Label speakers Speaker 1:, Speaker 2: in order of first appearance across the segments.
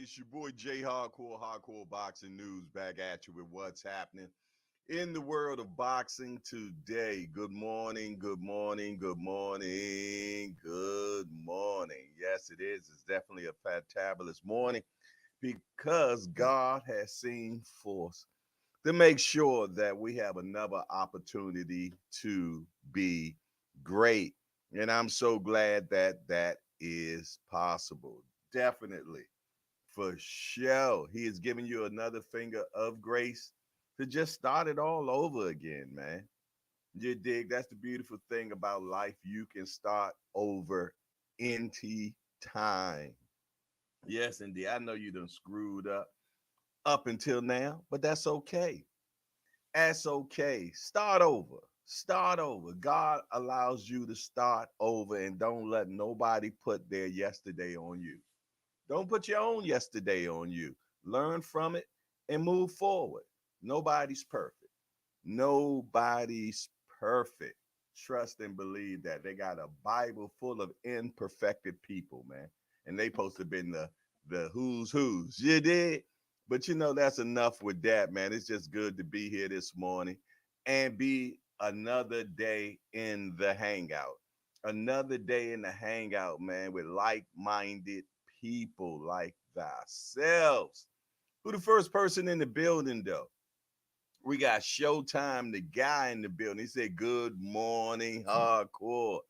Speaker 1: It's your boy J Hardcore Boxing News back at you with what's happening in the world of boxing today. Good morning, good morning, good morning, good morning. Yes, it is. It's definitely a fantabulous morning because God has seen forth to make sure that we have another opportunity to be great. And I'm so glad that that is possible. Definitely. For sure. He is giving you another finger of grace to just start it all over again, man. You dig? That's the beautiful thing about life. You can start over any time. Yes, indeed. I know you done screwed up until now, but that's okay. That's okay. Start over. Start over. God allows you to start over and don't let nobody put their yesterday on you. Don't put your own yesterday on you. Learn from it and move forward. Nobody's perfect. Nobody's perfect. Trust and believe that. They got a Bible full of imperfected people, man. And they supposed to been the who's. You did? But you know, that's enough with that, man. It's just good to be here this morning and be another day in the hangout. Another day in the hangout, man, with like-minded people like thyself. Who the first person in the building, though? We got Showtime, the guy in the building. He said, "Good morning, hardcore.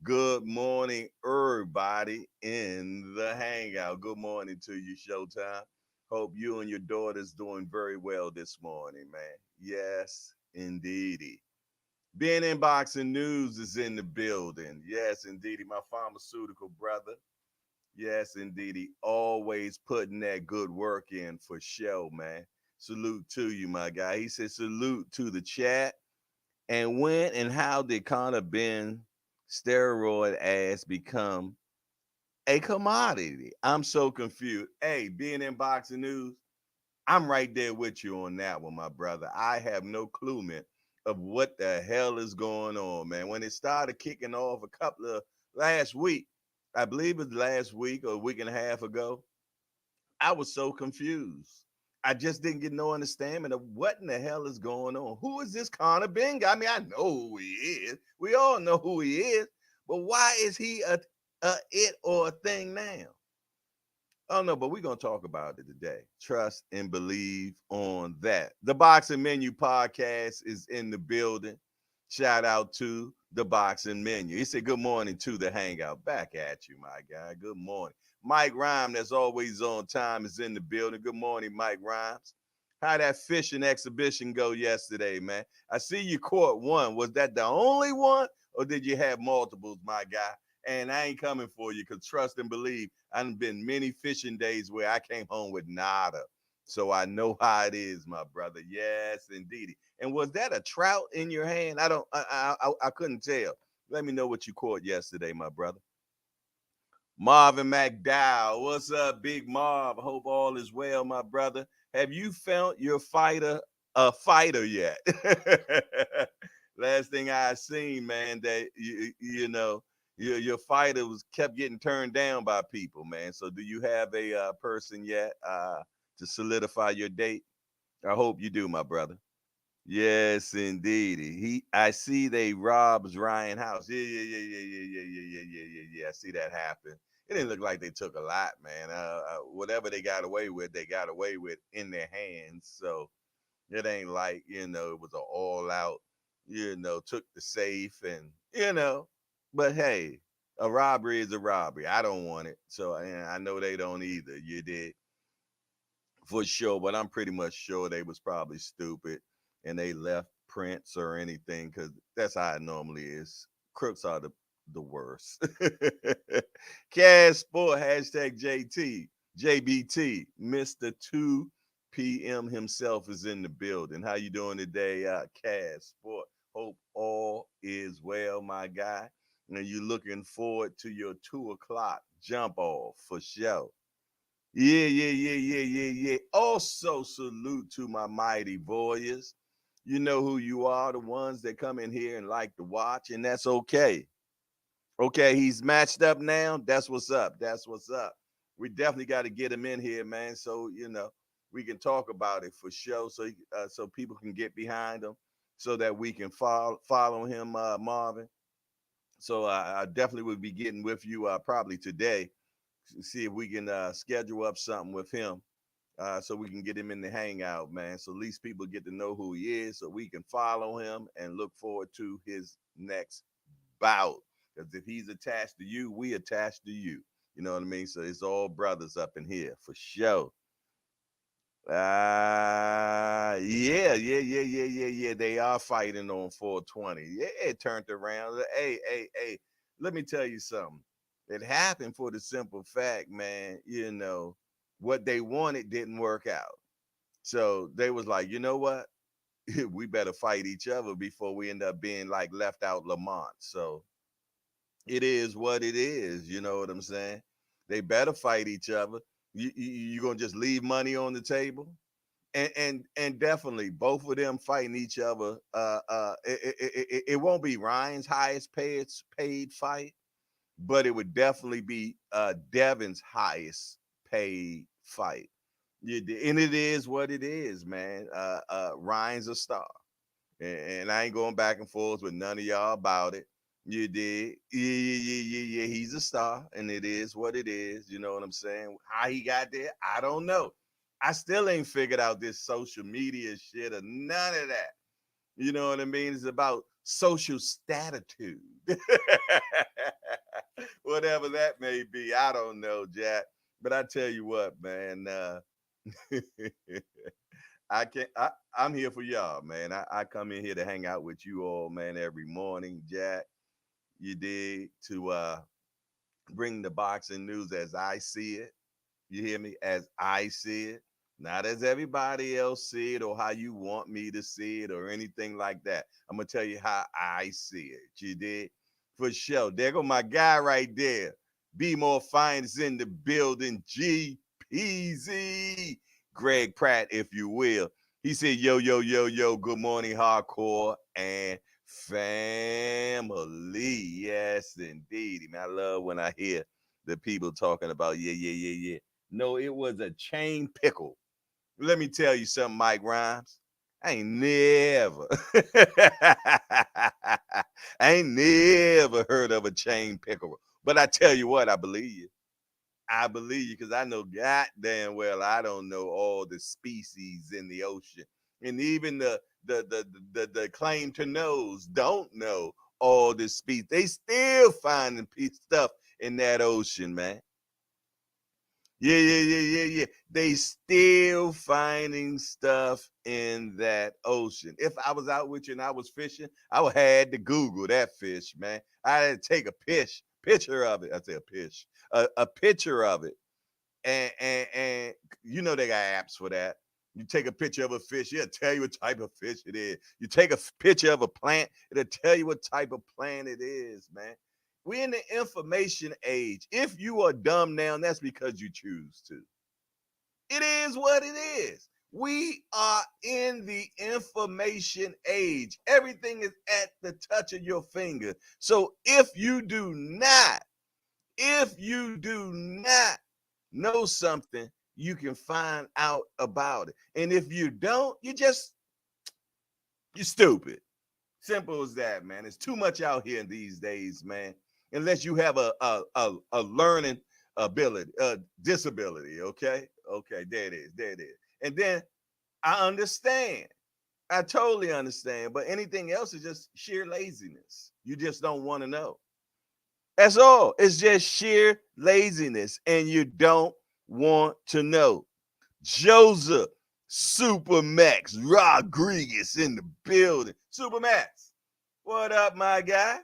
Speaker 1: Good morning, everybody in the hangout." Good morning to you, Showtime. Hope you and your daughter's doing very well this morning, man. Yes, indeedy. Benn in Boxing News is in the building. Yes, indeedy. My pharmaceutical brother. Yes, indeed. He always putting that good work in for show, man. Salute to you, my guy. He said, salute to the chat. And when and how did Conor Benn steroid ass become a commodity? I'm so confused. Hey, being in boxing news, I'm right there with you on that one, my brother. I have no clue, man, of what the hell is going on, man. When it started kicking off a couple of last week, I believe it was last week or a week and a half ago, I was so confused. I just didn't get no understanding of what in the hell is going on. Who is this Conor Ben guy? I mean, I know who he is. We all know who he is. But why is he a it or a thing now? Oh no, but we're gonna talk about it today. Trust and believe on that. The Boxing Menu podcast is in the building. Shout out to the Boxing Menu. He said, "Good morning to the Hangout." Back at you, my guy. Good morning. Mike Rhyme, that's always on time, is in the building. Good morning, Mike Rhymes. How that fishing exhibition go yesterday, man? I see you caught one. Was that the only one, or did you have multiples, my guy? And I ain't coming for you because trust and believe, I've been many fishing days where I came home with nada. So I know how it is, my brother. Yes, indeed. And was that a trout in your hand? I don't. I couldn't tell. Let me know what you caught yesterday, my brother. Marvin McDowell, what's up, Big Marv? Hope all is well, my brother. Have you found your fighter a fighter yet? Last thing I seen, man, that you know your fighter was kept getting turned down by people, man. So do you have a person yet to solidify your date? I hope you do, my brother. Yes, indeed. I see they robbed Ryan House. Yeah. I see that happen. It didn't look like they took a lot, man. Whatever they got away with, they got away with in their hands. So it ain't like it was an all out. Took the safe and But hey, a robbery is a robbery. I don't want it, so and I know they don't either. You did for sure, but I'm pretty much sure they was probably stupid and they left prints or anything because that's how it normally is. Crooks are the worst. Cash Sport hashtag JBT Mr. 2 p.m. himself is in the building. How you doing today, Cash Sport? Hope all is well, my guy. And you looking forward to your 2 o'clock jump off for sure. Yeah. Also, salute to my mighty warriors. You know who you are, the ones that come in here and like to watch, and that's okay. Okay, he's matched up now. That's what's up. That's what's up. We definitely got to get him in here, man. So we can talk about it for sure. So people can get behind him, so that we can follow him, Marvin. So I definitely will be getting with you probably today to see if we can schedule up something with him, so we can get him in the hangout, man. So at least people get to know who he is, so we can follow him and look forward to his next bout. Because if he's attached to you, we attached to you. You know what I mean? So it's all brothers up in here for sure. Yeah. They are fighting on 420. Yeah, it turned around. Hey. Let me tell you something. It happened for the simple fact, man. What they wanted didn't work out. So they was like, you know what? We better fight each other before we end up being like left out Lamont. So it is what it is. You know what I'm saying? They better fight each other. You gonna just leave money on the table? And definitely both of them fighting each other. It won't be Ryan's highest paid fight, but it would definitely be Devin's highest paid fight. And it is what it is, man. Ryan's a star, and I ain't going back and forth with none of y'all about it. You did, yeah. He's a star, and it is what it is. You know what I'm saying? How he got there, I don't know. I still ain't figured out this social media shit or none of that. You know what I mean? It's about social statitude. Whatever that may be. I don't know, Jack. But I tell you what, man, I can I'm here for y'all, man. I come in here to hang out with you all, man, every morning, Jack. You did to bring the boxing news as I see it. You hear me? As I see it, not as everybody else see it or how you want me to see it or anything like that. I'm gonna tell you how I see it. You did? For sure. There go my guy right there. Be more finds in the building. G Peasy. Greg Pratt, if you will. He said, yo, good morning, hardcore and family. Yes, indeed. Man, I love when I hear the people talking about, yeah. No, it was a chain pickle. Let me tell you something, Mike Rhymes. I ain't never, I ain't never heard of a chain pickle. But I tell you what, I believe you. I believe you because I know goddamn well I don't know all the species in the ocean, and even the claim to knows don't know all the species. They still finding stuff in that ocean, man. Yeah. They still finding stuff in that ocean. If I was out with you and I was fishing, I would had to Google that fish, man. I had to take a picture of it. I say a picture of it, and they got apps for that. You take a picture of a fish, it'll tell you what type of fish it is. You take a picture of a plant, it'll tell you what type of plant it is, man. We're in the information age. If you are dumb now, that's because you choose to. It is what it is. We are in the information age. Everything is at the touch of your finger. So if you do not know something, you can find out about it. And if you don't, you're stupid. Simple as that, man. It's too much out here these days, man. Unless you have a learning ability, disability. Okay, there it is. And then I understand. I totally understand. But anything else is just sheer laziness. You just don't want to know. That's all. It's just sheer laziness, and you don't want to know. Joseph Supermax Rodriguez in the building. Supermax, what up, my guy?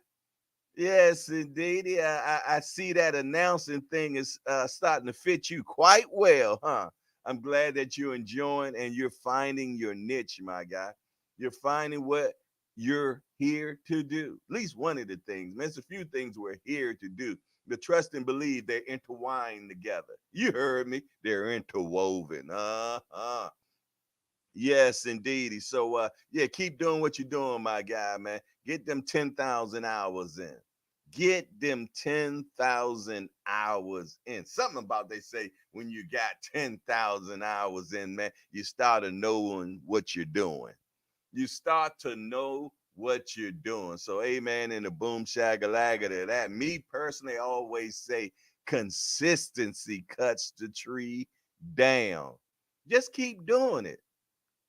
Speaker 1: Yes, indeed. Yeah, I see that announcing thing is starting to fit you quite well, huh? I'm glad that you're enjoying and you're finding your niche, my guy. You're finding what you're here to do. At least one of the things. There's a few things we're here to do. The trust and believe they're intertwined together. You heard me. They're interwoven. Uh-huh. Yes, indeed. So, yeah, keep doing what you're doing, my guy, man. Get them 10,000 hours in. Get them 10,000 hours in. Something about they say when you got 10,000 hours in, man, you start knowing what you're doing. You start to know what you're doing. So, amen in the boom shagalaga to that. Me personally, I always say consistency cuts the tree down. Just keep doing it.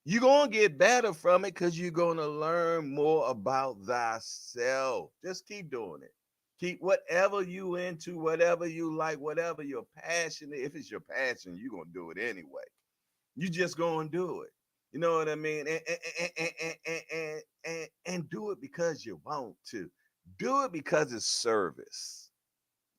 Speaker 1: You're going to get better from it because you're going to learn more about thyself. Just keep doing it. Keep whatever you into, whatever you like, whatever your passion. If it's your passion, you're going to do it anyway. You just going to do it. You know what I mean? And do it because you want to. Do it because it's service.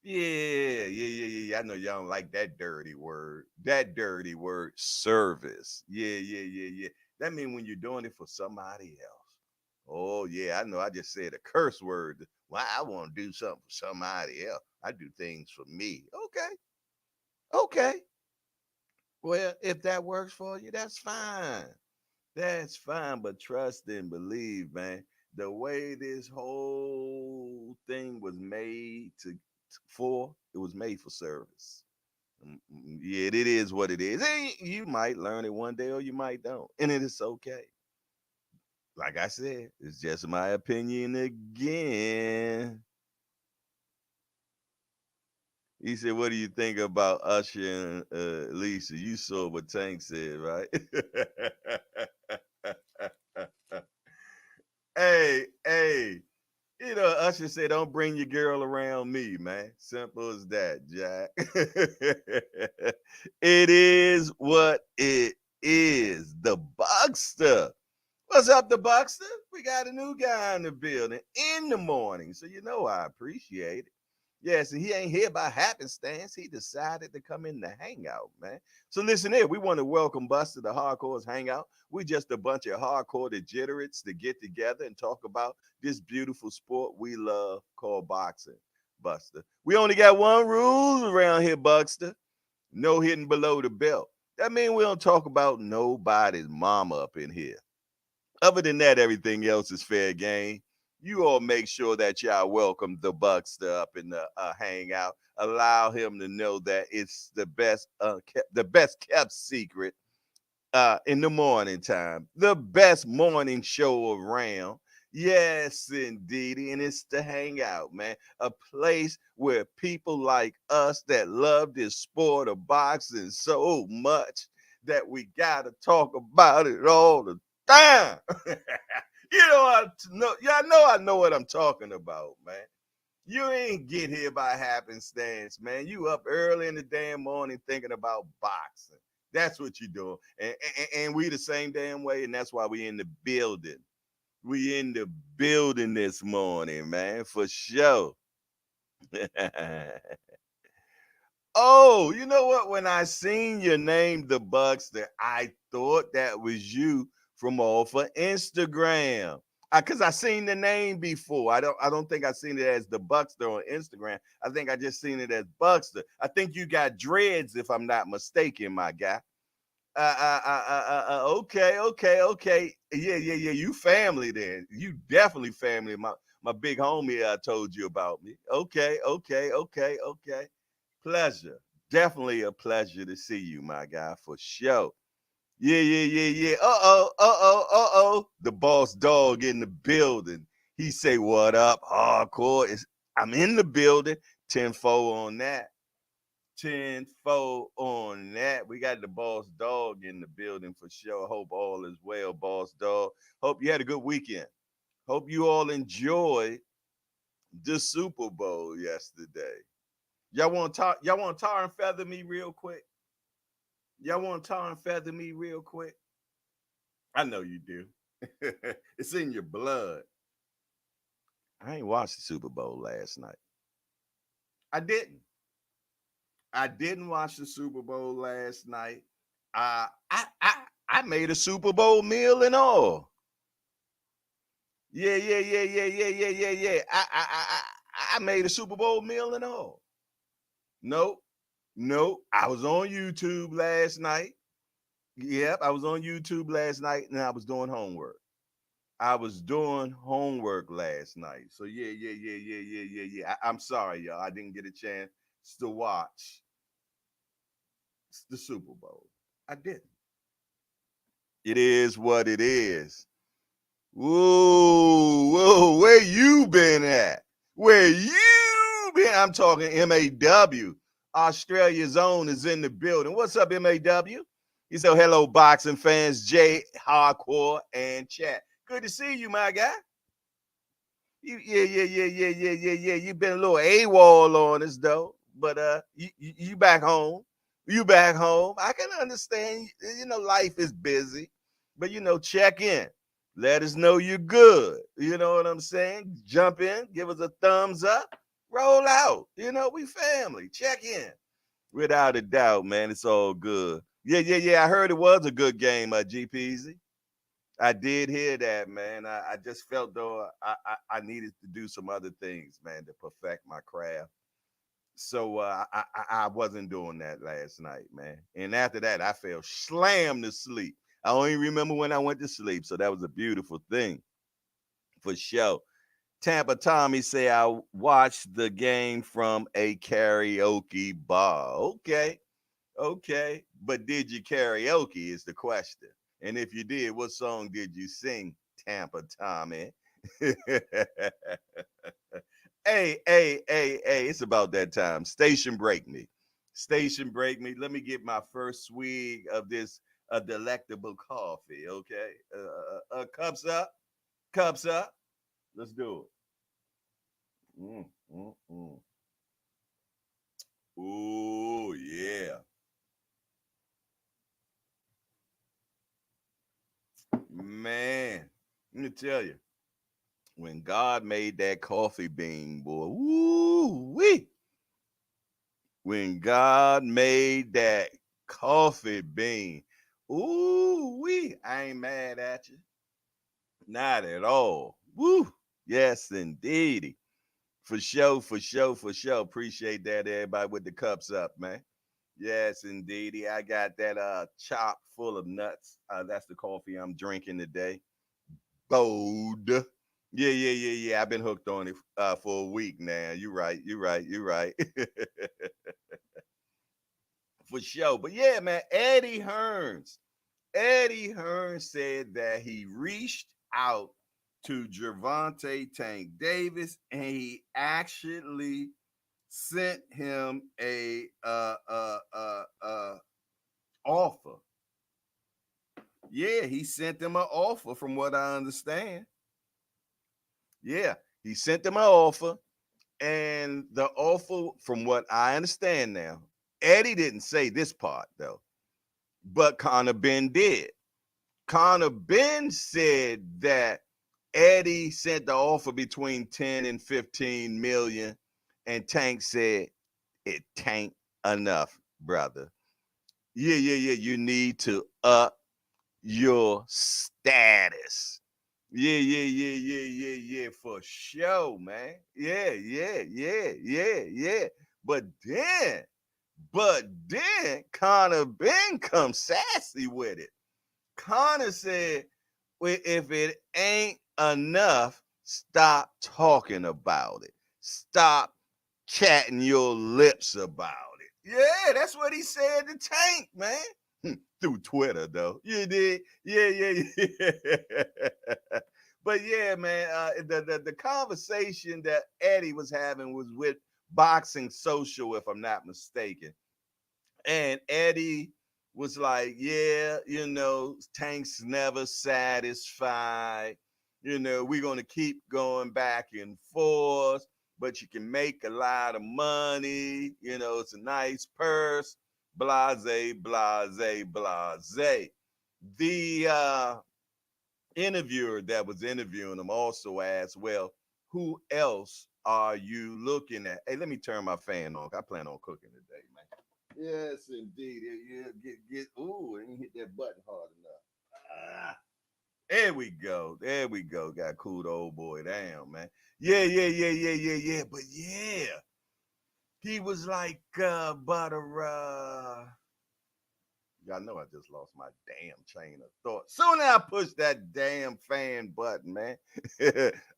Speaker 1: Yeah. I know y'all don't like that dirty word. That dirty word, service. Yeah. That means when you're doing it for somebody else. Oh, yeah, I know. I just said a curse word. Well, I want to do something for somebody else. I do things for me. Okay. Well, if that works for you, that's fine. That's fine. But trust and believe, man. The way this whole thing was made for, it was made for service. Yeah, it is what it is. And you might learn it one day or you might don't. And it is okay. Like I said, it's just my opinion again. He said, "What do you think about Usher and Lisa?" You saw what Tank said, right? Hey. Usher said, "Don't bring your girl around me, man." Simple as that, Jack. It is what it is. The Buckster. What's up, the Buckster? We got a new guy in the building in the morning, so you know I appreciate it. Yes, and he ain't here by happenstance. He decided to come in the hangout, man. So listen here, we want to welcome Buster to Hardcore's Hangout. We just a bunch of hardcore degenerates to get together and talk about this beautiful sport we love called boxing, Buster. We only got one rule around here, Buster. No hitting below the belt. That means we don't talk about nobody's mama up in here. Other than that, everything else is fair game. You all make sure that y'all welcome the Buckster up in the hangout. Allow him to know that it's the best kept secret in the morning time, the best morning show around. Yes, indeedy. And it's the hangout, man. A place where people like us that love this sport of boxing so much that we got to talk about it all the time. I know what I'm talking about, man. You ain't get here by happenstance, man. You up early in the damn morning thinking about boxing. That's what you doing. And we the same damn way, and that's why we in the building. We in the building this morning, man, for sure. Oh, you know what? When I seen your name, the Buckster, I thought that was you from off of Instagram. Cause I seen the name before. I don't think I seen it as the Buckster on Instagram. I think I just seen it as Buckster. I think you got dreads, if I'm not mistaken, my guy. Okay. Yeah. You family then. You definitely family. My big homie I told you about me. Okay. Pleasure. Definitely a pleasure to see you, my guy, for sure. Yeah. Uh oh. The boss dog in the building. He say, "What up, hardcore?" I'm in the building. 10-4 on that. 10-4 on that. We got the boss dog in the building for sure. Hope all is well, boss dog. Hope you had a good weekend. Hope you all enjoyed the Super Bowl yesterday. Y'all want to tar and feather me real quick? Y'all want to tar and feather me real quick? I know you do. It's in your blood. I ain't watched the Super Bowl last night. I didn't. I didn't watch the Super Bowl last night. Uh, I I I made a Super Bowl meal and all. Yeah. I made a Super Bowl meal and all. Nope, nope. I was on YouTube last night. Yep, I was on YouTube last night and I was doing homework. I was doing homework last night. So yeah. I'm sorry, y'all. I didn't get a chance to watch the Super Bowl. I didn't. It is what it is. Whoa, where you been at? Where you been? I'm talking MAW. Australia's own is in the building. What's up, MAW? He said, hello, boxing fans, Jay, Hardcore, and Chat. Good to see you, my guy. Yeah. You've been a little AWOL on us, though. But you back home. You back home. I can understand. Life is busy. But, check in. Let us know you're good. You know what I'm saying? Jump in. Give us a thumbs up. Roll out. We family. Check in. Without a doubt, man. It's all good. Yeah. I heard it was a good game, GPZ. I did hear that, man. I just felt though I needed to do some other things, man, to perfect my craft. So I wasn't doing that last night, man. And after that, I fell slammed to sleep. I only remember when I went to sleep. So that was a beautiful thing for sure. Tampa Tommy say I watched the game from a karaoke bar. Okay. But did you karaoke is the question. And if you did, what song did you sing, Tampa Tommy? Hey, it's about that time. Station break me. Station break me. Let me get my first swig of this delectable coffee, okay? Cups up. Cups up. Let's do it. Mm. Ooh, yeah. Man, let me tell you, when God made that coffee bean, boy, woo wee. When God made that coffee bean, ooh wee, I ain't mad at you. Not at all. Woo. Yes, indeedy. For sure. Appreciate that, everybody with the cups up, man. Yes, indeedy. I got that chop full of nuts. That's the coffee I'm drinking today. Bold. Yeah. I've been hooked on it for a week now. You right. For sure. But yeah, man, Eddie Hearn said that he reached out to Gervonta Tank Davis and he actually sent him a offer. Yeah, he sent him an offer from what I understand. Yeah, he sent him an offer. And the offer, from what I understand now, Eddie didn't say this part though, but Conor Benn did. Conor Benn said that Eddie sent the offer between 10 and 15 million, and Tank said it tain't enough, brother. Yeah. You need to up your status. Yeah, for sure, man. Yeah. But then, Conor Ben comes sassy with it. Conor said, well, if it ain't enough, stop talking about it. Stop chatting your lips about it. Yeah, that's what he said to Tank, man. Through Twitter, though. You did? Yeah. But yeah, man, the conversation that Eddie was having was with Boxing Social, if I'm not mistaken. And Eddie was like, yeah, Tank's never satisfied. We're going to keep going back and forth, but you can make a lot of money. It's a nice purse. Blase, blase, blase. The interviewer that was interviewing him also asked, well, who else are you looking at? Hey, let me turn my fan on. I plan on cooking today, man. Yes, indeed. Yeah, get. Ooh, I didn't hit that button hard enough. There we go. Got cool the old boy down, man. Yeah. But yeah, he was like, butter. Y'all know I just lost my damn train of thought. Soon as I pushed that damn fan button, man,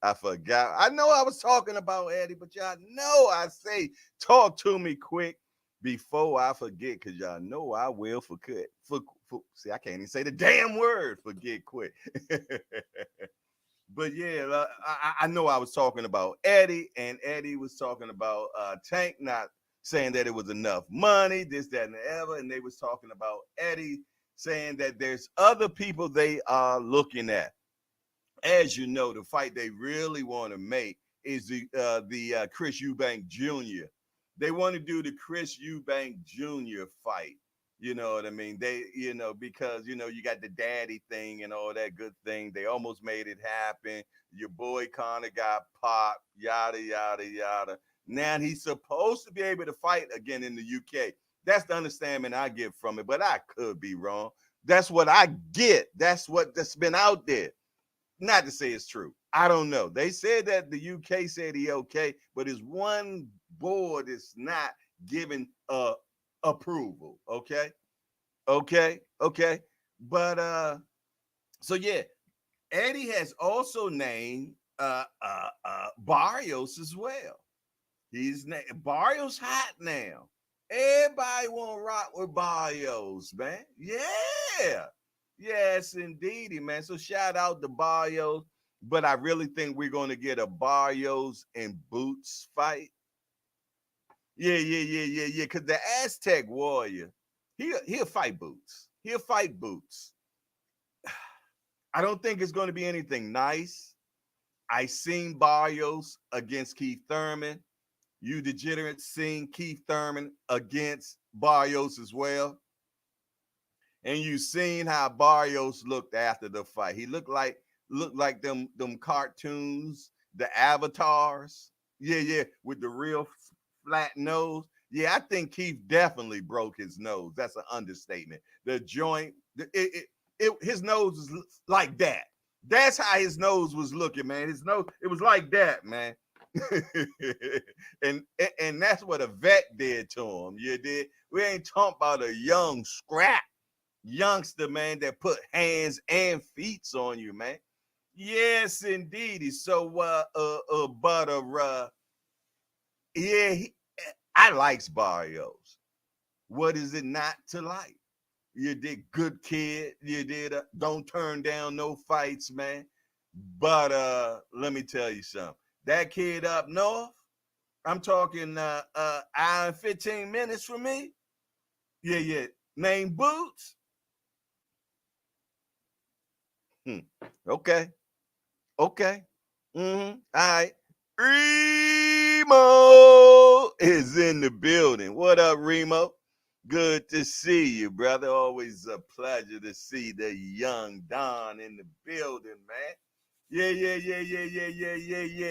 Speaker 1: I forgot. I know I was talking about Eddie, but y'all know I say talk to me quick before I forget, because y'all know I will forget. See, I can't even say the damn word, forget quick. But yeah, I know I was talking about Eddie, and Eddie was talking about Tank not saying that it was enough money, this, that, and the other, and they was talking about Eddie saying that there's other people they are looking at. As you know, the fight they really want to make is the Chris Eubank Jr. They want to do the Chris Eubank Jr. fight. You know what I mean? They, because you got the daddy thing and all that good thing. They almost made it happen. Your boy Conor got popped, yada yada yada. Now he's supposed to be able to fight again in the UK. That's the understanding I get from it, but I could be wrong. That's what I get. That's been out there. Not to say it's true. I don't know. They said that the UK said he okay, but it's one board that's not giving approval. Okay. But so yeah, Eddie has also named Barrios as well. Barrios hot now. Everybody want to rock with Barrios, man. Yeah. Yes, indeedy, man. So shout out to Barrios. But I really think we're going to get a Barrios and Boots fight. Yeah. Because the Aztec Warrior, he'll fight Boots. He'll fight Boots. I don't think it's going to be anything nice. I seen Barrios against Keith Thurman. You degenerates seen Keith Thurman against Barrios as well. And you seen how Barrios looked after the fight. He looked like them cartoons, the avatars. Yeah, with the real flat nose. Yeah, I think Keith definitely broke his nose. That's an understatement. The joint, his nose was like that. That's how his nose was looking, man. His nose, it was like that, man. and that's what a vet did to him. You did. We ain't talking about a young scrap youngster, man, that put hands and feet on you, man. Yes, indeed. So, yeah, I likes Barrios. What is it not to like? You did, good kid. You did. Don't turn down no fights, man. But let me tell you something. That kid up north, I'm talking hour and 15 minutes from me. Yeah. Named Boots. Okay. All right. Remo is in the building. What up, Remo? Good to see you, brother. Always a pleasure to see the young Don in the building, man. Yeah.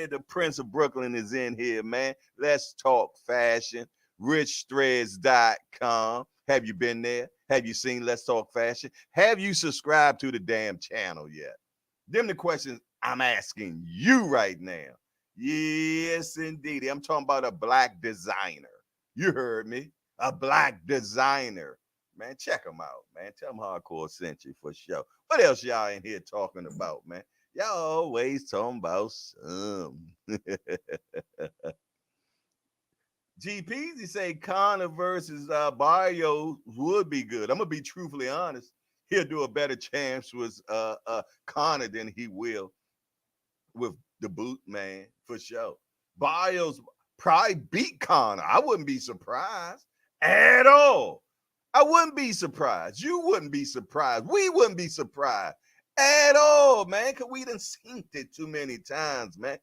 Speaker 1: The Prince of Brooklyn is in here, man. Let's talk fashion. RichThreads.com. Have you been there? Have you seen Let's Talk Fashion? Have you subscribed to the damn channel yet? Them the questions I'm asking you right now. Yes, indeed. I'm talking about a black designer. You heard me. A black designer. Man, check them out, man. Tell them Hardcore sent you for sure. What else y'all in here talking about, man? Y'all always talking about some. GPZ say Conor versus Barrios would be good. I'm gonna be truthfully honest. He'll do a better chance with Conor than he will with the boot, man, for sure. Barrios probably beat Conor. I wouldn't be surprised at all. I wouldn't be surprised. You wouldn't be surprised. We wouldn't be surprised at all, man, because we done seen it too many times, man.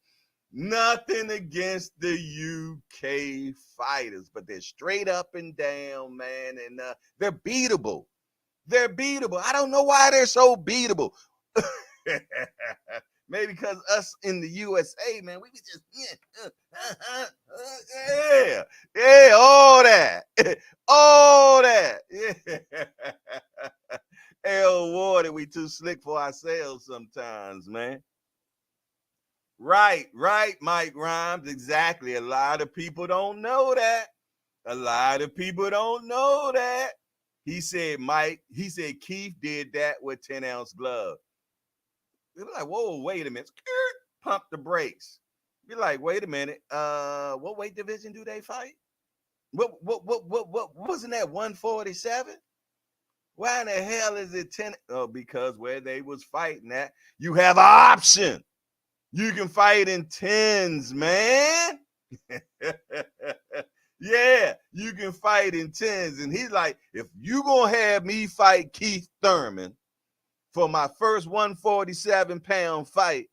Speaker 1: Nothing against the UK fighters, but they're straight up and down, man, and they're beatable. They're beatable. I don't know why they're so beatable. Maybe because us in the USA, man, we be just yeah, all that, all that. Yeah. L Water, we too slick for ourselves sometimes, man. Right, Mike Rhymes, exactly. A lot of people don't know that. A lot of people don't know that. He said, Keith did that with 10-ounce gloves. They're like, whoa, wait a minute. Pump the brakes. You're like, wait a minute. What weight division do they fight? What wasn't that 147? Why in the hell is it 10? Oh, because where they was fighting at, you have an option. You can fight in 10s, man. Yeah, you can fight in 10s. And he's like, if you gonna have me fight Keith Thurman for my first 147-pound fight,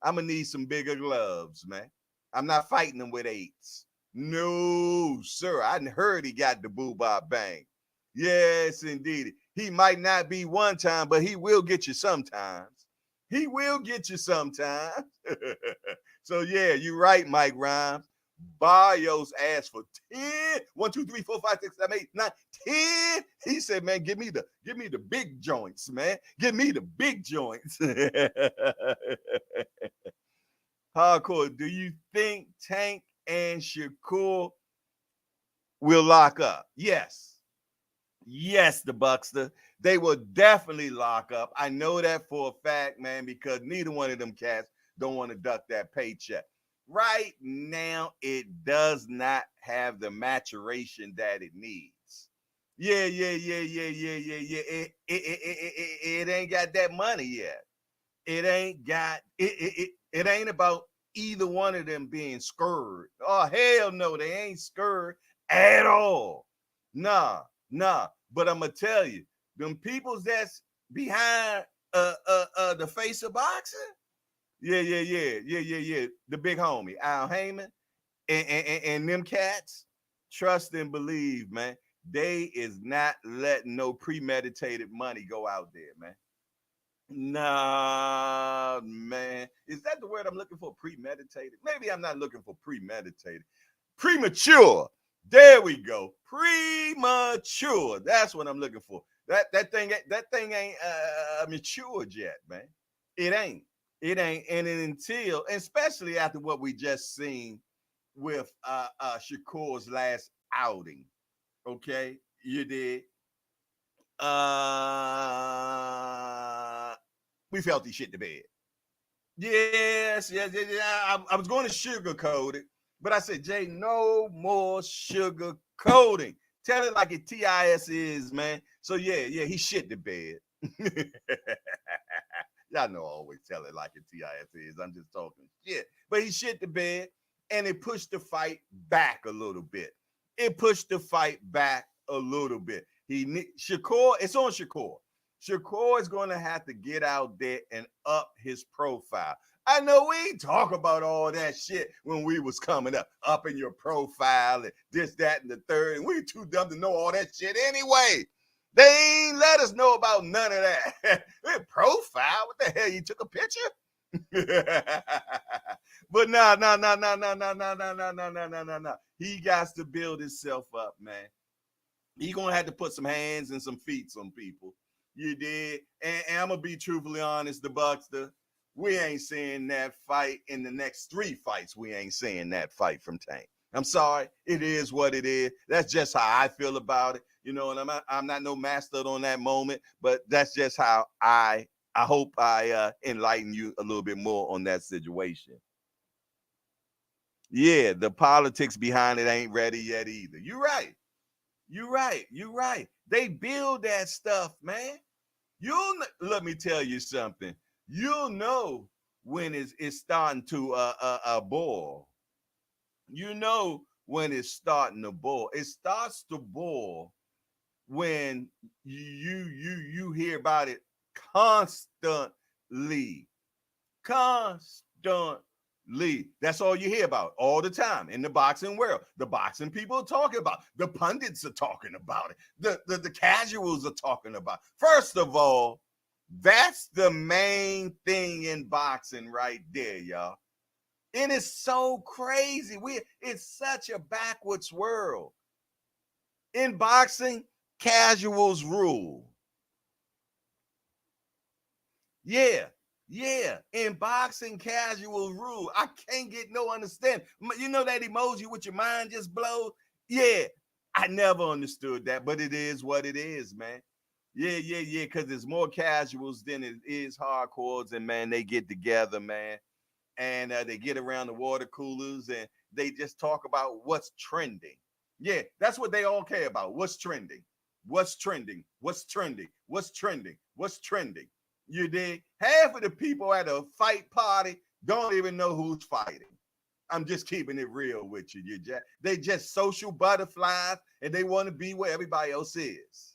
Speaker 1: I'm gonna need some bigger gloves, man. I'm not fighting him with 8s. No, sir. I heard he got the boo-bop bang. Yes, indeed. He might not be one time, but he will get you sometimes. He will get you sometimes. So, yeah, you're right, Mike Rhymes. Barrios asked for 10. 1, 2, 3, 4, 5, 6, 7, 8, 9, 10. He said, man, give me the big joints, man. Give me the big joints. Hardcore, do you think Tank and Shakur will lock up? Yes. Yes, the Buckster. They will definitely lock up. I know that for a fact, man, because neither one of them cats don't want to duck that paycheck. Right now, it does not have the maturation that it needs. Yeah. It ain't got that money yet. It ain't about either one of them being scared. Oh, hell no, they ain't scared at all. Nah. But I'm gonna tell you, them peoples that's behind the face of boxing. Yeah. The big homie, Al Heyman, and them cats, trust and believe, man. They is not letting no premeditated money go out there, man. Nah, man. Is that the word I'm looking for? Premeditated? Maybe I'm not looking for premeditated. Premature. There we go. Premature. That's what I'm looking for. That thing ain't matured yet, man. It ain't. And until, especially after what we just seen with Shakur's last outing. Okay, you did. We felt he shit the bed. Yes. I was going to sugarcoat it, but I said, Jay, no more sugarcoating. Tell it like it TIS is, man. So yeah, he shit the bed. Y'all know I always tell it like it TIS is. I'm just talking shit. But he shit the bed, and it pushed the fight back a little bit. Shakur, it's on Shakur. Shakur is going to have to get out there and up his profile. I know we talk about all that shit when we was coming up in your profile and this, that, and the third, and we too dumb to know all that shit anyway. They ain't let us know about none of that. Profile? What the hell? You took a picture? But no. He got to build himself up, man. He gonna have to put some hands and some feet on people. You did. And I'm gonna be truthfully honest, the Buckster, we ain't seeing that fight in the next 3 fights. We ain't seeing that fight from Tank. I'm sorry. It is what it is. That's just how I feel about it. You know, and I'm not no master on that moment, but that's just how I hope I enlighten you a little bit more on that situation. Yeah, the politics behind it ain't ready yet either. You're right. They build that stuff, man. Let me tell you something. You'll know when it's starting to boil. You know when it's starting to boil. It starts to boil when you hear about it constantly. That's all you hear about all the time in the boxing world. The boxing people are talking about. The pundits are talking about it. The casuals are talking about. First of all, that's the main thing in boxing right there, y'all. It is so crazy. It's such a backwards world. In boxing, casuals rule. Yeah. In boxing, casual rule. I can't get no understanding. You know that emoji with your mind just blows? Yeah. I never understood that, but it is what it is, man. Yeah, because there's more casuals than it is hardcores, and man, they get together, man, and they get around the water coolers and they just talk about what's trending. Yeah, that's what they all care about. What's trending? What's trending? What's trending? What's trending? What's trending? You dig? Half of the people at a fight party don't even know who's fighting. I'm just keeping it real with you. They just social butterflies and they want to be where everybody else is.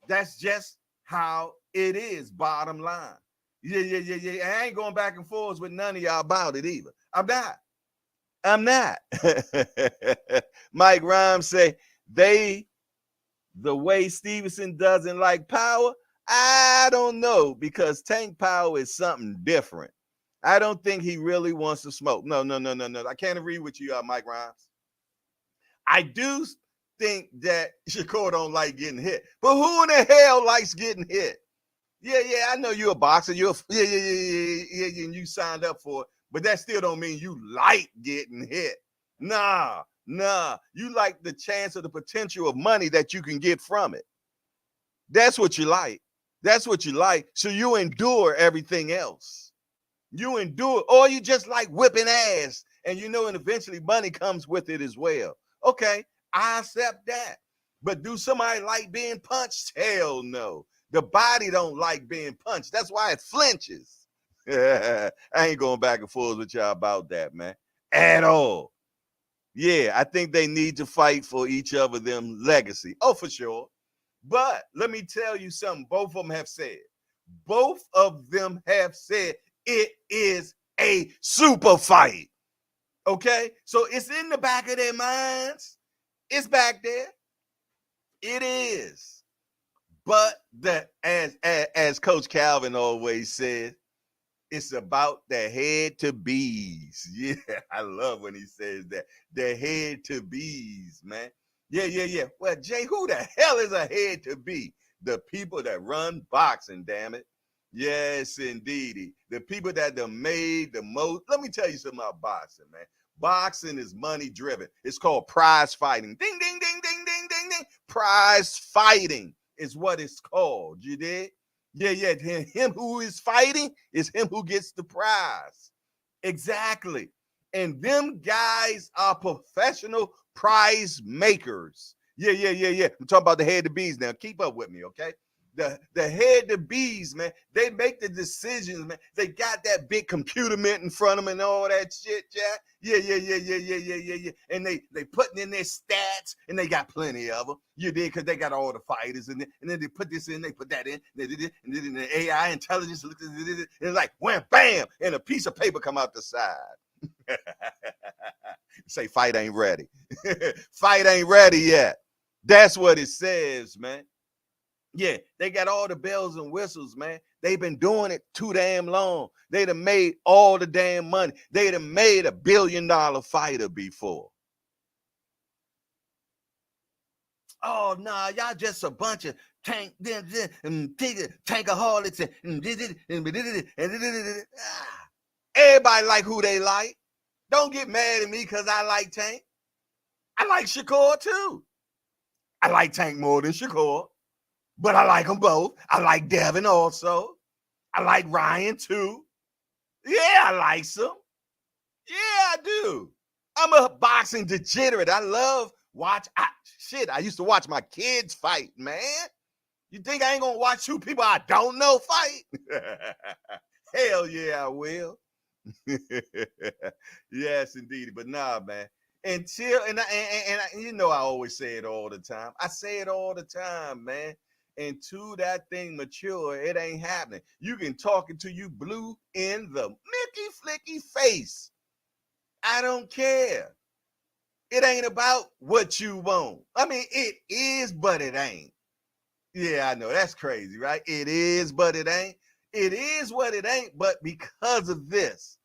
Speaker 1: That's just how it is, bottom line. Yeah. I ain't going back and forth with none of y'all about it either. I'm not. Mike Rhymes say the way Stevenson doesn't like power. I don't know, because Tank Power is something different. I don't think he really wants to smoke. No. I can't agree with you, Mike Rhymes. I do think that Shakur don't like getting hit, but who in the hell likes getting hit? Yeah. I know you're a boxer. Yeah. And you signed up for it, but that still don't mean you like getting hit. Nah. You like the chance of the potential of money that you can get from it. That's what you like. So you endure everything else. You endure, or you just like whipping ass, and and eventually money comes with it as well. Okay, I accept that. But do somebody like being punched? Hell no. The body don't like being punched. That's why it flinches. I ain't going back and forth with y'all about that, man, at all. Yeah, I think they need to fight for each other them legacy. Oh, for sure. But let me tell you something. Both of them have said it is a super fight. Okay? So it's in the back of their minds. It's back there. It is. But as Coach Calvin always said, it's about the head to bees. Yeah, I love when he says that. The head to bees, man. Yeah. Well, Jay, who the hell is a head to be? The people that run boxing, damn it. Yes, indeedy. The people that have made the most. Let me tell you something about boxing, man. Boxing is money driven. It's called prize fighting. Ding, ding, ding, ding, ding, ding, ding. Prize fighting is what it's called. You did? Yeah. Him who is fighting is him who gets the prize. Exactly. And them guys are professional prize makers. Yeah. I'm talking about the head of bees now. Keep up with me, okay? The head of bees, man, they make the decisions, man. They got that big computer mint in front of them and all that shit, Jack. Yeah. And they putting in their stats, and they got plenty of them. You did, because they got all the fighters in there, and then they put this in, they put that in, and then the AI intelligence looks at it, and it's like wham, bam, and a piece of paper come out the side. Say fight ain't ready. Fight ain't ready yet. That's what it says, man. Yeah, they got all the bells and whistles, man. They've been doing it too damn long. They'd have made all the damn money. They'd have made $1 billion fighter before. Oh, nah, y'all just a bunch of tankaholics and everybody like who they like. Don't get mad at me because I like Tank. I like Shakur too. I like Tank more than Shakur, but I like them both. I like Devin also. I like Ryan too. Yeah, I like some. Yeah, I do. I'm a boxing degenerate. I love I used to watch my kids fight, man. You think I ain't gonna watch two people I don't know fight? Hell yeah, I will. Yes, indeed. But nah, man. Until and I always say it all the time. I say it all the time, man. Until that thing mature, it ain't happening. You can talk until you blue in the Mickey Flicky face. I don't care. It ain't about what you want. I mean, it is, but it ain't. Yeah, I know. That's crazy, right? It is, but it ain't. It is what it ain't, but because of this,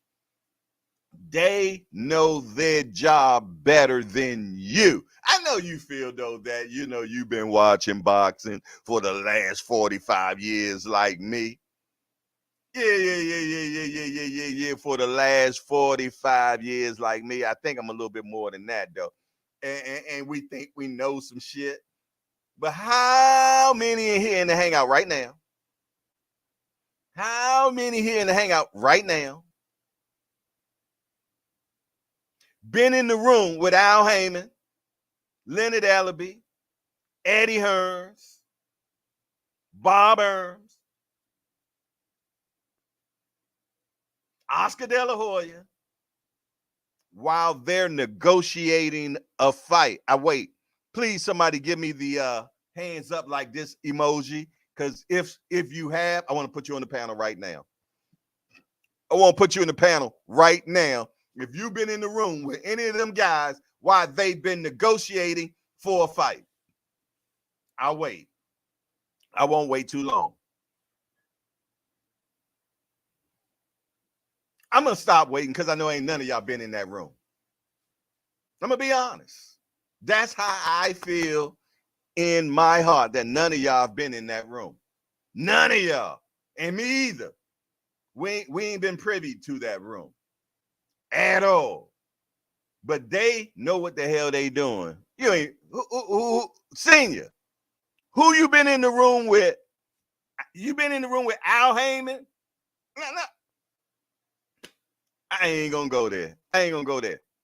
Speaker 1: they know their job better than you. I know you feel, though, that, you've been watching boxing for the last 45 years like me. Yeah. For the last 45 years like me. I think I'm a little bit more than that, though. and we think we know some shit. But how many in here in the hangout right now? How many here in the hangout right now been in the room with Al Heyman, Leonard Ellaby, Eddie Hearns, Bob Burns, Oscar De La Hoya, while they're negotiating a fight? I wait. Please, somebody give me the hands up like this emoji. Because if you have, I want to put you on the panel right now. I want to put you in the panel right now. If you've been in the room with any of them guys while they've been negotiating for a fight, I'll wait. I won't wait too long. I'm going to stop waiting because I know ain't none of y'all been in that room. I'm going to be honest. That's how I feel in my heart, that none of y'all have been in that room. None of y'all. And me either. We ain't been privy to that room at all. But they know what the hell they doing. You ain't senior. Who you been in the room with? You been in the room with Al Heyman? No. I ain't gonna go there.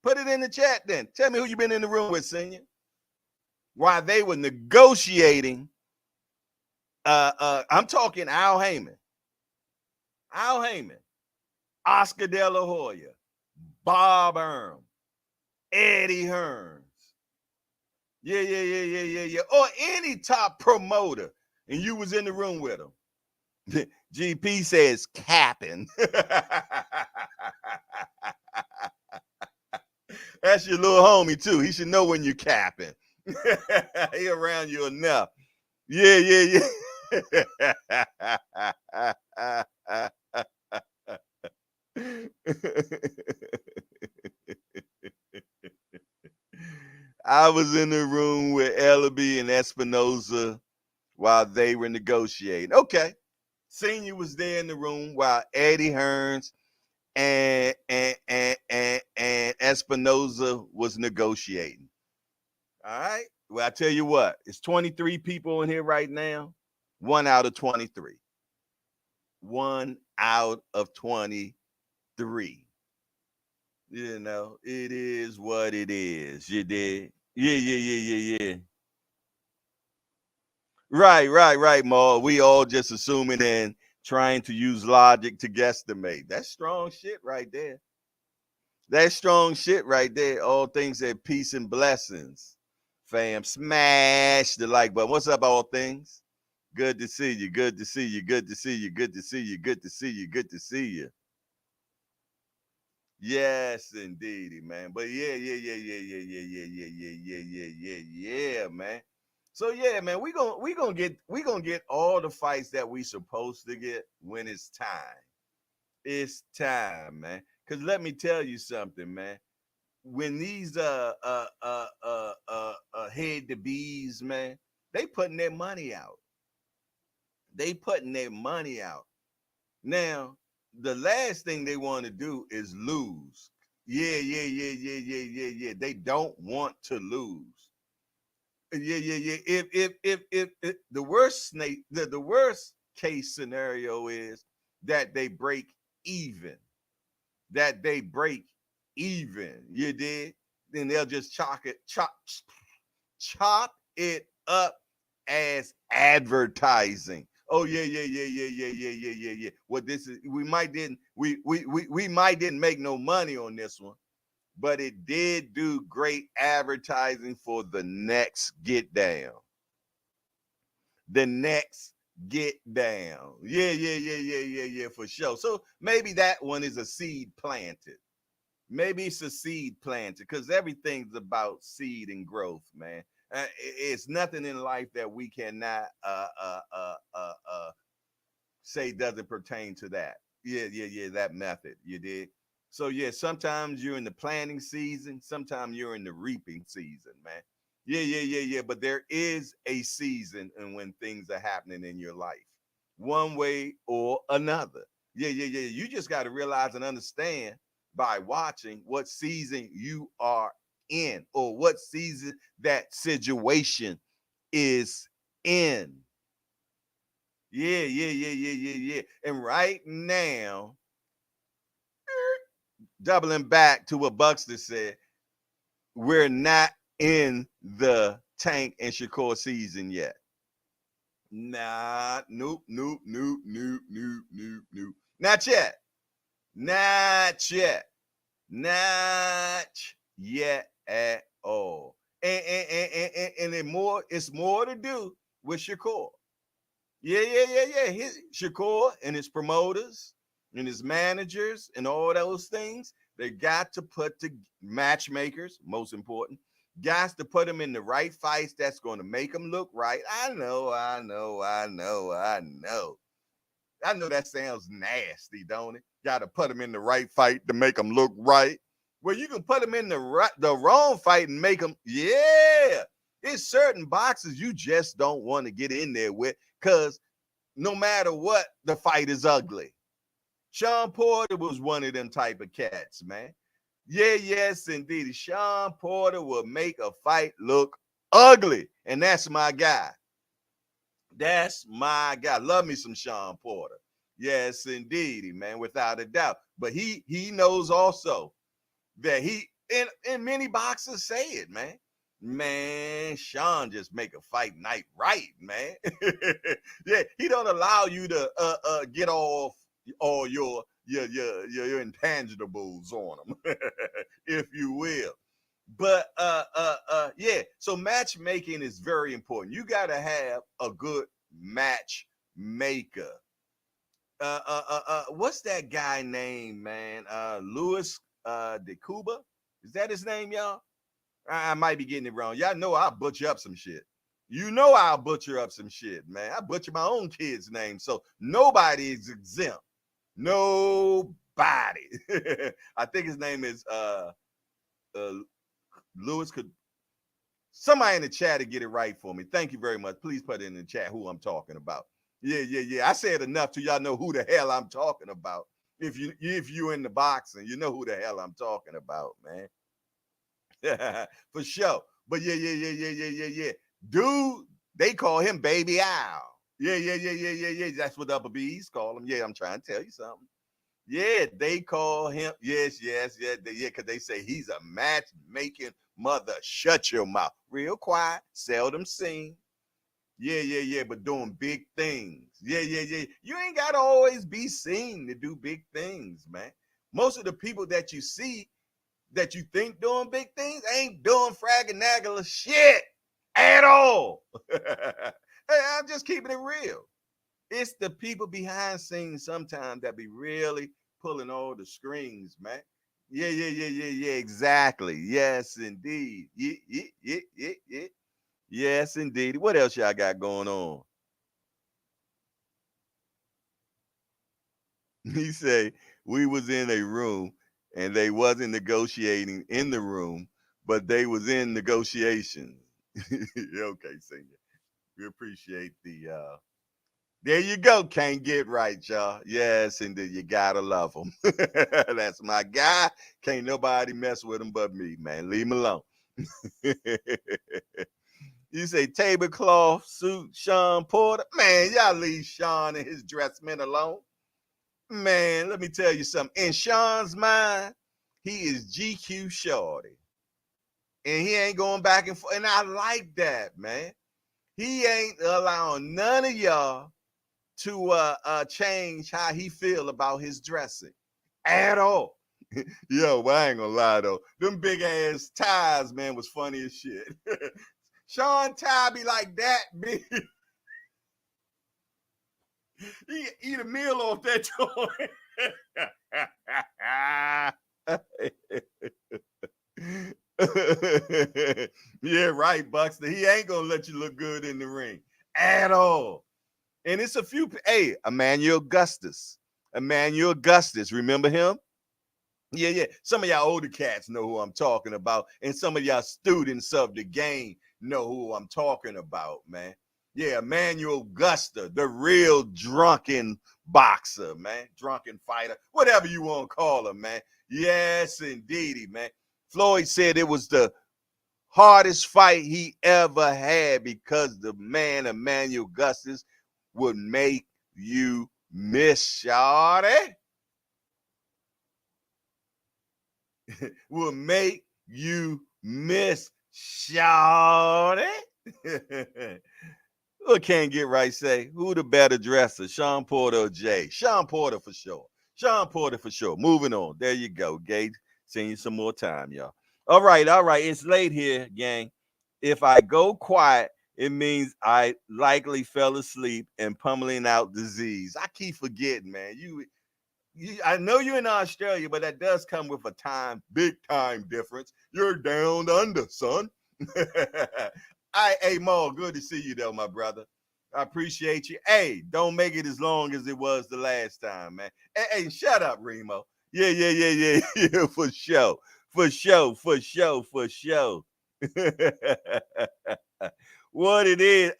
Speaker 1: Put it in the chat then. Tell me who you been in the room with, senior. While they were negotiating, I'm talking Al Heyman, Oscar De La Hoya, Bob Burns, Eddie Hearns. Yeah. Or any top promoter, and you was in the room with them. GP says capping. That's your little homie too. He should know when you're capping. He around you enough. Yeah. I was in the room with Ellaby and Espinoza while they were negotiating. Okay. Senior was there in the room while Eddie Hearns and Espinoza was negotiating. All right. Well, I tell you what, it's 23 people in here right now. 1 out of 23. 1 out of 23. You know, it is what it is. You did. Yeah. Right, Ma. We all just assuming and trying to use logic to guesstimate. That's strong shit right there. All things at peace and blessings. Fam, smash the like button. What's up, all things? Good to see you. Good to see you. Yes, indeedy, man. But yeah, man. So yeah, man, we gonna get all the fights that we supposed to get when it's time. It's time, man. Cause let me tell you something, man. When these head to bees, man, they putting their money out. Now, the last thing they want to do is lose. Yeah. They don't want to lose. Yeah. If the worst case scenario is that they break even. You did, then they'll just chop it up as advertising. Oh yeah. What this is, we might didn't make no money on this one, but it did do great advertising for the next get down. Yeah, for sure. So maybe that one is a seed planted. Maybe it's a seed planted, because everything's about seed and growth, man. It's nothing in life that we cannot say doesn't pertain to that. Yeah, that method. You did. So yeah, sometimes you're in the planting season, sometimes you're in the reaping season, man. Yeah. But there is a season and when things are happening in your life, one way or another. Yeah. You just got to realize and understand by watching what season you are in, or what season that situation is in. Yeah. And right now, doubling back to what Buxton said, we're not in the Tank and Shakur season yet. Nah, nope. Not yet. Not yet. Not yet at all. And it's more to do with Shakur. Yeah. Shakur and his promoters and his managers and all those things, they got to put the matchmakers, most important, got to put them in the right fights that's going to make them look right. I know that sounds nasty, don't it? Got to put them in the right fight to make them look right. Well, you can put them in the wrong fight and make them, yeah. It's certain boxes you just don't want to get in there with, because no matter what, the fight is ugly. Sean Porter was one of them type of cats, man. Yeah, yes, indeed. Sean Porter will make a fight look ugly, and that's my guy. That's my guy. Love me some Sean Porter. Yes, indeed, man, without a doubt. But he knows also that and many boxers say it, man. Man, Sean just make a fight night right, man. Yeah, he don't allow you to get off all your intangibles on him, if you will. But yeah, so matchmaking is very important. You got to have a good matchmaker. What's that guy name, man? Louis de Cuba? Is that his name, y'all? I might be getting it wrong. Y'all know I'll butcher up some shit. You know I'll butcher up some shit, man. I butcher my own kid's name, so nobody is exempt. Nobody. I think his name is Lewis. Could somebody in the chat to get it right for me? Thank you very much. Please put it in the chat who I'm talking about. Yeah. I said enough to y'all know who the hell I'm talking about. If you in the boxing, you know who the hell I'm talking about, man. For sure. But yeah. Dude, they call him Baby Owl. Yeah. That's what the upper B's call him. Yeah, I'm trying to tell you something. Yeah, they call him. Yes. Yeah, because they say he's a matchmaking mother. Shut your mouth. Real quiet, seldom seen. Yeah, but doing big things. Yeah. You ain't got to always be seen to do big things, man. Most of the people that you see that you think doing big things ain't doing fraganagular shit at all. Hey, I'm just keeping it real. It's the people behind scenes sometimes that be really pulling all the strings, man. Yeah, exactly. Yes, indeed. Yeah. Yes, indeed. What else y'all got going on? He say we was in a room and they wasn't negotiating in the room, but they was in negotiations. Okay, senior. We appreciate the there you go. Can't get right, y'all. Yes, indeed. You gotta love him. That's my guy. Can't nobody mess with him but me, man. Leave him alone. You say tablecloth suit, Sean Porter. Man, y'all leave Sean and his dressmen alone. Man, let me tell you something. In Sean's mind, he is GQ shorty. And he ain't going back and forth. And I like that, man. He ain't allowing none of y'all to change how he feel about his dressing at all. Yo, but I ain't gonna lie though. Them big ass ties, man, was funny as shit. Sean tie be like that, big. He eat a meal off that joint. Yeah, right, Buxton. He ain't gonna let you look good in the ring at all. And it's a few. Hey, Emmanuel Augustus. Remember him? Yeah. Some of y'all older cats know who I'm talking about, and some of y'all students of the game know who I'm talking about, man. Yeah, Emmanuel Augusta, the real drunken boxer, man. Drunken fighter, whatever you want to call him, man. Yes, indeedy, man. Floyd said it was the hardest fight he ever had because the man, Emmanuel Gustus, would make you miss, shawty. Will make you miss, shawty. What can't get right say? Who the better dresser, Sean Porter or Jay? Sean Porter for sure. Sean Porter for sure. Moving on. There you go, Gage. Seeing you some more time, y'all. All right. It's late here, gang. If I go quiet, it means I likely fell asleep and pummeling out disease. I keep forgetting, man. I know you're in Australia, but that does come with a big time difference. You're down under, son. Hey, Mo, good to see you, though, my brother. I appreciate you. Hey, don't make it as long as it was the last time, man. Hey, shut up, Remo. Yeah, for sure. For sure. What it is.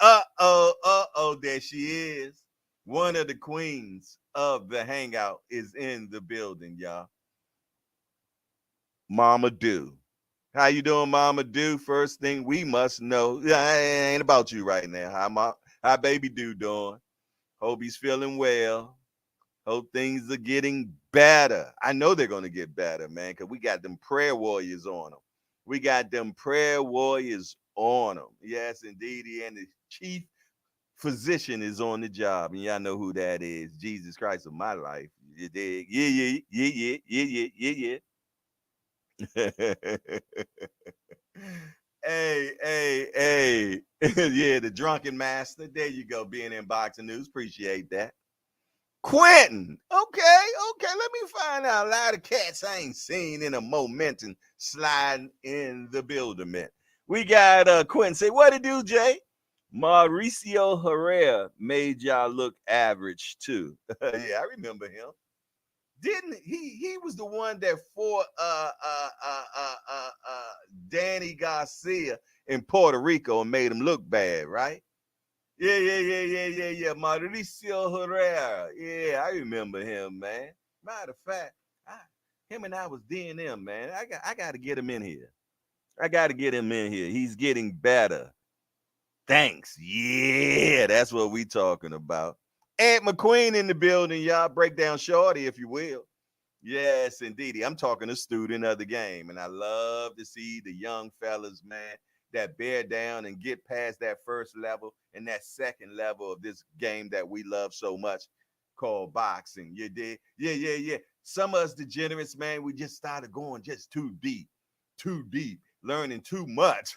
Speaker 1: There she is. One of the queens of the hangout is in the building, y'all. Mama Do. How you doing, Mama Do? First thing we must know. It ain't about you right now. How baby Do doing? Hope he's feeling well. Hope things are getting better. I know they're gonna get better, man, because we got them prayer warriors on them. Yes, indeed. And the chief physician is on the job, and y'all know who that is. Jesus Christ of my life. You dig? Yeah. Hey. Yeah, the drunken master. There you go, being in boxing news. Appreciate that. Quentin. Okay. Let me find out. A lot of cats I ain't seen in a momentum sliding in the building. We got Quentin say, what it do, Jay? Mauricio Herrera made y'all look average too. Yeah, I remember him. Didn't he was the one that fought Danny Garcia in Puerto Rico and made him look bad, right? Yeah. Mauricio Herrera. Yeah, I remember him, man. Matter of fact, him and I was DNM, man. I got to get him in here. He's getting better. Thanks. Yeah, that's what we talking about. Aunt McQueen in the building, y'all. Break down shorty, if you will. Yes, indeed. I'm talking a student of the game, and I love to see the young fellas, man, that bear down and get past that first level and that second level of this game that we love so much called boxing. You did? Yeah. Some of us degenerates, man, we just started going just too deep, learning too much.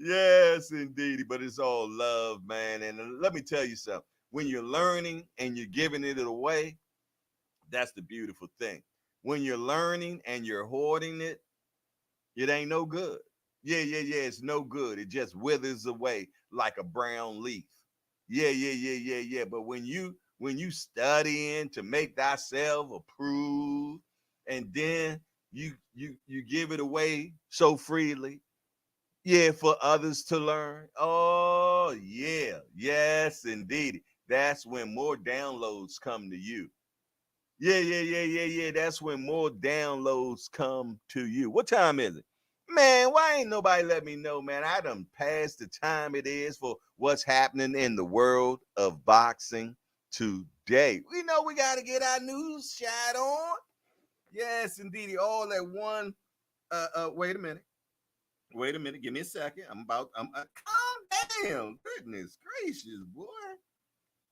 Speaker 1: Yes, indeed. But it's all love, man. And let me tell you something. When you're learning and you're giving it away, that's the beautiful thing. When you're learning and you're hoarding it, it ain't no good. Yeah. It's no good. It just withers away like a brown leaf. Yeah. But when you studying to make thyself approved, and then you give it away so freely, yeah, for others to learn. Oh, yeah. Yes, indeed. That's when more downloads come to you. Yeah. That's when more downloads come to you. What time is it? Man, why ain't nobody let me know, man? I done passed the time it is for what's happening in the world of boxing today. We know we got to get our news shot on. Yes, indeed. All at one. Wait a minute. Give me a second. Calm down. Goodness gracious, boy.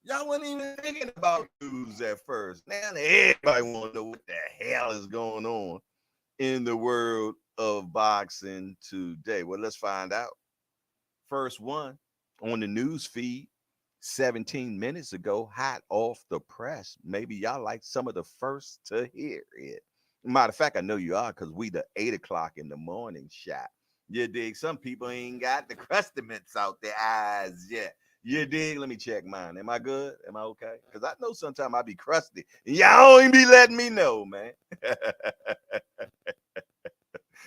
Speaker 1: Y'all wasn't even thinking about news at first. Now everybody want to know what the hell is going on in the world of boxing today. Well, let's find out. First one on the news feed 17 minutes ago, hot off the press. Maybe y'all like some of the first to hear it. Matter of fact, I know you are, because we the 8 o'clock in the morning shot. You dig? Some people ain't got the crustaments out their eyes yet. You dig? Let me check mine. Am I good? Am I okay? Because I know sometimes I be crusty. And y'all don't even be letting me know, man.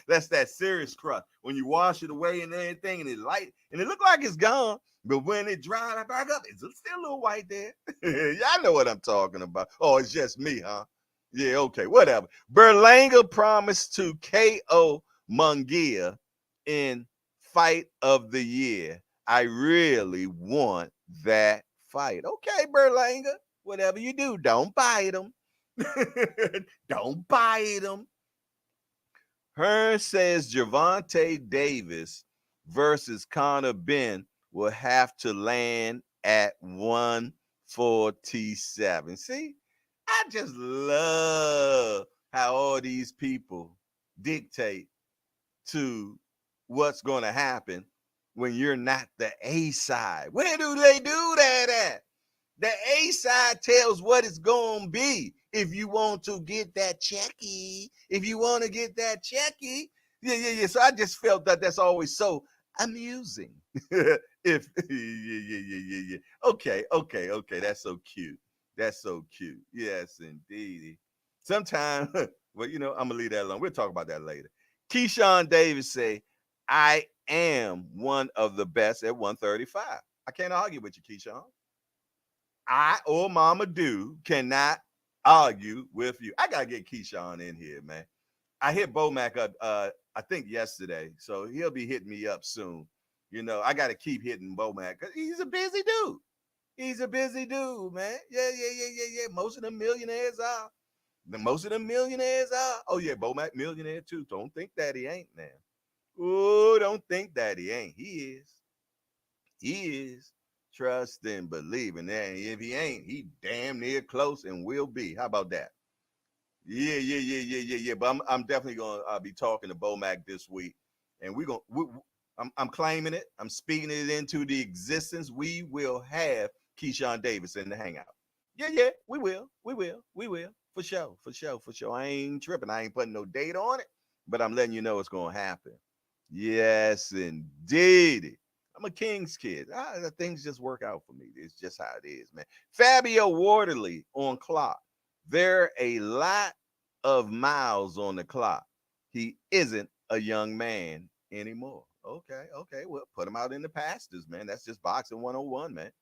Speaker 1: That's that serious crust. When you wash it away and everything, and it light, and it look like it's gone, but when it dries back up, it's still a little white there. Y'all know what I'm talking about. Oh, it's just me, huh? Yeah, okay, whatever. Berlanga promised to KO Munguia in Fight of the Year. I really want that fight. Okay, Berlanga, whatever you do, don't bite him. Don't bite him. Hearn says Gervonta Davis versus Conor Benn will have to land at 147. See, I just love how all these people dictate to what's going to happen when you're not the A side. Where do they do that at? The A side tells what it's going to be. If you want to get that checky, if you want to get that checky. Yeah. So I just felt that that's always so amusing. Yeah. Okay. That's so cute. That's so cute. Yes, indeed. Sometimes, well, I'm going to leave that alone. We'll talk about that later. Keyshawn Davis say, I am one of the best at 135. I can't argue with you, Keyshawn. I or Mama Do cannot argue with you. I gotta get Keyshawn in here, man. I hit Bomac up I think yesterday, so he'll be hitting me up soon. I gotta keep hitting Bomac because he's a busy dude. He's a busy dude, man. Yeah. Most of the millionaires are. Most of the millionaires are. Oh yeah, Bomac millionaire too. Don't think that he ain't now. Oh, don't think that he ain't. He is. He is. Trust and believe. And if he ain't, he damn near close and will be. How about that? Yeah. But I'm definitely gonna be talking to Bomac this week, and I'm claiming it. I'm speaking it into the existence. We will have Keyshawn Davis in the hangout. Yeah. We will. For sure. I ain't tripping. I ain't putting no date on it, but I'm letting you know it's gonna happen. Yes, indeed. I'm a King's kid. Things just work out for me. It's just how it is, man. Fabio Waterly on clock. There are a lot of miles on the clock. He isn't a young man anymore. Okay. Well, put him out in the pastures, man. That's just boxing 101, man.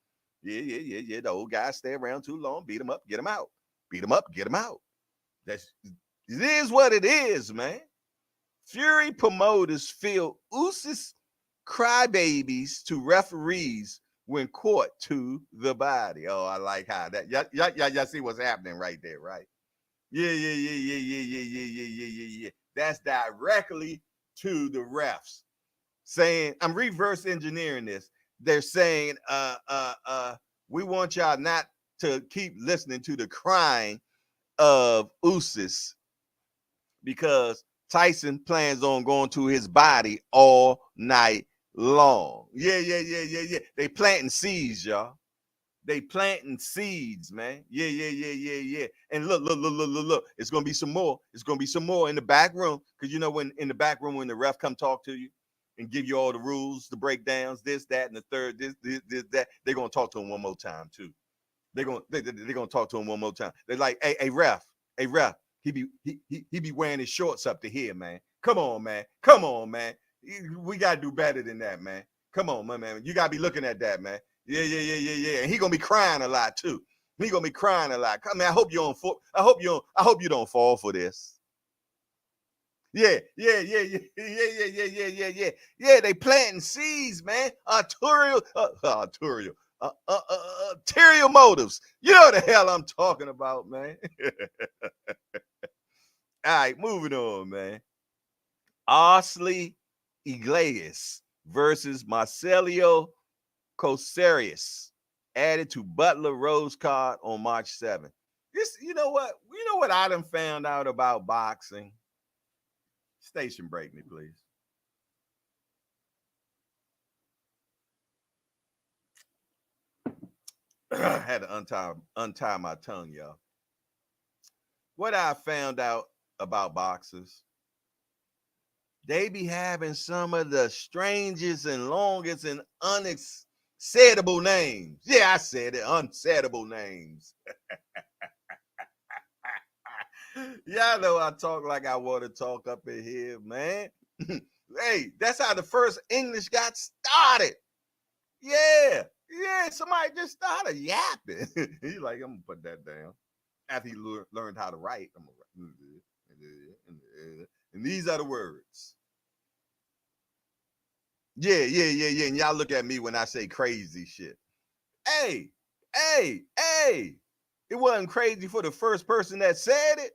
Speaker 1: Yeah. The old guys stay around too long. Beat him up, get him out. Beat him up, get him out. It is what it is, man. Fury promoters feel Usys crybabies to referees when caught to the body. Oh, I like how that. Y'all see what's happening right there, right? Yeah. That's directly to the refs saying, I'm reverse engineering this. They're saying, we want y'all not to keep listening to the crying of Usys because Tyson plans on going to his body all night long. Yeah. They planting seeds, y'all. They planting seeds, man. Yeah. And look. It's gonna be some more. It's gonna be some more in the back room. Cause when in the back room when the ref come talk to you and give you all the rules, the breakdowns, this, that, and the third, this, that, they're gonna talk to him one more time too. They're gonna talk to him one more time. They're like, hey, ref. He be wearing his shorts up to here, man. Come on, man. We gotta do better than that, man. Come on, man. You gotta be looking at that, man. Yeah. And he gonna be crying a lot too. He gonna be crying a lot. Come, man. I hope you don't fall for this. Yeah. They planting seeds, man. Arterial motives. You know what the hell I'm talking about, man. All right, moving on, man. Arsley Iglesias versus Marcelio Cosarius added to Butler Rose card on March 7th. You know what I done found out about boxing? Station break me, please. I had to untie my tongue, y'all. What I found out about boxers, they be having some of the strangest and longest and unsaidable names. Yeah, I said it, unsaidable names. Y'all know I talk like I want to talk up in here, man. Hey, that's how the first English got started. Yeah, somebody just started yapping. He's like, I'm gonna put that down. After he learned how to write, I'm gonna write. And these are the words. Yeah. And y'all look at me when I say crazy shit. Hey, hey. It wasn't crazy for the first person that said it.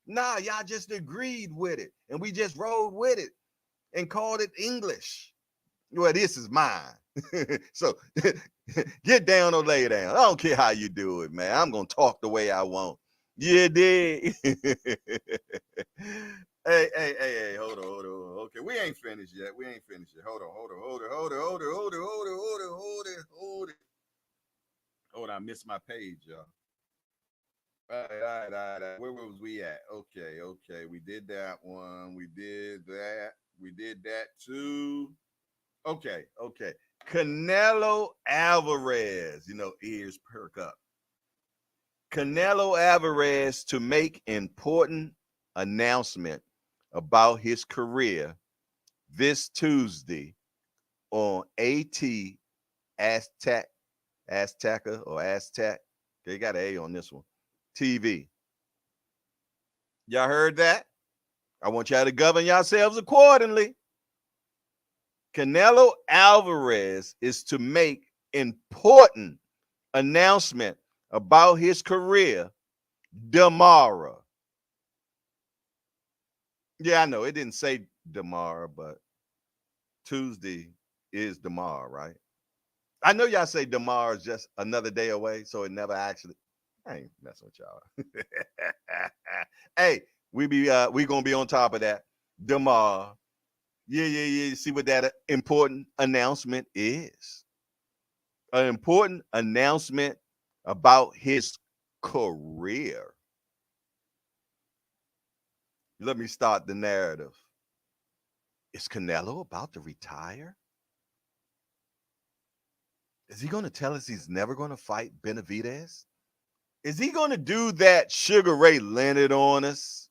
Speaker 1: Nah, y'all just agreed with it. And we just rolled with it and called it English. Well, this is mine. So get down or lay down. I don't care how you do it, man. I'm gonna talk the way I want. You dig? Hey, hold on. Okay, we ain't finished yet. We ain't finished yet. Hold it. Hold on, I missed my page, y'all. All right. Where was we at? Okay. We did that one. We did that. We did that too. Okay. Canelo Alvarez, ears perk up. Canelo Alvarez to make important announcement about his career this Tuesday on AT Aztec, Azteca or Aztec. They got an A on this one. TV. Y'all heard that? I want y'all to govern yourselves accordingly. Canelo Alvarez is to make important announcement about his career tomorrow. Yeah, I know it didn't say tomorrow, but Tuesday is tomorrow, right? I know y'all say tomorrow is just another day away, so it never actually. I ain't messing with y'all. Hey, we gonna be on top of that tomorrow. Yeah. See what that important announcement is. An important announcement about his career. Let me start the narrative. Is Canelo about to retire? Is he going to tell us he's never going to fight Benavidez? Is he going to do that Sugar Ray Leonard on us?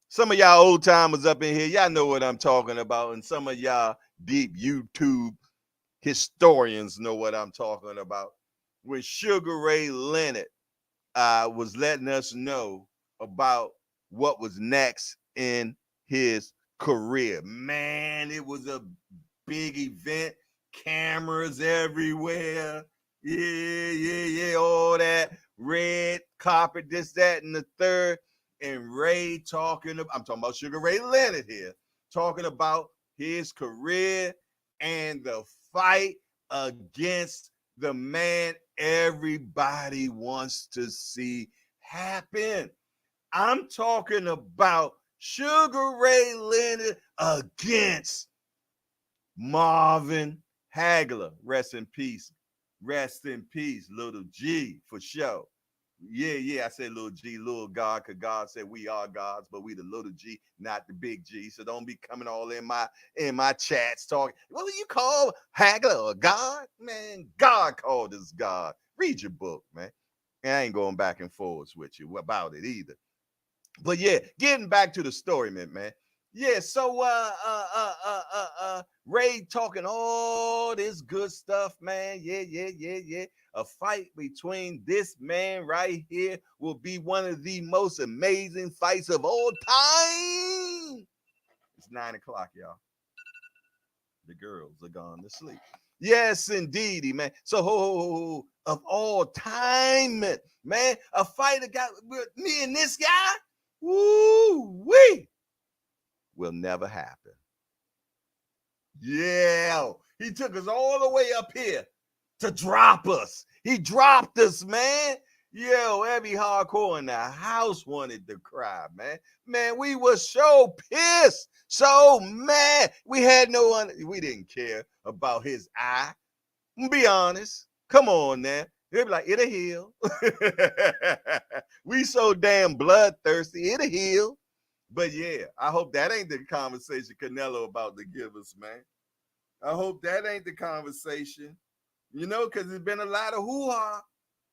Speaker 1: Some of y'all old timers up in here, y'all know what I'm talking about. And some of y'all deep YouTube historians know what I'm talking about. When Sugar Ray Leonard was letting us know about what was next in his career. Man, it was a big event, cameras everywhere. Yeah, all that red carpet, this, that, and the third. And Ray I'm talking about Sugar Ray Leonard here, talking about his career and the fight against the man everybody wants to see happen. I'm talking about Sugar Ray Leonard against Marvin Hagler. Rest in peace. Rest in peace, little G, for sure. Yeah. I said little G, little God, because God said we are gods, but we the little G, not the big G. So don't be coming all in my chats talking. What do you call Hagler a God? Man, God called us God. Read your book, man. And I ain't going back and forwards with you about it either. But yeah, getting back to the story, man. Yeah, so Ray talking all this good stuff, man. Yeah. A fight between this man right here will be one of the most amazing fights of all time. It's 9 o'clock, y'all. The girls are gone to sleep. Yes, indeedy, man. So of all time, man, a fight got with me and this guy. Woo wee will never happen. Yeah, he took us all the way up here to drop us. He dropped us, man. Yo, every hardcore in the house wanted to cry, man. Man, we were so pissed, so mad. We had we didn't care about his eye. Be honest. Come on now. They'll be like, it'll heal. We so damn bloodthirsty, it'll heal. But yeah, I hope that ain't the conversation Canelo about to give us, man. I hope that ain't the conversation. Because there's been a lot of hoo-ha.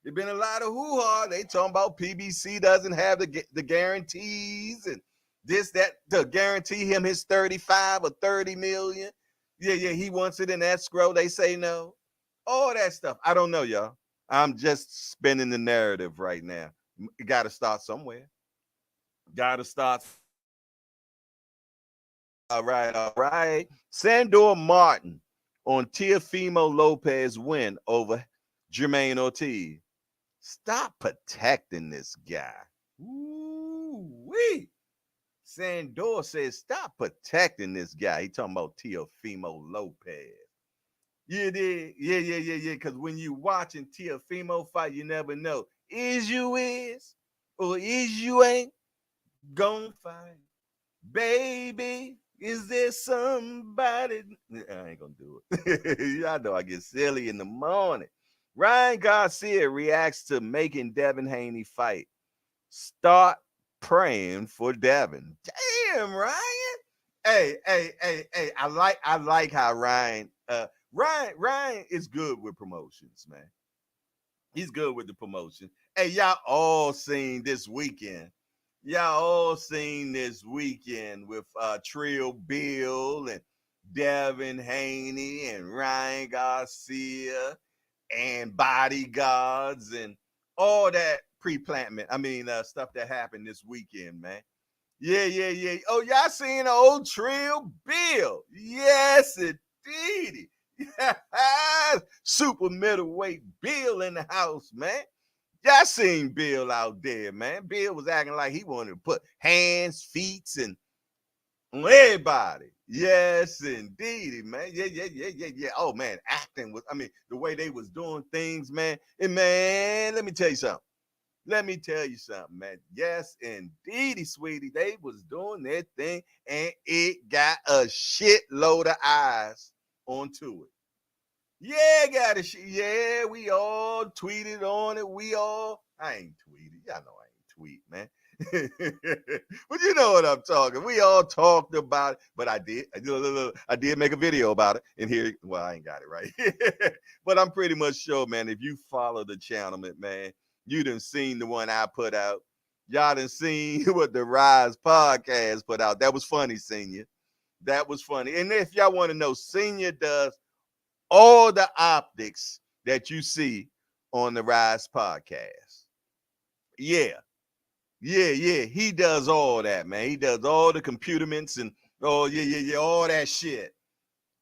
Speaker 1: There's been a lot of hoo-ha. They talking about PBC doesn't have the guarantees and this, that, to guarantee him his 35 or 30 million. Yeah, he wants it in escrow. They say no. All that stuff. I don't know, y'all. I'm just spinning the narrative right now. You got to start somewhere. Got to start All right, all right. Sandor Martin on Teofimo Lopez win over Jermaine Ortiz. Stop protecting this guy. Ooh-wee. Sandor says, stop protecting this guy. He talking about Teofimo Lopez. You did? Yeah. Because when you watching Teofimo fight, you never know. Is you is or is you ain't gonna fight? Baby, is there somebody? I ain't gonna do it. Y'all know I get silly in the morning. Ryan Garcia reacts to making Devin Haney fight. Start praying for Devin. Damn, Ryan. Hey. I like how Ryan is good with promotions, man. He's good with the promotion. Hey, y'all all seen this weekend. Y'all all seen this weekend with Trill Bill and Devin Haney and Ryan Garcia and bodyguards and all that pre-plantment. I mean, stuff that happened this weekend, man. Yeah. Oh, y'all seen the old Trill Bill? Yes, indeed. Super middleweight Bill in the house, man. Y'all seen Bill out there, man. Bill was acting like he wanted to put hands, feet, and on everybody. Yes, indeed, man. Yeah. Oh, man, acting was, I mean, the way they was doing things, man. And, man, let me tell you something. Man. Yes, indeedy, sweetie. They was doing their thing, and it got a shitload of eyes onto it. Yeah, got it. Yeah, we all tweeted on it. I ain't tweeted. Y'all know I ain't tweet, man. But you know what I'm talking. We all talked about it, but I did make a video about it. And here, well, I ain't got it right. But I'm pretty much sure, man, if you follow the channel, man, you done seen the one I put out. Y'all done seen what the Rise podcast put out. That was funny, Senior. That was funny. And if y'all want to know, Senior does all the optics that you see on the Rise podcast. Yeah. He does all that, man. He does all the computerments and all that shit.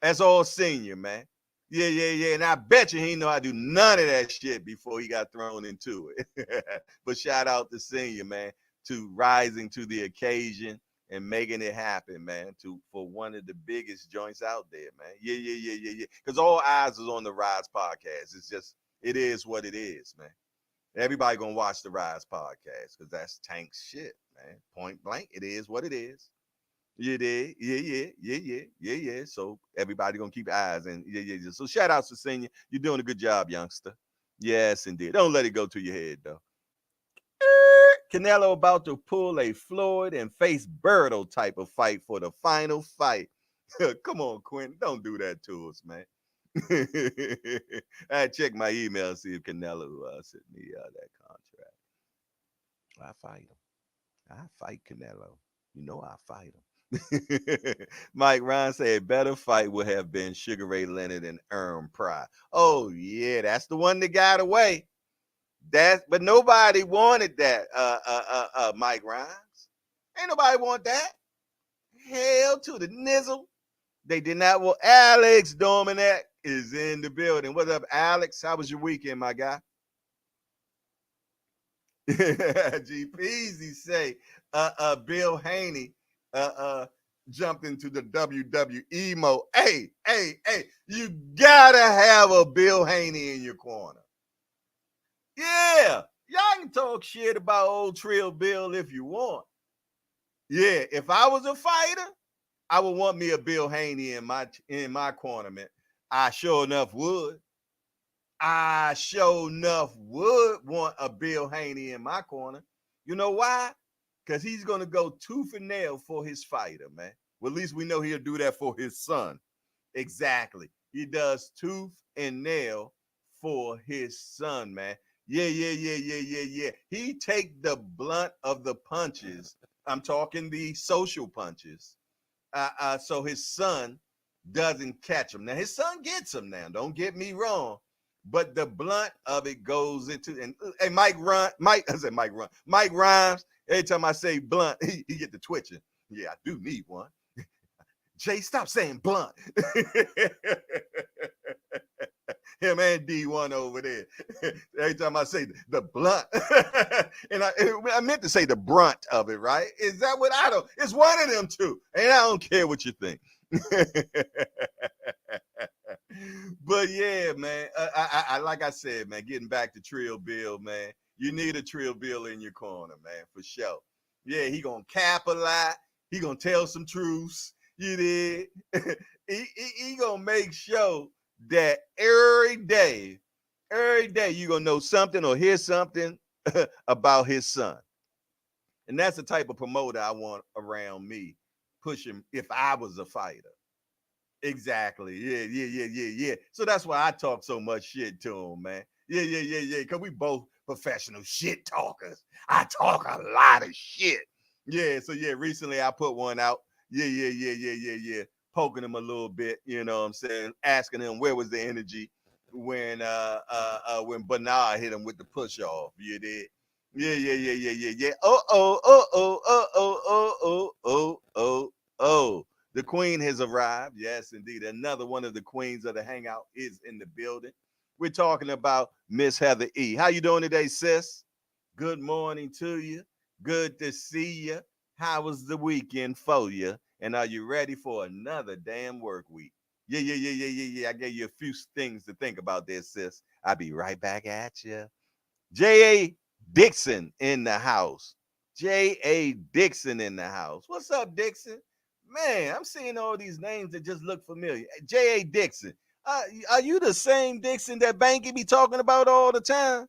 Speaker 1: That's all Senior, man. Yeah. And I bet you he know I do none of that shit before he got thrown into it. But shout out to Senior, man, to rising to the occasion and making it happen, man, for one of the biggest joints out there, man. Yeah. Because all eyes is on the Rise podcast. It's just, it is what it is, man. Everybody gonna watch the Rise podcast because that's Tank's shit, man. Point blank, it is what it is. You did, yeah. So everybody gonna keep eyes and yeah. So shout out to Senior. You're doing a good job, youngster. Yes, indeed. Don't let it go to your head though. Canelo about to pull a Floyd and face Berto type of fight for the final fight. Come on, Quentin. Don't do that to us, man. I check my email and see if Canelo sent me that contract. I fight him. I fight Canelo. You know I fight him. Mike Ryan said better fight would have been Sugar Ray Leonard and Hearn Pride. Oh yeah, that's the one that got away. But nobody wanted that. Mike Rhymes. Ain't nobody want that. Hell to the nizzle. They did not want. Alex Dominac is in the building. What's up, Alex? How was your weekend, my guy? G Peasy say, Bill Haney, jumped into the WWE mode. Hey, you gotta have a Bill Haney in your corner. Yeah, y'all can talk shit about old Trill Bill if you want. Yeah, if I was a fighter, I would want me a Bill Haney in my corner, man. I sure enough would. I sure enough would want a Bill Haney in my corner. You know why? Because he's going to go tooth and nail for his fighter, man. Well, at least we know he'll do that for his son. Exactly. He does tooth and nail for his son, man. Yeah. He take the blunt of the punches. I'm talking the social punches. So his son doesn't catch him. Now, his son gets him now. Don't get me wrong. But the blunt of it goes into, and hey, Mike Rhymes, every time I say blunt, he get the twitching. Yeah, I do need one. Jay, stop saying blunt. Him and D1 over there. Every time I say the blunt, and I meant to say the brunt of it, right? Is that what I don't? It's one of them two, and I don't care what you think. But yeah, man, I like I said, man, getting back to Trill Bill, man, you need a Trill Bill in your corner, man, for sure. Yeah, he gonna cap a lot. He gonna tell some truths. You did. He gonna make sure that every day you gonna know something or hear something about his son. And that's the type of promoter I want around me, pushing if I was a fighter. Exactly. Yeah. So that's why I talk so much shit to him, man. Yeah. Cause we both professional shit talkers. I talk a lot of shit. Yeah. So yeah, recently I put one out. Yeah. Poking him a little bit, you know what I'm saying? Asking him where was the energy when Bernard hit him with the push off. You did. Yeah. Oh. The queen has arrived. Yes, indeed. Another one of the queens of the hangout is in the building. We're talking about Miss Heather E. How you doing today, sis? Good morning to you. Good to see you. How was the weekend for you? And are you ready for another damn work week? Yeah. I gave you a few things to think about there, sis. I'll be right back at you. J.A. Dixon in the house. J.A. Dixon in the house. What's up, Dixon? Man, I'm seeing all these names that just look familiar. J.A. Dixon. Are you the same Dixon that Banky be talking about all the time?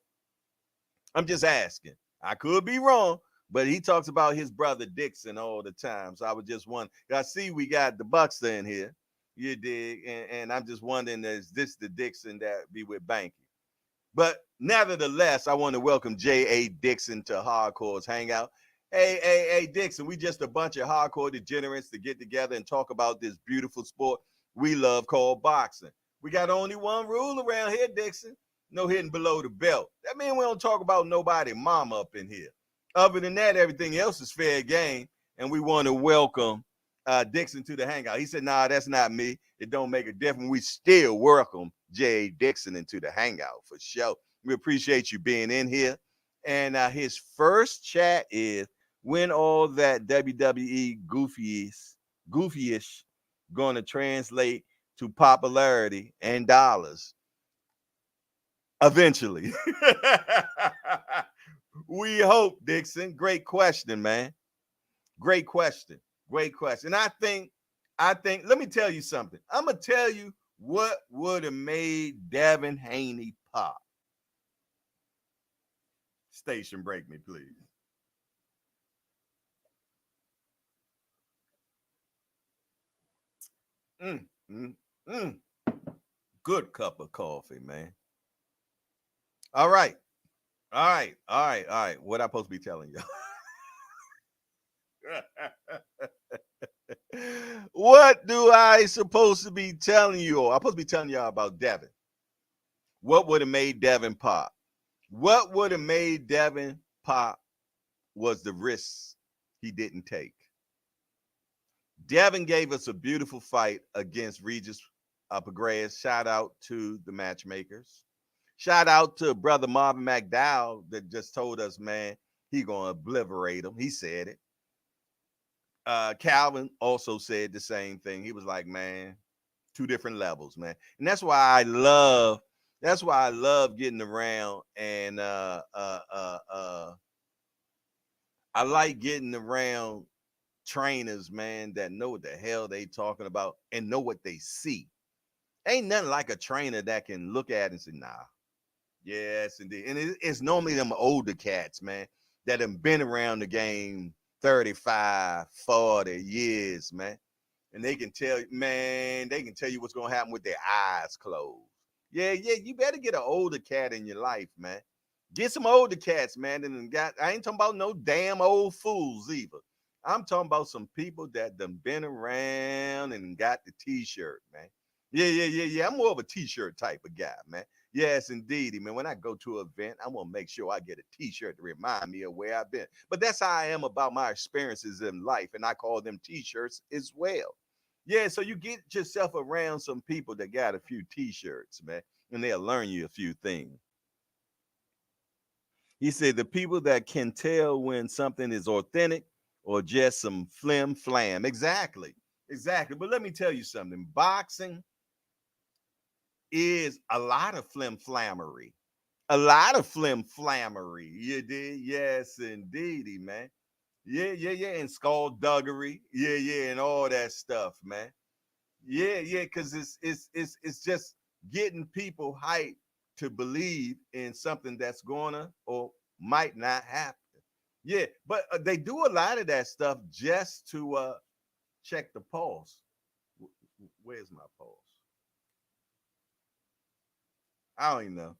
Speaker 1: I'm just asking. I could be wrong, but he talks about his brother Dixon all the time. So I was just wondering. I see we got the Buckster in here. You dig? And I'm just wondering, is this the Dixon that be with Banky? But nevertheless, I want to welcome J.A. Dixon to Hardcore's Hangout. Hey, Dixon, we just a bunch of hardcore degenerates to get together and talk about this beautiful sport we love called boxing. We got only one rule around here, Dixon. No hitting below the belt. That means we don't talk about nobody mama up in here. Other than that, everything else is fair game. And we want to welcome Dixon to the Hangout. He said, nah, that's not me. It don't make a difference. We still welcome J.A. Dixon into the Hangout for sure. We appreciate you being in here. And his first chat is, when all that WWE goofyish going to translate to popularity and dollars eventually. We hope, Dixon. Great question, man. Great question. Let me tell you something. I'm going to tell you what would have made Devin Haney pop. Station, break me, please. Mm, mm, mm. Good cup of coffee, man. All right. What I supposed to be telling you? What do I supposed to be telling you all? I'm supposed to be telling y'all about Devin. What would have made Devin pop? What would have made Devin pop was the risks he didn't take. Devin gave us a beautiful fight against Regis Pagreas. Shout out to the matchmakers. Shout out to brother Marvin McDowell that just told us, man, he gonna obliterate him. He said it. Calvin also said the same thing. He was like, man, two different levels, man. And that's why I love getting around and I like getting around trainers, man, that know what the hell they talking about and know what they see. Ain't nothing like a trainer that can look at it and say, nah, yes, indeed. And it's normally them older cats, man, that have been around the game 35, 40 years, man. And they can tell you, man, they can tell you what's gonna happen with their eyes closed. Yeah, you better get an older cat in your life, man. Get some older cats, man. And I ain't talking about no damn old fools either. I'm talking about some people that done been around and got the t-shirt, man. Yeah. I'm more of a t-shirt type of guy, man. Yes, indeed, man. When I go to an event, I'm gonna make sure I get a t-shirt to remind me of where I've been. But that's how I am about my experiences in life, and I call them t-shirts as well. Yeah, so you get yourself around some people that got a few t-shirts, man, and they'll learn you a few things. He said the people that can tell when something is authentic or just some flim flam. Exactly. Exactly. But let me tell you something. Boxing is a lot of flim flammery. A lot of flim flammery. You did? Yes, indeedy, man. Yeah, yeah, yeah. And skullduggery. Yeah, yeah, and all that stuff, man. Yeah, yeah, because it's just getting people hyped to believe in something that's gonna or might not happen. Yeah, but they do a lot of that stuff just to check the pulse. Where's my pulse? I don't even know.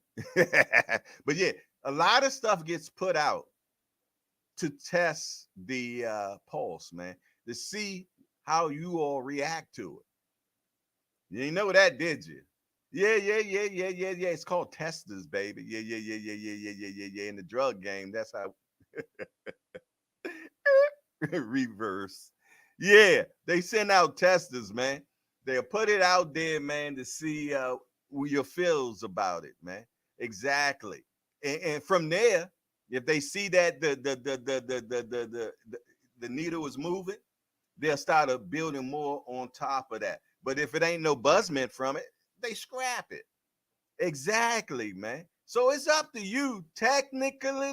Speaker 1: But yeah, a lot of stuff gets put out to test the pulse, man, to see how you all react to it. You didn't know that, did you? Yeah, yeah, yeah, yeah, yeah, yeah. It's called testers, baby. Yeah, yeah, yeah, yeah, yeah, yeah, yeah, yeah, yeah. In the drug game, that's how reverse. Yeah, they send out testers, man. They'll put it out there, man, to see your feels about it, man. Exactly. And from there, if they see that the needle is moving, they'll start building more on top of that. But if it ain't no buzzment from it, they scrap it. Exactly, man. So it's up to you, technically,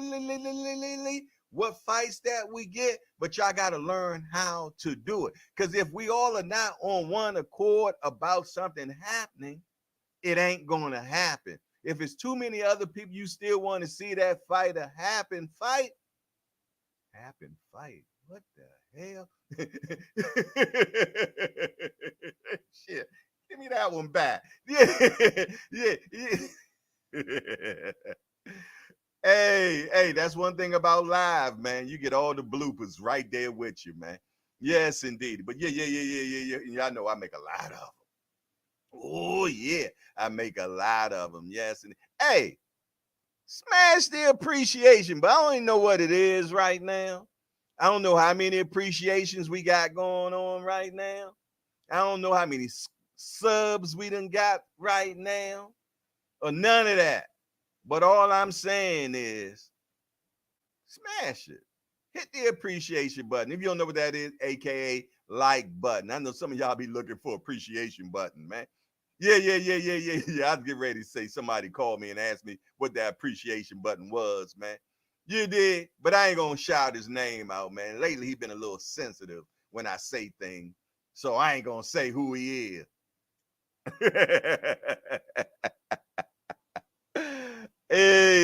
Speaker 1: what fights that we get, but y'all got to learn how to do it. Because if we all are not on one accord about something happening, it ain't going to happen. If it's too many other people you still want to see that fight a happen fight. What the hell? Shit. Give me that one back. Yeah, yeah, yeah. Hey, that's one thing about live, man. You get all the bloopers right there with you, man. Yes, indeed. But yeah, yeah, yeah, yeah, yeah, yeah. Y'all know I make a lot of them. Oh yeah, I make a lot of them. Yes, and hey, smash the appreciation, but I don't even know what it is right now. I don't know how many appreciations we got going on right now. I don't know how many subs we done got right now, or none of that. But all I'm saying is smash it. Hit the appreciation button. If you don't know what that is, aka like button. I know some of y'all be looking for appreciation button, man. Yeah, yeah, yeah, yeah, yeah, yeah. I'd get ready to say somebody called me and asked me what that appreciation button was, man. You did, but I ain't gonna shout his name out, man. Lately he been a little sensitive when I say things, so I ain't gonna say who he is. Hey,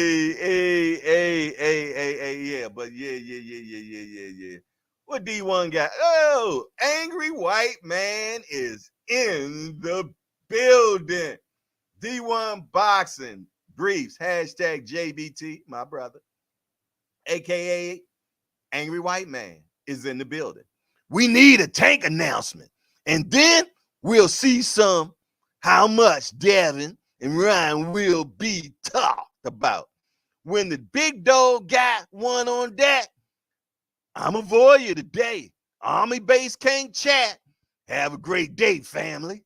Speaker 1: yeah, but yeah, yeah, yeah, yeah, yeah, yeah, yeah. What D1 got? Oh, angry white man is in the building. D1 boxing briefs, hashtag JBT, my brother, aka angry white man, is in the building. We need a tank announcement, and then we'll see some how much Devin and Ryan will be talked about. When the big dog got one on deck, I'm a voyeur today. Army base can't chat. Have a great day, family.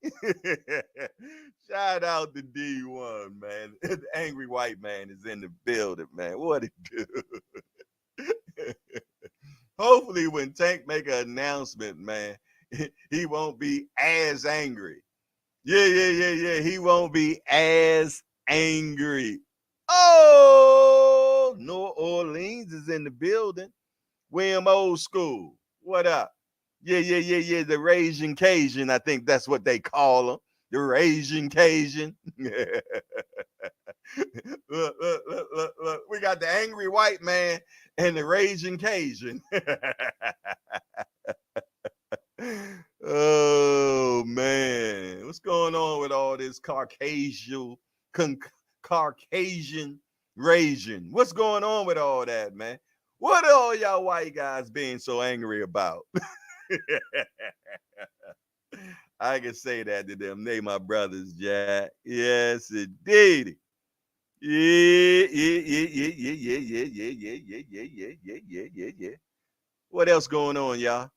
Speaker 1: Shout out to D1, man. The angry white man is in the building, man. What it do? Hopefully, when Tank make an announcement, man, he won't be as angry. Yeah, yeah, yeah, yeah. He won't be as angry. Oh, New Orleans is in the building. William Old School. What up? Yeah, yeah, yeah, yeah. The Raging Cajun. I think that's what they call him. The Raging Cajun. look, look. We got the angry white man and the Raging Cajun. Oh man, what's going on with all this Caucasian raging? What's going on with all that, man? What are all y'all white guys being so angry about? I can say that to them. They my brothers, Jack. Yes, indeed. Yeah, yeah, yeah, yeah, yeah, yeah, yeah, yeah, yeah, yeah, yeah, yeah, yeah, yeah, yeah, yeah. What else going on, y'all?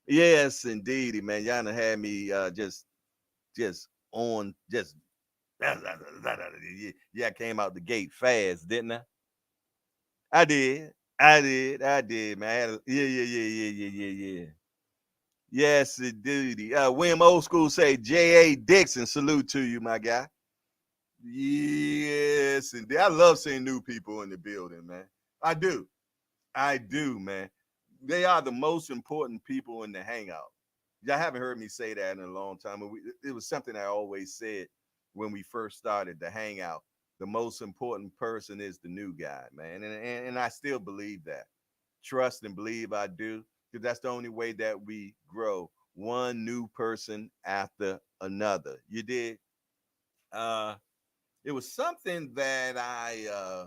Speaker 1: Yes, indeedy, man. Y'all done had me just on just yeah, I came out the gate fast, didn't I? I did. I did, man. I had yeah. Yes, indeedy. William Old School say J.A. Dixon, salute to you, my guy. Yes, indeed. I love seeing new people in the building, man. I do. I do, man. They are the most important people in the hangout. Y'all haven't heard me say that in a long time. It was something I always said when we first started the hangout. The most important person is the new guy, man. And I still believe that. Trust and believe I do, because that's the only way that we grow. One new person after another. You did? Uh, it was something that I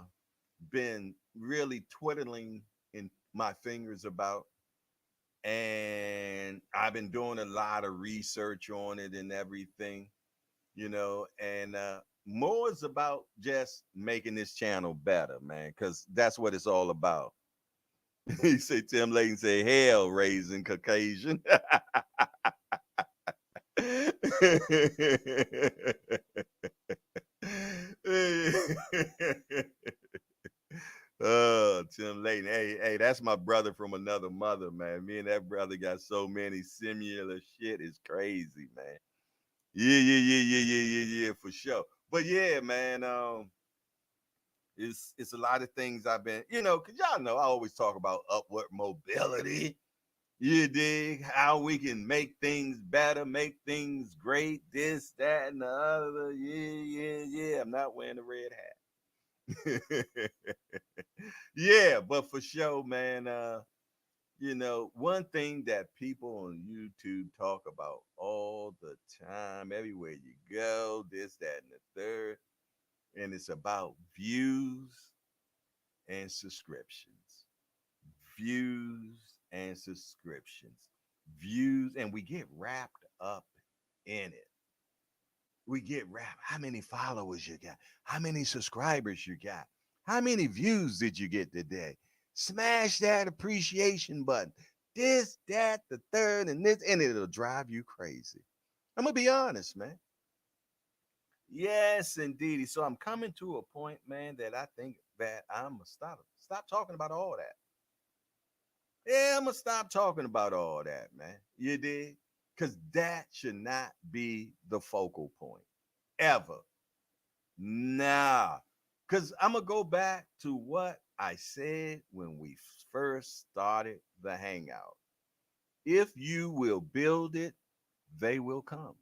Speaker 1: been really twiddling in my fingers about, and I've been doing a lot of research on it and everything, and more is about just making this channel better, man, because that's what it's all about. He say Tim Layton say hell raising Caucasian. Oh, Tim Layton. Hey, that's my brother from another mother, man. Me and that brother got so many similar shit. It's crazy, man. Yeah, for sure. But yeah, man, it's a lot of things I've been, cause y'all know I always talk about upward mobility. You dig how we can make things better, make things great, this, that, and the other. Yeah. I'm not wearing the red hat. Yeah, but for sure, man. One thing that people on YouTube talk about all the time, everywhere you go, this, that, and the third, and it's about views and subscriptions. Views and subscriptions. Views, and we get wrapped up in it. We get wrapped. How many followers you got? How many subscribers you got? How many views did you get today? Smash that appreciation button. This, that, the third, and this, and it'll drive you crazy. I'm gonna be honest, man. Yes, indeed. So I'm coming to a point, man, that I think that I'm gonna stop talking about all that. Yeah, I'm gonna stop talking about all that, man. You did? Because that should not be the focal point ever. Nah. Because I'm gonna go back to what I said when we first started the hangout. If you will build it, they will come.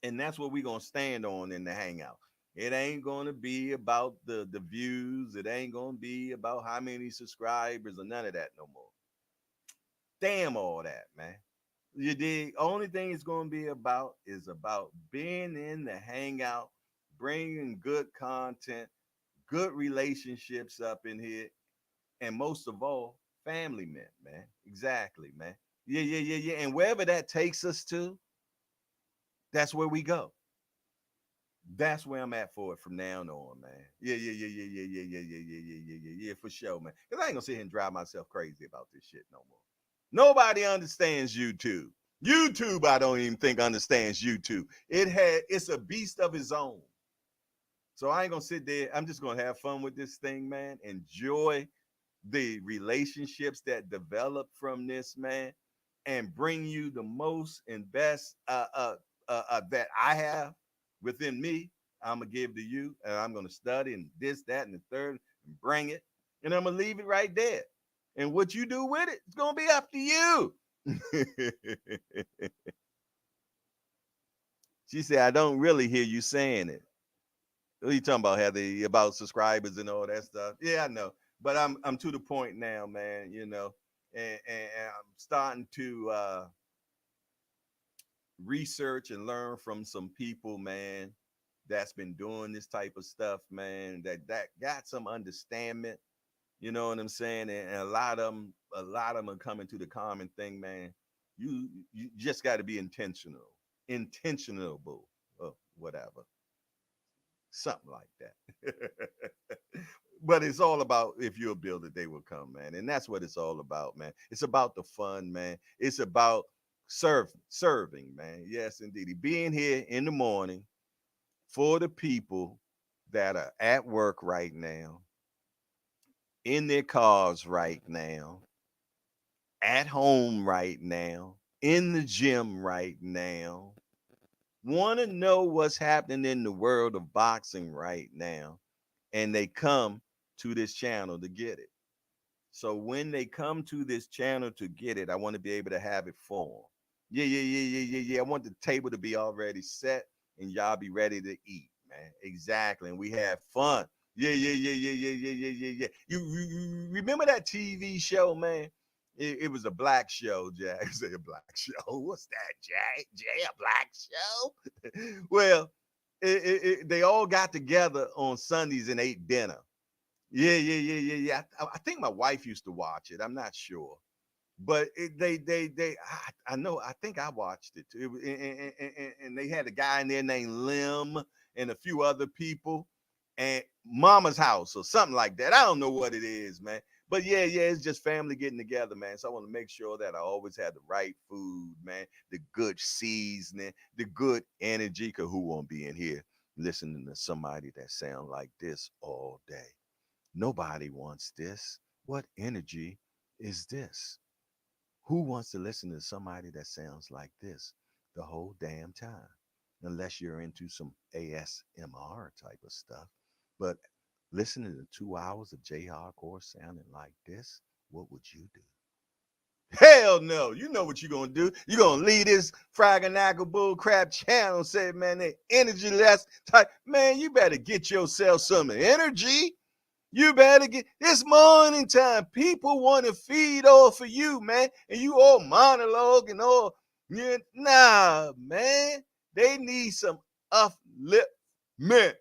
Speaker 1: And that's what we're gonna stand on in the hangout. It ain't gonna be about the views, it ain't gonna be about how many subscribers or none of that no more. Damn all that, man. You dig? Only thing it's going to be about is about being in the hangout, bringing good content, good relationships up in here, and most of all, family men, man. Exactly, man. Yeah. And wherever that takes us to, that's where we go. That's where I'm at for it from now on, man. Yeah, for sure, man. Because I ain't gonna sit here and drive myself crazy about this shit no more. Nobody understands YouTube. YouTube, I don't even think understands YouTube. It's a beast of its own. So I ain't gonna sit there. I'm just gonna have fun with this thing, man. Enjoy the relationships that develop from this, man, and bring you the most and best that I have within me. I'm gonna give to you, and I'm gonna study and this, that, and the third, and bring it, and I'm gonna leave it right there. And what you do with it, it's gonna be up to you. She said, I don't really hear you saying it. What are you talking about, Heather? About subscribers and all that stuff? Yeah, I know. But I'm to the point now, man, and I'm starting to research and learn from some people, man, that's been doing this type of stuff, man, that got some understanding. You know what I'm saying? And a lot of them are coming to the common thing, man. You just got to be intentionable, or whatever, something like that. But it's all about if you'll build it, they will come, man. And that's what it's all about, man. It's about the fun, man. It's about serving, man. Yes, indeed. Being here in the morning for the people that are at work right now, in their cars right now, at home right now, in the gym right now, want to know what's happening in the world of boxing right now. And they come to this channel to get it. So when they come to this channel to get it, I want to be able to have it for them. Yeah. I want the table to be already set and y'all be ready to eat, man. Exactly. And we have fun. Yeah. You remember that TV show, man? It was a black show, Jack. Say a black show. What's that, Jack? Jay, a black show? Well, they all got together on Sundays and ate dinner. Yeah. I think my wife used to watch it. I'm not sure, but I know. I think I watched it too. And they had a guy in there named Lim and a few other people, and Mama's House or something like that. I don't know what it is, man. But yeah, it's just family getting together, man. So I want to make sure that I always have the right food, man, the good seasoning, the good energy. Cause who won't be in here listening to somebody that sound like this all day? Nobody wants this. What energy is this? Who wants to listen to somebody that sounds like this the whole damn time? Unless you're into some ASMR type of stuff. But listening to 2 hours of J Hardcore sounding like this, what would you do? Hell no. You know what you're going to do. You're going to leave this Fraganackle Bull Crap channel and say, man, they energy less type. Man, you better get yourself some energy. You better get this morning time. People want to feed off of you, man. And you all monologue and all. Nah, man. They need some upliftment.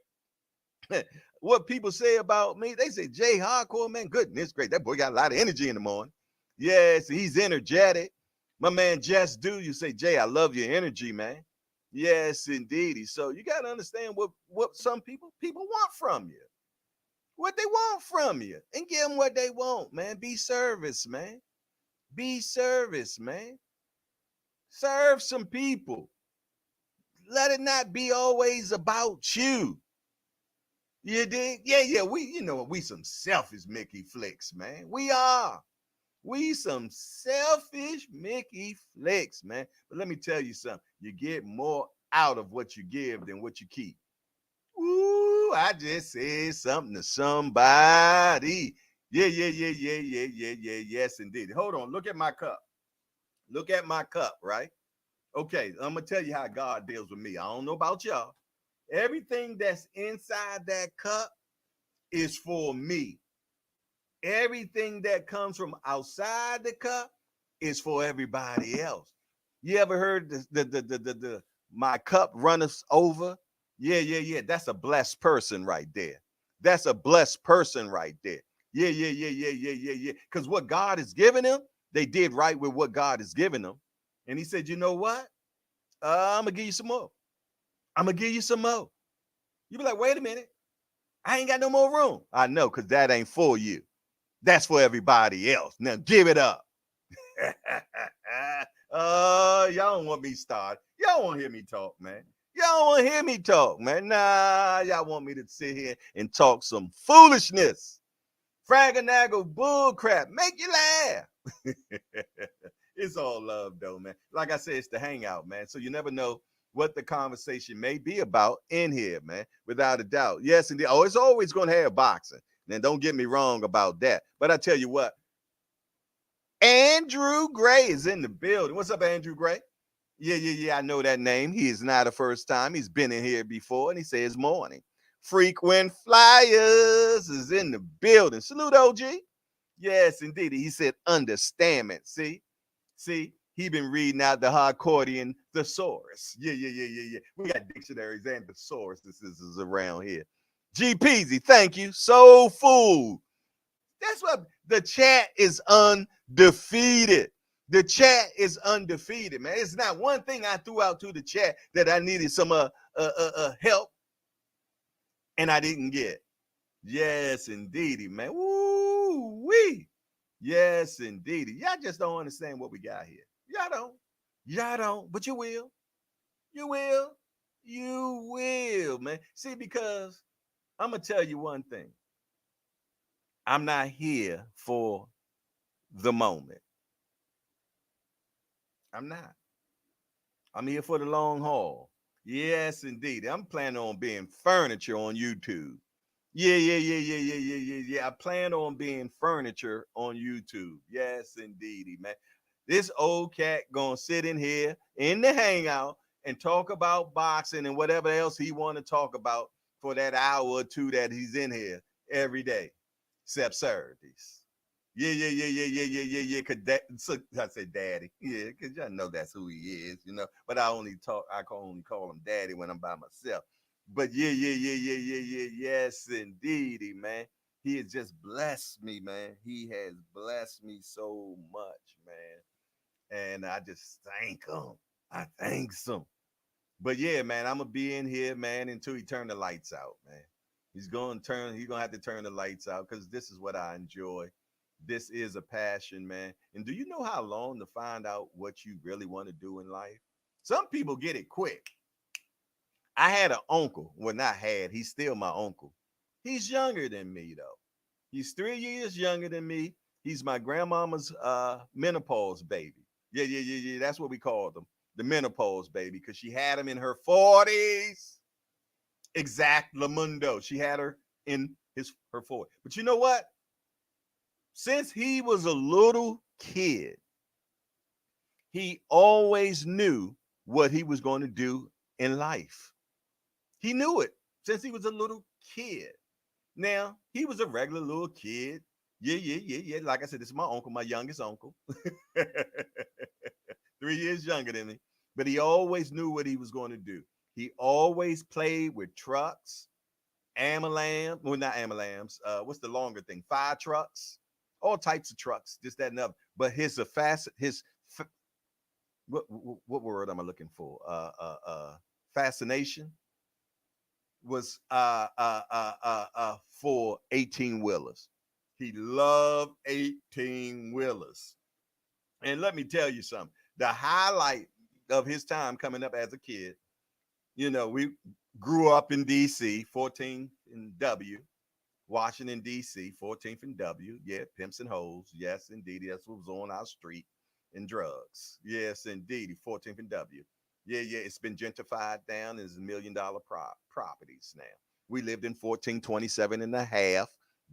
Speaker 1: What people say about me, they say, Jay Hardcore, man, goodness great. That boy got a lot of energy in the morning. Yes, he's energetic. My man Just Do, you say, Jay, I love your energy, man. Yes, indeed. So you got to understand what some people want from you. What they want from you. And give them what they want, man. Be service, man. Be service, man. Serve some people. Let it not be always about you. You dig? Yeah. We some selfish Mickey flicks, man. We are. We some selfish Mickey flicks, man. But let me tell you something. You get more out of what you give than what you keep. Ooh, I just said something to somebody. Yeah. Yes, indeed. Hold on. Look at my cup. Look at my cup, right? Okay, I'm going to tell you how God deals with me. I don't know about y'all. Everything that's inside that cup is for me. Everything that comes from outside the cup is for everybody else. You ever heard the my cup runneth over? Yeah. That's a blessed person right there. That's a blessed person right there. Yeah. Because what God has given them, they did right with what God has given them. And he said, you know what? I'm gonna give you some more. I'm gonna give you some more. You be like, wait a minute. I ain't got no more room. I know, because that ain't for you. That's for everybody else. Now give it up. Y'all don't want me start. Y'all want to hear me talk, man. Y'all don't want to hear me talk, man. Nah, y'all want me to sit here and talk some foolishness. Fraganagle bull crap. Make you laugh. It's all love, though, man. Like I said, it's the hangout, man. So you never know what the conversation may be about in here, man. Without a doubt. Yes, indeed. Oh, it's always going to have boxing. Now, don't get me wrong about that. But I tell you what, Andrew Gray is in the building. What's up, Andrew Gray? Yeah. I know that name. He is not the first time. He's been in here before, and he says morning. Frequent Flyers is in the building. Salute, OG. Yes, indeed. He said understandment. See, he been reading out the Harcourtian thesaurus. Yeah. We got dictionaries and thesaurus. This is around here. G Peasy, thank you. Soul Food. That's what the chat is undefeated. The chat is undefeated, man. It's not one thing I threw out to the chat that I needed some help and I didn't get. Yes, indeedy, man. Woo wee. Yes, indeedy. Y'all just don't understand what we got here. Y'all don't. Y'all don't, but you will. You will. You will, man. See, because I'm gonna tell you one thing. I'm not here for the moment. I'm not. I'm here for the long haul. Yes, indeed. I'm planning on being furniture on YouTube. Yeah. I plan on being furniture on YouTube. Yes, indeedy, man. This old cat gonna sit in here in the hangout and talk about boxing and whatever else he want to talk about for that hour or two that he's in here every day, except Saturdays. Yeah. Cause so I said daddy. Yeah, cause y'all know that's who he is. But I can only call him daddy when I'm by myself. But yes, indeedy, man. He has just blessed me, man. He has blessed me so much, man. And I just thank him. I thanks him. But yeah, man, I'm gonna be in here, man, until he turn the lights out, man. He's gonna have to turn the lights out because this is what I enjoy. This is a passion, man. And do you know how long to find out what you really want to do in life? Some people get it quick. I had an uncle. Well, not had, he's still my uncle. He's younger than me, though. He's 3 years younger than me. He's my grandmama's menopause baby. Yeah. That's what we called them. The menopause baby, because she had him in her 40s. Exact Lamundo. She had her in her 40s. But you know what? Since he was a little kid, he always knew what he was going to do in life. He knew it since he was a little kid. Now, he was a regular little kid. Yeah. Like I said, this is my uncle, my youngest uncle. 3 years younger than me. But he always knew what he was going to do. He always played with trucks, Amalam, well, not Amalams. What's the longer thing? Fire trucks, all types of trucks, this, that, and other. But what word am I looking for? Fascination was for 18 wheelers. He loved 18 wheelers. And let me tell you something. The highlight of his time coming up as a kid, we grew up in DC, 14th and W, Washington, D.C., 14th and W. Yeah, pimps and hoes. Yes, indeed. That's what was on our street. And drugs. Yes, indeed. 14th and W. Yeah. It's been gentrified down. There's $1 million properties now. We lived in 1427 and a half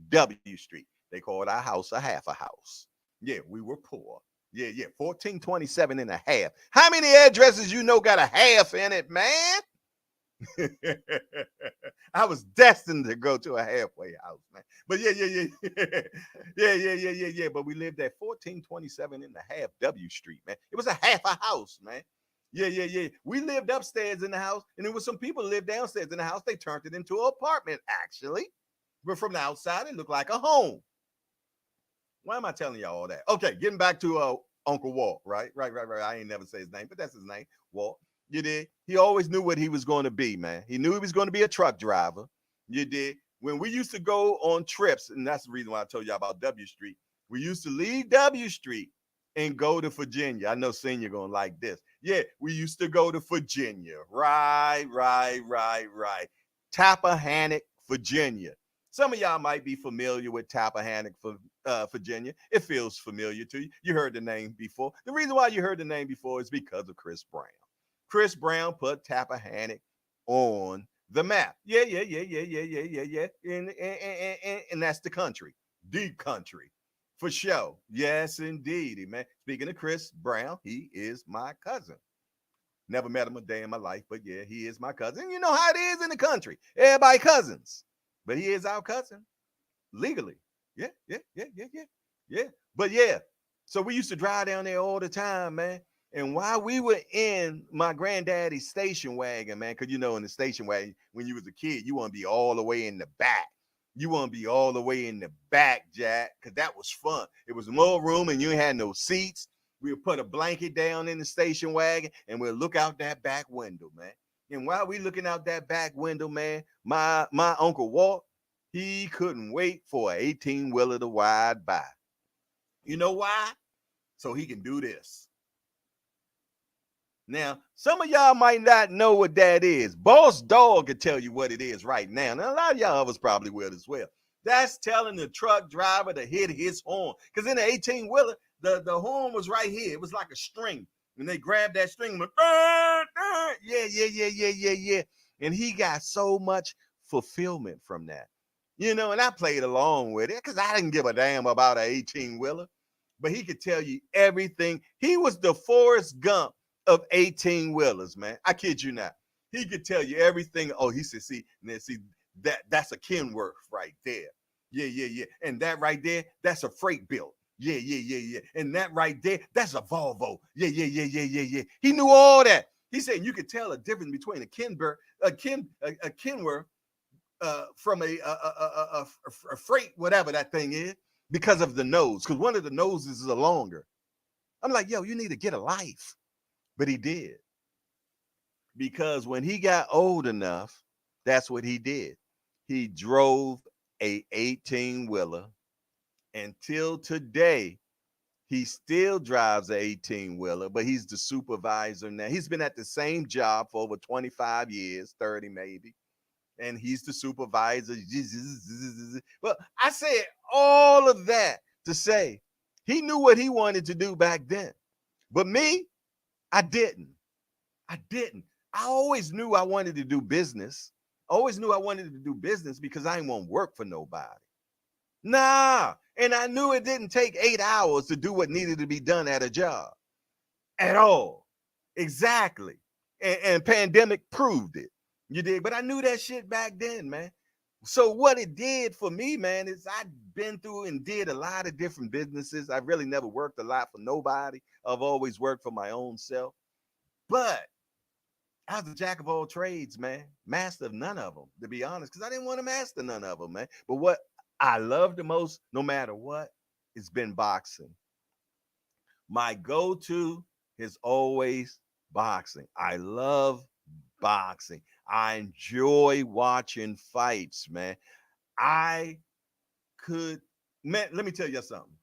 Speaker 1: W Street. They called our house a house. Yeah, we were poor. Yeah. 1427 and a half. How many addresses got a half in it, man? I was destined to go to a halfway house, man. But yeah. Yeah. But we lived at 1427 and a half W Street, man. It was a half a house, man. Yeah. We lived upstairs in the house, and there was some people who lived downstairs in the house. They turned it into an apartment, actually. But from the outside, it looked like a home. Why am I telling y'all all that? Okay, getting back to Uncle Walt, right? Right. I ain't never say his name, but that's his name, Walt. You did. He always knew what he was going to be, man. He knew he was going to be a truck driver. You did. When we used to go on trips, and that's the reason why I told you about W Street. We used to leave W Street and go to Virginia. I know Senior gonna like this. Yeah, we used to go to Virginia. Right. Tappahannock, Virginia. Some of y'all might be familiar with Tappahannock, Virginia. It feels familiar to you. You heard the name before. The reason why you heard the name before is because of Chris Brown. Chris Brown put Tappahannock on the map. Yeah. And that's the country. Deep country. For sure. Yes, indeed, man. Speaking of Chris Brown, he is my cousin. Never met him a day in my life, but yeah, he is my cousin. You know how it is in the country. Everybody cousins. But he is our cousin. Legally. Yeah. But yeah. So we used to drive down there all the time, man. And while we were in my granddaddy's station wagon, man, because in the station wagon, when you was a kid, you want to be all the way in the back. You want to be all the way in the back, Jack, because that was fun. It was more room and you had no seats. We would put a blanket down in the station wagon and we'll look out that back window, man. And while we looking out that back window, man, my Uncle Walt, He couldn't wait for an 18-wheeler to ride by. You know why? So he can do this. Now, some of y'all might not know what that is. Boss Dog can tell you what it is right now. Now, a lot of y'all of us probably will as well. That's telling the truck driver to hit his horn. Because in the 18-wheeler, the horn was right here. It was like a string. And they grabbed that string and went, yeah. And he got so much fulfillment from that. You know, and I played along with it because I didn't give a damn about an 18-wheeler. But he could tell you everything. He was the Forrest Gump of 18-wheelers, man. I kid you not. He could tell you everything. Oh, he said, see, that's a Kenworth right there. Yeah. And that right there, that's a freight bill. Yeah. And that right there, that's a Volvo. Yeah. He knew all that. He said you could tell a difference between a Kenworth from a freight, whatever that thing is, because of the nose. Because one of the noses is a longer. I'm like, yo, you need to get a life. But he did. Because when he got old enough, that's what he did. He drove a 18-wheeler. Until today, he still drives an 18-wheeler, but he's the supervisor now. He's been at the same job for over 25 years, 30 maybe. And he's the supervisor. But I said all of that to say he knew what he wanted to do back then. But me, I didn't. I always knew I wanted to do business. I always knew I wanted to do business because I didn't want to work for nobody. Nah. And I knew it didn't take 8 hours to do what needed to be done at a job. At all. Exactly. And pandemic proved it. You did. But I knew that shit back then, man. So what it did for me, man, is I've been through and did a lot of different businesses. I've really never worked a lot for nobody. I've always worked for my own self. But I was a jack of all trades, man. Master of none of them, to be honest, because I didn't want to master none of them, man. But what I love the most, no matter what, it's been boxing. My go-to is always boxing. I love boxing. I enjoy watching fights, man. I could, man, let me tell you something.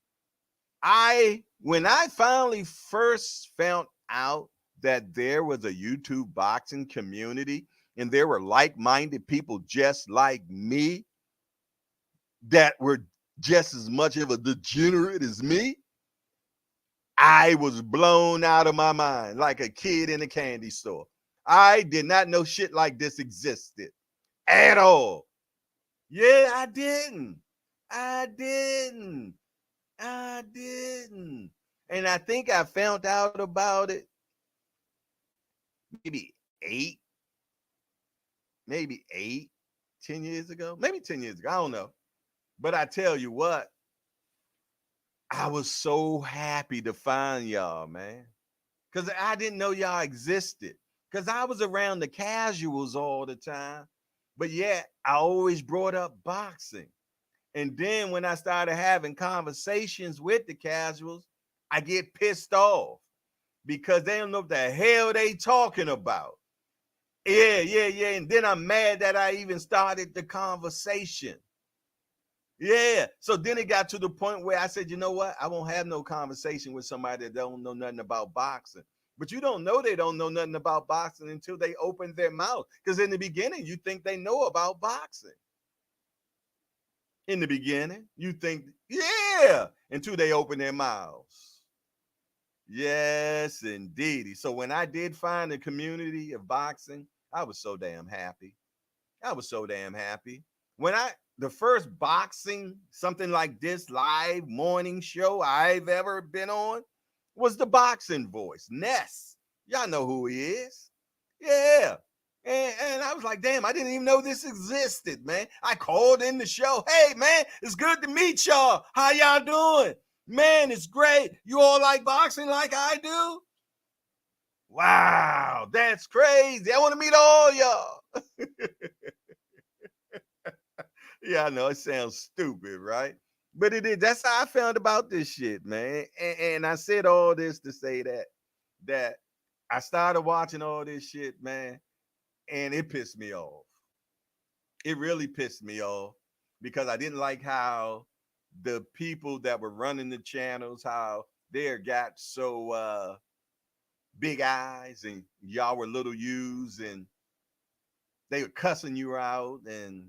Speaker 1: When I finally first found out that there was a YouTube boxing community and there were like-minded people just like me that were just as much of a degenerate as me, I was blown out of my mind like a kid in a candy store. I did not know shit like this existed at all. Yeah, I didn't. And I think I found out about it maybe eight, maybe 10 years ago, maybe 10 years ago. I don't know. But I tell you what, I was so happy to find y'all, man. Because I didn't know y'all existed. Because I was around the casuals all the time. But yet, I always brought up boxing. And then when I started having conversations with the casuals, I get pissed off because they don't know what the hell they talking about. Yeah. And then I'm mad that I even started the conversation. Yeah. So then it got to the point where I said, you know what? I won't have no conversation with somebody that don't know nothing about boxing. But you don't know they don't know nothing about boxing until they open their mouth. Because in the beginning, you think they know about boxing. In the beginning, you think, yeah, until they open their mouths. Yes, indeed. So when I did find a community of boxing, I was so damn happy. When the first boxing, something like this live morning show I've ever been on was the Boxing Voice, Ness. Y'all know who he is. Yeah. And I was like, damn, I didn't even know this existed, man. I called in the show. Hey, man, it's good to meet y'all. How y'all doing? Man, it's great. You all like boxing like I do? Wow, that's crazy. I want to meet all y'all. Yeah, I know it sounds stupid, right? But it is. That's how I found about this shit, man. And I said all this to say that I started watching all this shit, man, and it pissed me off. It really pissed me off because I didn't like how the people that were running the channels, how they got so big eyes and y'all were little U's and they were cussing you out and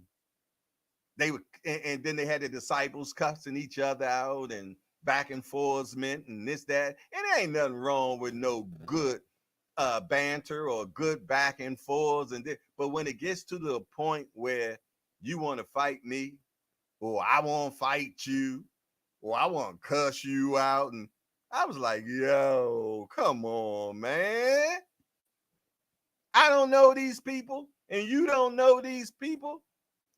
Speaker 1: and then they had the disciples cussing each other out and back and forth meant and this that, and there ain't nothing wrong with no good banter or good back and forths but when it gets to the point where you want to fight me or I want to fight you or I want to cuss you out, and I was like, yo, come on, man. I don't know these people and you don't know these people.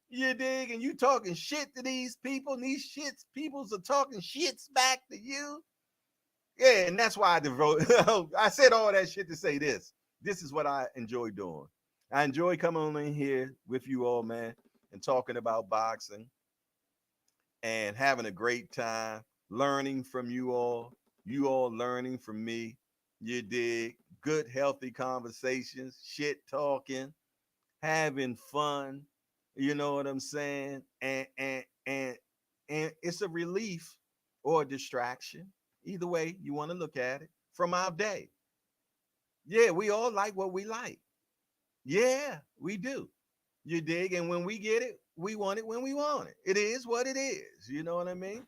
Speaker 1: You dig? And you talking shit to these people, and these shits peoples are talking shits back to you. Yeah, and that's why I devote. I said all that shit to say this. This is what I enjoy doing. I enjoy coming on in here with you all, man, and talking about boxing and having a great time, learning from you all learning from me. You dig? Good, healthy conversations, shit talking, having fun. You know what I'm saying? And it's a relief or a distraction, either way you want to look at it, from our day. Yeah, we all like what we like. Yeah, we do. You dig? And when we get it, we want it when we want it. It is what it is. You know what I mean?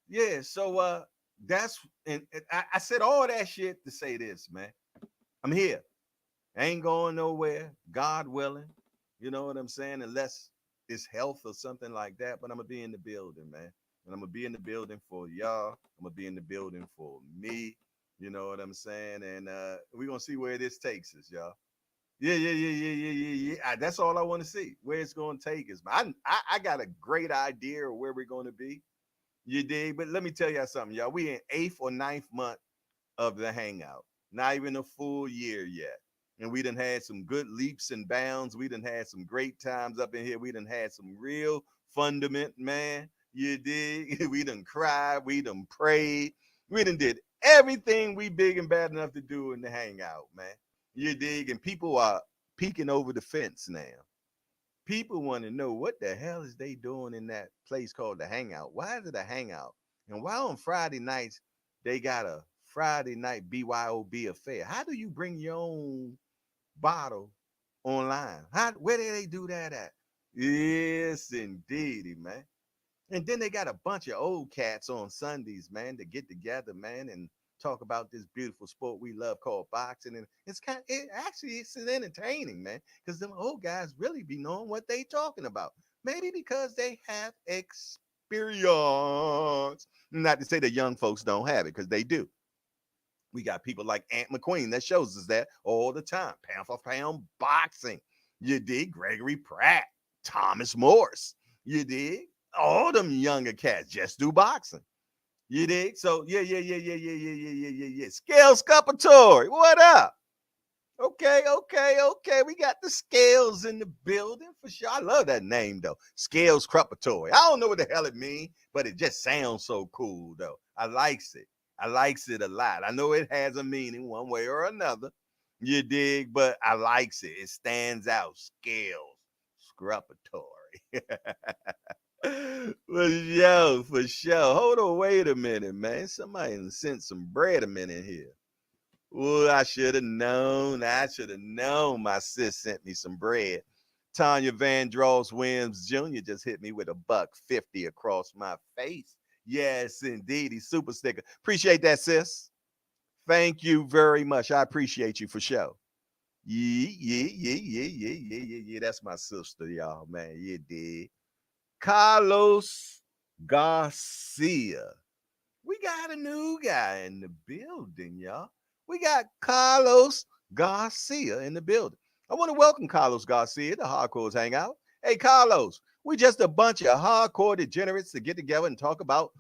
Speaker 1: Yeah. So that's and I said all that shit to say this, man. I'm here. I ain't going nowhere, God willing. You know what I'm saying? Unless it's health or something like that. But I'm gonna be in the building, man. And I'm gonna be in the building for y'all. I'm gonna be in the building for me. You know what I'm saying? And we're gonna see where this takes us, y'all. Yeah, yeah, yeah, yeah, yeah, yeah, yeah. That's all I want to see. Where it's gonna take us. I got a great idea of where we're gonna be. You dig? But let me tell y'all something, y'all. We in eighth or ninth month of the hangout. Not even a full year yet. And we done had some good leaps and bounds. We done had some great times up in here. We done had some real fundament, man. You dig? We done cried. We done prayed. We done did everything we big and bad enough to do in the hangout, man. You dig? And people are peeking over the fence now. People want to know what the hell is they doing in that place called the hangout. Why is it a hangout? And why on Friday nights they got a Friday night BYOB affair? How do you bring your own bottle online? How where do they do that at? Yes, indeedy, man. And then they got a bunch of old cats on Sundays, man, to get together, man, and talk about this beautiful sport we love called boxing. And it's entertaining, man, because them old guys really be knowing what they talking about. Maybe because they have experience. Not to say that young folks don't have it, because they do. We got people like Aunt McQueen that shows us that all the time. Pound for pound boxing. You dig? Gregory Pratt, Thomas Morse. You dig? All them younger cats just do boxing. You dig? So yeah, yeah, yeah, yeah, yeah, yeah, yeah, yeah, yeah, yeah. Scales Sculpatory, what up? Okay, okay, okay. We got the Scales in the building for sure. I love that name though. Scales Crepatory. I don't know what the hell it means, but it just sounds so cool though. I likes it. I likes it a lot. I know it has a meaning one way or another. You dig? But I likes it. It stands out. Scales Screpatory. For sure. Hold on, wait a minute, man. Somebody sent some bread a minute here. Oh, I should have known. I should have known my sis sent me some bread. Tanya Van Dross Williams Jr. just hit me with a $1.50 across my face. Yes, indeed. He's super sticker. Appreciate that, sis. Thank you very much. I appreciate you for sure. Yeah, yeah, yeah, yeah, yeah, yeah, yeah, yeah. That's my sister, y'all, man. You did. Carlos Garcia. We got a new guy in the building, y'all. We got Carlos Garcia in the building. I want to welcome Carlos Garcia to Hardcore's Hangout. Hey, Carlos, we just a bunch of hardcore degenerates to get together and talk about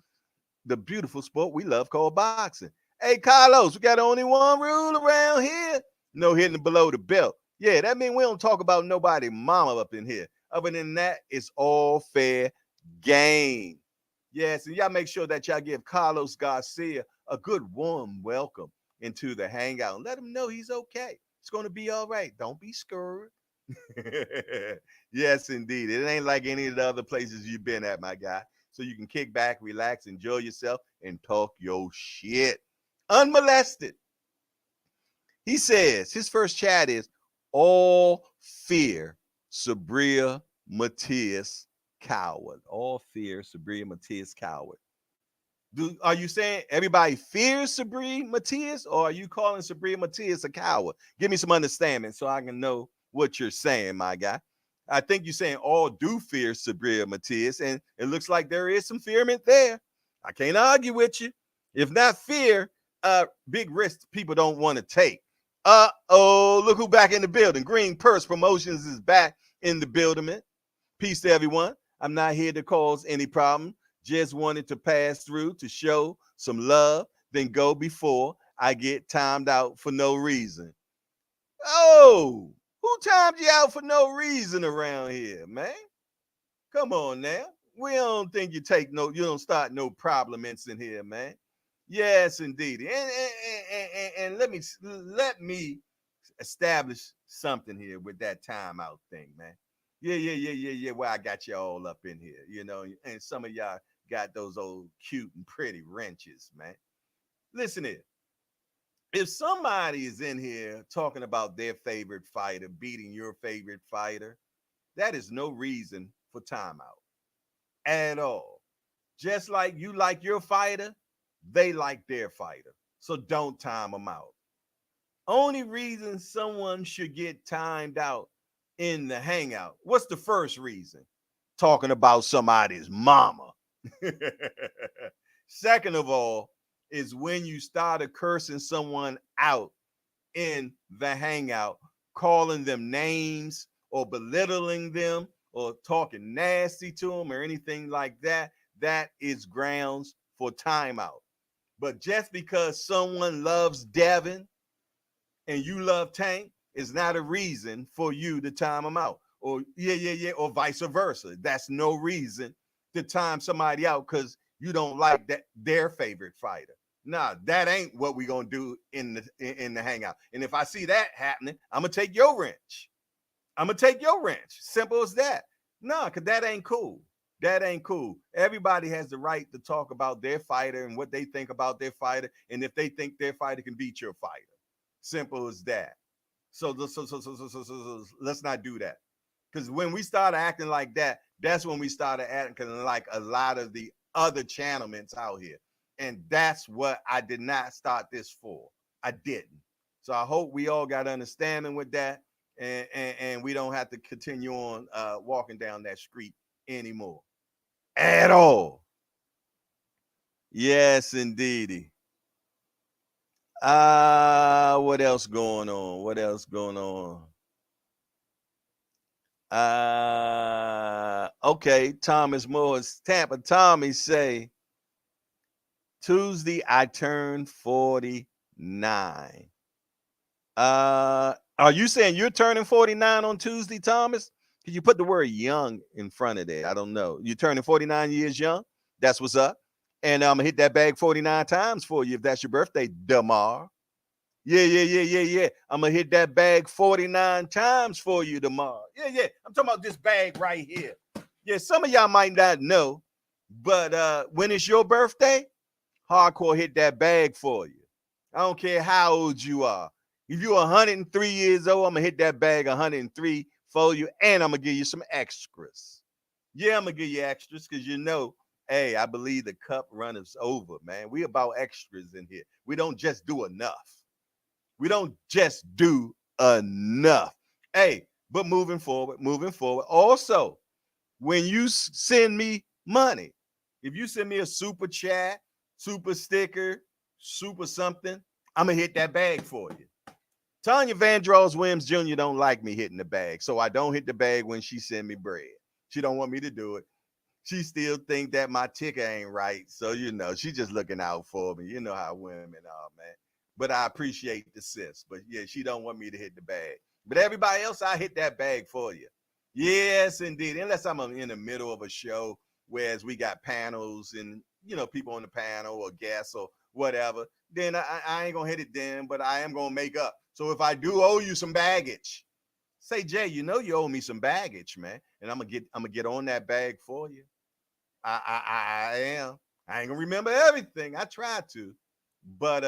Speaker 1: the beautiful sport we love called boxing. Hey, Carlos, we got only one rule around here. No hitting below the belt. Yeah, that means we don't talk about nobody mama up in here. Other than that, it's all fair game. Yes, and y'all make sure that y'all give Carlos Garcia a good warm welcome into the hangout and let him know he's okay. It's going to be all right. Don't be scared. Yes, indeed. It ain't like any of the other places you've been at, my guy. So you can kick back, relax, enjoy yourself, and talk your shit unmolested. He says his first chat is all fear, Sabria Matias coward. All fear, Sabria Matias coward. Are you saying everybody fears Sabri Matias, or are you calling Sabri Matias a coward? Give me some understanding so I can know what you're saying, my guy. I think you're saying all do fear Sabria Matias, and it looks like there is some fearment there. I can't argue with you. If not fear, big risks people don't want to take. Look who back in the building. Green Purse Promotions is back in the building. Peace to everyone. I'm not here to cause any problem. Just wanted to pass through to show some love, then go before I get timed out for no reason. Oh, who timed you out for no reason around here, man? Come on now. We don't think you don't start no problems in here, man. Yes, indeed. And let me establish something here with that timeout thing, man. Yeah. Well, I got you all up in here, and some of y'all got those old cute and pretty wrenches, man. Listen here. If somebody is in here talking about their favorite fighter beating your favorite fighter, that is no reason for timeout at all. Just like you like your fighter, they like their fighter. So don't time them out. Only reason someone should get timed out in the hangout. What's the first reason? Talking about somebody's mama. Second of all, is when you started cursing someone out in the hangout, calling them names or belittling them or talking nasty to them or anything like that. That is grounds for timeout. But just because someone loves Devin and you love Tank is not a reason for you to time them out. Or or vice versa. That's no reason to time somebody out because you don't like that their favorite fighter. Nah, that ain't what we gonna do in the hangout. And if I see that happening, I'm gonna take your wrench. I'm gonna take your wrench. Simple as that. Nah, cause that ain't cool. That ain't cool. Everybody has the right to talk about their fighter and what they think about their fighter, and if they think their fighter can beat your fighter. Simple as that. So let's not do that. Because when we started acting like that, that's when we started acting like a lot of the other channelments out here. And that's what I did not start this for. I didn't. So I hope we all got understanding with that. And we don't have to continue on walking down that street anymore. At all. Yes, indeedy. What else going on? What else going on? Okay, Thomas Moore's Tampa. Tommy say Tuesday I turned 49. Are you saying you're turning 49 on Tuesday, Thomas? Can you put the word young in front of that? I don't know. You're turning 49 years young. That's what's up. And I'm gonna hit that bag 49 times for you if that's your birthday, Damar. Yeah. I'm gonna hit that bag 49 times for you tomorrow. Yeah. I'm talking about this bag right here. Yeah, some of y'all might not know, but when it's your birthday, hardcore hit that bag for you. I don't care how old you are. If you're 103 years old, I'm gonna hit that bag 103 for you, and I'm gonna give you some extras. Yeah, I'm gonna give you extras because hey, I believe the cup runners over, man. We about extras in here. We don't just do enough. We don't just do enough. Hey, but moving forward. Also, when you send me money, if you send me a super chat, super sticker, super something, I'm gonna hit that bag for you. Tanya Vandross Williams Jr. don't like me hitting the bag, so I don't hit the bag when she send me bread. She don't want me to do it. She still think that my ticker ain't right, so she just looking out for me. You know how women are, man. But I appreciate the sis. But yeah, she don't want me to hit the bag. But everybody else, I hit that bag for you. Yes, indeed. Unless I'm in the middle of a show, whereas we got panels and people on the panel or guests or whatever, then I ain't gonna hit it then, but I am gonna make up. So if I do owe you some baggage, Say, Jay, you know you owe me some baggage, man, and I'm gonna get on that bag for you. I am. I ain't gonna remember everything. I tried to, but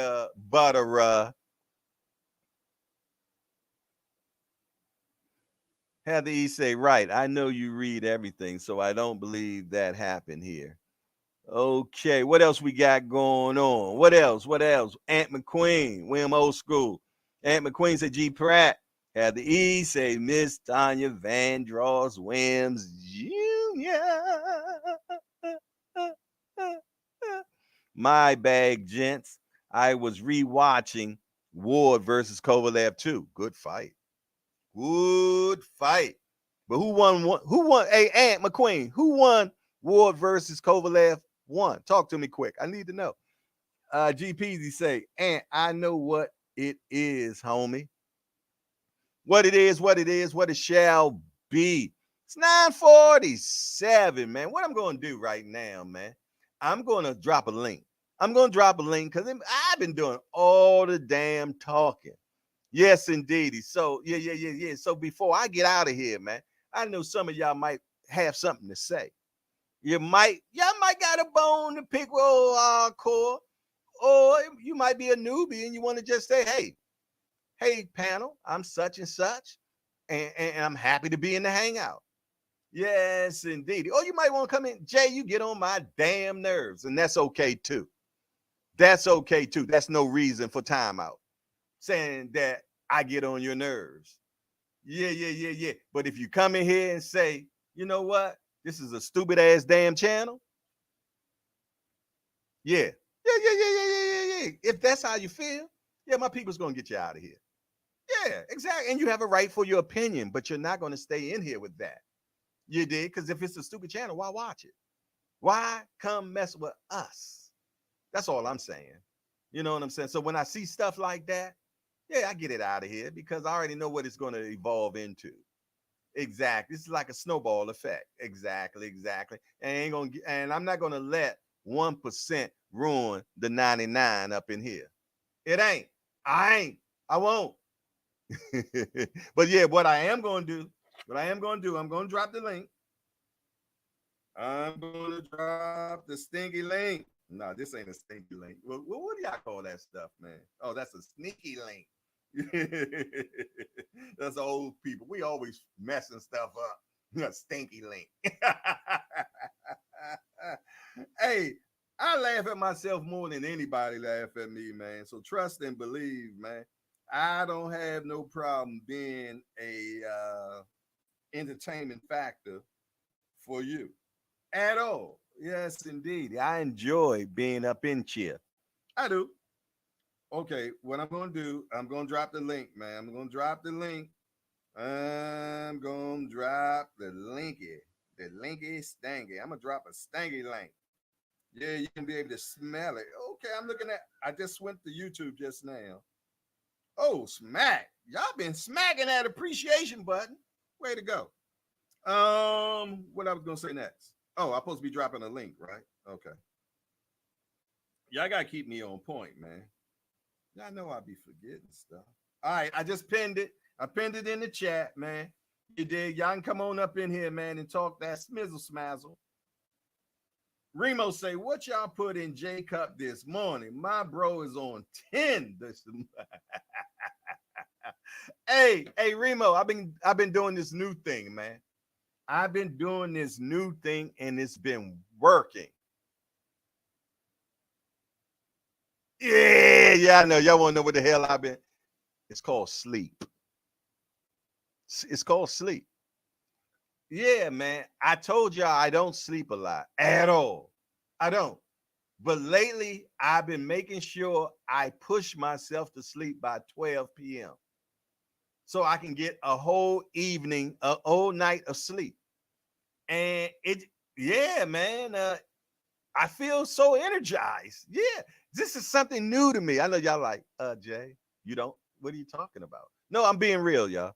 Speaker 1: Heather E say, right. I know you read everything, so I don't believe that happened here. Okay, what else we got going on? What else? What else? Aunt McQueen, William Old School. Aunt McQueen said G Pratt. Had the E say Miss Tanya Vandross Williams Jr. My bag, gents. I was rewatching Ward versus Kovalev 2. Good fight. Good fight. But who won? Who won? Hey, Aunt McQueen, who won Ward versus Kovalev 1? Talk to me quick. I need to know. GPZ say, Aunt, I know what it is, homie. What it is, what it is, what it shall be. It's 9:47, man. What I'm going to do right now, man, I'm going to drop a link. I'm going to drop a link because I've been doing all the damn talking. Yes, indeedy. So, yeah. So before I get out of here, man, I know some of y'all might have something to say. Y'all might got a bone to pick with old hardcore, or you might be a newbie and you want to just say, hey, panel, I'm such and such, and I'm happy to be in the hangout. Yes, indeed. Or you might want to come in, Jay, you get on my damn nerves, and that's okay too. That's okay too. That's no reason for timeout. Saying that I get on your nerves. Yeah. But if you come in here and say, you know what? This is a stupid ass damn channel. Yeah. Yeah. If that's how you feel, yeah, my people's gonna get you out of here. Yeah, exactly. And you have a right for your opinion, but you're not gonna stay in here with that. You did? Because if it's a stupid channel, why watch it? Why come mess with us? That's all I'm saying. You know what I'm saying? So when I see stuff like that, yeah, I get it out of here because I already know what it's going to evolve into. Exactly. This is like a snowball effect. Exactly. And I'm not gonna let 1% ruin the 99 up in here. It ain't. I ain't. I won't. But yeah, I'm gonna drop the link. I'm gonna drop the stinky link. No, this ain't a stinky link. Well, what do y'all call that stuff, man? Oh, that's a sneaky link. That's old people. We always messing stuff up. A stinky link. Hey, I laugh at myself more than anybody laugh at me, man. So trust and believe, man. I don't have no problem being a entertainment factor for you at all. Yes, indeed. I enjoy being up in here. I do. Okay, what I'm gonna do, I'm gonna drop the link, man. I'm gonna drop the link. I'm gonna drop the linky stanky. I'm gonna drop a stanky link. Yeah, you can be able to smell it. Okay, I'm looking at. I just went to YouTube just now. Oh, smack! Y'all been smacking that appreciation button. Way to go. What I was gonna say next? Oh, I'm supposed to be dropping a link, right? Okay. Y'all gotta keep me on point, man. Y'all know I be forgetting stuff. All right, I just pinned it. I pinned it in the chat, man. You dig? Y'all can come on up in here, man, and talk that smizzle smazzle. Remo say, what y'all put in J Cup this morning? My bro is on 10 this Hey, Remo, I've been doing this new thing, man. I've been doing this new thing and it's been working. Yeah, I know. Y'all want to know what the hell I've been? It's called sleep. It's called sleep. Yeah, man. I told y'all I don't sleep a lot at all. I don't. But lately, I've been making sure I push myself to sleep by 12 p.m. so I can get a whole evening, a whole night of sleep. And yeah, man. I feel so energized. Yeah, this is something new to me. I know y'all like, Jay, you don't, what are you talking about? No, I'm being real, y'all.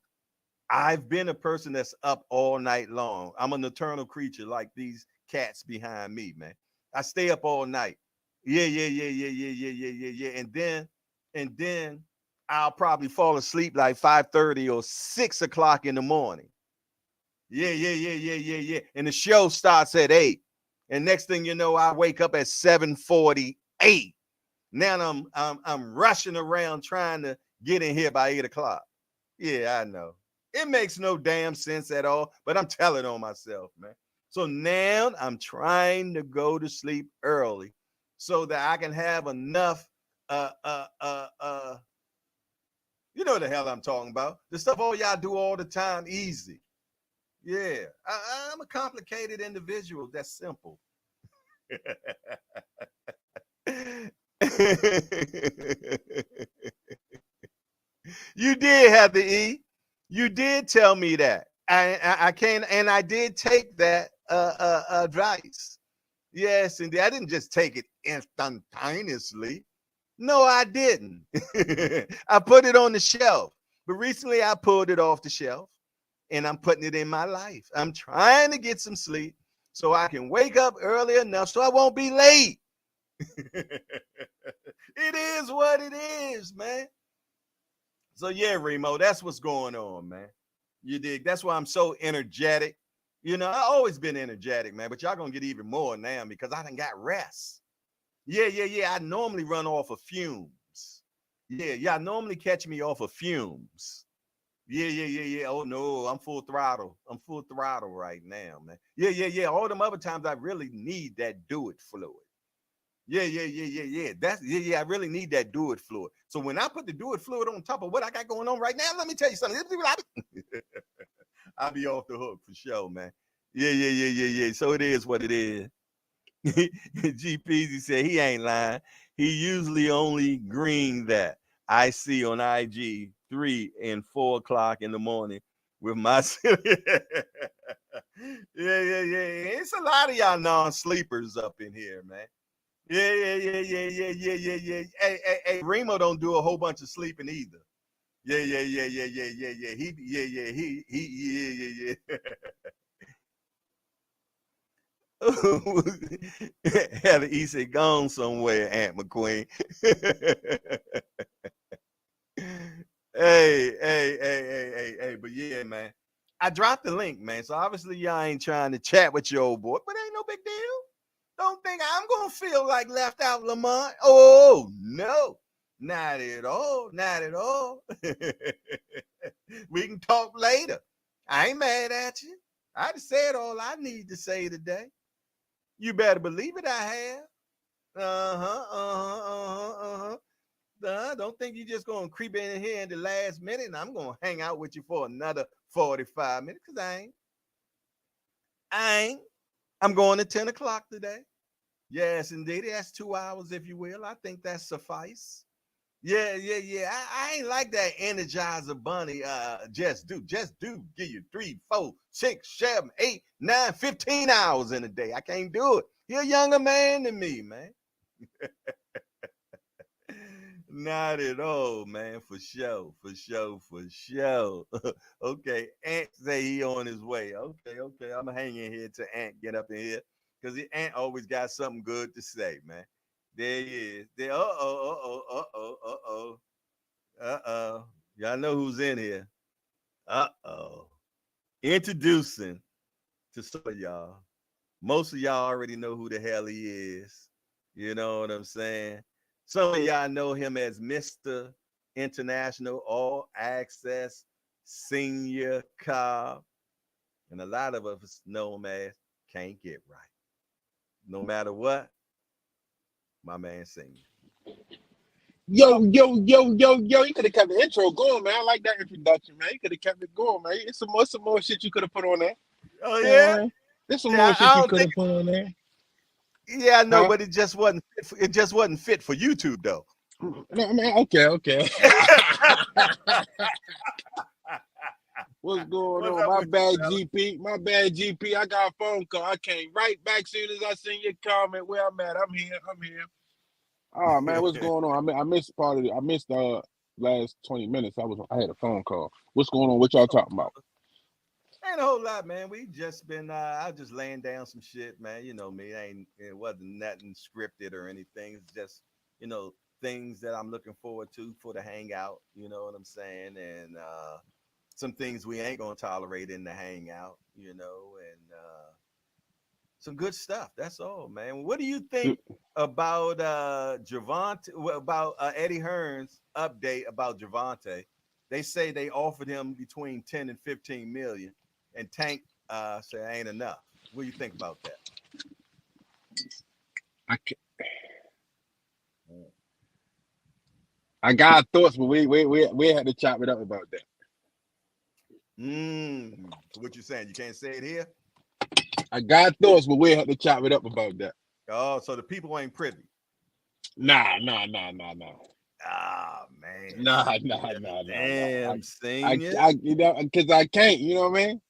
Speaker 1: I've been a person that's up all night long. I'm a nocturnal creature like these cats behind me, man. I stay up all night. Yeah. And then I'll probably fall asleep like 5:30 or 6 o'clock in the morning. Yeah. And the show starts at 8. And next thing you know, I wake up at 7:48. Now I'm rushing around trying to get in here by 8 o'clock. Yeah, I know. It makes no damn sense at all, but I'm telling on myself, man. So now I'm trying to go to sleep early so that I can have enough uh uh uh uh you know the hell I'm talking about. The stuff all y'all do all the time easy. Yeah. I'm a complicated individual. That's simple. You did have to eat. You did tell me that. I can't, and I did take that advice. Yes, and I didn't just take it instantaneously. No, I didn't. I put it on the shelf, but recently I pulled it off the shelf, and I'm putting it in my life. I'm trying to get some sleep so I can wake up early enough so I won't be late. It is what it is, man. So yeah, Remo, that's what's going on, man. You dig? That's why I'm so energetic. You know, I always been energetic, man, but y'all gonna get even more now because I done got rest. Yeah. I normally run off of fumes. Yeah. I normally catch me off of fumes. Yeah. Oh no, I'm full throttle. I'm full throttle right now, man. Yeah. All them other times I really need that do it fluid. Yeah. That's yeah. I really need that do it fluid. So when I put the do it fluid on top of what I got going on right now, let me tell you something. I'll be off the hook for sure, man. Yeah. So it is what it is. GPZ said he ain't lying. He usually only green that I see on IG 3 and 4 o'clock in the morning with my yeah. It's a lot of y'all non-sleepers up in here, man. Yeah. Hey, Remo don't do a whole bunch of sleeping either. Yeah. Yeah. Had to eat it gone somewhere, Aunt McQueen. Hey. But yeah, man. I dropped the link, man. So obviously y'all ain't trying to chat with your old boy, but ain't no big deal. Don't think I'm gonna feel like left out, Lamont. Oh no, not at all. Not at all. We can talk later. I ain't mad at you. I just said all I need to say today. You better believe it, I have. Don't think you just gonna creep in here in the last minute and I'm gonna hang out with you for another 45 minutes, because I ain't. I'm going to 10 o'clock today. Yes, indeed. That's 2 hours, if you will. I think that suffice. Yeah. I ain't like that Energizer Bunny. Just do. Give you 3, 4, 6, 7, 8, 9, 15 hours in a day. I can't do it. You're a younger man than me, man. Not at all, man. For sure. Okay. Ant say he on his way. Okay. I'm hanging here till Ant get up in here. Because Ant always got something good to say, man. There he is. There. Uh-oh. Y'all know who's in here. Uh-oh. Introducing to some of y'all. Most of y'all already know who the hell he is. You know what I'm saying? Some of y'all know him as Mr. International All Access Senior Cobb. And a lot of us know him as Can't Get Right. No matter what, my man Senior.
Speaker 2: Yo. You could have kept the intro going, man. I like that introduction, man. You could have kept it going, man. It's some more shit you could have put on there.
Speaker 1: Oh, yeah?
Speaker 2: There's some
Speaker 1: Yeah,
Speaker 2: more shit you could have put on there.
Speaker 1: Yeah, I know,
Speaker 2: Huh?
Speaker 1: but it just wasn't fit for YouTube though.
Speaker 2: No, man, okay. What's going
Speaker 1: What's
Speaker 2: on?
Speaker 1: up
Speaker 2: My
Speaker 1: with you,
Speaker 2: bad,
Speaker 1: fella?
Speaker 2: GP. I got a phone call. I came right back soon as I seen your comment. Where I'm at. I'm here. Oh man, what's going on? I missed part of it. I missed last 20 minutes. I had a phone call. What's going on? What y'all talking about?
Speaker 1: Ain't a whole lot, man. We just been I just laying down some shit, man. You know me. It wasn't nothing scripted or anything. It's just, you know, things that I'm looking forward to for the hangout. You know what I'm saying? And some things we ain't gonna tolerate in the hangout. You know, and some good stuff. That's all, man. What do you think about Javante? About Eddie Hearn's update about Javante? They say they offered him between 10 and 15 million, and Tank said ain't enough. What do you think about that?
Speaker 2: I got thoughts, but we had to chop it up about that.
Speaker 1: So what you saying? You can't say it here?
Speaker 2: I got thoughts, but we had to chop it up about that.
Speaker 1: Oh, so the people ain't privy.
Speaker 2: Nah.
Speaker 1: Ah, man.
Speaker 2: Nah.
Speaker 1: Damn,
Speaker 2: I
Speaker 1: senior.
Speaker 2: you know, because I can't, you know what I mean?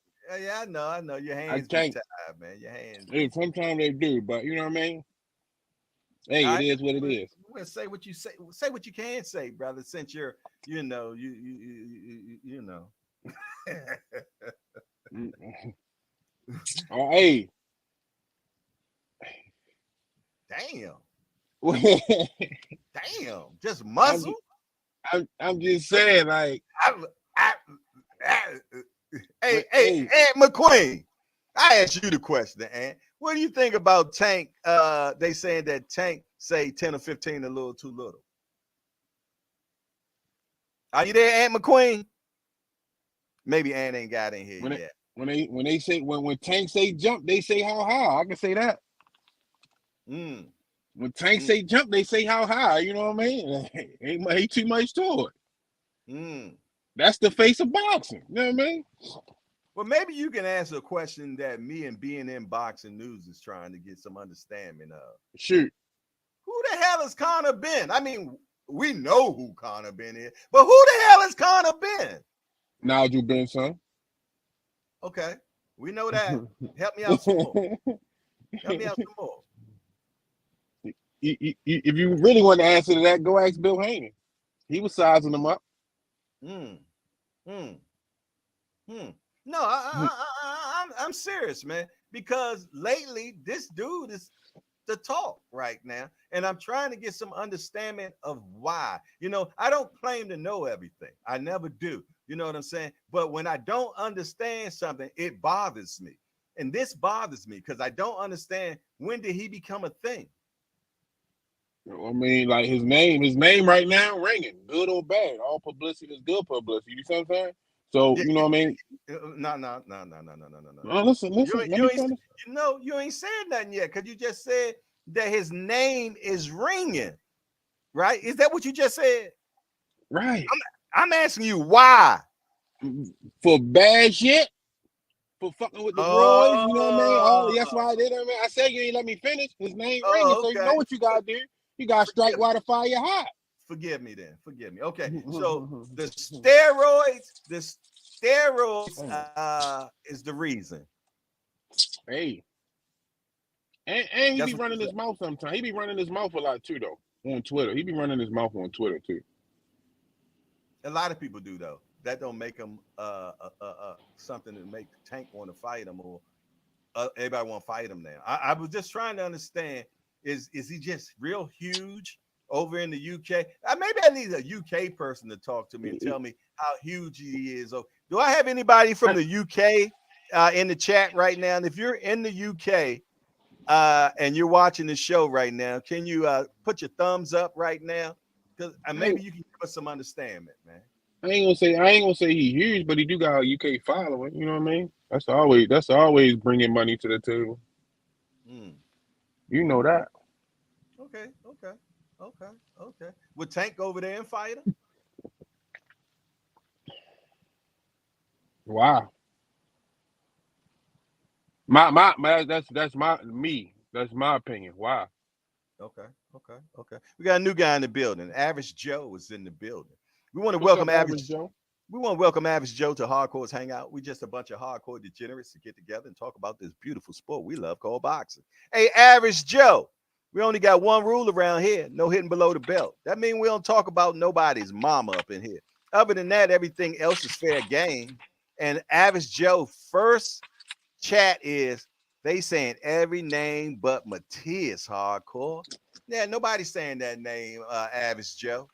Speaker 1: Yeah, I know. Your
Speaker 2: I
Speaker 1: hands be
Speaker 2: can't.
Speaker 1: tied, man. Your hands.
Speaker 2: Hey, sometimes they do, but you know what I mean? Hey, it is what it is.
Speaker 1: Well, say what you say. Say what you can say, brother. Since you're, you know, you know.
Speaker 2: Oh, hey.
Speaker 1: Damn. Damn. Just muzzle.
Speaker 2: I'm just saying, like.
Speaker 1: Hey, Aunt McQueen. I asked you the question, Aunt. What do you think about Tank? They saying that Tank say 10 or 15 a little too little. Are you there, Aunt McQueen? Maybe Aunt ain't got in here yet.
Speaker 2: When they say when Tank say jump, they say how high. I can say that. When Tank say jump, they say how high. You know what I mean? Ain't too much to it. That's the face of boxing. You know what I mean?
Speaker 1: Well, maybe you can answer a question that me and B&M Boxing News is trying to get some understanding of.
Speaker 2: Shoot.
Speaker 1: Who the hell is Conor Benn? I mean, we know who Conor Benn is, but who the hell is Conor Benn?
Speaker 2: Nigel Benn, son.
Speaker 1: Okay, we know that. Help me out some more. Help me out some more.
Speaker 2: If you really want to answer to that, go ask Bill Haney. He was sizing them up.
Speaker 1: No, I'm serious, man. Because lately, this dude is the talk right now, and I'm trying to get some understanding of why. You know, I don't claim to know everything. I never do. You know what I'm saying? But when I don't understand something, it bothers me, and this bothers me because I don't understand when did he become a thing.
Speaker 2: I mean, like his name right now ringing, good or bad. All publicity is good publicity. You see what I'm saying? So you know what I mean?
Speaker 1: No.
Speaker 2: Listen.
Speaker 1: You ain't said nothing yet because you just said that his name is ringing, right? Is that what you just said?
Speaker 2: Right.
Speaker 1: I'm asking you why.
Speaker 2: For bad shit. For fucking with the Roys, you know what I mean? That's why I did it. I said you ain't let me finish. His name ringing, so you know what you gotta do. You gotta strike while the fire hot.
Speaker 1: Forgive me then. Forgive me. Okay. So the steroids is the reason.
Speaker 2: Hey. And he be running his mouth sometimes. He be running his mouth a lot too, though, on Twitter. He be running his mouth on Twitter too.
Speaker 1: A lot of people do, though. That don't make him something that make Tank want to fight him, or everybody want to fight him now. I was just trying to understand: is he just real huge over in the UK? Maybe I need a UK person to talk to me and tell me how huge he is. Do I have anybody from the UK in the chat right now? And if you're in the UK and you're watching the show right now, can you put your thumbs up right now? Because maybe you can give us some understanding, man.
Speaker 2: I ain't gonna say he huge, but he do got a UK following. You know what I mean? That's always bringing money to the table. You know that.
Speaker 1: Okay. Would Tank go over there and fight him?
Speaker 2: Wow. That's my opinion. Wow.
Speaker 1: Okay. We got a new guy in the building. Average Joe is in the building. We want to
Speaker 2: What's
Speaker 1: welcome
Speaker 2: up,
Speaker 1: Average
Speaker 2: Joe.
Speaker 1: We want to welcome Average Joe to Hardcore's Hangout. We just a bunch of hardcore degenerates to get together and talk about this beautiful sport we love called boxing. Hey, Average Joe, we only got one rule around here: no hitting below the belt. That means we don't talk about nobody's mama up in here. Other than that, everything else is fair game. And Average Joe, first chat is, They saying every name but Matthias hardcore. Yeah, nobody's saying that name, Average Joe.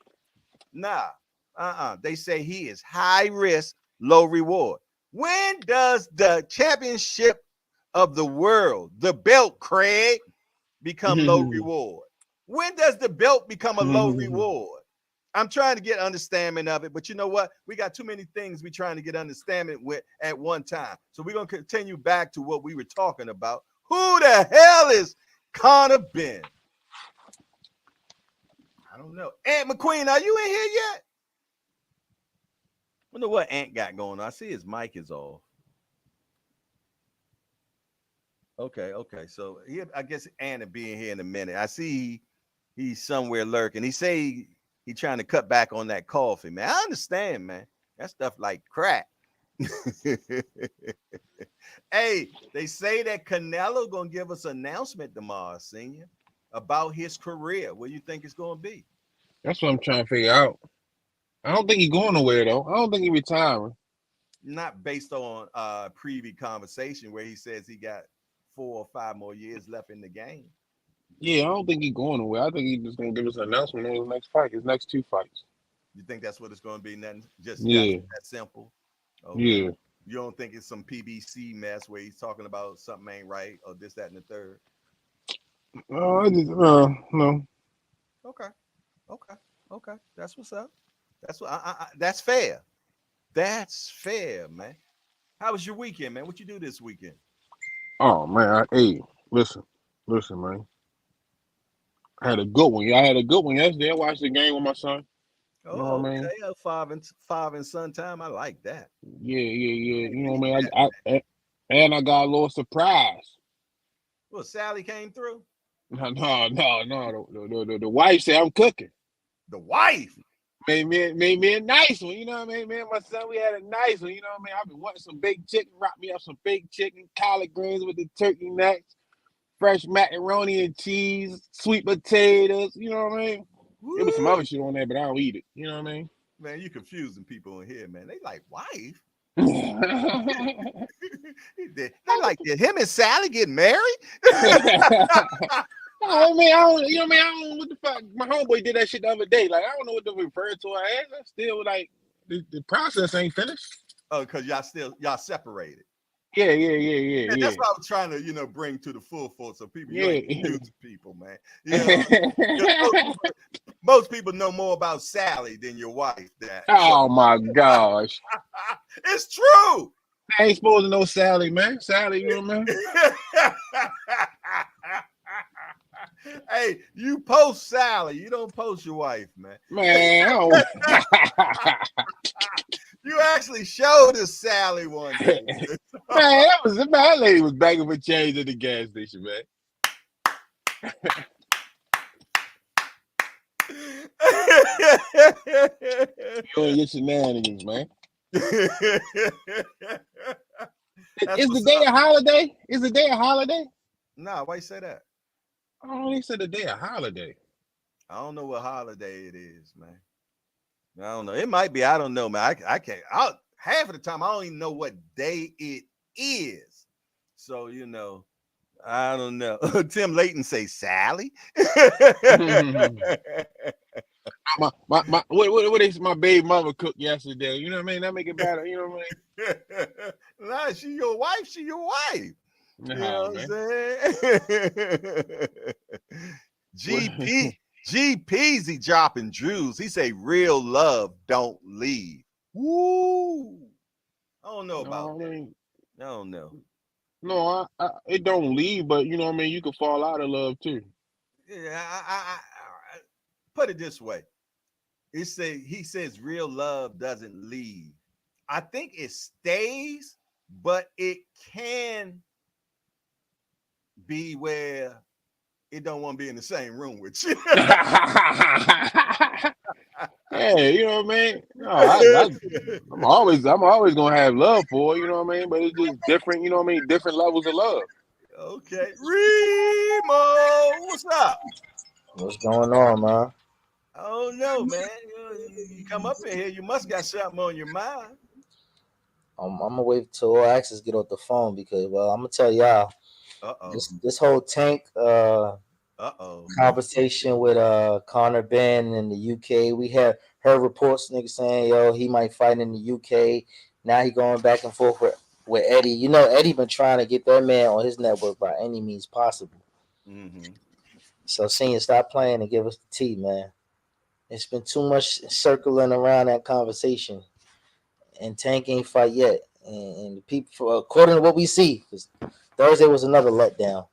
Speaker 1: Nah, They say he is high risk, low reward. When does the championship of the world, the belt, Craig, become low reward? When does the belt become a low reward? I'm trying to get understanding of it, but you know what? We got too many things we trying to get understanding with at one time. So we're gonna continue back to what we were talking about. Who the hell is Conor Benn? I don't know. Aunt McQueen, are you in here yet? I wonder what Ant got going on. I see his mic is off. Okay. So I guess Ant will be in here in a minute. I see he's somewhere lurking. He say he trying to cut back on that coffee, man. I understand, man. That stuff like crack. Hey, they say that Canelo gonna give us an announcement tomorrow, senior, about his career. What do you think it's gonna be?
Speaker 2: That's what I'm trying to figure out. I don't think he's going nowhere though. I don't think he's retiring.
Speaker 1: Not based on previous conversation where he says he got 4 or 5 more years left in the game.
Speaker 2: Yeah, I don't think he's going nowhere. I think he's just gonna give us an announcement on his next fight, his next 2 fights.
Speaker 1: You think that's what it's going to be? Nothing, just
Speaker 2: Yeah,
Speaker 1: that simple. Okay.
Speaker 2: yeah.
Speaker 1: You don't think it's some PBC mess where he's talking about something ain't right or this, that, and the third?
Speaker 2: I just no.
Speaker 1: Okay. That's what's up. That's what. That's fair. That's fair, man. How was your weekend, man? What you do this weekend?
Speaker 2: Oh man, hey, listen, man. I had a good one. Yeah, I had a good one yesterday. I watched the game with my son. You know
Speaker 1: Oh,
Speaker 2: what I mean?
Speaker 1: okay. 5 and sun time. I like that.
Speaker 2: Yeah. You
Speaker 1: Hey,
Speaker 2: know
Speaker 1: need
Speaker 2: what I mean?
Speaker 1: that, man.
Speaker 2: And I got a little surprise.
Speaker 1: Well, Sally came through.
Speaker 2: No. The wife said I'm cooking.
Speaker 1: The wife.
Speaker 2: Made me a nice one. You know what I mean? Me and my son, we had a nice one. You know what I mean? I've been wanting some baked chicken. Wrap me up some baked chicken, collard greens with the turkey necks, fresh macaroni and cheese, sweet potatoes. You know what I mean? There was some
Speaker 1: Woo!
Speaker 2: other shit on there, but I don't eat it. You know what I mean?
Speaker 1: Man, you confusing people in here, man. They like wife.
Speaker 2: I
Speaker 1: They like, did him and Sally get married?
Speaker 2: mean, I don't, you know what I mean? I don't know what the fuck. My homeboy did that shit the other day. Like, I don't know what to refer to her as. I still, like, the process ain't finished.
Speaker 1: Oh, because y'all separated.
Speaker 2: Yeah.
Speaker 1: And that's what I was trying to, bring to the full force of people. You
Speaker 2: Yeah.
Speaker 1: ain't confusing people, man. Most people know more about Sally than your wife.
Speaker 2: Oh, my gosh.
Speaker 1: It's true.
Speaker 2: I ain't supposed to know Sally, man. Sally, you know what I mean?
Speaker 1: Hey, you post Sally. You don't post your wife, man.
Speaker 2: Man,
Speaker 1: You actually showed us Sally one day.
Speaker 2: Man, that lady was begging for change at the gas station, man. You and your shenanigans, man. Is the day a holiday? Is the day a holiday?
Speaker 1: Nah, why you say that?
Speaker 2: Oh, he said the day a holiday.
Speaker 1: I don't know what holiday it is, man. I don't know. It might be. I don't know, man. I can't. Half of the time, I don't even know what day it is. So, I don't know. Tim Layton say Sally.
Speaker 2: What is my baby mama cooked yesterday? You know what I mean? That make it better. You know what I
Speaker 1: mean? Nah, she your wife. She your wife. You know what I'm saying? G Peasy dropping Drews. He say real love don't leave. Woo! I don't know about that. I don't know.
Speaker 2: No, it don't leave, but you know what I mean. You can fall out of love too.
Speaker 1: Yeah, I put it this way. He says real love doesn't leave. I think it stays, but it can be where it don't want to be in the same room with you.
Speaker 2: Hey, you know what I mean? No, I'm always gonna have love for her, you know what I mean? But it's just different, you know what I mean? Different levels of love.
Speaker 1: Okay, Remo, what's up?
Speaker 3: What's going on, man?
Speaker 1: I don't know, man. You come up in here, you must got something on your mind.
Speaker 3: I'm gonna wait till all access get off the phone because, well, I'm gonna tell y'all. This whole Tank conversation with Conor Benn in the UK. We heard reports niggas saying he might fight in the UK. Now he going back and forth with Eddie. You know Eddie been trying to get that man on his network by any means possible.
Speaker 1: Mm-hmm.
Speaker 3: So Senior, stop playing and give us the tea, man. It's been too much circling around that conversation, and Tank ain't fight yet. And the people, according to what we see, because Thursday was another letdown.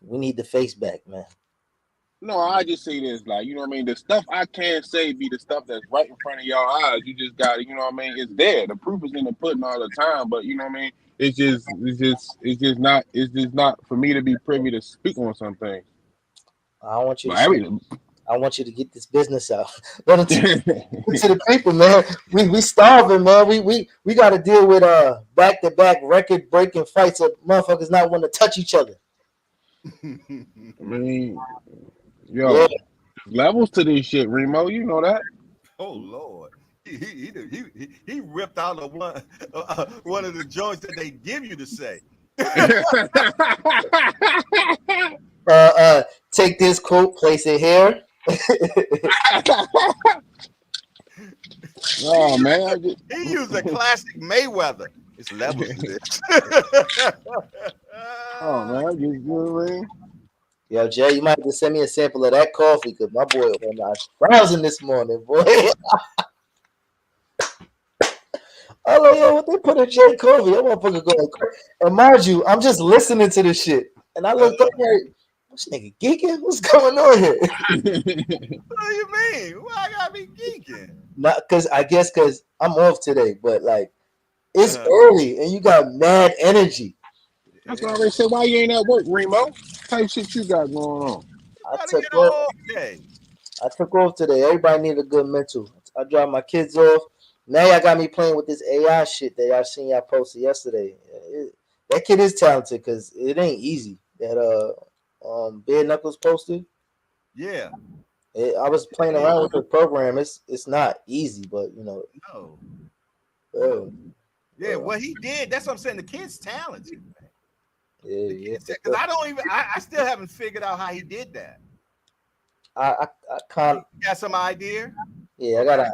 Speaker 3: We need the face back, man.
Speaker 2: No, I just say this, like, you know what I mean? The stuff I can't say be the stuff that's right in front of y'all eyes. You just got to, you know what I mean? It's there. The proof is in the pudding all the time, but you know what I mean? It's just not for me to be privy to speak on something.
Speaker 3: I want you to get this business out. Let to the people, man. We starving, man. We got to deal with back-to-back record-breaking fights of motherfuckers not want to touch each other.
Speaker 2: I mean, yo, levels to this shit, Remo. You know that.
Speaker 1: Oh Lord, he ripped out of one of the joints that they give you to say.
Speaker 3: Take this quote, place it here.
Speaker 2: Oh man,
Speaker 1: he used a classic Mayweather. It's levels to this.
Speaker 2: Oh man, you good,
Speaker 3: Yo, Jay, you might have to send me a sample of that coffee because my boy was browsing this morning, boy. I'm like, yo, what they put in Jay Coffee? That motherfucker going. And mind you, I'm just listening to this shit, and I looked up like, this nigga geeking? What's going on here?
Speaker 1: What do you mean? Why I gotta be geeking?
Speaker 3: Not because I'm off today, but like it's early and you got mad energy.
Speaker 2: That's why I said, why you ain't at work, Remo? Type shit you got going on.
Speaker 3: I took off today. Everybody need a good mental. I dropped my kids off. Now y'all got me playing with this AI shit that y'all seen y'all posted yesterday. That kid is talented because it ain't easy. That Bare Knuckles posted.
Speaker 1: Yeah.
Speaker 3: I was playing around with the program. It's not easy, but you know.
Speaker 1: No. Yeah, what he did, that's what I'm saying. The kid's talented, man.
Speaker 3: Yeah.
Speaker 1: Because I still haven't figured out how he did that.
Speaker 3: I can't.
Speaker 1: You got some idea?
Speaker 3: Yeah, I got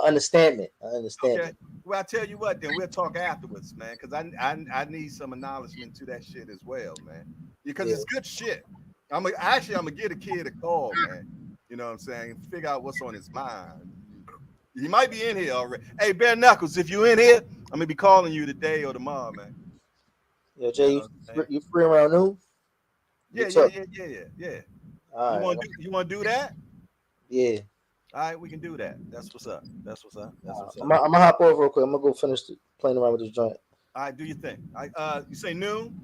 Speaker 3: understanding. I understand.
Speaker 1: Okay. Well, I'll tell you what, then we'll talk afterwards, man, because I need some acknowledgement to that shit as well, man. Because it's good shit. I'm gonna get a kid a call, man. You know what I'm saying? Figure out what's on his mind. He might be in here already. Hey, Bare Knuckles, if you in here, I'm gonna be calling you today or tomorrow, man.
Speaker 3: Yo, Jay, you free around noon?
Speaker 1: Yeah.
Speaker 3: All right.
Speaker 1: You want to do that?
Speaker 3: Yeah.
Speaker 1: All right, we can do that. That's what's up.
Speaker 3: I'm gonna hop over real quick. I'm gonna go finish playing around with this joint.
Speaker 1: All right, do your thing. You say noon?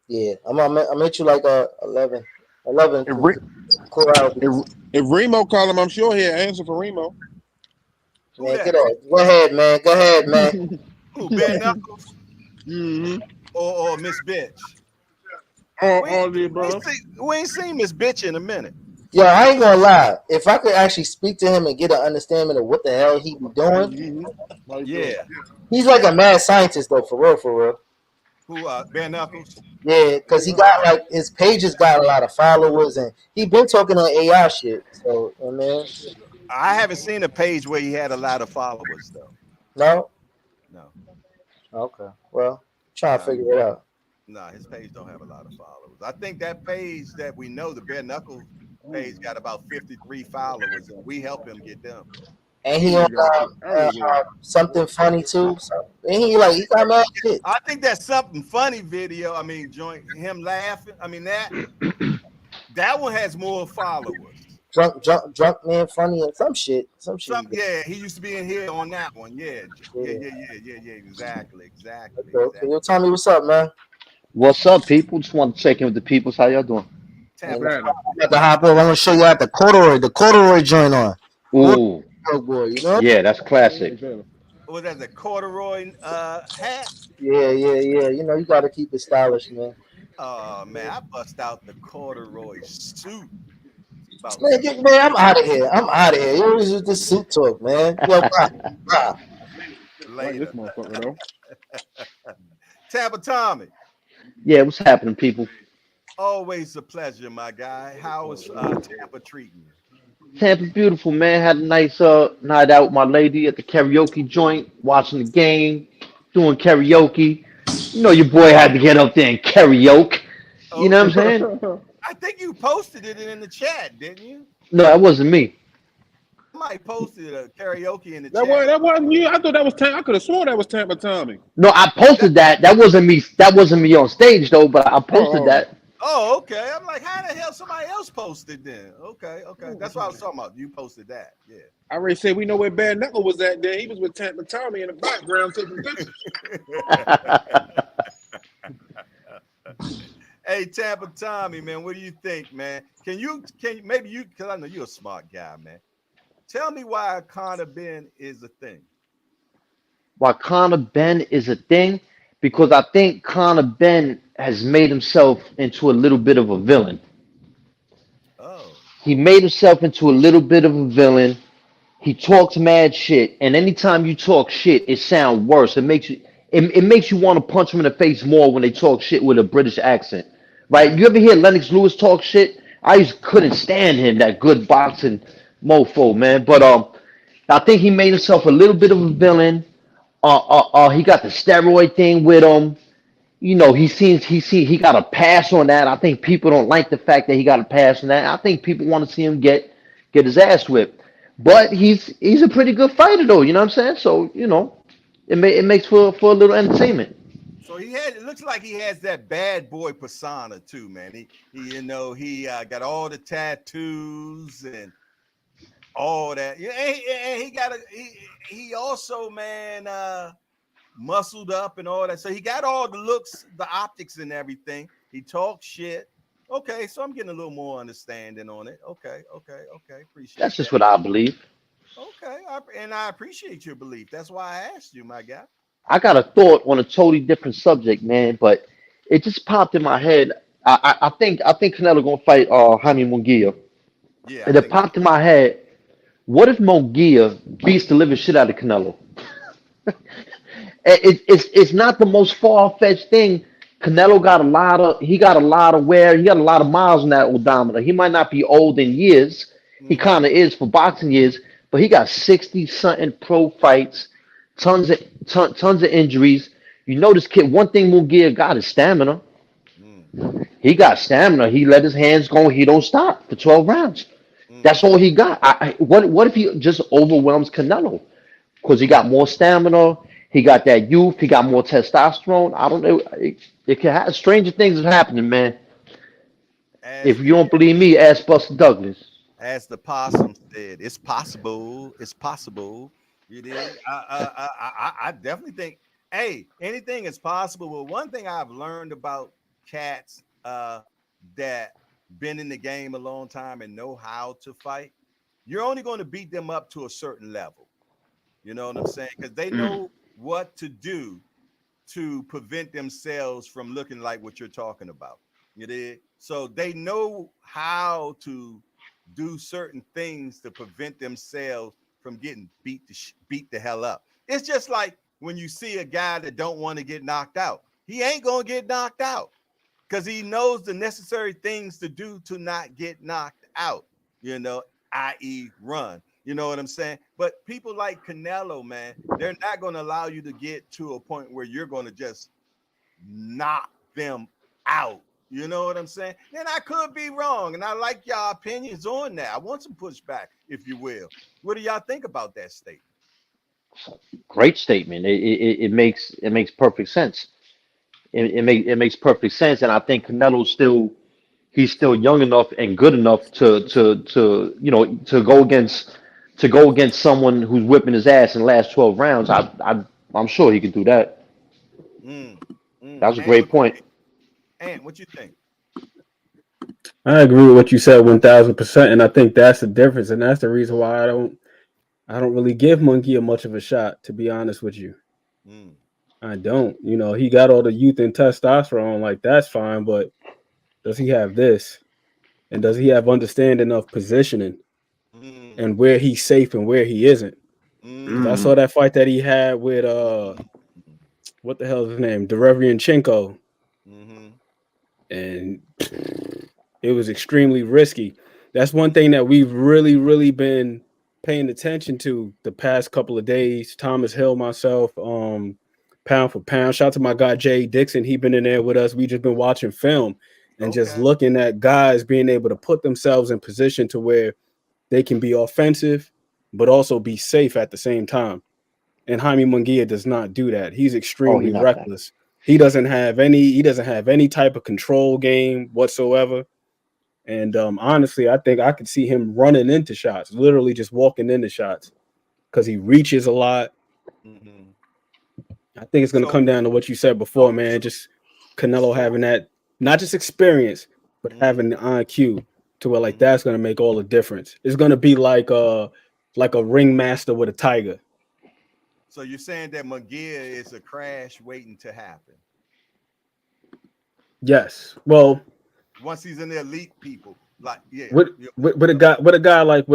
Speaker 3: Yeah, I'm at you like 11.
Speaker 2: If Remo call him, I'm sure he'll answer for Remo.
Speaker 3: Man, get out. Go ahead, man.
Speaker 1: Who, Bare Knuckles?
Speaker 2: Mm-hmm.
Speaker 1: Or Miss Bitch?
Speaker 2: All the above.
Speaker 1: We ain't seen Miss Bitch in a minute.
Speaker 3: Yo, I ain't gonna lie. If I could actually speak to him and get an understanding of what the hell he be doing,
Speaker 1: yeah,
Speaker 3: he's like a mad scientist though, for real.
Speaker 1: Who? Bare Knuckles?
Speaker 3: Yeah, because he got like his page has got a lot of followers and he been talking on AI shit. So, man,
Speaker 1: I haven't seen a page where he had a lot of followers though.
Speaker 3: No. Okay. Well, trying to figure it out.
Speaker 1: Nah, his page don't have a lot of followers. I think that page that we know, the Bare Knuckles page, got about 53 followers, and we help him get them.
Speaker 3: And he on something funny too. So, and he got mad shit.
Speaker 1: I think that something funny video. I mean, joint him laughing. I mean that one has more followers.
Speaker 3: Drunk man funny and some shit.
Speaker 1: Yeah, he used to be in here on that one. Yeah. Exactly.
Speaker 3: Okay. Yo, Tommy, what's up, man?
Speaker 4: What's up, people? Just want to check in with the peoples. How y'all doing?
Speaker 3: I'm about to hop over. I'm gonna show you how the corduroy joint on.
Speaker 4: Ooh,
Speaker 3: boy, you know?
Speaker 4: Yeah, that's classic.
Speaker 1: Was that the corduroy hat?
Speaker 3: Yeah. You know, you got to keep it stylish, man.
Speaker 1: Oh man, I bust out the corduroy suit.
Speaker 3: Man, I'm out of here. You always use this suit talk, man. Yo,
Speaker 1: Later. Tampa Tommy.
Speaker 4: Yeah, what's happening, people?
Speaker 1: Always a pleasure, my guy. How is Tampa treating you?
Speaker 4: Tampa, beautiful, man. Had a nice night out with my lady at the karaoke joint, watching the game, doing karaoke. You know, your boy had to get up there and karaoke. You know what I'm
Speaker 1: Okay.
Speaker 4: saying?
Speaker 1: I think you posted it in the chat, didn't you?
Speaker 4: No, that wasn't me.
Speaker 1: Somebody posted a karaoke in the
Speaker 2: That
Speaker 1: chat.
Speaker 2: wasn't you. I thought that was I could have sworn that was Tampa Tommy.
Speaker 4: No, I
Speaker 1: That,
Speaker 4: posted that. That wasn't me. That wasn't me on stage though. But I posted
Speaker 2: Oh,
Speaker 4: that.
Speaker 1: oh, okay. I'm like, how the hell somebody else posted then? Okay, okay. That's what I was talking about. You posted that. Yeah.
Speaker 2: I already said we know where Benn was at. There, he was with Tampa Tommy in the background taking pictures.
Speaker 1: Hey, Tampa Tommy, man, what do you think, man? Can maybe you, because I know you're a smart guy, man. Tell me why Conor Benn is a thing.
Speaker 4: Why Conor Benn is a thing? Because
Speaker 1: Mm.
Speaker 4: I think Conor Benn has made himself into a little bit of a villain.
Speaker 1: Oh.
Speaker 4: He made himself into a little bit of a villain. He talks mad shit, and anytime you talk shit, it sounds worse. It makes you want to punch them in the face more when they talk shit with a British accent, right?
Speaker 1: Mm.
Speaker 4: You ever hear Lennox Lewis talk shit? Couldn't stand him, that good boxing mofo, man. But I think he made himself a little bit of a villain. He got the steroid thing with him. You know, he got a pass on that. I think people don't like the fact that he got a pass on that. I think people want to see him get his ass whipped. But he's a pretty good fighter though, you know what I'm saying? So, you know, it makes for a little entertainment.
Speaker 1: So it looks like he has that bad boy persona too, man. He got all the tattoos and all that. Yeah, and he also, man, muscled up and all that. So he got all the looks, the optics and everything. He talks shit. Okay, so I'm getting a little more understanding on it. Okay, okay, okay.
Speaker 4: That's
Speaker 1: Appreciate
Speaker 4: just
Speaker 1: that.
Speaker 4: what I believe.
Speaker 1: Okay, and I appreciate your belief. That's why I asked you, my guy.
Speaker 4: I got a thought on a totally different subject, man, but it just popped in my head. I think Canelo gonna fight Jaime Munguia.
Speaker 1: Yeah, I
Speaker 4: And it
Speaker 1: think
Speaker 4: popped in my head, what if Munguia beats the living shit out of Canelo? It's not the most far fetched thing. Canelo got a lot of wear, he got a lot of miles on that odometer. He might not be old in years. He
Speaker 1: mm-hmm.
Speaker 4: kind of is for boxing years, but he got 60 something pro fights, tons of injuries. You know this kid. One thing Munguia got is stamina.
Speaker 1: Mm,
Speaker 4: He got stamina. He let his hands go. He don't stop for 12 rounds.
Speaker 1: mm.
Speaker 4: That's all he got. What if he just overwhelms Canelo? Because he got more stamina. He got that youth. He got more testosterone. I don't know. It can have stranger things is happening, man.
Speaker 1: As
Speaker 4: If
Speaker 1: the
Speaker 4: you don't believe me, ask Buster Douglas.
Speaker 1: as the possum said, it's possible. It's possible. You dig? I definitely think, hey, anything is possible. Well, one thing I've learned about cats that been in the game a long time and know how to fight, you're only going to beat them up to a certain level. You know what I'm saying? Because they
Speaker 4: Mm.
Speaker 1: know what to do to prevent themselves from looking like what you're talking about. You did. So they know how to do certain things to prevent themselves from getting beat the hell up. It's just like when you see a guy that don't want to get knocked out. He ain't gonna get knocked out because he knows the necessary things to do to not get knocked out. You know, i.e., run. You know what I'm saying? But people like Canelo, man, they're not going to allow you to get to a point where you're going to just knock them out. You know what I'm saying? And I could be wrong, and I like y'all opinions on that. I want some pushback, if you will. What do y'all think about that statement?
Speaker 4: Great statement. It makes perfect sense. It makes perfect sense, and I think Canelo's still he's still young enough and good enough to to go against someone who's whipping his ass in the last 12 rounds. I'm sure he could do that.
Speaker 1: Mm,
Speaker 4: That was a
Speaker 1: And
Speaker 4: great
Speaker 1: what you
Speaker 4: point.
Speaker 1: think? And what you think?
Speaker 5: I agree with what you said 1000%, and I think that's the difference, and that's the reason why I don't really give Monkey a much of a shot, to be honest with you.
Speaker 1: Mm,
Speaker 5: I don't. You know, he got all the youth and testosterone, like that's fine, but does he have this? And does he have understanding of positioning
Speaker 1: mm,
Speaker 5: and where he's safe and where he isn't? Because I
Speaker 1: mm,
Speaker 5: saw that fight that he had with
Speaker 1: mm,
Speaker 5: what the hell is his name? Derevianchenko.
Speaker 1: mm-hmm.
Speaker 5: and it was extremely risky. That's one thing that we've really, really been paying attention to the past couple of days. Thomas Hill, myself, pound for pound. Shout out to my guy Jay Dixon. He been in there with us. We just been watching film and just looking at guys being able to put themselves in position to where they can be offensive, but also be safe at the same time. And Jaime Munguia does not do that. He's extremely reckless. He doesn't have any type of control game whatsoever. And honestly, I think I could see him running into shots, literally just walking into shots, because he reaches a lot.
Speaker 1: Mm-hmm.
Speaker 5: I think it's going to come down to what you said before, man. Just Canelo having that, not just experience, but having the IQ to where like that's going to make all the difference. It's going to be like a ringmaster with a tiger.
Speaker 1: So you're saying that Munguia is a crash waiting to happen?
Speaker 5: Yes. Well,
Speaker 1: once he's in the elite people, like
Speaker 5: with a guy like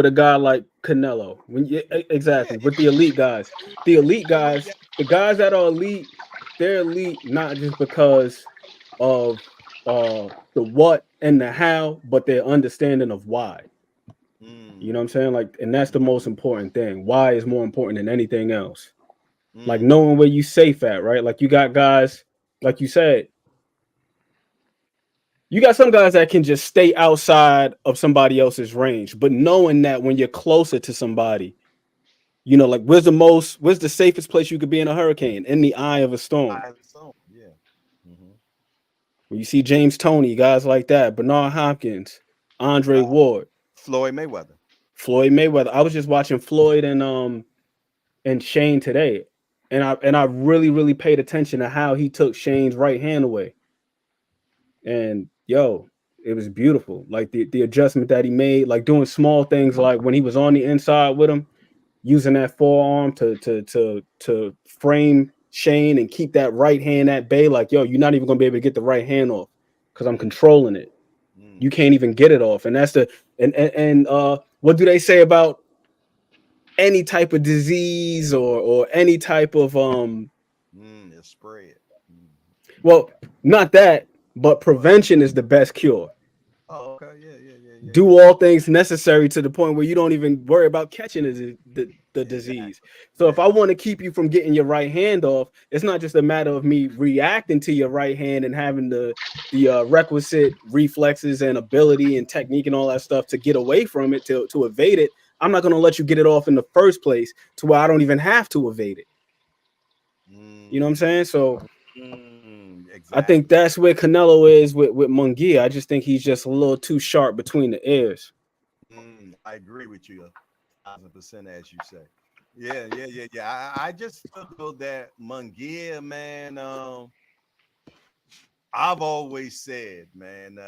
Speaker 5: Canelo, exactly with the elite guys, the guys that are elite, they're elite not just because of the what and the how, but their understanding of why. You know what I'm saying? Like, and that's the most important thing. Why is more important than anything else. Like knowing where you safe at, right? Like you got guys, like you said, you got some guys that can just stay outside of somebody else's range, but knowing that when you're closer to somebody, you know, like where's the safest place you could be in a hurricane? In the eye of a storm.
Speaker 1: Yeah. Mm-hmm.
Speaker 5: When you see James Toney, guys like that, Bernard Hopkins, Andre Ward,
Speaker 1: Floyd Mayweather.
Speaker 5: I was just watching Floyd and Shane today, and I really, really paid attention to how he took Shane's right hand away. And yo, it was beautiful. Like the adjustment that he made, like doing small things, like when he was on the inside with him, using that forearm to frame Shane and keep that right hand at bay. Like, yo, you're not even gonna be able to get the right hand off because I'm controlling it. You can't even get it off. And that's the and what do they say about any type of disease or any type of
Speaker 1: spread?
Speaker 5: Well, not that. But prevention is the best cure.
Speaker 1: Oh, okay. Yeah.
Speaker 5: Do all things necessary to the point where you don't even worry about catching the disease. So if I want to keep you from getting your right hand off, it's not just a matter of me reacting to your right hand and having the requisite reflexes and ability and technique and all that stuff to get away from it, to evade it. I'm not going to let you get it off in the first place to where I don't even have to evade it. You know what I'm saying? So exactly. I think that's where Canelo is with Munguia. I just think he's just a little too sharp between the ears.
Speaker 1: I agree with you 1,000%, as you say. Yeah. I just feel that Munguia, man. I've always said, man,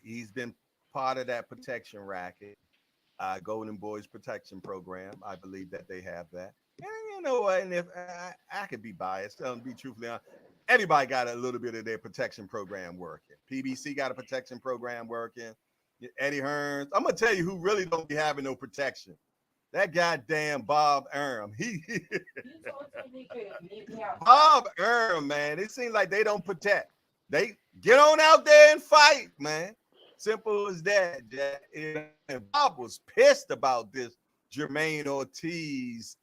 Speaker 1: he's been part of that protection racket, Golden Boys protection program. I believe that they have that. And you know what? And if I could be biased, be truthfully honest, everybody got a little bit of their protection program working. PBC got a protection program working. Eddie Hearn. I'm gonna tell you who really don't be having no protection. That goddamn Bob Arum. Bob Arum, man. It seems like they don't protect. They get on out there and fight, man. Simple as that. And Bob was pissed about this Jermaine Ortiz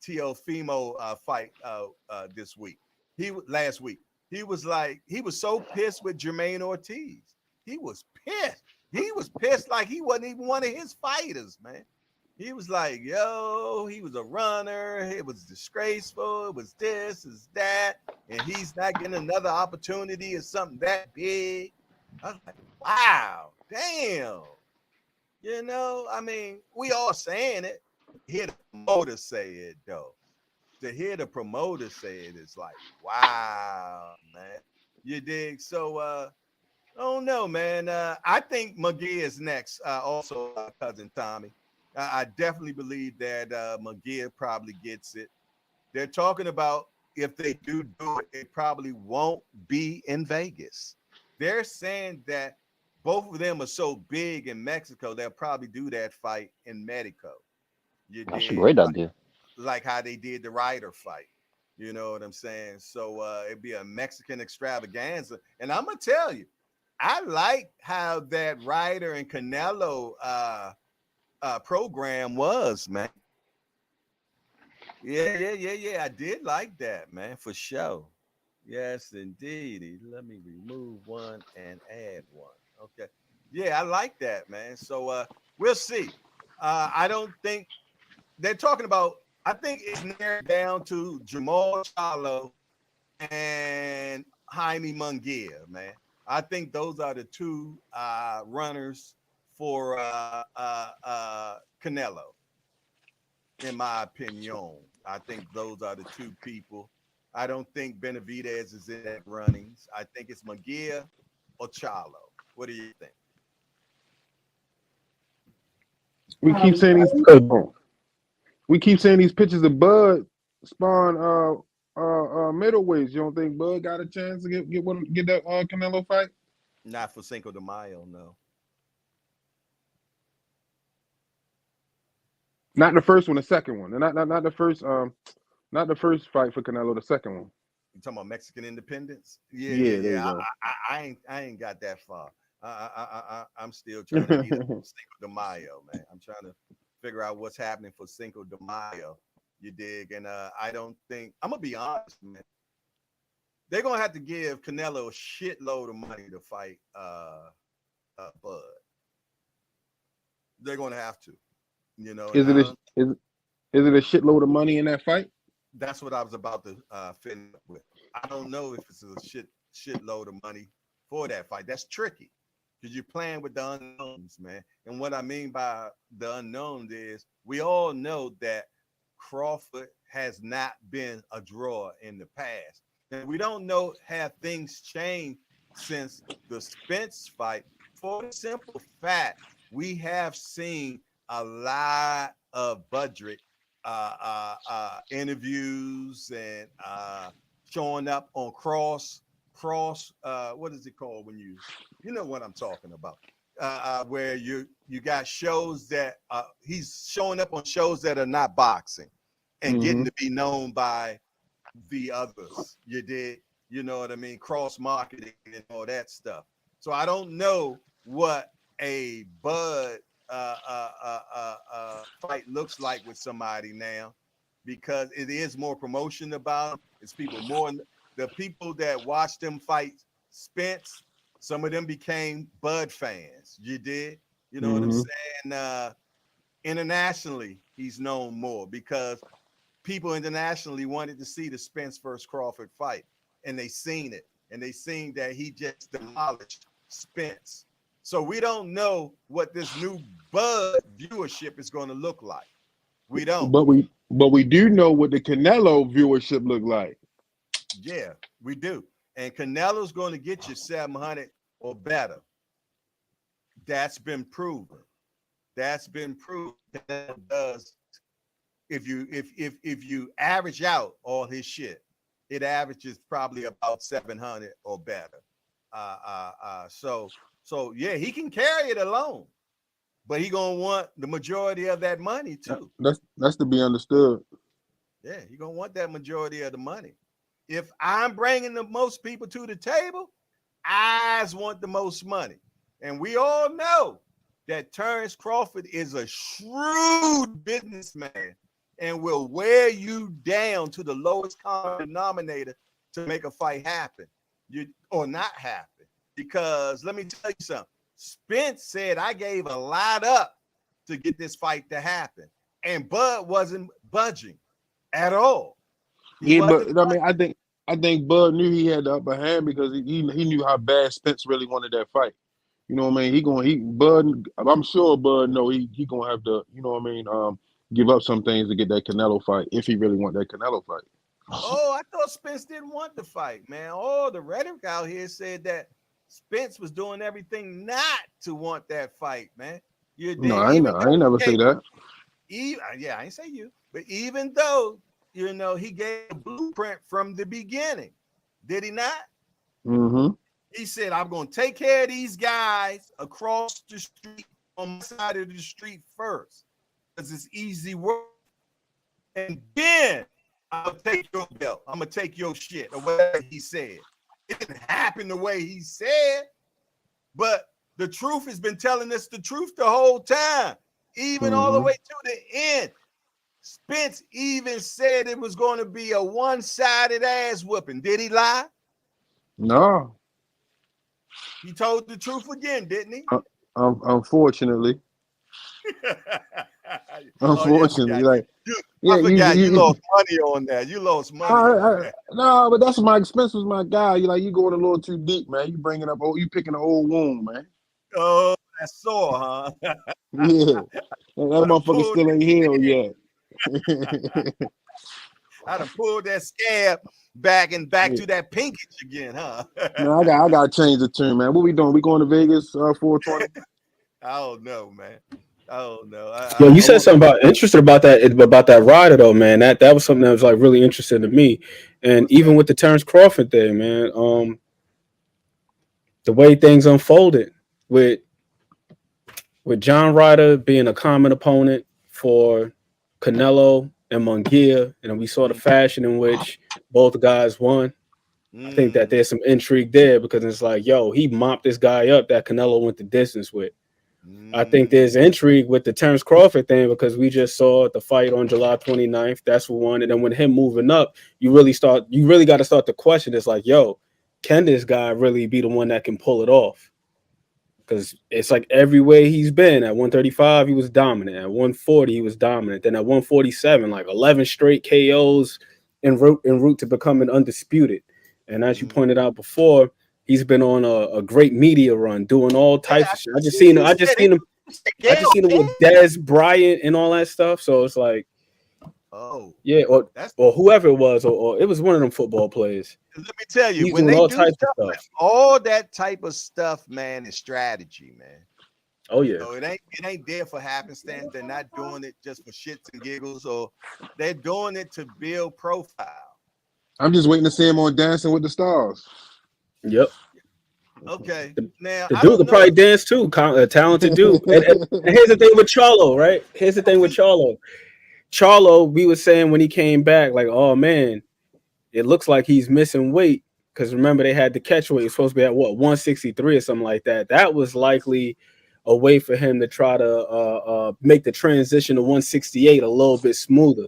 Speaker 1: Teofimo fight this week. Last week. He was so pissed with Jermaine Ortiz. He was pissed. He was pissed like he wasn't even one of his fighters, man. He was like, yo, he was a runner. It was disgraceful. It was this, is that. And he's not getting another opportunity or something that big. I was like, wow, damn. You know, I mean, we all saying it. Hear the promoter say it, though. To hear the promoter say it is like, wow, man. You dig? So, I don't know, man. I think Munguia is next. Also, cousin Tommy. I definitely believe that Munguia probably gets it. They're talking about if they do it, it probably won't be in Vegas. They're saying that both of them are so big in Mexico, they'll probably do that fight in Mexico.
Speaker 4: That's a great idea.
Speaker 1: Like how they did the Ryder fight. You know what I'm saying? So it'd be a Mexican extravaganza. And I'm gonna tell you, I like how that Ryder and Canelo program was, man. Yeah. I did like that, man, for sure. Yes, indeed. Let me remove one and add one. Okay. Yeah, I like that, man. So we'll see. I don't think they're talking about. I think it's narrowed down to Jamal Charlo and Jaime Munguia, man. I think those are the two runners for Canelo, in my opinion. I think those are the two people. I don't think Benavidez is in that runnings. I think it's Munguia or Charlo. What do you think?
Speaker 2: We keep saying these. We keep saying these pictures of Bud spawn middleweights. You don't think Bud got a chance to get that Canelo fight?
Speaker 1: Not for Cinco de Mayo, no.
Speaker 2: Not the first one, the second one. Not the first not the first fight for Canelo, the second one.
Speaker 1: You talking about Mexican independence?
Speaker 2: Yeah, there you go.
Speaker 1: I ain't got that far. I'm still trying to beat up Cinco de Mayo, man. I'm trying to figure out what's happening for Cinco de Mayo. You dig? And I don't think, I'm gonna be honest, man. They're gonna have to give Canelo a shitload of money to fight Bud. They're gonna have to. You know,
Speaker 2: is it a shitload of money in that fight?
Speaker 1: That's what I was about to finish with. I don't know if it's a shitload of money for that fight. That's tricky because you're playing with the unknowns, man. And what I mean by the unknown is we all know that Crawford has not been a draw in the past. And we don't know have things changed since the Spence fight for the simple fact we have seen a lot of budget interviews and showing up on cross what is it called when you know what I'm talking about, where you got shows that he's showing up on shows that are not boxing and getting to be known by the others. You know what I mean, cross marketing and all that stuff. So I don't know what a Bud fight looks like with somebody now, because it is more promotion about them. It's people more. The people that watched them fight Spence, some of them became Bud fans. You know what I'm saying? Internationally, he's known more because people internationally wanted to see the Spence versus Crawford fight, and they seen it, and they seen that he just demolished Spence. So we don't know what this new Bud viewership is going to look like. We don't.
Speaker 2: But we do know what the Canelo viewership look like.
Speaker 1: Yeah, we do. And Canelo's going to get you 700 or better. That's been proven. Canelo does. If you average out all his shit, it averages probably about 700 or better. So yeah, he can carry it alone, but he gonna want the majority of that money too.
Speaker 2: That's to be understood.
Speaker 1: Yeah, he gonna want that majority of the money. If I'm bringing the most people to the table, I want the most money, and we all know that Terrence Crawford is a shrewd businessman and will wear you down to the lowest common denominator to make a fight happen, or not happen. Because let me tell you something. Spence said I gave a lot up to get this fight to happen, and Bud wasn't budging at all.
Speaker 2: But I mean, I think Bud knew he had the upper hand because he knew how bad Spence really wanted that fight. You know what I mean? Bud. I'm sure Bud know he gonna have to. You know what I mean? Give up some things to get that Canelo fight if he really want that Canelo fight.
Speaker 1: Oh, I thought Spence didn't want the fight, man. Oh, the rhetoric out here said that Spence was doing everything not to want that fight, man.
Speaker 2: No, I ain't never say that.
Speaker 1: I ain't say you, but even though he gave a blueprint from the beginning, did he not?
Speaker 2: Mm-hmm.
Speaker 1: He said, "I'm going to take care of these guys across the street on my side of the street first, because it's easy work, and then I'll take your belt. I'm gonna take your shit, or whatever he said. It didn't happen the way he said, but the truth has been telling us the truth the whole time, even all the way to the end. Spence even said it was going to be a one-sided ass whooping. Did he lie?
Speaker 2: No.
Speaker 1: He told the truth again, didn't he?
Speaker 2: Unfortunately. Unfortunately,
Speaker 1: like I forgot you lost money on that. You lost money on that.
Speaker 2: No, but that's my expense was my guy. You going a little too deep, man. You bringing up you picking an old wound, man.
Speaker 1: Oh, that's sore, huh?
Speaker 2: Yeah, that motherfucker still ain't healed yet.
Speaker 1: I done pulled that scab back to that pinkish again, huh?
Speaker 2: No, I got to change the tune, man. What we doing? We going to Vegas 420?
Speaker 1: I don't know, man. I don't know.
Speaker 5: Yo, you said something interesting about that rider though, man. That was something that was like really interesting to me. And even with the Terrence Crawford thing, man, the way things unfolded with John Ryder being a common opponent for Canelo and Munguia, and we saw the fashion in which both guys won. I think that there's some intrigue there because it's like, yo, he mopped this guy up that Canelo went the distance with. I think there's intrigue with the Terrence Crawford thing because we just saw the fight on July 29th. That's one. And then with him moving up, you really got to start to question. It's like, yo, can this guy really be the one that can pull it off? Because it's like every way he's been at 135, he was dominant. At 140, he was dominant. Then at 147, like 11 straight KOs en route to becoming undisputed. And as you pointed out before, he's been on a great media run, doing all types of shit. I just seen him with Dez Bryant and all that stuff. So it's like, or whoever it was, or it was one of them football players.
Speaker 1: Let me tell you, when they do stuff, all that type of stuff, man, is strategy, man.
Speaker 5: Oh yeah.
Speaker 1: So it ain't there for happenstance. They're not doing it just for shits and giggles, or they're doing it to build profile.
Speaker 2: I'm just waiting to see him on Dancing with the Stars.
Speaker 5: Yep.
Speaker 1: Okay.
Speaker 5: Now the dude could probably dance too. A talented dude. and here's the thing with Charlo, right? Here's the thing with Charlo. Charlo, we were saying when he came back, like, oh man, it looks like he's missing weight. Because remember, they had the catch weight. It's supposed to be at 163 or something like that. That was likely a way for him to try to make the transition to 168 a little bit smoother.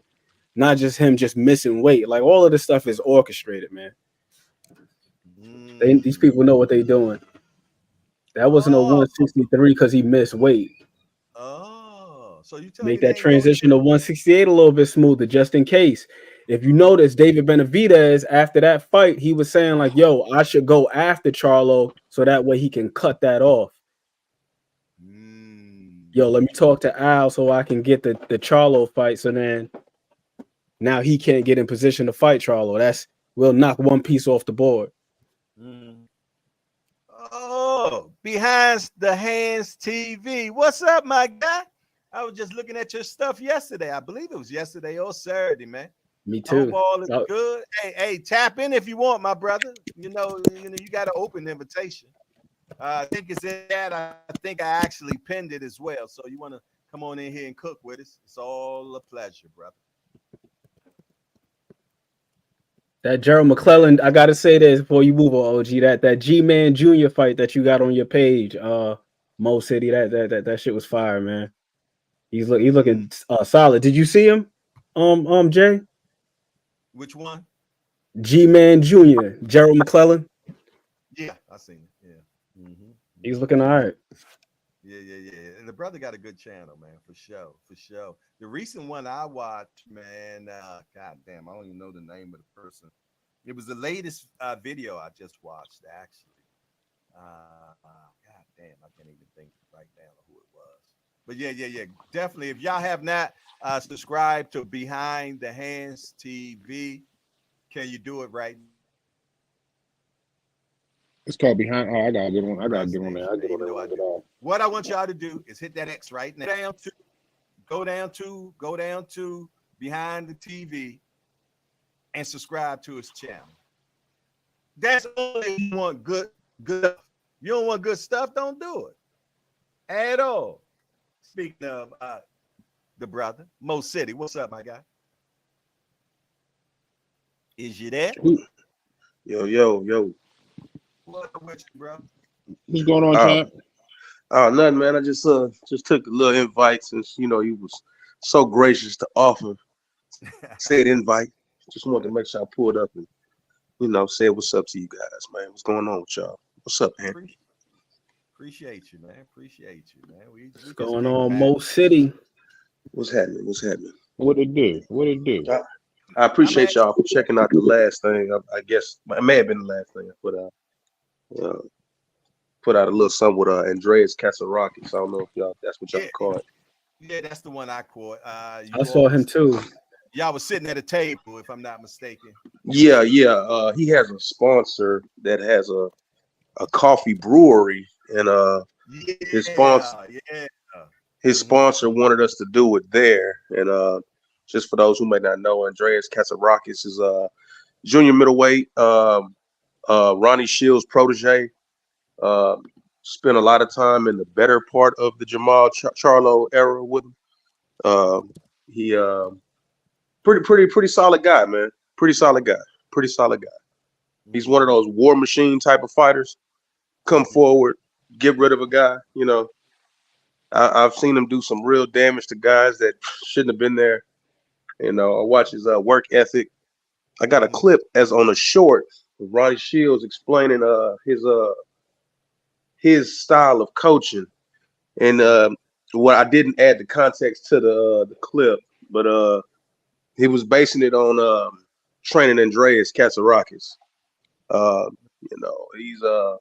Speaker 5: Not just him just missing weight. Like all of this stuff is orchestrated, man. These people know what they're doing. That wasn't a 163 because he missed weight.
Speaker 1: So you
Speaker 5: make that transition to 168 a little bit smoother, just in case. If you notice, David Benavidez after that fight, he was saying like, "Yo, I should go after Charlo so that way he can cut that off." Yo, let me talk to Al so I can get the Charlo fight. So then, now he can't get in position to fight Charlo. We'll knock one piece off the board.
Speaker 1: Oh, Behind the Hands TV. What's up, my guy? I was just looking at your stuff yesterday. I believe it was yesterday or Saturday, man.
Speaker 5: Me too.
Speaker 1: Hope all is good. Hey, tap in if you want, my brother. You got an open invitation. I think it's in that. I think I actually pinned it as well. So you want to come on in here and cook with us? It's all a pleasure, brother.
Speaker 5: That Gerald McClellan, I gotta say this before you move on, OG. That G-Man Jr. fight that you got on your page, Mo City, that shit was fire, man. He's looking solid. Did you see him, Jay?
Speaker 1: Which one?
Speaker 5: G-Man Jr. Gerald McClellan.
Speaker 1: Yeah, I seen it. Yeah,
Speaker 5: he's looking all right.
Speaker 1: Yeah. And the brother got a good channel, man, for sure. The recent one I watched, man, god damn, I don't even know the name of the person. It was the latest video I just watched, actually. God damn, I can't even think right now who it was. But yeah, definitely. If y'all have not subscribed to Behind the Hands TV, can you do it right now?
Speaker 2: It's called Behind. Oh, I gotta get on. I gotta get on there.
Speaker 1: What I want y'all to do is hit that X right now. Go down to Behind the TV and subscribe to his channel. That's only if you want good stuff. You don't want good stuff, don't do it at all. Speaking of the brother, Mo City, what's up, my guy? Is you there?
Speaker 6: Yo.
Speaker 1: What with you, bro?
Speaker 2: What's going on, champ?
Speaker 6: Nothing, man. I just took a little invite since you was so gracious to offer said invite. Just wanted to make sure I pulled up and say what's up to you guys, man. What's going on with y'all? What's up, man?
Speaker 1: Appreciate you, man. Appreciate you, man. We
Speaker 5: What's going on, Mo City?
Speaker 6: What's happening?
Speaker 2: What it do?
Speaker 6: I appreciate y'all for checking out the last thing. I guess it may have been the last thing I put out. Put out a little something with Andreas Casarakis. I don't know if that's what y'all call it.
Speaker 1: Yeah, that's the one I caught.
Speaker 5: I saw him too.
Speaker 1: Y'all was sitting at a table, if I'm not mistaken.
Speaker 6: Yeah. He has a sponsor that has a coffee brewery, and his sponsor wanted us to do it there. And just for those who may not know, Andreas Casarakis is a junior middleweight, Ronnie Shields' protege. Spent a lot of time in the better part of the Jamal Charlo era with him. He pretty solid guy, man. Pretty solid guy. He's one of those war machine type of fighters. Come forward, get rid of a guy. I've seen him do some real damage to guys that shouldn't have been there. I watch his work ethic. I got a clip as on a short with Ronnie Shields explaining his style of coaching, and what I didn't add the context to the clip, but he was basing it on training Andreas Casarakis. He's a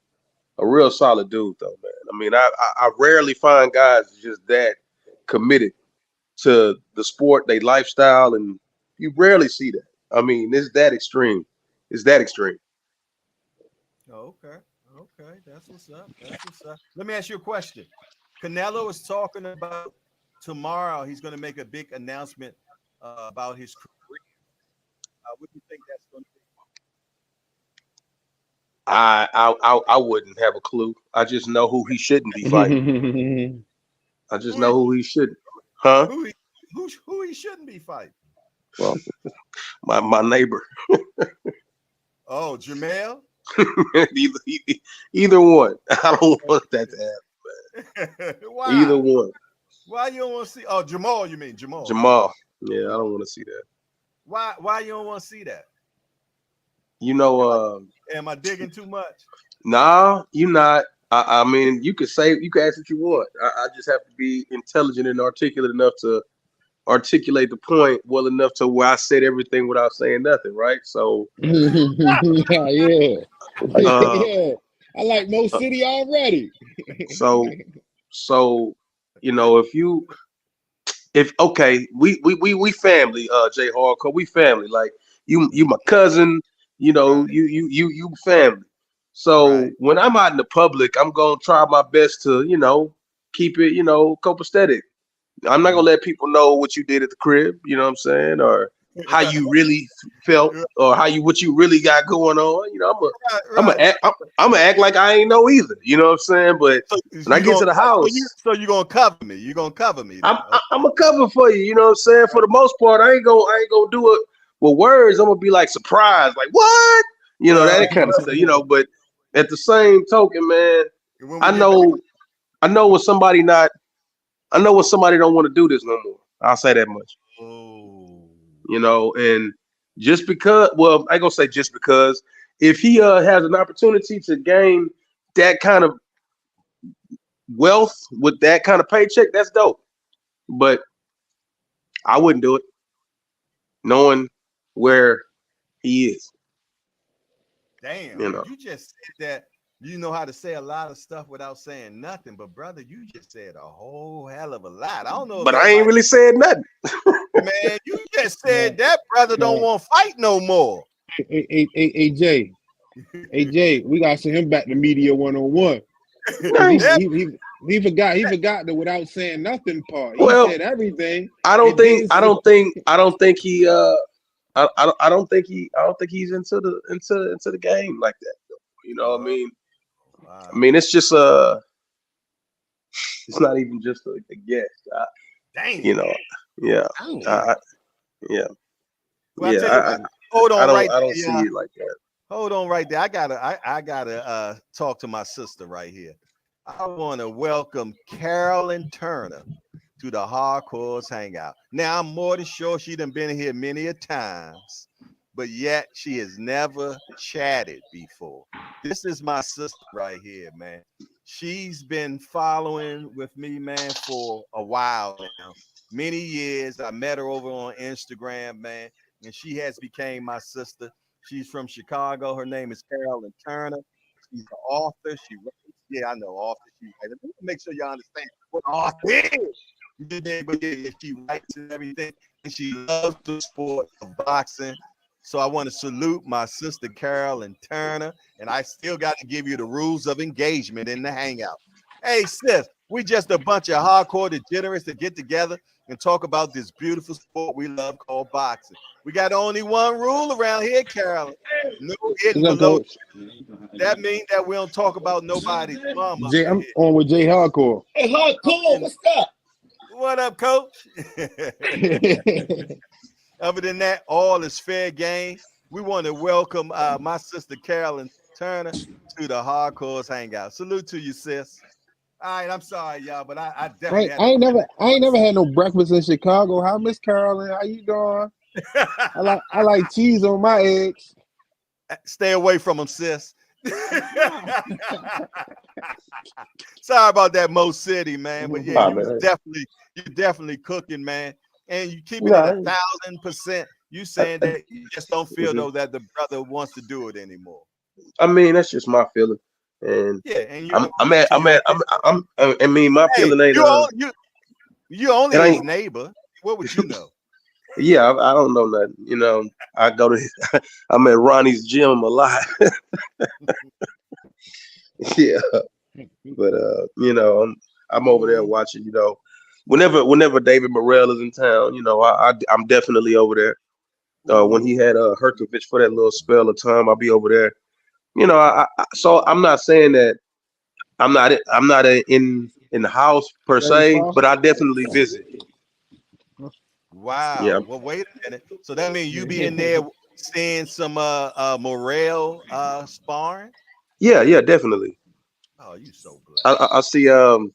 Speaker 6: real solid dude, though, man. I mean, I rarely find guys just that committed to the sport, they lifestyle, and you rarely see that. I mean, it's that extreme.
Speaker 1: Oh, okay, that's what's up. Let me ask you a question. Canelo is talking about tomorrow. He's going to make a big announcement about his career. What do you think that's going to be?
Speaker 6: I wouldn't have a clue. I just know who he shouldn't be fighting. I just know who he shouldn't. Huh?
Speaker 1: Who he shouldn't be fighting?
Speaker 6: Well, my neighbor.
Speaker 1: Oh, Jamel?
Speaker 6: Either one. I don't want that to happen.
Speaker 1: Why?
Speaker 6: Either one.
Speaker 1: Why you don't want to see? Oh, Jamal, you mean Jamal?
Speaker 6: Yeah, I don't want to see that.
Speaker 1: Why you don't want to see that?
Speaker 6: Am
Speaker 1: I digging too much?
Speaker 6: Nah, you're not. I mean, you can ask what you want. I just have to be intelligent and articulate enough to articulate the point well enough to where I said everything without saying nothing, right? So
Speaker 2: yeah. I like Mo City already.
Speaker 6: So if we family, J Hardcore, we family. Like you my cousin,
Speaker 1: Right.
Speaker 6: you family. So
Speaker 1: right.
Speaker 6: When I'm out in the public, I'm gonna try my best to, keep it, copacetic. I'm not gonna let people know what you did at the crib, you know what I'm saying, or how you really felt, or what you really got going on. I'm gonna act like I ain't know either, you know what I'm saying. But when I get to the house,
Speaker 1: so you're gonna cover me. You're gonna cover me.
Speaker 6: I'm gonna cover for you, you know what I'm saying. For the most part, I ain't gonna do it with words. I'm gonna be like surprised, like what, that kind of stuff, But at the same token, man, I know when somebody don't want to do this no more. I'll say that much.
Speaker 1: Oh.
Speaker 6: And just because, well, I ain't gonna say just because, if he has an opportunity to gain that kind of wealth with that kind of paycheck, that's dope. But I wouldn't do it, knowing where he is.
Speaker 1: Damn, you just said that you know how to say a lot of stuff without saying nothing, but brother, you just said a whole hell of a lot. I don't know.
Speaker 6: But I ain't really said nothing.
Speaker 1: Man, you just said that brother don't want to fight no more.
Speaker 2: Hey, Jay, we gotta send him back to media 101. He forgot the without saying nothing part. He said everything.
Speaker 6: I don't think he he's into the game like that. You know what I mean? Wow. I mean, it's just it's not even just a guess.
Speaker 1: Dang.
Speaker 6: Yeah.
Speaker 1: Well, Hold on right
Speaker 6: I don't
Speaker 1: there,
Speaker 6: see
Speaker 1: y'all.
Speaker 6: it like that.
Speaker 1: Hold on right there. I gotta talk to my sister right here. I want to welcome Carolyn Turner to the Hardcores Hangout. Now, I'm more than sure she done been here many a times, but yet she has never chatted before. This is my sister right here, man. She's been following with me, man, for a while now. Many years. I met her over on Instagram, man, and she has became my sister. She's from Chicago. Her name is Carolyn Turner. She's an author. She writes. Yeah, I know author. She writes. Let me make sure y'all understand what an author is. But yeah, she writes and everything, and she loves the sport of boxing. So I want to salute my sister Carolyn Turner, and I still got to give you the rules of engagement in the hangout. Hey, sis, we just a bunch of hardcore degenerates that get together and talk about this beautiful sport we love called boxing. We got only one rule around here, Carolyn. No hitting
Speaker 2: What's up,
Speaker 1: below.
Speaker 2: Coach?
Speaker 1: That means that we don't talk about nobody's mom up
Speaker 2: Jay,
Speaker 1: in
Speaker 2: I'm
Speaker 1: here.
Speaker 2: on with Jay Hardcore.
Speaker 3: Hey, hardcore, what's up?
Speaker 1: What up, coach? Other than that, all is fair game. We want to welcome my sister Carolyn Turner to the Hardcores Hangout. Salute to you, sis. All right, I'm sorry, y'all, but I definitely had
Speaker 2: I
Speaker 1: to.
Speaker 2: ain't never had no breakfast in Chicago. Hi, Miss Carolyn. How you doing? I like cheese on my eggs.
Speaker 1: Stay away from them, sis. Sorry about that, Mo City, man. But yeah, you definitely cooking, man. And you keeping it 1,000%. You saying that you just don't feel though that the brother wants to do it anymore.
Speaker 6: I mean, that's just my feeling, and
Speaker 1: Yeah, and you
Speaker 6: I mean, my
Speaker 1: hey,
Speaker 6: feeling ain't
Speaker 1: you only
Speaker 6: it
Speaker 1: his
Speaker 6: ain't.
Speaker 1: neighbor. What would you know?
Speaker 6: Yeah, I don't know nothing. You know, I go to I'm at Ronnie's gym a lot. Yeah, but you know, I'm over there watching. You know, whenever David Morrell is in town, you know, I'm definitely over there. When he had Herkovich for that little spell of time, I'll be over there. You know, so I'm not saying that I'm not in the house per se, but I definitely visit. Yeah,
Speaker 1: Wow. Well, wait a minute. So that means you be in there seeing some Morel sparring?
Speaker 6: yeah, definitely.
Speaker 1: Oh, you so
Speaker 6: I
Speaker 1: blessed.
Speaker 6: see um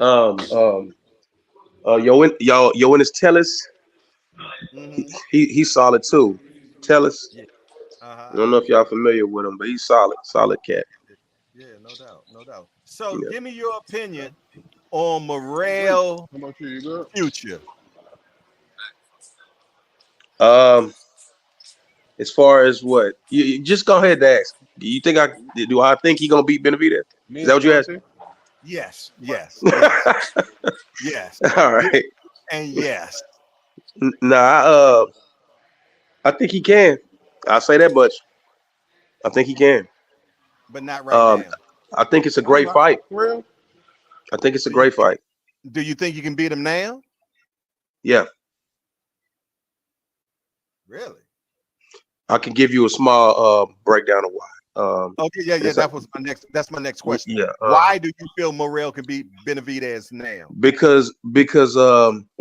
Speaker 6: um Yoenis Tellis.
Speaker 1: Mm-hmm.
Speaker 6: He's solid too. Tellis.
Speaker 1: Yeah.
Speaker 6: I don't
Speaker 1: I
Speaker 6: know if
Speaker 1: know.
Speaker 6: y'all familiar with him, but he's solid cat.
Speaker 1: Yeah, no doubt, no doubt. So
Speaker 6: Yeah.
Speaker 1: give me your opinion on Morel
Speaker 2: How about you? You good?
Speaker 1: future.
Speaker 6: Um, as far as what you just go ahead and ask. Do you think I think he gonna beat Benavidez?
Speaker 2: Me
Speaker 6: Is
Speaker 2: and
Speaker 6: that what you asked?
Speaker 2: Devontae?
Speaker 1: Yes, yes, yes, yes.
Speaker 6: All
Speaker 1: Yeah,
Speaker 6: right.
Speaker 1: and yes,
Speaker 6: Nah, I think he can. I'll say that much. I think he can.
Speaker 1: but not right
Speaker 6: Um,
Speaker 1: now.
Speaker 6: I think it's a
Speaker 2: That's
Speaker 6: great
Speaker 2: not
Speaker 6: fight.
Speaker 2: for real.
Speaker 6: I think it's a
Speaker 1: Do you
Speaker 6: great fight.
Speaker 1: do you think you can beat him now?
Speaker 6: Yeah,
Speaker 1: Really?
Speaker 6: I can give you a small breakdown of why.
Speaker 1: Okay, yeah, yeah.
Speaker 6: It's a,
Speaker 1: That's my next question.
Speaker 6: yeah,
Speaker 1: Why do you feel Morel can beat Benavidez now?
Speaker 6: because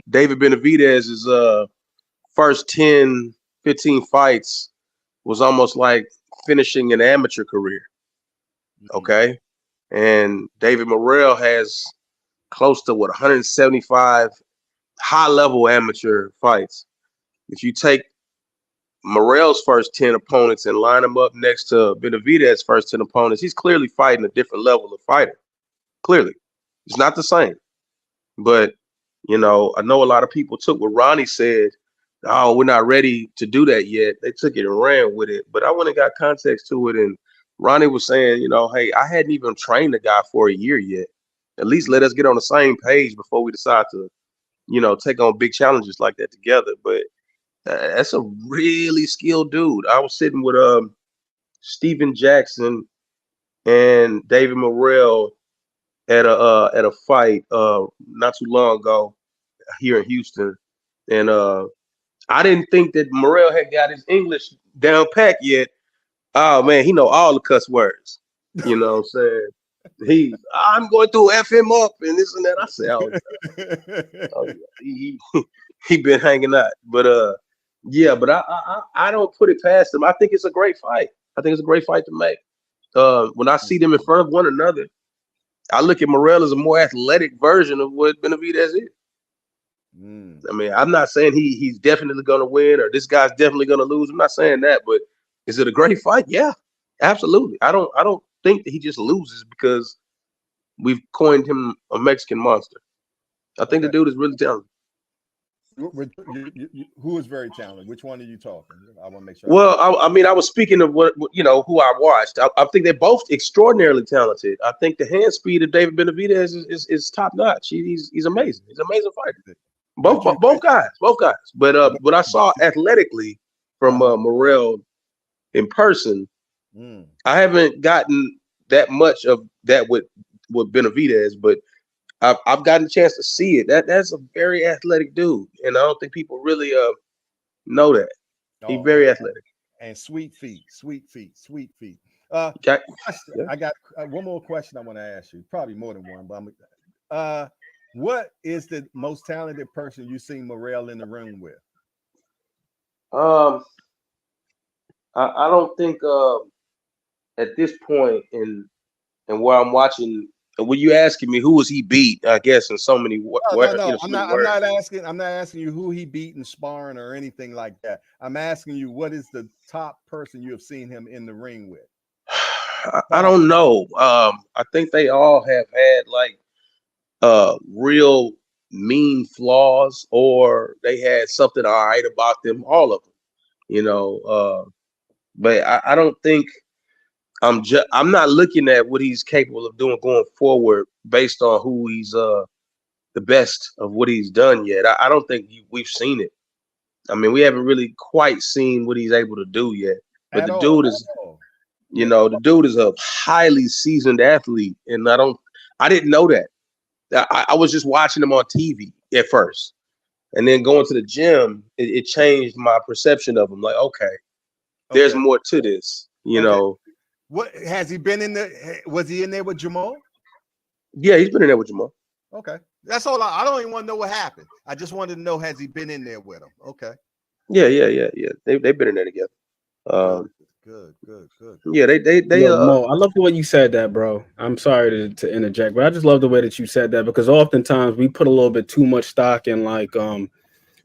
Speaker 6: David Benavidez is first 10, 15 fights was almost like finishing an amateur career.
Speaker 1: Mhm.
Speaker 6: Okay, and David Morrell has close to 175 high level amateur fights. If you take Morrell's first 10 opponents and line them up next to Benavidez's first 10 opponents, he's clearly fighting a different level of fighter. Clearly, it's not the same. But you know, I know a lot of people took what Ronnie said. Oh, we're not ready to do that yet. They took it and ran with it. But I went and got context to it, and Ronnie was saying, you know, hey, I hadn't even trained the guy for a year yet. At least let us get on the same page before we decide to, you know, take on big challenges like that together. But that's a really skilled dude. I was sitting with Steven Jackson and David Morrell at a fight not too long ago here in Houston, and I didn't think that Morrell had got his English down pat yet. Oh man, he know all the cuss words. You know what I'm saying? I'm going to F him up and this and that. I said, oh, yeah, he been hanging out. But Yeah, but I don't put it past them. I think it's a great fight. I think it's a great fight to make. When I see them in front of one another, I look at Morrell as a more athletic version of what Benavidez is. I mean, I'm not saying he's definitely going to win or this guy's definitely going to lose. I'm not saying that, but is it a great fight? Yeah, absolutely. I don't think that he just loses because we've coined him a Mexican monster. I think the dude is really talented.
Speaker 1: Who is very talented? Which one are you talking? I want to make sure.
Speaker 6: Well, I mean, I was speaking of what who I watched. I think they're both extraordinarily talented. I think the hand speed of David Benavidez is top notch. He's amazing. He's an amazing fighter. Both guys. But what I saw athletically from Morrell in person, I haven't gotten that much of that with Benavidez, but I've gotten a chance to see it. That's a very athletic dude, and I don't think people really know that. He's very athletic.
Speaker 1: And sweet feet.
Speaker 6: Yeah.
Speaker 1: I got one more question I want to ask you. Probably more than one, but what is the most talented person you've seen Morrell in the room with?
Speaker 6: I don't think at this point in where I'm watching. When you asking me who was he beat, I guess in so many
Speaker 1: no. I'm not asking you who he beat in sparring or anything like that. I'm asking you what is the top person you have seen him in the ring with?
Speaker 6: I don't know. I think they all have had like real mean flaws, or they had something all right about them. All of them, but I don't think. I'm not looking at what he's capable of doing going forward based on who he's the best of what he's done yet. I don't think we've seen it. I mean, we haven't really quite seen what he's able to do yet. But the dude is a highly seasoned athlete, and I didn't know that. I was just watching him on TV at first, and then going to the gym, it changed my perception of him. Like, okay, there's more to this,
Speaker 1: What has he been in there? Was he in there with Jamal?
Speaker 6: Yeah, he's been in there with Jamal.
Speaker 1: Okay, that's all. I don't even want to know what happened. I just wanted to know, has he been in there with him? Okay.
Speaker 6: Yeah. They've been in there together.
Speaker 1: Good.
Speaker 6: Yeah, they.
Speaker 5: Mo, I love the way you said that, bro. I'm sorry to interject, but I just love the way that you said that, because oftentimes we put a little bit too much stock in like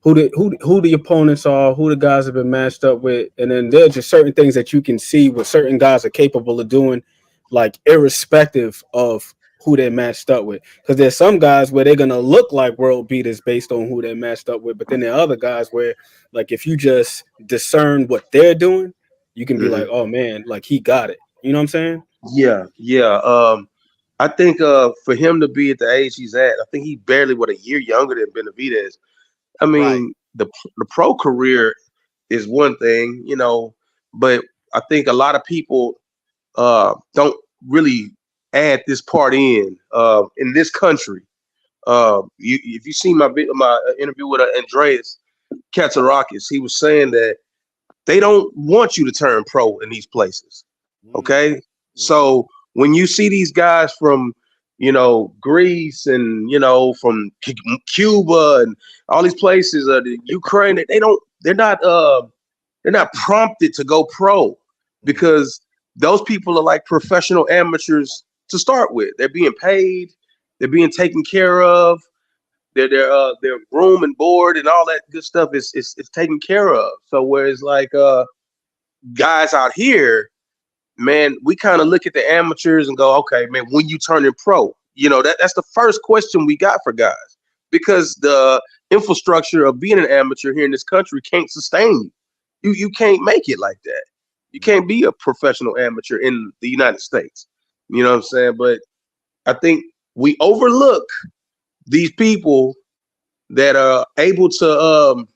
Speaker 5: who the opponents are, who the guys have been matched up with, and then there's just certain things that you can see what certain guys are capable of doing, like irrespective of who they're matched up with. Because there's some guys where they're gonna look like world beaters based on who they're matched up with, but then there are other guys where, like, if you just discern what they're doing, you can be like, oh man, like he got it. You know what I'm saying?
Speaker 6: Yeah. I think for him to be at the age he's at, I think he's barely a year younger than Benavidez. I mean, the pro career is one thing, but I think a lot of people don't really add this part in this country. If you see my interview with Andreas Katsarakis, he was saying that they don't want you to turn pro in these places. Okay, so when you see these guys from Greece and from Cuba and all these places, the Ukraine, they're not prompted to go pro because those people are like professional amateurs to start with. They're being paid, they're being taken care of, their room and board and all that good stuff is taken care of. So whereas like guys out here, man, we kind of look at the amateurs and go, okay, man, when you turning pro, that's the first question we got for guys, because the infrastructure of being an amateur here in this country can't sustain you. You can't make it like that. You can't be a professional amateur in the United States. You know what I'm saying? But I think we overlook these people that are able to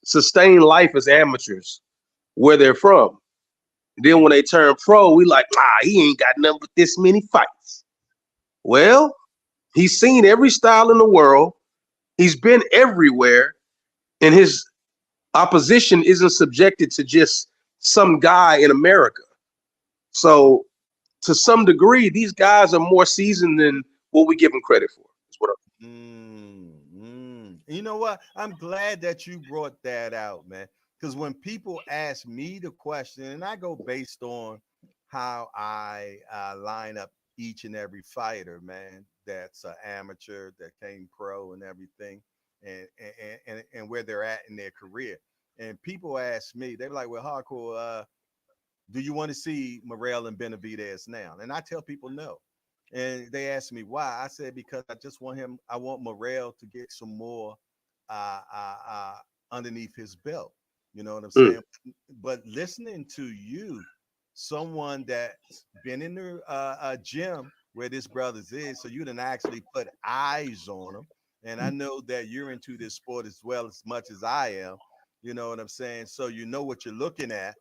Speaker 6: sustain life as amateurs where they're from. Then when they turn pro, we like, he ain't got nothing but this many fights. Well, he's seen every style in the world. He's been everywhere, and his opposition isn't subjected to just some guy in America. So to some degree, these guys are more seasoned than what we give them credit for. That's what
Speaker 1: You know what? I'm glad that you brought that out, man. Because when people ask me the question, and I go based on how I line up each and every fighter, man, that's an amateur that came pro and everything, and where they're at in their career. And people ask me, they're like, "Well, hardcore, do you want to see Morrell and Benavidez now?" And I tell people no. And they ask me why. I said because I just want him. I want Morrell to get some more underneath his belt. You know what I'm saying? But listening to you, someone that's been in the gym where this brothers is, so you done actually put eyes on them. And I know that you're into this sport as well as much as I am. You know what I'm saying? So you know what you're looking at,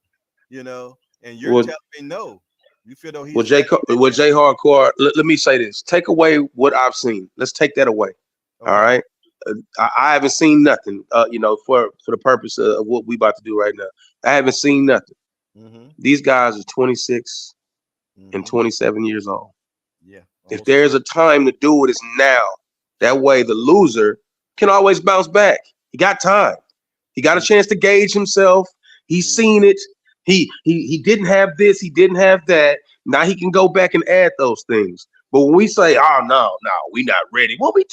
Speaker 1: you know, and you're telling me no. You feel though he's
Speaker 6: Jay Hardcore, let me say this. Take away what I've seen. Let's take that away. Okay. All right. I haven't seen nothing, for the purpose of what we about to do right now. I haven't seen nothing. Mm-hmm. These guys are 26 and 27 years old.
Speaker 1: Yeah.
Speaker 6: If there's a time to do it, it's now. That way the loser can always bounce back. He got time. He got a chance to gauge himself. He's seen it. He didn't have this. He didn't have that. Now he can go back and add those things. But when we say, "Oh no, we not ready," what we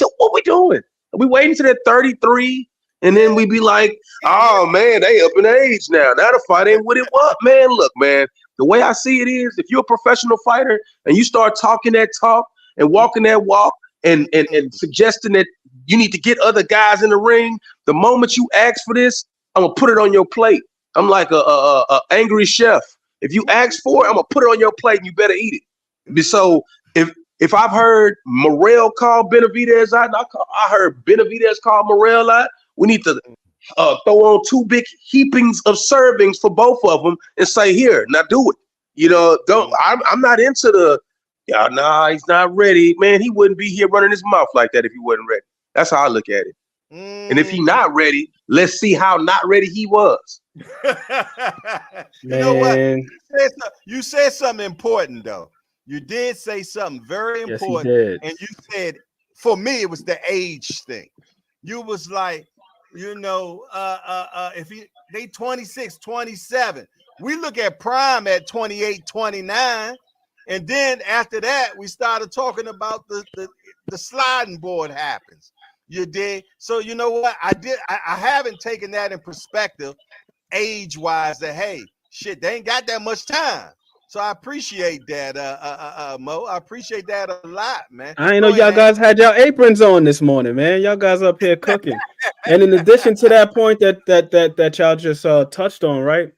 Speaker 6: doing? Are we waiting to that 33? And then we be like, "Oh man, they up in age now. Now the fight ain't what it was." Man, look, man. The way I see it is, if you're a professional fighter and you start talking that talk and walking that walk and suggesting that you need to get other guys in the ring, the moment you ask for this, I'm gonna put it on your plate. I'm like a angry chef. If you ask for it, I'm gonna put it on your plate and you better eat it. So if I've heard Morrell call Benavidez out, and I heard Benavidez call Morrell out, we need to throw on 2 big heapings of servings for both of them and say, "Here, now do it." I'm not into the he's not ready. Man, he wouldn't be here running his mouth like that if he wasn't ready. That's how I look at it. And if he's not ready, let's see how not ready he was.
Speaker 1: You know what? You said something important though. You did say something very important.
Speaker 5: Yes,
Speaker 1: and you said, for me, it was the age thing. You was like, if they 26, 27, we look at prime at 28, 29. And then after that, we started talking about the sliding board happens. You did. So you know what? I haven't taken that in perspective age-wise that, hey, shit, they ain't got that much time. So I appreciate that, Mo. I appreciate that a lot, man.
Speaker 5: I ain't know y'all guys had y'all aprons on this morning, man. Y'all guys up here cooking. And in addition to that point that y'all just touched on, right?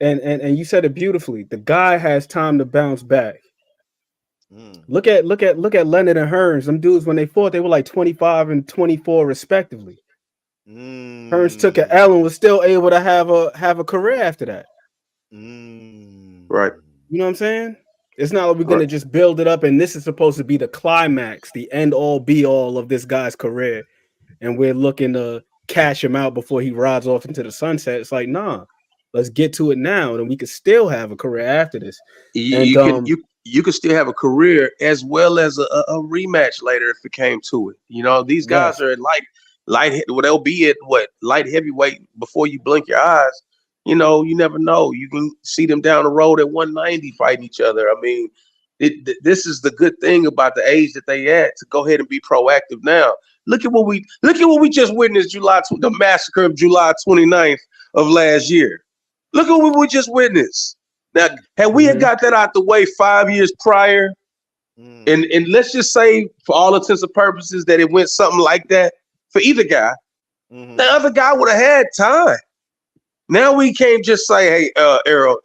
Speaker 5: And you said it beautifully. The guy has time to bounce back. Look at Leonard and Hearn. Them dudes, when they fought, they were like 25 and 24 respectively. Hearns took an L and was still able to have a career after that.
Speaker 6: Right.
Speaker 5: You know what I'm saying? It's not like we're going to just build it up and this is supposed to be the climax, the end all be all of this guy's career. And we're looking to cash him out before he rides off into the sunset. It's like, nah, let's get to it now. And we could still have a career after this.
Speaker 6: You could still have a career as well as a rematch later if it came to it. These guys are light, they'll be at light heavyweight before you blink your eyes. You never know. You can see them down the road at 190 fighting each other. I mean, this is the good thing about the age that they at to go ahead and be proactive now. Look at what we just witnessed the massacre of July 29th of last year. Look at what we just witnessed. Now, had we had got that out the way 5 years prior, and let's just say for all intents and purposes that it went something like that for either guy, the other guy would have had time. Now we can't just say, "Hey, Errol,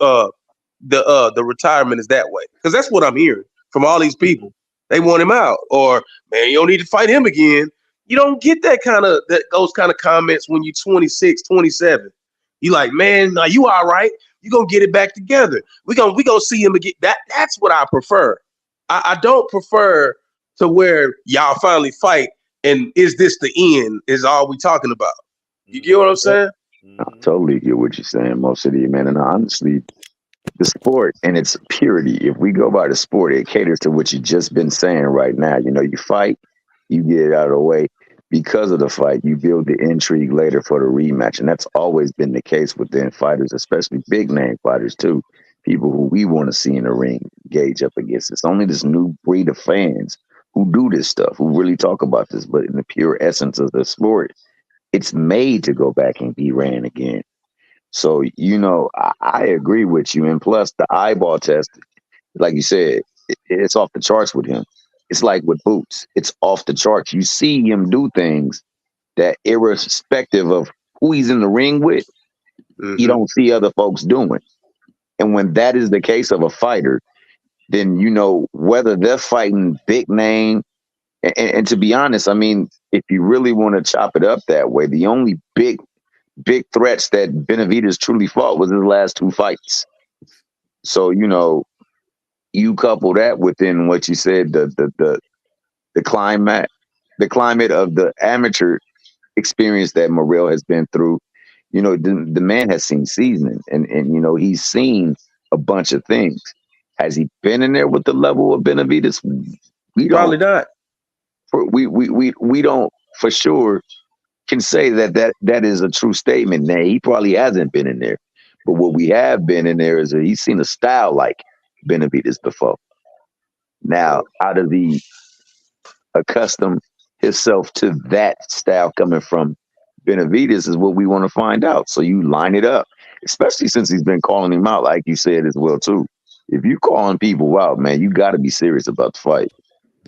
Speaker 6: the retirement is that way," because that's what I'm hearing from all these people. They want him out, or man, you don't need to fight him again. You don't get those kind of comments when you're 26, 27. You like, man, now you all right. You're gonna get it back together. We gonna see him again. That's what I prefer. I don't prefer to where y'all finally fight and is this the end is all we talking about. You get what I'm saying?
Speaker 7: I totally get what you're saying, most of you, man. And honestly, the sport and its purity, if we go by the sport, it caters to what you just been saying right now. You fight, you get it out of the way. because of the fight, you build the intrigue later for the rematch. And that's always been the case within fighters, especially big name fighters too. People who we want to see in the ring gauge up against. It's only this new breed of fans who do this stuff, who really talk about this. But in the pure essence of the sport, it's made to go back and be ran again. So, I agree with you. And plus the eyeball test, like you said, it's off the charts with him. It's like with Boots. It's off the charts. You see him do things that irrespective of who he's in the ring with, you don't see other folks doing. And when that is the case of a fighter, then whether they're fighting big name, and to be honest, I mean, if you really want to chop it up that way, the only big threats that Benavidez truly fought was his last 2 fights. So, you couple that within what you said, the climate of the amateur experience that Morrell has been through. The man has seen seasoning, and he's seen a bunch of things. Has he been in there with the level of Benavidez? We
Speaker 6: Probably not.
Speaker 7: We don't for sure can say that is a true statement. Now, he probably hasn't been in there, but what we have been in there is that he's seen a style like Benavidez before. Now, how does he accustom himself to that style coming from Benavidez is what we want to find out. So you line it up, especially since he's been calling him out, like you said as well too. If you calling people out, man, you got to be serious about the fight.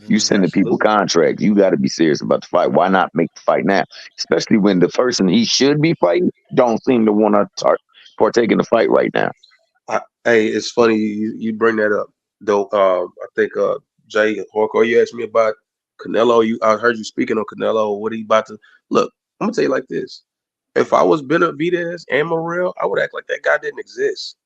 Speaker 7: You sending people contracts, you got to be serious about the fight. Why not make the fight now? Especially when the person he should be fighting don't seem to want to partake in the fight right now.
Speaker 6: Hey, it's funny you bring that up, though. I think Jay Horko, you asked me about Canelo. I heard you speaking on Canelo. What are you about to look? I'm gonna tell you like this: if I was Benavidez and Morrell, I would act like that guy didn't exist.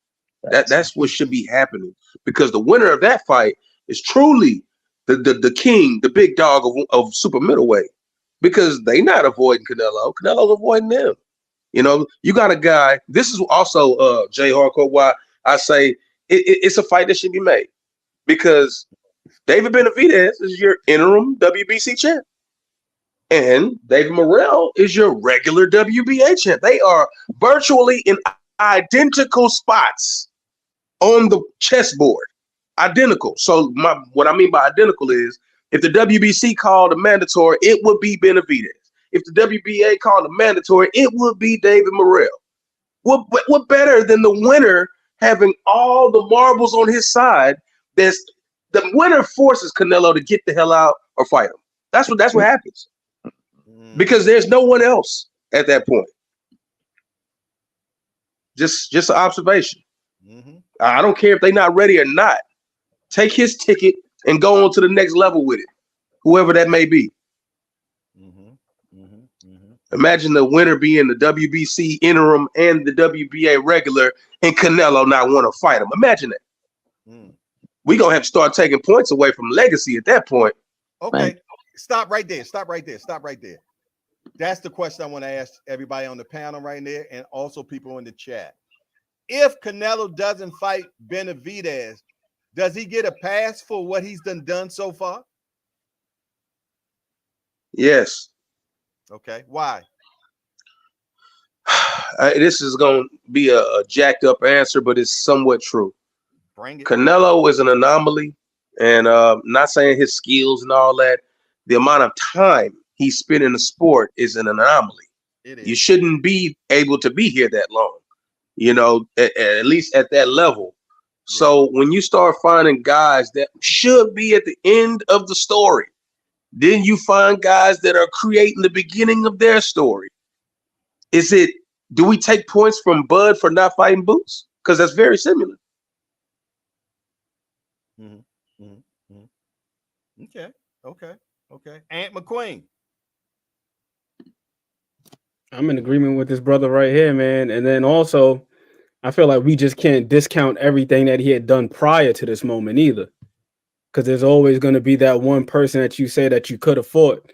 Speaker 6: That's what should be happening, because the winner of that fight is truly the king, the big dog of super middleweight, because they not avoiding Canelo. Canelo's avoiding them. You got a guy. This is also Jay Harcourt, why I say it's a fight that should be made, because David Benavidez is your interim WBC champ, and David Morrell is your regular WBA champ. They are virtually in identical spots on the chessboard. Identical. So what I mean by identical is, if the WBC called a mandatory, it would be Benavidez. If the WBA called a mandatory, it would be David Morrell. What better than the winner having all the marbles on his side? The winner forces Canelo to get the hell out or fight him. That's what happens, because there's no one else at that point. Just an observation. I don't care if they're not ready or not. Take his ticket and go on to the next level with it, whoever that may be. Imagine the winner being the WBC interim and the WBA regular, and Canelo not want to fight him. Imagine that. We're going to have to start taking points away from legacy at that point.
Speaker 1: Okay, stop right there. That's the question I want to ask everybody on the panel right there, and also people in the chat. If Canelo doesn't fight Benavidez, does he get a pass for what he's done so far?
Speaker 6: Yes.
Speaker 1: Okay. Why?
Speaker 6: This is going to be a jacked up answer, but it's somewhat true.
Speaker 1: Bring it.
Speaker 6: Canelo is an anomaly, and not saying his skills and all that. The amount of time he spent in the sport is an anomaly.
Speaker 1: It is.
Speaker 6: You shouldn't be able to be here that long, at least at that level. Yeah. So when you start finding guys that should be at the end of the story, then you find guys that are creating the beginning of their story. Do we take points from Bud for not fighting Boots? Because that's very similar.
Speaker 1: Okay. Ant McQueen.
Speaker 5: I'm in agreement with this brother right here, man. And then also, I feel like we just can't discount everything that he had done prior to this moment either. Because there's always going to be that one person that you say that you could have fought.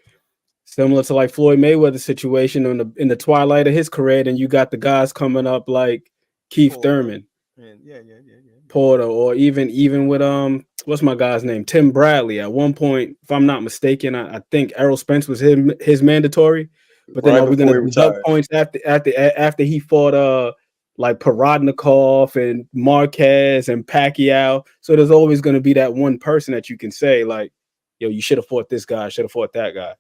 Speaker 5: Similar to like Floyd Mayweather's situation in the twilight of his career, and you got the guys coming up like Keith Thurman.
Speaker 1: Yeah.
Speaker 5: Porter, or even with what's my guy's name, Tim Bradley. At one point, if I'm not mistaken, I think Errol Spence was his mandatory. But then
Speaker 6: Right
Speaker 5: are we
Speaker 6: before
Speaker 5: gonna
Speaker 6: he
Speaker 5: deduct
Speaker 6: retired.
Speaker 5: points after he fought like Parodnikov and Marquez and Pacquiao? So there's always gonna be that one person that you can say like, yo, you should have fought this guy, should have fought that guy.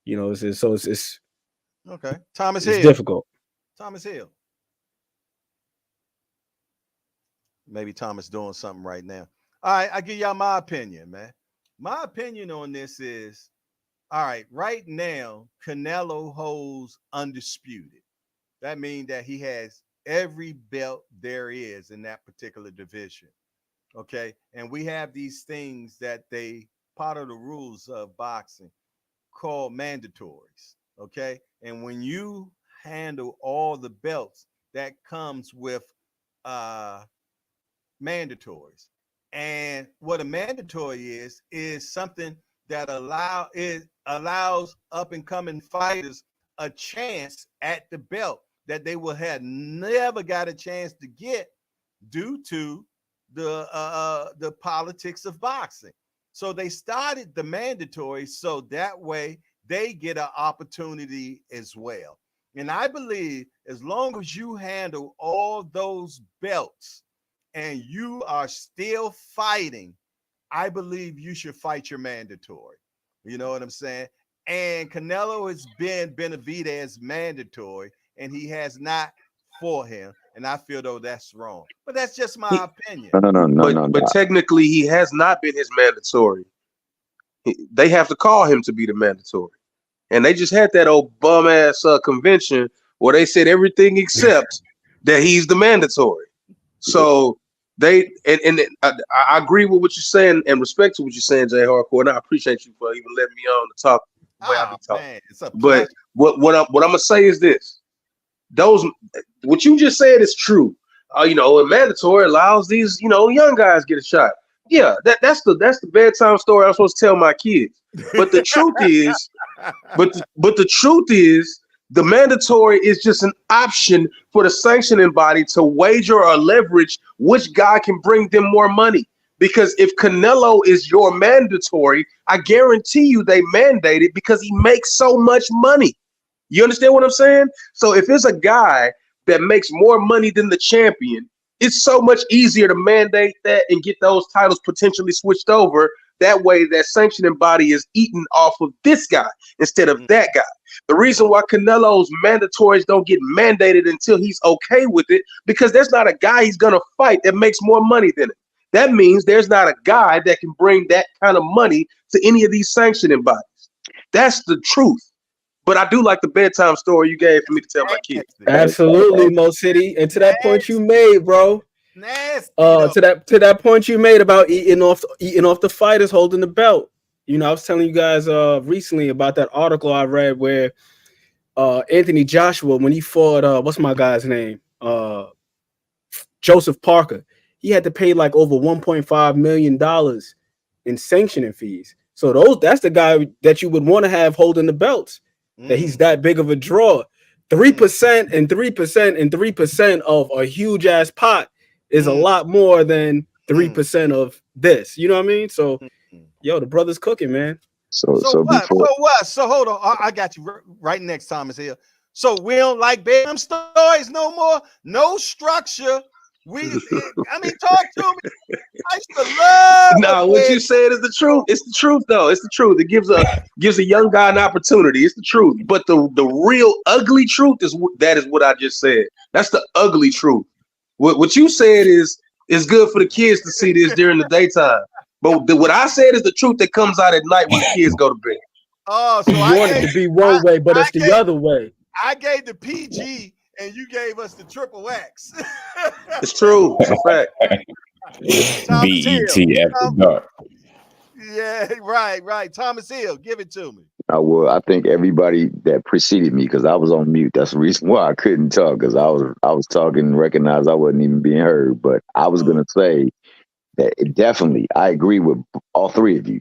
Speaker 5: You know, it's
Speaker 1: Okay. Thomas
Speaker 5: it's
Speaker 1: Hill.
Speaker 5: difficult.
Speaker 1: Thomas Hill. Maybe Thomas doing something right now. All right, I give y'all my opinion, man. My opinion on this is, all right, right now, Canelo holds undisputed. That means that he has every belt there is in that particular division. Okay. And we have these things that they part of the rules of boxing called mandatories. Okay. And when you handle all the belts, that comes with uh mandatories. And what a mandatory is something that allows up and coming fighters a chance at the belt that they will have never got a chance to get due to the politics of boxing. So they started the mandatory so that way they get an opportunity as well. And I believe as long as you handle all those belts and you are still fighting, I believe you should fight your mandatory. You know what I'm saying? And Canelo has been Benavidez mandatory, and he has not fought him. And I feel though that's wrong. But that's just my opinion.
Speaker 7: No.
Speaker 6: But technically, he has not been his mandatory. They have to call him to be the mandatory. And they just had that old bum ass convention where they said everything except that he's the mandatory. So they and I agree with what you're saying and respect to what you're saying, Jay Hardcore, and I appreciate you for even letting me on to talk the way I be talking.
Speaker 1: Man, it's a pleasure.
Speaker 6: But what I'm gonna say is this: what you just said is true. You know, and mandatory allows these young guys get a shot. Yeah, that's the bedtime story I'm supposed to tell my kids. But the truth is, but the truth is, the mandatory is just an option for the sanctioning body to wager or leverage which guy can bring them more money. Because if Canelo is your mandatory, I guarantee you they mandate it because he makes so much money. You understand what I'm saying? So if it's a guy that makes more money than the champion, it's so much easier to mandate that and get those titles potentially switched over. That way, that sanctioning body is eaten off of this guy instead of that guy. The reason why Canelo's mandatories don't get mandated until he's okay with it, because there's not a guy he's going to fight that makes more money than him. That means there's not a guy that can bring that kind of money to any of these sanctioning bodies. That's the truth. But I do like the bedtime story you gave for me to tell my kids.
Speaker 5: Absolutely, Mo City. And to that point you made, bro.
Speaker 1: Nasty,
Speaker 5: to that point you made about eating off the fighters holding the belt. You know, I was telling you guys recently about that article I read where Anthony Joshua, when he fought what's my guy's name? Joseph Parker, he had to pay like over $1.5 million in sanctioning fees. So that's the guy that you would want to have holding the belts. That he's that big of a draw. 3% and 3% and 3% of a huge ass pot is a lot more than 3% of this. You know what I mean? So, yo, the brother's cooking, man.
Speaker 7: So
Speaker 1: what? So what? So hold on. I got you right next, Thomas here. So we don't like bedtime stories no more. No structure. Talk to me. I used to love.
Speaker 6: No, what you said is the truth. It's the truth, though. It's the truth. It gives a young guy an opportunity. It's the truth. But the real ugly truth is what I just said. That's the ugly truth. What you said is good for the kids to see this during the daytime. But what I said is the truth that comes out at night when the kids go to bed.
Speaker 5: Oh, so you want it to be one way, but it's the other way.
Speaker 1: I gave the PG. And you gave us the triple X.
Speaker 6: It's true. It's a fact.
Speaker 8: BET after dark.
Speaker 1: Yeah, right. Thomas Hill, give it to me.
Speaker 7: I think everybody that preceded me, because I was on mute. That's the reason why I couldn't talk, because I was talking and recognized I wasn't even being heard. But I was gonna say that definitely I agree with all three of you.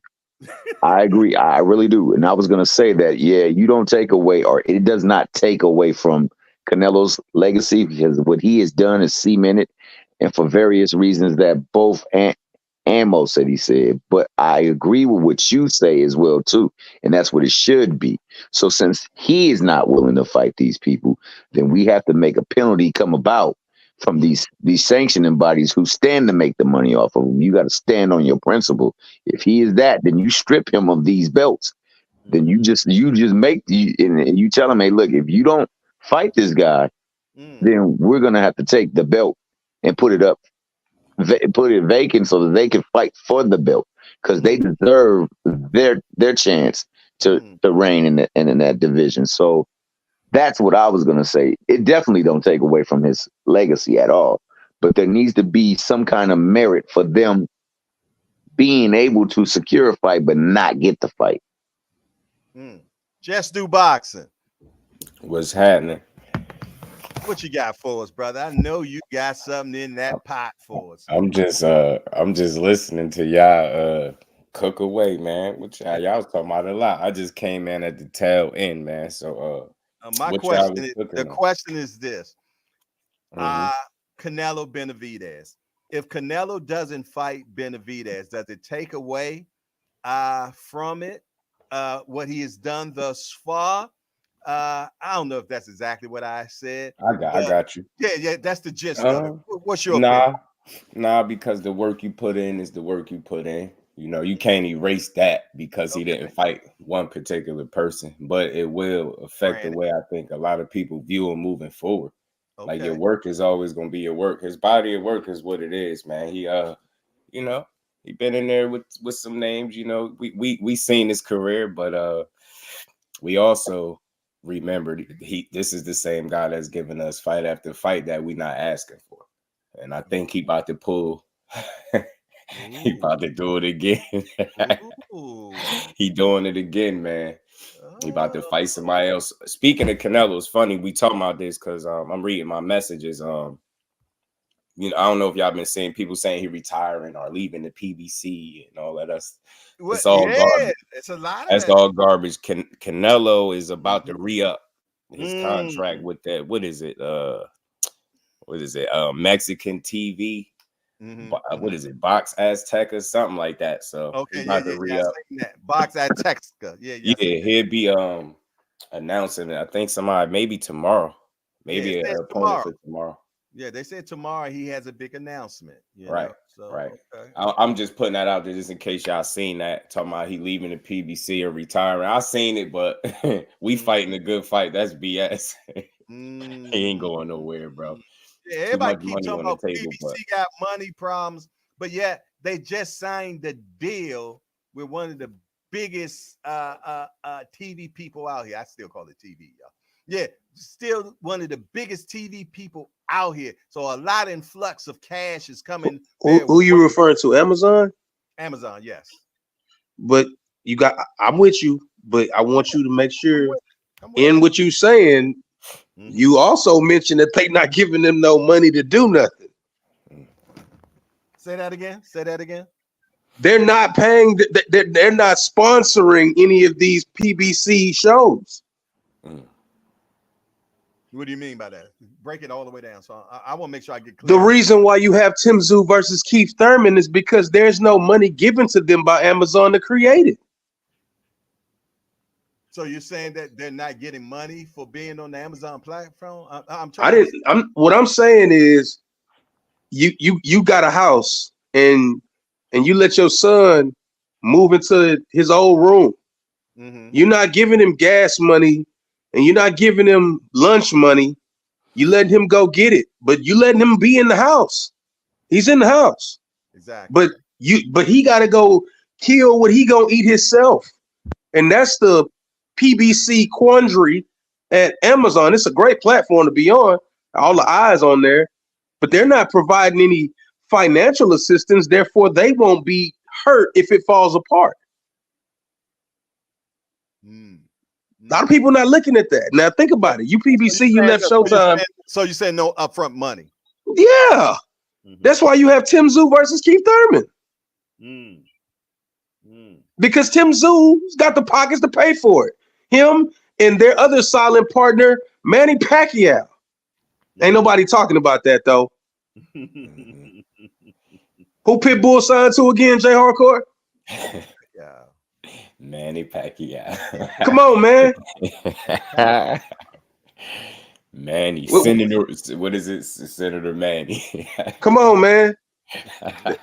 Speaker 7: I agree. I really do. And I was gonna say that, yeah, you don't take away, or it does not take away from Canelo's legacy, because what he has done is cemented and for various reasons that both Ammo said he said, but I agree with what you say as well too, and that's what it should be. So since he is not willing to fight these people, then we have to make a penalty come about from these sanctioning bodies who stand to make the money off of him. You got to stand on your principle. If he is that, then you strip him of these belts. Then you just make and you tell him, hey, look, if you don't fight this guy, then we're gonna have to take the belt and put it vacant so that they can fight for the belt because they deserve their chance to reign in that division. So that's what I was gonna say. It definitely don't take away from his legacy at all, but there needs to be some kind of merit for them being able to secure a fight but not get the fight.
Speaker 1: Just do boxing.
Speaker 8: What's happening?
Speaker 1: What you got for us, brother? I know you got something in that pot for us.
Speaker 8: I'm just listening to y'all cook away, man. What y'all was talking about a lot. I just came in at the tail end, man. So
Speaker 1: my question is this. Canelo Benavidez. If Canelo doesn't fight Benavidez, does it take away from it what he has done thus far? I don't know if that's exactly what I said.
Speaker 8: I got you.
Speaker 1: Yeah, that's the gist of it. What's your opinion?
Speaker 8: Nah, because the work you put in is the work you put in. You know, you can't erase that because he didn't fight one particular person, but it will affect the way I think a lot of people view him moving forward. Like your work is always going to be your work. His body of work is what it is, man. He you know, he been in there with some names, you know. We seen his career, but we also remembered this is the same guy that's giving us fight after fight that we not asking for. And I think he about to pull he about to do it again. He doing it again, man. He about to fight somebody else. Speaking of Canelo, it's funny we talking about this because I'm reading my messages. You know, I don't know if y'all been seeing people saying he retiring or leaving the PBC and all that. It's all garbage.
Speaker 1: It's a lot of
Speaker 8: That's all garbage. Canelo is about to re-up his contract with that. What is it? Mexican TV. What is it? Box Azteca or something like that. So he's about to re-up.
Speaker 1: Box Azteca. Yeah.
Speaker 8: He'll be announcing it. I think maybe tomorrow. Maybe an opponent for tomorrow.
Speaker 1: Yeah, they said tomorrow he has a big announcement.
Speaker 8: Right. I'm just putting that out there just in case y'all seen that. Talking about he leaving the PBC or retiring. I seen it, but we fighting a good fight. That's BS. He ain't going nowhere, bro.
Speaker 1: Yeah, everybody keep talking about PBC got money problems, but yeah, they just signed the deal with one of the biggest TV people out here. I still call it TV, y'all. Yeah, still one of the biggest TV people out here. So a lot of influx of cash is coming.
Speaker 6: Who you referring to? Amazon?
Speaker 1: Amazon, yes.
Speaker 6: But I'm with you, but I want you to make sure in what you saying, you also mentioned that they not giving them no money to do nothing.
Speaker 1: Say that again.
Speaker 6: They're not paying. They're not sponsoring any of these PBC shows.
Speaker 1: What do you mean by that? Break it all the way down. So I want to make sure I get clear.
Speaker 6: The reason why you have Tim Tszyu versus Keith Thurman is because there's no money given to them by Amazon to create it.
Speaker 1: So you're saying that they're not getting money for being on the Amazon platform?
Speaker 6: What I'm saying is, you got a house and you let your son move into his old room. You're not giving him gas money. And you're not giving him lunch money. You letting him go get it, but you letting him be in the house. He's in the house.
Speaker 1: Exactly.
Speaker 6: But he got to go kill what he gonna eat himself, and that's the PBC quandary at Amazon. It's a great platform to be on. All the eyes on there, but they're not providing any financial assistance. Therefore, they won't be hurt if it falls apart. A lot of people not looking at that. Now think about it. You PBC, you left Showtime.
Speaker 1: So you said no upfront money.
Speaker 6: Yeah. That's why you have Tim Tszyu versus Keith Thurman. Because Tim Tsz유's got the pockets to pay for it. Him and their other silent partner, Manny Pacquiao. Ain't nobody talking about that though. Who Pitbull signed to again, Jay Hardcore?
Speaker 1: Yeah.
Speaker 8: Manny Pacquiao.
Speaker 6: Come on, man.
Speaker 8: Manny, Senator. What is it? Senator Manny.
Speaker 6: Come on, man.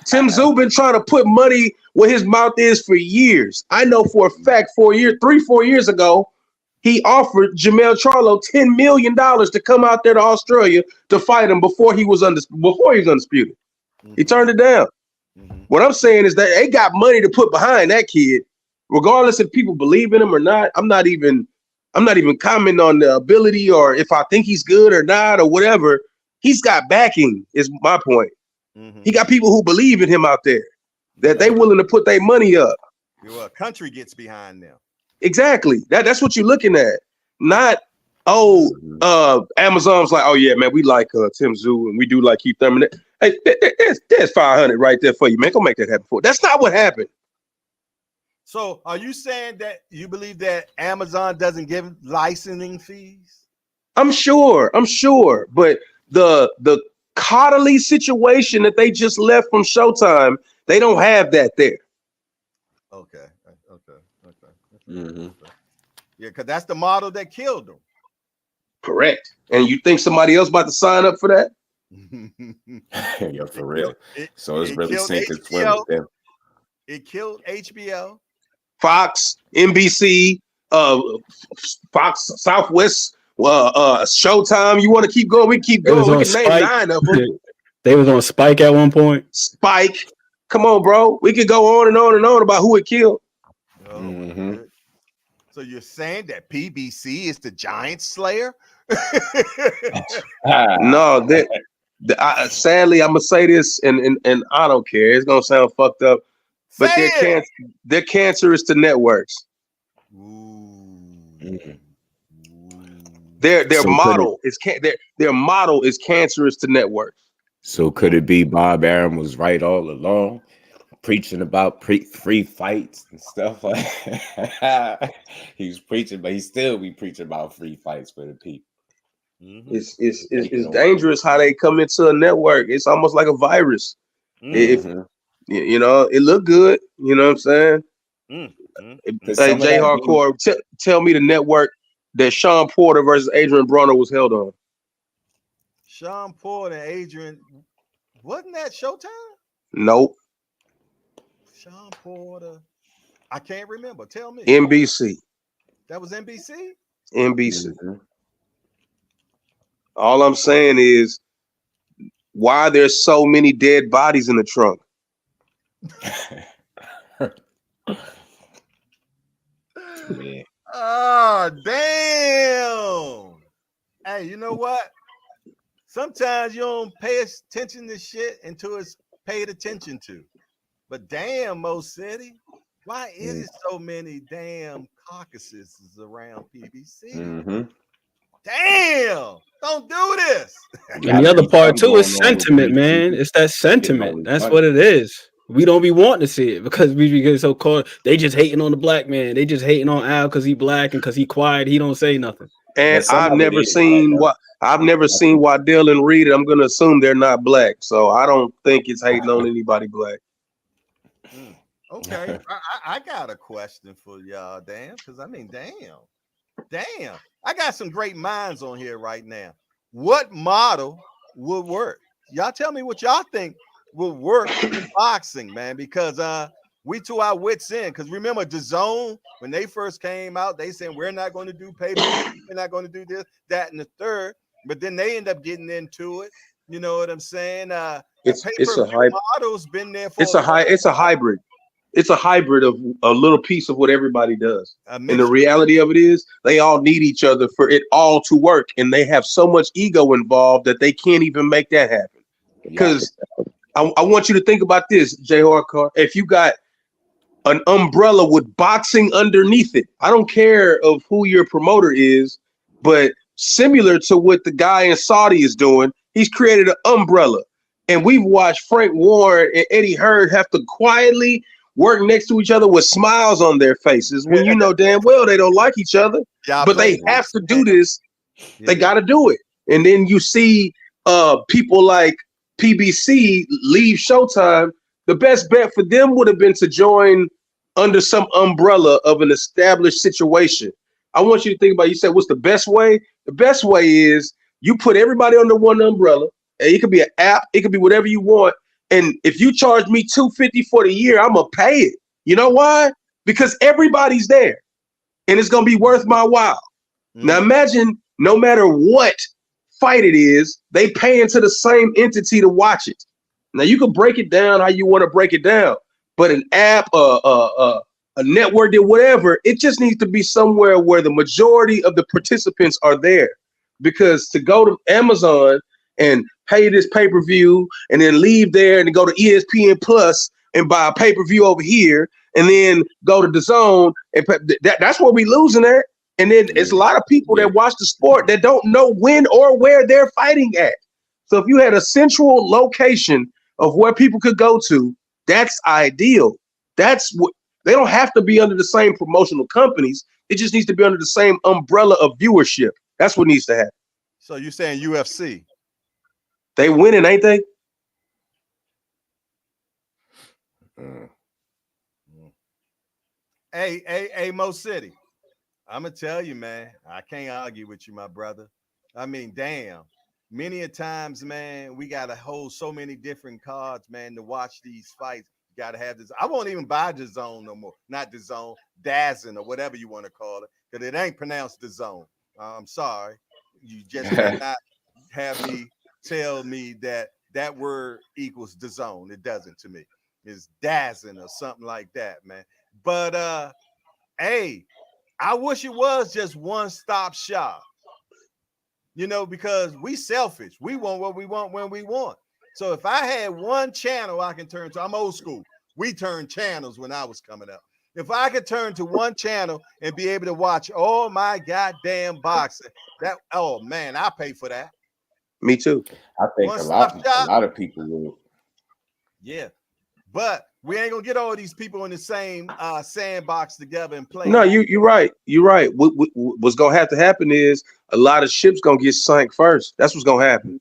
Speaker 6: Tim Tszyu been trying to put money where his mouth is for years. I know for a fact 4 years ago, he offered Jamel Charlo $10 million to come out there to Australia to fight him before he was undisputed. He turned it down. What I'm saying is that they got money to put behind that kid, regardless if people believe in him or not. I'm not even commenting on the ability or if I think he's good or not or whatever. He's got backing, is my point. He got people who believe in him out there, that they willing to put their money up.
Speaker 1: Well, country gets behind them.
Speaker 6: Exactly. That's what you're looking at. Not, Amazon's like, oh yeah, man, we like Tim Tszyu and we do like Keith Thurman. Hey, there's 500 right there for you, man. Go make that happen for. That's not what happened.
Speaker 1: So are you saying that you believe that Amazon doesn't give licensing fees?
Speaker 6: I'm sure. But the coddly situation that they just left from Showtime, they don't have that there.
Speaker 1: Okay. Yeah, because that's the model that killed them.
Speaker 6: Correct. And you think somebody else about to sign up for that?
Speaker 8: Yeah, for real. So it's really sink and swim with them.
Speaker 1: It killed HBO,
Speaker 6: Fox, NBC, Fox Southwest, Showtime. You want to keep going? We keep going. We can name 9 of them.
Speaker 5: They was on Spike at one point.
Speaker 6: Spike. Come on, bro. We could go on and on and on about who it killed.
Speaker 1: So you're saying that PBC is the giant slayer?
Speaker 6: No, sadly, I'm gonna say this, and I don't care. It's gonna sound fucked up, but they're cancerous to networks. Their model is cancerous to networks.
Speaker 8: So could it be Bob Arum was right all along, preaching about free fights and stuff like that? He's preaching, but he still be preaching about free fights for the people.
Speaker 6: It's dangerous how they come into a network. It's almost like a virus. If you know, it look good. You know what I'm saying? Hey, Jay Hardcore, tell me the network that Sean Porter versus Adrian Broner was held on.
Speaker 1: Sean Porter and Adrian, wasn't that Showtime?
Speaker 6: Nope.
Speaker 1: Sean Porter, I can't remember. Tell me.
Speaker 6: NBC.
Speaker 1: That was NBC?
Speaker 6: NBC. All I'm saying is, why there's so many dead bodies in the trunk?
Speaker 1: Oh, damn. Hey, you know what? Sometimes you don't pay attention to shit until it's paid attention to. But damn, Mo City, why is it so many damn caucuses around PBC? Damn, don't do this.
Speaker 5: And the other part too is sentiment, man. It's that sentiment. That's what it is. We don't be wanting to see it because we get so caught. They just hating on the black man. They just hating on Al because he black and because he quiet. He don't say nothing.
Speaker 6: And I've never seen Waddell and Reed. I'm gonna assume they're not black, so I don't think it's hating on anybody black.
Speaker 1: Okay, I got a question for y'all, damn, because I mean, damn, I got some great minds on here right now. What model would work? Y'all tell me what y'all think will work in boxing, man, because we to our wits end. Because remember, DAZN, when they first came out, they said we're not going to do pay-per-view, we're not going to do this, that, and the third. But then they end up getting into it. You know what I'm saying?
Speaker 6: It's a
Speaker 1: model's been there for.
Speaker 6: It's a hybrid. It's a hybrid of a little piece of what everybody does. And the reality of it is they all need each other for it all to work. And they have so much ego involved that they can't even make that happen. Because I want you to think about this, Jay Hardcore. If you got an umbrella with boxing underneath it, I don't care of who your promoter is, but similar to what the guy in Saudi is doing, he's created an umbrella. And we've watched Frank Warren and Eddie Hearn have to quietly work next to each other with smiles on their faces when you know damn well they don't like each other, but they have to do this. They got to do it. And then you see people like PBC leave Showtime, the best bet for them would have been to join under some umbrella of an established situation. I want you to think about, you said, what's the best way? The best way is you put everybody under one umbrella, and it could be an app, it could be whatever you want. And if you charge me $250 for the year, I'm gonna pay it. You know why? Because everybody's there, and it's gonna be worth my while. Now imagine, no matter what fight it is, they pay into the same entity to watch it. Now you can break it down how you want to break it down, but an app, a network, or whatever, it just needs to be somewhere where the majority of the participants are there. Because to go to Amazon and pay this pay-per-view and then leave there and go to ESPN Plus and buy a pay-per-view over here and then go to DAZN, and that's where we losing at. And then it's a lot of people that watch the sport that don't know when or where they're fighting at. So if you had a central location of where people could go to, that's ideal. That's what, they don't have to be under the same promotional companies. It just needs to be under the same umbrella of viewership. That's what needs to happen.
Speaker 1: So you're saying UFC?
Speaker 6: They winning, ain't they?
Speaker 1: Hey, Mo City. I'm gonna tell you, man, I can't argue with you, my brother. I mean, damn. Many a times, man, we gotta hold so many different cards, man, to watch these fights. You gotta have this. I won't even buy DAZN no more. Not DAZN, DAZN, or whatever you want to call it, because it ain't pronounced DAZN. I'm sorry. You just cannot have me tell me that that word equals DAZN. It doesn't to me. It's DAZN or something like that, man. But hey, I wish it was just one-stop shop, you know, because we selfish. We want what we want when we want. So if I had one channel I can turn to, I'm old school. We turned channels when I was coming up. If I could turn to one channel and be able to watch all my goddamn boxing, that, oh man, I pay for that.
Speaker 6: Me too.
Speaker 8: I think a lot of people will.
Speaker 1: Yeah, but we ain't gonna get all these people in the same sandbox together and play.
Speaker 6: No, you're right. You're right. What's gonna have to happen is a lot of ships gonna get sunk first. That's what's gonna happen.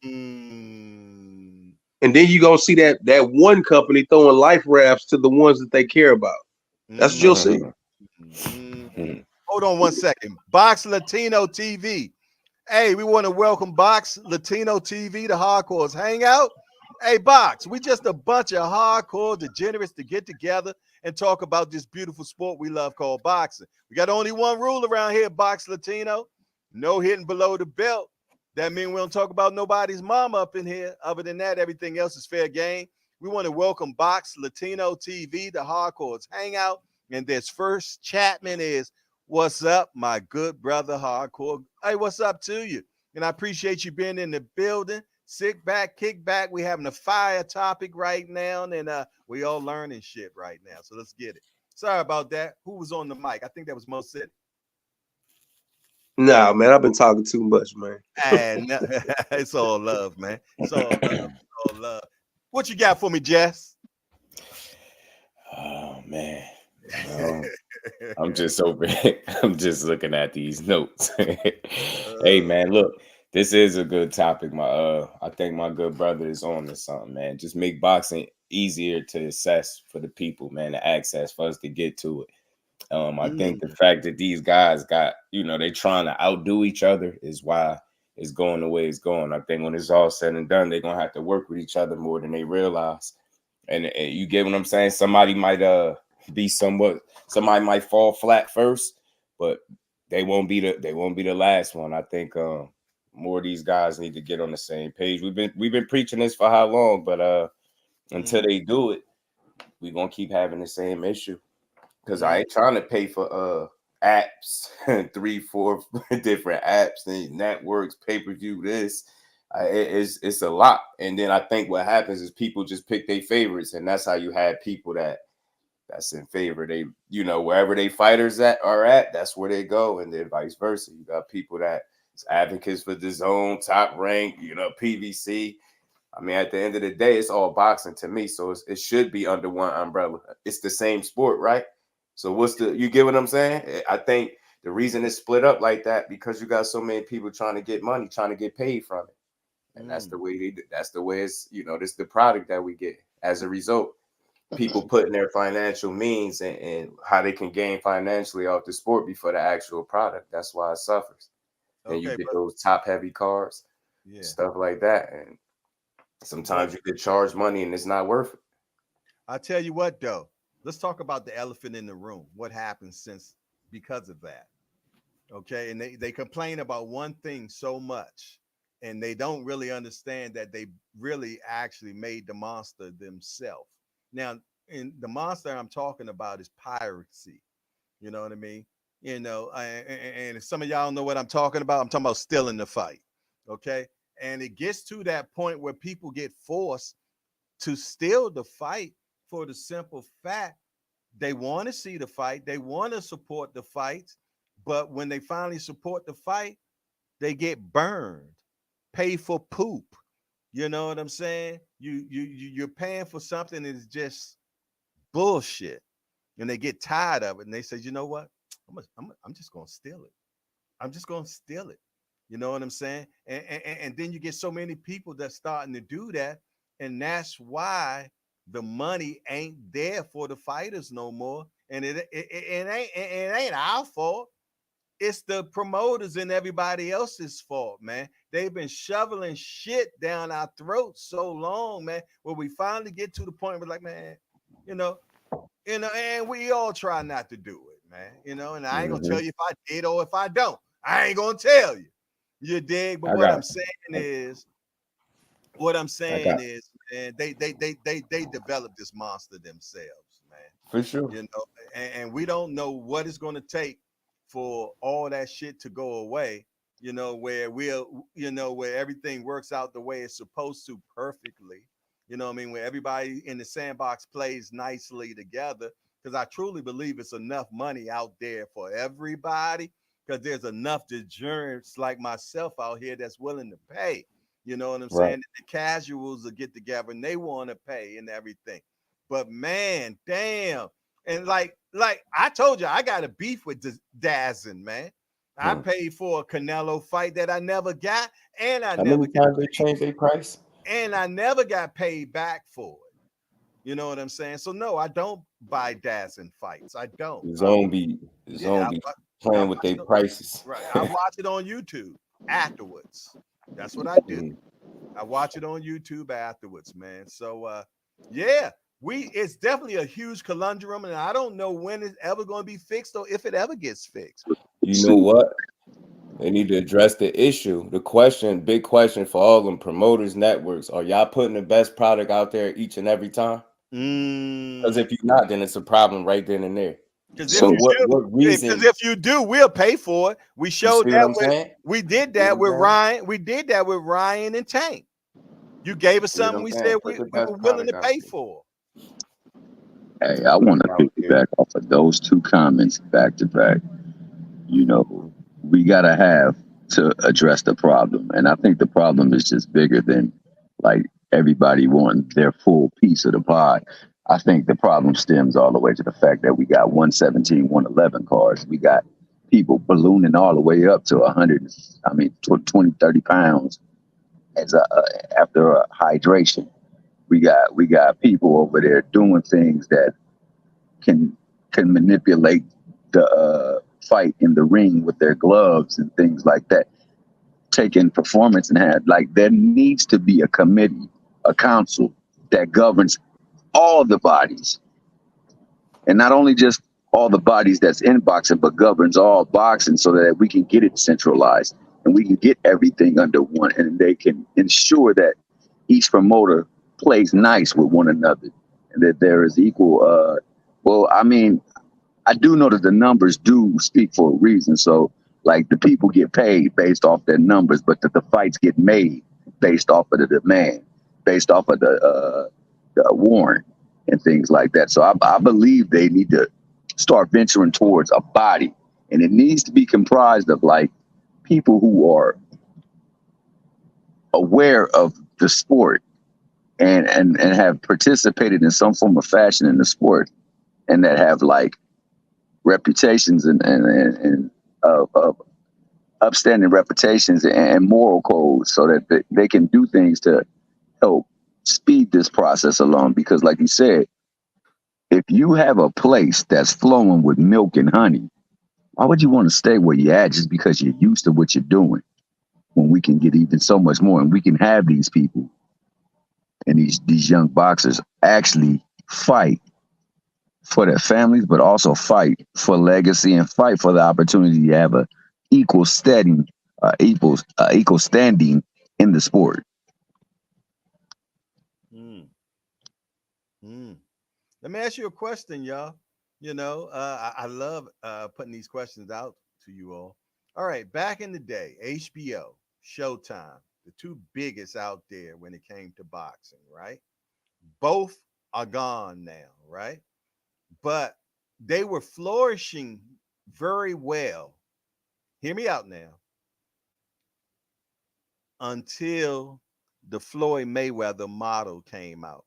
Speaker 6: And then you gonna see that one company throwing life rafts to the ones that they care about. That's what you'll see.
Speaker 1: Hold on one second. Box Latino TV. Hey, we want to welcome Box Latino TV to Hardcore's Hangout. Hey, Box, we just a bunch of hardcore degenerates to get together and talk about this beautiful sport we love called boxing. We got only one rule around here, Box Latino. No hitting below the belt. That means we don't talk about nobody's mama up in here. Other than that, everything else is fair game. We want to welcome Box Latino TV to Hardcore's Hangout. And this first Chapman is, what's up, my good brother Hardcore? Hey, what's up to you? And I appreciate you being in the building. Sit back, kick back. We having a fire topic right now, and we all learning shit right now. So let's get it. Sorry about that. Who was on the mic? I think that was Mo City.
Speaker 6: Nah, man, I've been talking too much, man.
Speaker 1: And it's all love, man. It's all love. It's all love. What you got for me, Jess?
Speaker 8: Oh man. I'm just over here. I'm just looking at these notes. Hey man, look. This is a good topic. I think my good brother is on to something, man. Just make boxing easier to assess for the people, man, to access for us to get to it. I think the fact that these guys got, they trying to outdo each other is why it's going the way it's going. I think when it's all said and done, they're gonna have to work with each other more than they realize. And you get what I'm saying? Somebody might somebody might fall flat first, but they won't be the last one. I think more of these guys need to get on the same page. We've been preaching this for how long, but until they do it, we're gonna keep having the same issue. Because I ain't trying to pay for apps, 3-4 different apps, and networks, pay-per-view, this. It's a lot. And then I think what happens is people just pick their favorites, and that's how you have people that's in favor. They, wherever they fighters are at, that's where they go, and then vice versa. You got people that's advocates for DAZN, Top Rank, PVC. I mean, at the end of the day, it's all boxing to me, so it should be under one umbrella. It's the same sport, right? So you get what I'm saying? I think the reason it's split up like that because you got so many people trying to get money, trying to get paid from it. And that's the way that's the way it's, this is the product that we get as a result. People putting their financial means and how they can gain financially off the sport before the actual product. That's why it suffers. And you get those top heavy cars, stuff like that. And sometimes you get charged money and it's not worth it.
Speaker 1: I tell you what, though, let's talk about the elephant in the room. What happens because of that? Okay. And they complain about one thing so much, and they don't really understand that they really actually made the monster themselves. Now, in the monster I'm talking about is piracy. You know what I mean? And some of y'all know what I'm talking about. I'm talking about stealing the fight. Okay. And it gets to that point where people get forced to steal the fight for the simple fact they want to see the fight. They want to support the fights. But when they finally support the fight, they get burned, pay for poop. You know what I'm saying? You're paying for something that's just bullshit, and they get tired of it, and they say, you know what? I'm just gonna steal it. I'm just gonna steal it. You know what I'm saying? And then you get so many people that's starting to do that, and that's why the money ain't there for the fighters no more. And it ain't our fault. It's the promoters and everybody else's fault, man. They've been shoveling shit down our throats so long, man, where we finally get to the point where, like, man, and we all try not to do it, man. And I ain't gonna tell you if I did or if I don't. I ain't gonna tell you. You dig? But what I'm saying is, man, they developed this monster themselves, man.
Speaker 8: For sure.
Speaker 1: And we don't know what it's gonna take for all that shit to go away, where everything works out the way it's supposed to perfectly, where everybody in the sandbox plays nicely together, because I truly believe it's enough money out there for everybody, because there's enough degenerates like myself out here that's willing to pay, you know what I'm saying? The casuals will get together and they want to pay and everything. But man, damn. And like I told you, I got a beef with Dazin, man. I paid for a Canelo fight that I never got, and
Speaker 8: How many times they changed their price?
Speaker 1: And I never got paid back for it. You know what I'm saying? So no, I don't buy Dazin fights. I don't.
Speaker 8: Zombie playing with their prices.
Speaker 1: Right. I watch it on YouTube afterwards. That's what I do. I watch it on YouTube afterwards, man. So yeah. It's definitely a huge conundrum, and I don't know when it's ever going to be fixed or if it ever gets fixed.
Speaker 8: You know what? They need to address the issue. The big question for all them promoters, networks, are y'all putting the best product out there each and every time? Because if you're not, then it's a problem right then and there.
Speaker 1: Because if you do, we'll pay for it. We showed that we did that with Ryan. We did that with Ryan and Tank. You gave us something we said we were willing to pay for.
Speaker 7: Hey, I want to piggyback off of those two comments back to back. We got to have to address the problem. And I think the problem is just bigger than like everybody wanting their full piece of the pie. I think the problem stems all the way to the fact that we got 117, 111 cars. We got people ballooning all the way up to 20, 30 pounds after hydration. We got people over there doing things that can manipulate the fight in the ring with their gloves and things like that. Taking performance there needs to be a committee, a council that governs all the bodies, and not only just all the bodies that's in boxing, but governs all boxing, so that we can get it centralized and we can get everything under one, and they can ensure that each promoter plays nice with one another, and that there is equal. I do know that the numbers do speak for a reason. So, like, the people get paid based off their numbers, but the fights get made based off of the demand, based off of the warrant and things like that. So I believe they need to start venturing towards a body, and it needs to be comprised of like people who are aware of the sport and have participated in some form of fashion in the sport, and that have like reputations and of upstanding reputations and moral codes so that they can do things to help speed this process along. Because like you said, if you have a place that's flowing with milk and honey, why would you want to stay where you're at just because you're used to what you're doing when we can get even so much more and we can have these people and these young boxers actually fight for their families, but also fight for legacy and fight for the opportunity to have a equal standing, equal standing in the sport.
Speaker 1: Let me ask you a question, y'all. You know, I love putting these questions out to you all. All right, back in the day, HBO, Showtime, the two biggest out there when it came to boxing, right? Both are gone now, right? But they were flourishing very well. Hear me out now. Until the Floyd Mayweather model came out.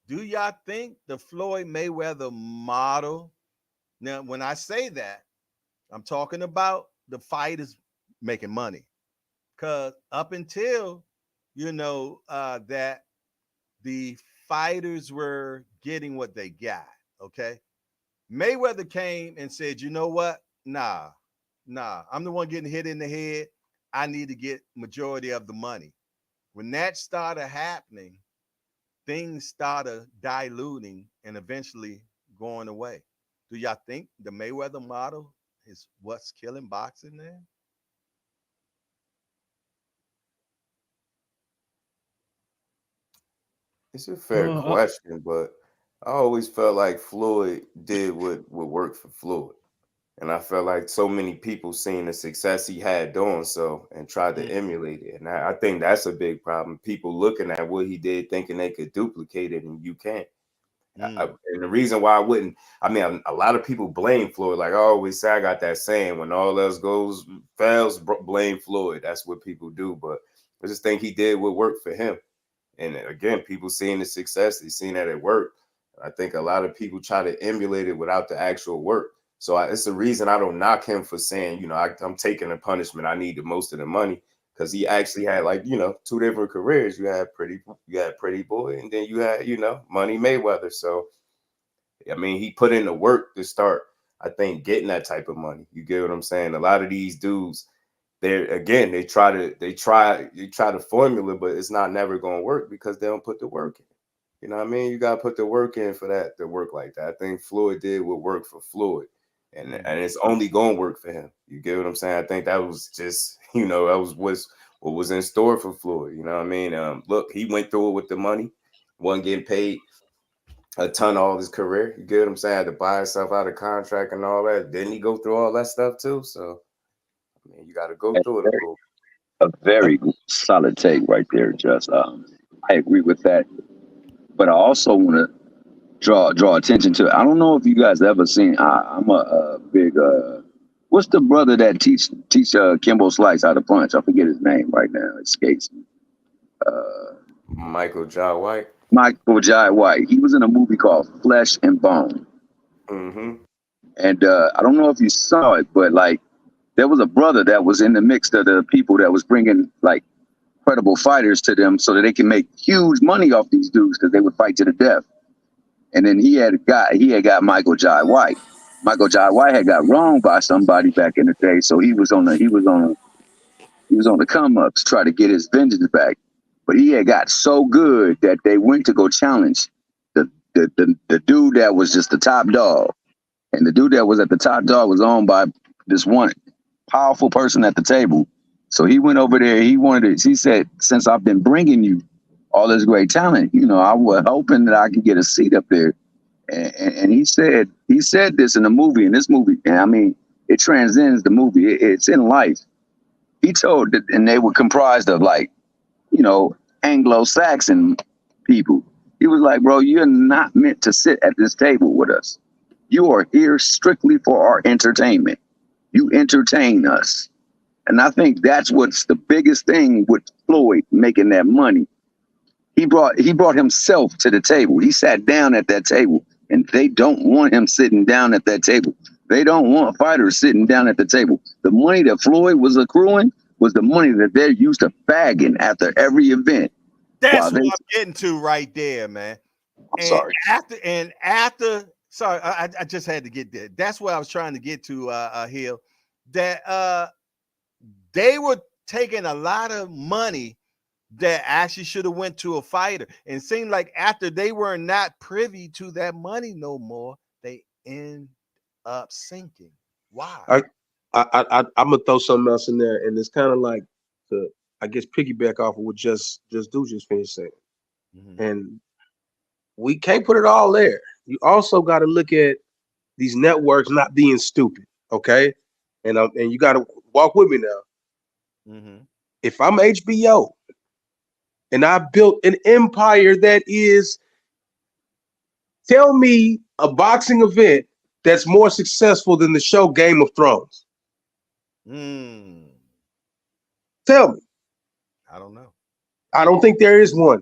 Speaker 1: Do y'all think the Floyd Mayweather model? Now, when I say that, I'm talking about the fighters making money. Because up until, that the fighters were getting what they got, okay? Mayweather came and said, you know what? Nah, I'm the one getting hit in the head. I need to get majority of the money. When that started happening, things started diluting and eventually going away. Do y'all think the Mayweather model is what's killing boxing now?
Speaker 8: It's a fair question, but I always felt like Floyd did what worked for Floyd. And I felt like so many people seen the success he had doing so and tried to emulate it. And I think that's a big problem. People looking at what he did, thinking they could duplicate it, and you can't. And the reason why I wouldn't, a lot of people blame Floyd. Like I always say, I got that saying, when all else fails, blame Floyd. That's what people do. But I just think he did what worked for him. And again, people seeing the success, they seen that it worked. I think a lot of people try to emulate it without the actual work. So it's the reason I don't knock him for saying, I'm taking the punishment. I need the most of the money, because he actually had two different careers. You had Pretty Boy, and then you had, Money Mayweather. So, he put in the work to start, I think, getting that type of money. You get what I'm saying? A lot of these dudes, they try the formula, but it's not never going to work because they don't put the work in. You know what I mean? You got to put the work in for that to work like that. I think Floyd did what worked for Floyd, and it's only going to work for him. You get what I'm saying? I think that was just, that was what was in store for Floyd. You know what I mean? Look, he went through it with the money, wasn't getting paid a ton all his career. You get what I'm saying? Had to buy himself out of contract and all that. Didn't he go through all that stuff too? So, you got to go through it a little.
Speaker 7: A very solid take right there, Just. I agree with that. But I also want to draw attention to, I don't know if you guys ever seen, I'm a big, what's the brother that teach Kimbo Slice how to punch? I forget his name right now. It escapes me.
Speaker 8: Michael Jai White.
Speaker 7: Michael Jai White. He was in a movie called Flesh and Bone.
Speaker 8: Mm-hmm.
Speaker 7: And I don't know if you saw it, but there was a brother that was in the mix of the people that was bringing credible fighters to them so that they can make huge money off these dudes because they would fight to the death. And then he had got Michael Jai White. Michael Jai White had got wronged by somebody back in the day, so he was on the come up to try to get his vengeance back. But he had got so good that they went to go challenge the dude that was just the top dog. And the dude that was at the top dog was owned by this one powerful person at the table. So he went over there. He said, since I've been bringing you all this great talent, I was hoping that I could get a seat up there. And he said this in the movie, and it transcends the movie. It's in life. He told that, and they were comprised of Anglo-Saxon people. He was like, bro, you're not meant to sit at this table with us. You are here strictly for our entertainment. You entertain us. And I think that's what's the biggest thing with Floyd making that money. He brought himself to the table. He sat down at that table, and they don't want him sitting down at that table. They don't want fighters sitting down at the table. The money that Floyd was accruing was the money that they're used to bagging after every event.
Speaker 1: That's what I'm getting to right there, man.
Speaker 7: Sorry.
Speaker 1: After, sorry, I just had to get there. That's what I was trying to get to, Hill. That they were taking a lot of money that actually should have went to a fighter, and it seemed like after they were not privy to that money no more, they end up sinking. Why?
Speaker 6: I'm gonna throw something else in there, and it's kind of like I guess piggyback off of what just finished saying.
Speaker 1: Mm-hmm.
Speaker 6: And we can't put it all there. You also got to look at these networks not being stupid, okay? And you got to walk with me now.
Speaker 1: Mm-hmm.
Speaker 6: If I'm HBO and I built an empire that is, tell me a boxing event that's more successful than the show Game of Thrones. Tell me.
Speaker 1: I don't know.
Speaker 6: I don't think there is one.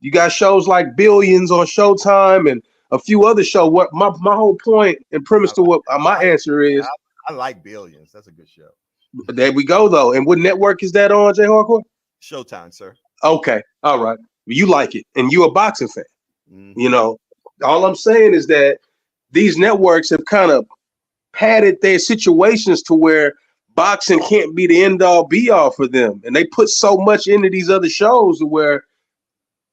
Speaker 6: You got shows like Billions on Showtime and a few other shows. What my whole point and premise to what my answer is.
Speaker 1: I like Billions. That's a good show.
Speaker 6: There we go, though. And what network is that on, Jay Hardcore?
Speaker 1: Showtime, sir.
Speaker 6: Okay. All right. You like it. And you a boxing fan.
Speaker 1: Mm-hmm.
Speaker 6: You know, all I'm saying is that these networks have kind of padded their situations to where boxing can't be the end all be all for them. And they put so much into these other shows where,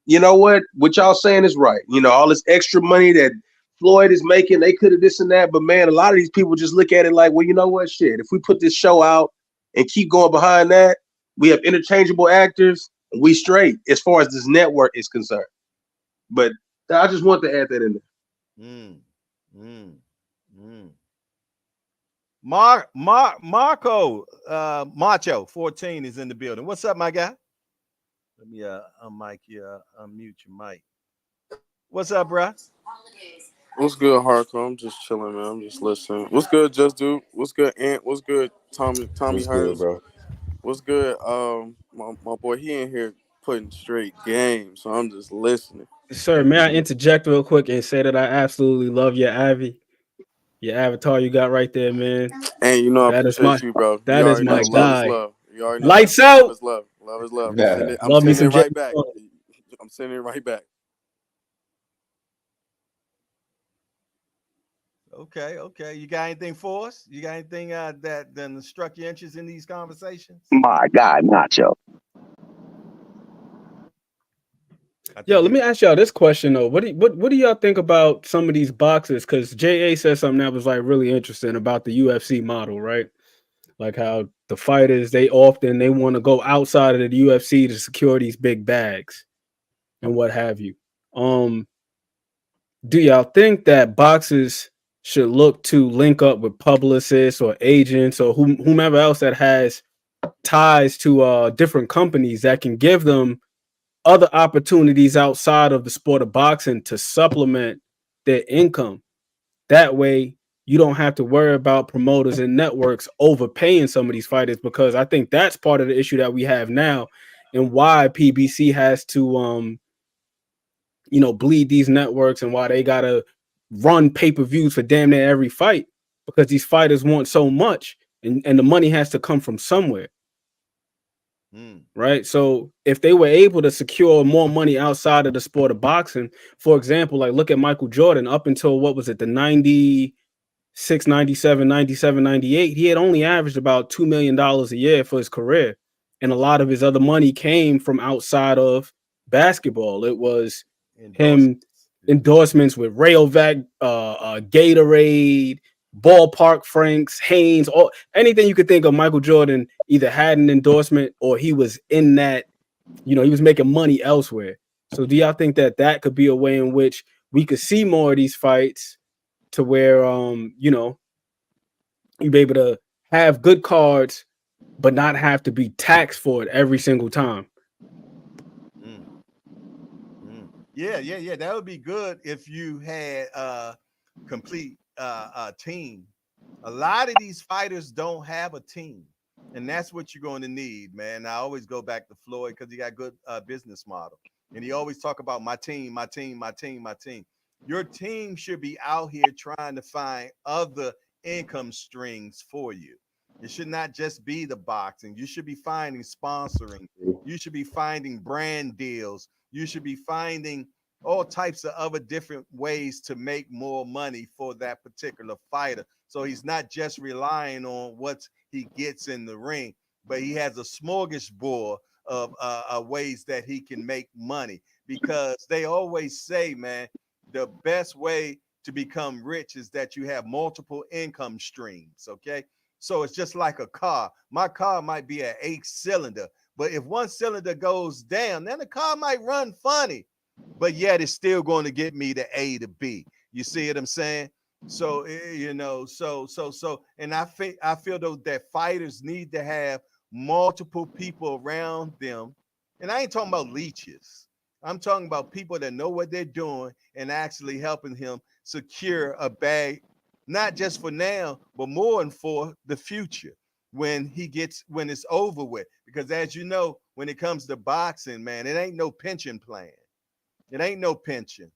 Speaker 6: you know what y'all saying is right. You know, all this extra money that Floyd is making, they could have this and that. But man, a lot of these people just look at it like, well, you know what, shit, if we put this show out and keep going behind that, we have interchangeable actors, and we straight as far as this network is concerned. But I just want to add that in there.
Speaker 1: Marco Macho 14 is in the building. What's up, my guy? Let me unmic you, unmute your mic. What's up, bro?
Speaker 9: What's good, Hardcore? I'm just chilling, man. I'm just listening. What's good, Just Dude? What's good, Ant? What's good, Tommy
Speaker 8: What's
Speaker 9: Hearn?
Speaker 8: good, bro?
Speaker 9: What's good? My boy, he in here putting straight game, so I'm just listening.
Speaker 5: Sir, may I interject real quick and say that I absolutely love your avatar you got right there, man.
Speaker 9: And you know I appreciate you, bro.
Speaker 5: That
Speaker 9: you
Speaker 5: is my
Speaker 9: know,
Speaker 5: guy.
Speaker 9: love is love. You already know.
Speaker 5: Lights out.
Speaker 9: Love is love. Love is love.
Speaker 8: Yeah.
Speaker 9: I'm
Speaker 5: Love me
Speaker 9: sending
Speaker 5: some
Speaker 9: it right back. I'm sending it right back.
Speaker 1: Okay. You got anything for us? You got anything that then struck your interest in these conversations?
Speaker 7: My God, Nacho.
Speaker 5: Yo, let me ask y'all this question though. What do y'all think about some of these boxers? Because JA said something that was like really interesting about the UFC model, right? Like how the fighters they want to go outside of the UFC to secure these big bags and what have you. Do y'all think that boxers should look to link up with publicists or agents or whomever else that has ties to different companies that can give them other opportunities outside of the sport of boxing to supplement their income? That way you don't have to worry about promoters and networks overpaying some of these fighters, because I think that's part of the issue that we have now and why PBC has to bleed these networks and why they gotta run pay-per-views for damn near every fight, because these fighters want so much and the money has to come from somewhere. Right. So if they were able to secure more money outside of the sport of boxing, for example, like look at Michael Jordan, up until what was it, the 96, 97, 97, 98, he had only averaged about $2 million a year for his career. And a lot of his other money came from outside of basketball. It was him endorsements with Rayovac, Gatorade, Ballpark Franks, Hanes, or anything you could think of. Michael Jordan either had an endorsement or he was in that, he was making money elsewhere. So do y'all think that could be a way in which we could see more of these fights to where, you'd be able to have good cards, but not have to be taxed for it every single time?
Speaker 1: Yeah. That would be good if you had a complete team. A lot of these fighters don't have a team, and that's what you're going to need, man. I always go back to Floyd because he got good business model, and he always talk about my team. Your team should be out here trying to find other income streams for you. It should not just be the boxing. You should be finding sponsoring. You should be finding brand deals. You should be finding all types of other different ways to make more money for that particular fighter. So he's not just relying on what he gets in the ring, but he has a smorgasbord of ways that he can make money. Because they always say, man, the best way to become rich is that you have multiple income streams. Okay. So it's just like a car. My car might be an 8-cylinder, but if one cylinder goes down, then the car might run funny, but yet it's still going to get me to A to B. You see what I'm saying? So and I feel though that fighters need to have multiple people around them, and I ain't talking about leeches. I'm talking about people that know what they're doing and actually helping him secure a bag, not just for now, but more and for the future when it's over with. Because as you know, when it comes to boxing, man, it ain't no pension plan. It ain't no pension,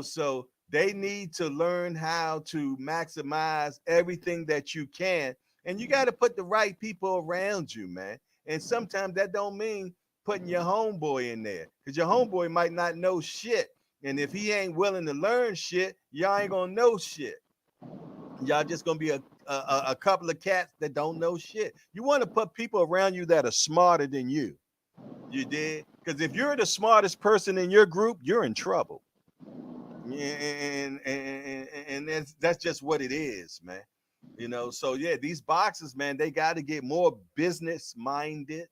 Speaker 1: so they need to learn how to maximize everything that you can. And you got to put the right people around you, man. And sometimes that don't mean putting your homeboy in there, because your homeboy might not know shit. And if he ain't willing to learn shit, y'all ain't gonna know shit. Y'all just gonna be a couple of cats that don't know shit. You want to put people around you that are smarter than you. You did? Because if you're the smartest person in your group, you're in trouble. And that's just what it is, man. So yeah, these boxers, man, they got to get more business minded.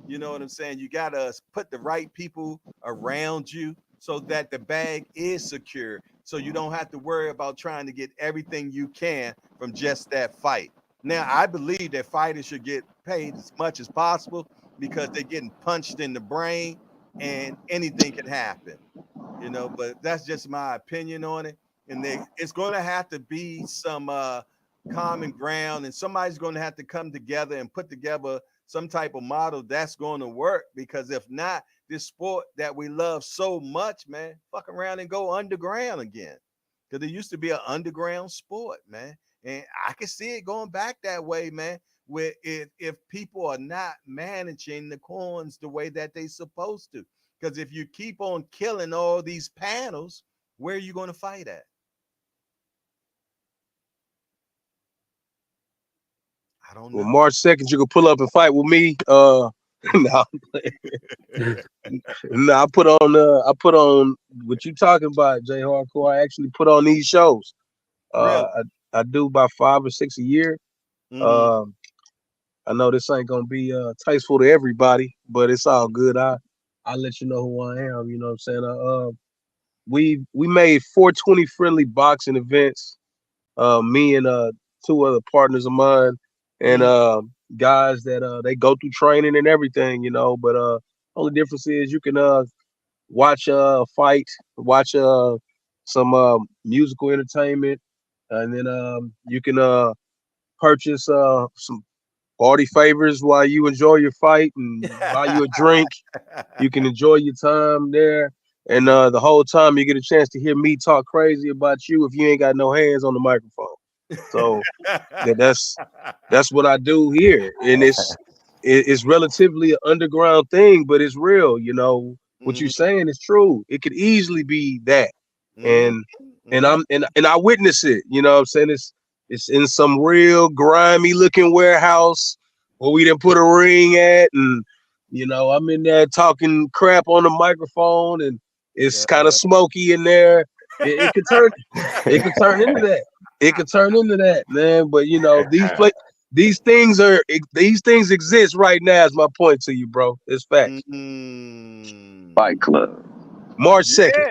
Speaker 1: You know what I'm saying? You got to put the right people around you so that the bag is secure. So you don't have to worry about trying to get everything you can from just that fight. Now, I believe that fighters should get paid as much as possible because they're getting punched in the brain and anything can happen. But that's just my opinion on it. And it's going to have to be some common ground, and somebody's going to have to come together and put together some type of model that's going to work. Because if not, this sport that we love so much, man, fuck around and go underground again. Because it used to be an underground sport, man. And I can see it going back that way, man, where if people are not managing the coins the way that they supposed to. Because if you keep on killing all these panels, where are you going to fight at? I don't know.
Speaker 6: Well, March 2nd, you can pull up and fight with me. No, no, I put on what you talking about, Jay Hardcore. I actually put on these shows.
Speaker 1: Really?
Speaker 6: I do about 5 or 6 a year.
Speaker 1: Mm-hmm.
Speaker 6: I know this ain't gonna be tasteful to everybody, but it's all good. I'll let you know who I am. You know what I'm saying? We made 420 friendly boxing events. Me and 2 other partners of mine, and guys that they go through training and everything, But only difference is you can watch a fight, watch some musical entertainment, and then you can purchase some party favors while you enjoy your fight and buy you a drink. You can enjoy your time there. And the whole time you get a chance to hear me talk crazy about you if you ain't got no hands on the microphone. So that's what I do here. And it's relatively an underground thing, but it's real. What you're saying is true. It could easily be that. And I witness it. You know what I'm saying? It's in some real grimy looking warehouse where we didn't put a ring at, and I'm in there talking crap on the microphone, and it's kind of smoky in there. It could turn into that. It could turn into that, man. But these things exist right now. Is my point to you, bro. It's facts.
Speaker 7: Fight Club.
Speaker 6: March 2nd.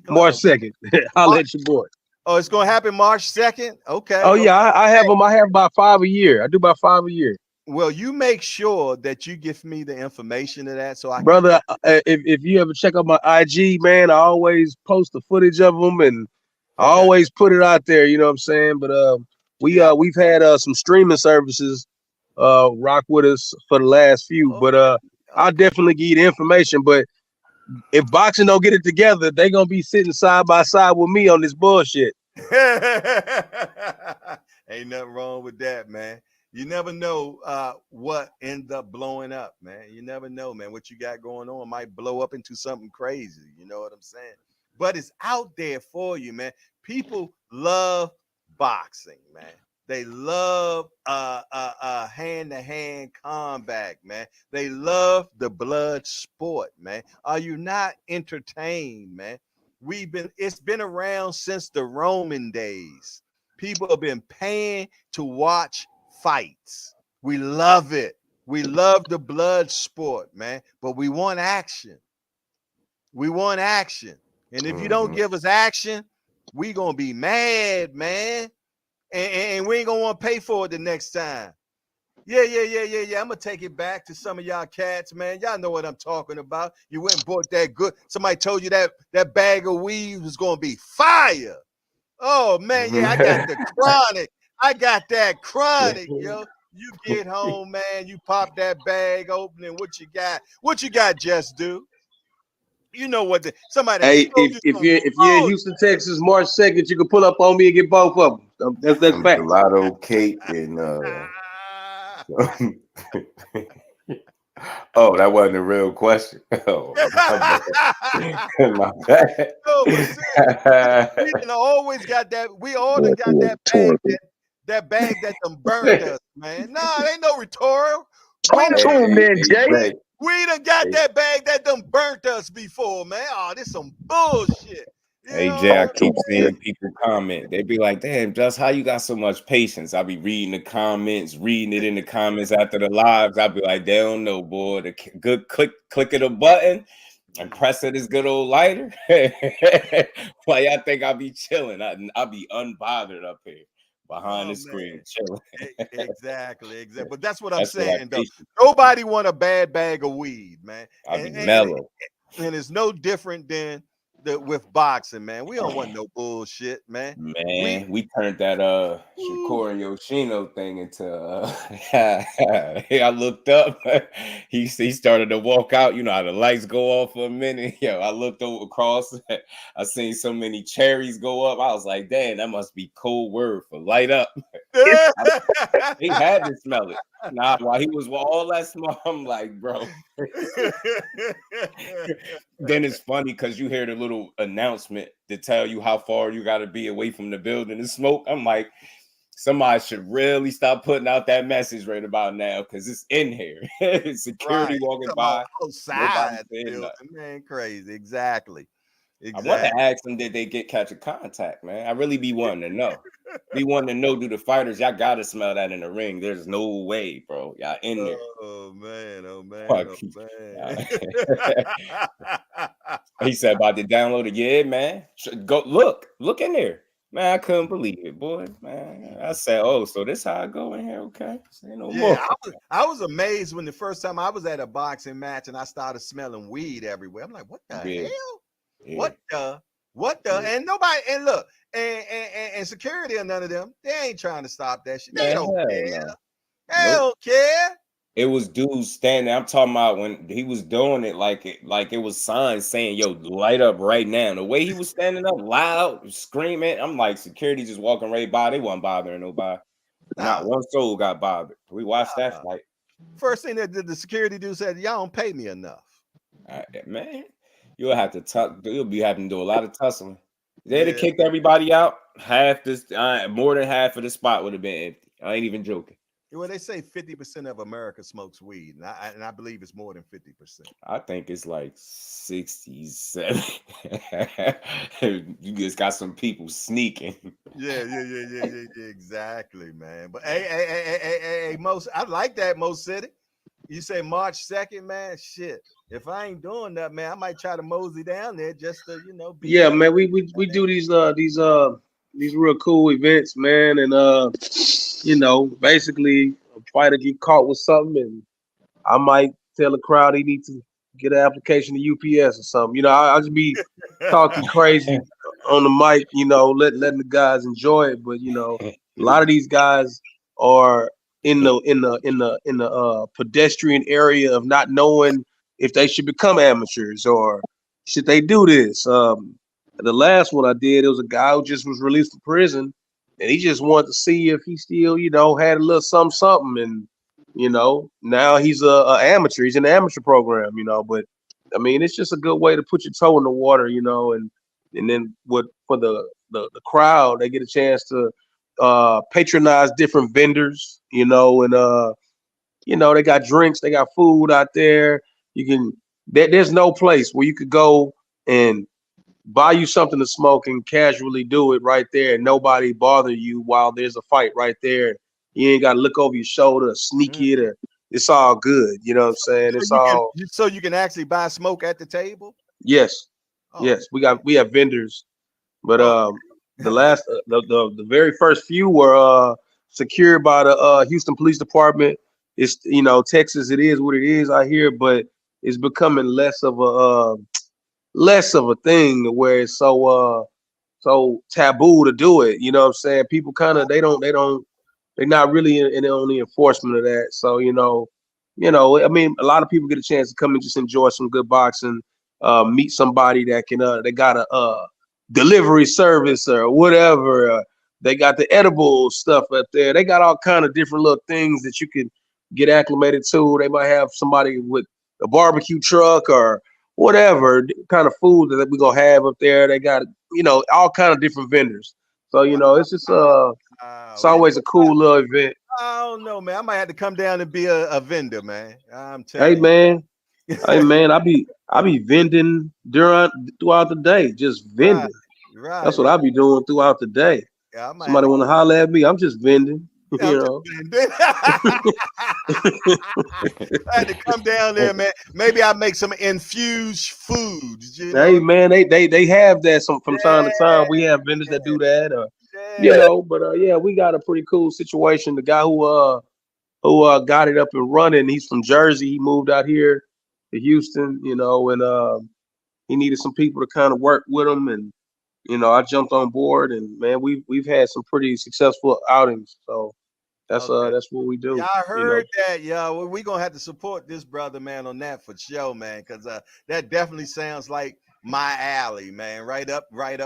Speaker 6: March 2nd. I'll let you boy.
Speaker 1: Oh, it's gonna happen March 2nd. Okay.
Speaker 6: Oh yeah, I have them. I have about 5 a year. I do about 5 a year.
Speaker 1: Well, you make sure that you give me the information of that, so I
Speaker 6: brother. If you ever check out my IG, man, I always post the footage of them, and I always put it out there. You know what I'm saying? But we've had some streaming services rock with us for the last few. But I'll definitely give you the information. But if boxing don't get it together, they gonna be sitting side by side with me on this bullshit.
Speaker 1: Ain't nothing wrong with that, man. You never know what ends up blowing up, man. You never know, man. What you got going on might blow up into something crazy. You know what I'm saying? But it's out there for you, man. People love boxing, man. They love hand-to-hand combat, man. They love the blood sport, man. Are you not entertained, man? It's been around since the Roman days. People have been paying to watch fights. We love it. We love the blood sport, man. But we want action. We want action. And if you don't give us action, we gonna be mad, man. And we ain't gonna want to pay for it the next time. Yeah. I'm gonna take it back to some of y'all cats, man. Y'all know what I'm talking about. You went and bought that good. Somebody told you that bag of weed was gonna be fire. Oh man, yeah, I got the chronic. I got that chronic, yo. You get home, man. You pop that bag open, and what you got? What you got? Just do. You know what? Somebody.
Speaker 6: Hey, if you're in Houston, Texas, March 2nd, you can pull up on me and get both of them. That's fact.
Speaker 8: Gelato cake and oh, that wasn't a real question. Oh, my bad.
Speaker 1: No, but we always got that. We all got that bag that them burned us, man. Nah, it ain't no rhetorical.
Speaker 7: Talk to him, man, Jay.
Speaker 1: We done got that bag that done burnt us before, man. Oh, this some bullshit.
Speaker 8: Hey, Jay, I keep seeing people comment. They be like, damn, just how you got so much patience? I be reading the comments, reading it in the comments after the lives. I be like, they don't know, boy. The good click of the button and press of this good old lighter. Why y'all think I be chilling? I be unbothered up here behind the screen, chilling.
Speaker 1: Exactly. But that's what I'm saying, though. Nobody want a bad bag of weed, man.
Speaker 8: I be mellow.
Speaker 1: And it's no different than with boxing, man. We don't want no bullshit, man.
Speaker 8: Man, we turned that Shakur and Yoshino thing into I looked up. he started to walk out. You know how the lights go off for a minute. Yo, I looked over across. I seen so many cherries go up. I was like, damn, that must be code word for light up. He had to smell it. Nah, while he was all that small, I'm like, bro. Then it's funny because you hear the little announcement to tell you how far you got to be away from the building and smoke. I'm like, somebody should really stop putting out that message right about now because it's in here. Security walking by.
Speaker 1: Outside, man, crazy. Exactly.
Speaker 8: I want to ask them, did they catch a contact, man? I really be wanting to know. Do the fighters, y'all got to smell that in the ring. There's no way, bro. Y'all in there.
Speaker 1: Oh, man.
Speaker 8: He said about to download it. Yeah, man. Go look in there. Man, I couldn't believe it, boy. Man, I said, oh, so this how I go in here, okay? Say no more.
Speaker 1: I was amazed when the first time I was at a boxing match and I started smelling weed everywhere. I'm like, what the hell? Yeah. What the and nobody and look and security or none of them, they ain't trying to stop that shit. They don't care. They don't care.
Speaker 8: It was dudes standing. I'm talking about when he was doing it like it was signs saying, yo, light up right now. The way he was standing up loud, screaming, I'm like, security just walking right by. They wasn't bothering nobody. Not one soul got bothered. We watched that fight.
Speaker 1: First thing that the security dude said, y'all don't pay me enough.
Speaker 8: Man. You'll have to you'll be having to do a lot of tussling. They'd have kicked everybody out. More than half of the spot would have been empty. I ain't even joking.
Speaker 1: Well, they say 50% of America smokes weed, and I believe it's more than 50%.
Speaker 8: I think it's like 67. You just got some people sneaking.
Speaker 1: Yeah, exactly, man. But hey, Most, I like that, Most City. You say March 2nd, man. Shit. If I ain't doing that, man, I might try to mosey down there just to, be
Speaker 6: man. We do these real cool events, man, and basically a fighter get caught with something, and I might tell the crowd he needs to get an application to UPS or something. I'll just be talking crazy on the mic, letting the guys enjoy it. But a lot of these guys are in the pedestrian area of not knowing if they should become amateurs or should they do this? The last one I did, it was a guy who just was released from prison, and he just wanted to see if he still, had a little something, and now he's a amateur. He's in the amateur program, But I mean, it's just a good way to put your toe in the water, and then for the crowd, they get a chance to patronize different vendors, and they got drinks, they got food out there. There's no place where you could go and buy you something to smoke and casually do it right there, and nobody bother you while there's a fight right there. You ain't got to look over your shoulder, sneak it, or it's all good. You know what I'm saying? It's all
Speaker 1: so you can actually buy smoke at the table.
Speaker 6: Yes, yes. We have vendors, but the last the very first few were secured by the Houston Police Department. It's Texas. It is what it is out here, but it's becoming less of a thing where it's so taboo to do it. You know what I'm saying? People kind of they're not really on the enforcement of that. So I mean, a lot of people get a chance to come and just enjoy some good boxing, meet somebody that can they got a delivery service or whatever. They got the edible stuff up there. They got all kind of different little things that you can get acclimated to. They might have somebody with a barbecue truck or whatever kind of food that we're gonna have up there. They got all kind of different vendors. So it's just it's always a cool little event.
Speaker 1: I don't know, man. I might have to come down and be a vendor, man. I'm telling
Speaker 6: you. Hey man, I be vending throughout the day, just vending. Right. That's what I be doing throughout the day. Yeah, somebody want to holler at me, I'm just vending. I
Speaker 1: had to come down there, man. Maybe I make some infused foods.
Speaker 6: Hey, man, they have that from time to time. We have vendors that do that, but we got a pretty cool situation. The guy who got it up and running, he's from Jersey. He moved out here to Houston, and he needed some people to kind of work with him, and I jumped on board, and man, we've had some pretty successful outings. So that's what we do.
Speaker 1: Yeah, I heard that. Yeah, well, we gonna have to support this brother, man, on that for sure, man, because that definitely sounds like my alley, man. Right up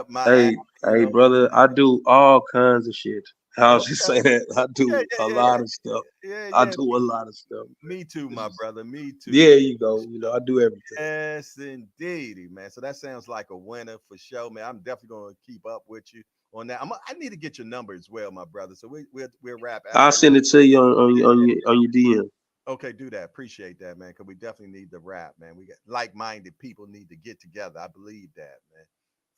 Speaker 1: my alley.
Speaker 6: Hey, brother, I do all kinds of shit. I'll just say that. I do a lot of stuff. I do a lot of stuff.
Speaker 1: Me too, my brother. Me too.
Speaker 6: Yeah, you go. I do everything.
Speaker 1: Yes, indeed, man. So that sounds like a winner for sure, man. I'm definitely gonna keep up with you on that. I need to get your number as well, my brother. So we'll wrap.
Speaker 6: I'll send it to you on your DM.
Speaker 1: Okay, do that. Appreciate that, man. Because we definitely need the rap, man. We got like-minded people need to get together. I believe that, man.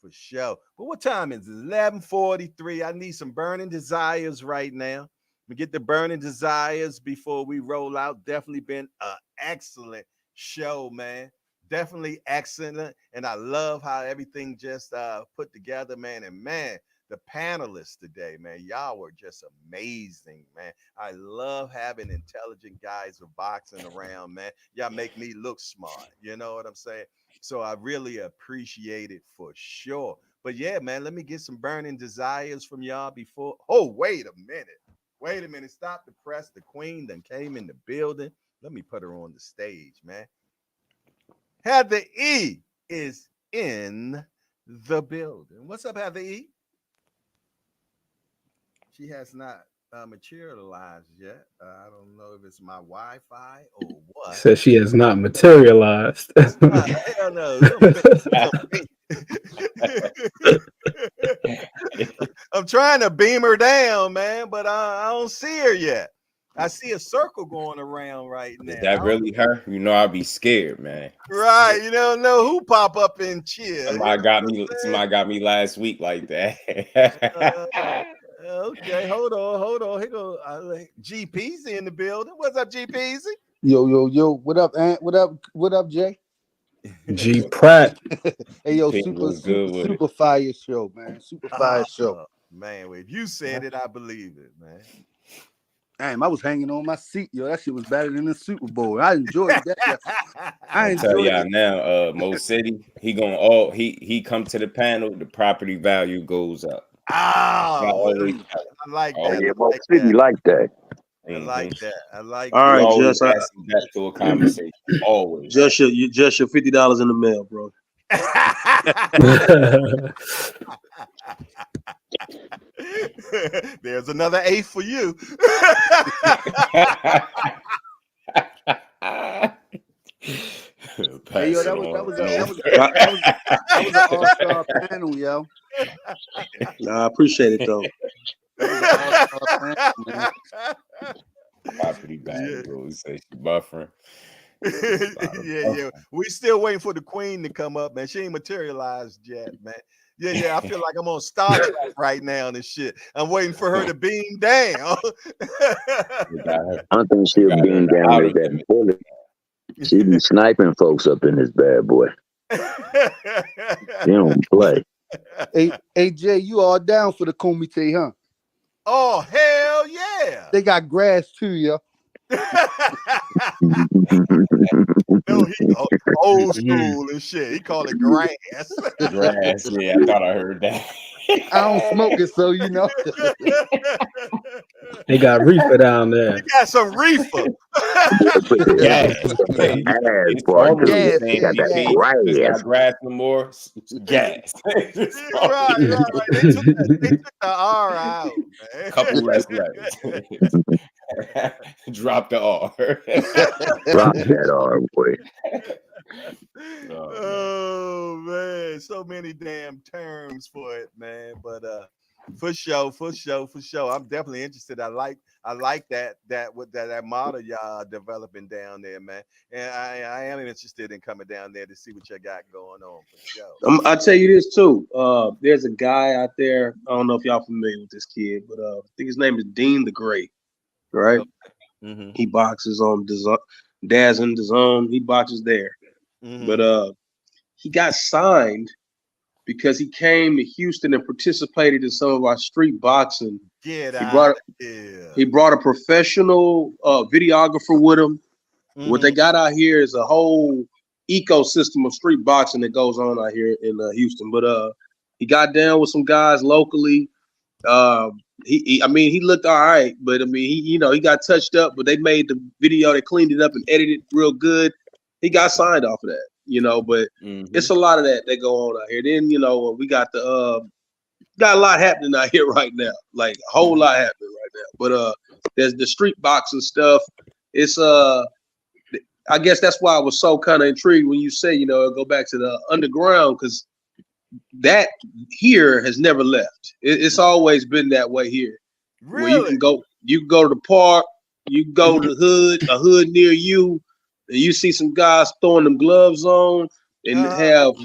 Speaker 1: For sure. But what time is it? 11:43. I need some burning desires right now. We get the burning desires before we roll out. Definitely been an excellent show, man. Definitely excellent. And I love how everything just put together, man. And man, the panelists today, man, y'all were just amazing, man. I love having intelligent guys of boxing around, man. Y'all make me look smart. You know what I'm saying? So I really appreciate it for sure. But yeah, man, let me get some burning desires from y'all before. Oh, wait a minute. Stop the press. The queen then came in the building. Let me put her on the stage, man. Heather E is in the building. What's up, Heather E? She has not materialized yet. I don't know if it's my Wi-Fi or what.
Speaker 5: Says she has not materialized.
Speaker 1: Hell no. I'm trying to beam her down, man, but I don't see her yet. I see a circle going around right now.
Speaker 8: Is that really her? I'd be scared, man.
Speaker 1: Right. You don't know who pop up and cheer.
Speaker 8: Somebody got me last week like that.
Speaker 1: Okay, hold on. Here go GP's in the building. What's up, GP's?
Speaker 10: Yo. What up, Ant? What up, Jay?
Speaker 5: G Pratt.
Speaker 10: Hey, yo, super fire show, man. Super fire show.
Speaker 1: Man, if you said it, I believe it, man.
Speaker 10: Damn, I was hanging on my seat, yo. That shit was better than the Super Bowl. I enjoyed that.
Speaker 8: I tell y'all now, Mo City, he come to the panel, the property value goes up.
Speaker 1: Oh, I like that.
Speaker 7: Yeah, Mo City like that.
Speaker 1: I like that.
Speaker 6: All right, just
Speaker 8: back to a conversation. Always.
Speaker 6: Just your $50 in the mail, bro.
Speaker 1: There's another A for you.
Speaker 10: Hey, yo,
Speaker 8: Pass it
Speaker 10: that was
Speaker 8: on.
Speaker 10: an all-star panel, yo.
Speaker 6: Nah, I appreciate it though.
Speaker 10: That was an all-star panel, man.
Speaker 8: Property value. We say she buffering.
Speaker 1: Yeah. We still waiting for the queen to come up, man. She ain't materialized yet, man. Yeah. I feel like I'm on Star Trek right now and shit. I'm waiting for her to beam down.
Speaker 7: I don't think she'll beam down with that bullet. She be sniping folks up in this bad boy. She don't play.
Speaker 10: Hey, Jay, you all down for the Kumite, huh?
Speaker 1: Oh, hell yeah.
Speaker 10: They got grass too, yo.
Speaker 1: No, he old school and shit. He called it grass.
Speaker 8: Grass, yeah, I thought I heard that.
Speaker 10: I don't smoke it, so you know.
Speaker 5: They got reefer down there.
Speaker 1: You got some reefer.
Speaker 8: Gas.
Speaker 7: Ass
Speaker 8: It's
Speaker 7: part
Speaker 8: formally
Speaker 7: too.
Speaker 8: the same
Speaker 7: Got that
Speaker 8: BP. It's
Speaker 7: grass.
Speaker 8: not grass no more. Gas.
Speaker 1: Right. They took the R out, man.
Speaker 8: Couple less letters. Drop the R.
Speaker 7: Drop that R, boy.
Speaker 1: Oh man, so many damn terms for it, man. But for sure. I'm definitely interested. I like that model y'all developing down there, man. And I am interested in coming down there to see what you got going on for sure.
Speaker 6: I'll tell you this too. There's a guy out there. I don't know if y'all familiar with this kid, but I think his name is Dean the Great. Right?
Speaker 1: Mm-hmm.
Speaker 6: He boxes on Daz and DAZN. He boxes there.
Speaker 1: Mm-hmm.
Speaker 6: But he got signed because he came to Houston and participated in some of our street boxing. He brought a professional videographer with him. Mm-hmm. What they got out here is a whole ecosystem of street boxing that goes on out here in Houston. But he got down with some guys locally. He looked all right, but I mean, he got touched up, but they made the video, they cleaned it up and edited it real good. He got signed off of that, but it's a lot of that go on out here. Then, we got got a lot happening out here right now, like a whole lot happening right now. But there's the street boxing stuff. It's I guess that's why I was so kind of intrigued when you say, go back to the underground, because that here has never left. It's always been that way here.
Speaker 1: Really?
Speaker 6: Where you can go to the park, you can go to the hood, a hood near you, and you see some guys throwing them gloves on and have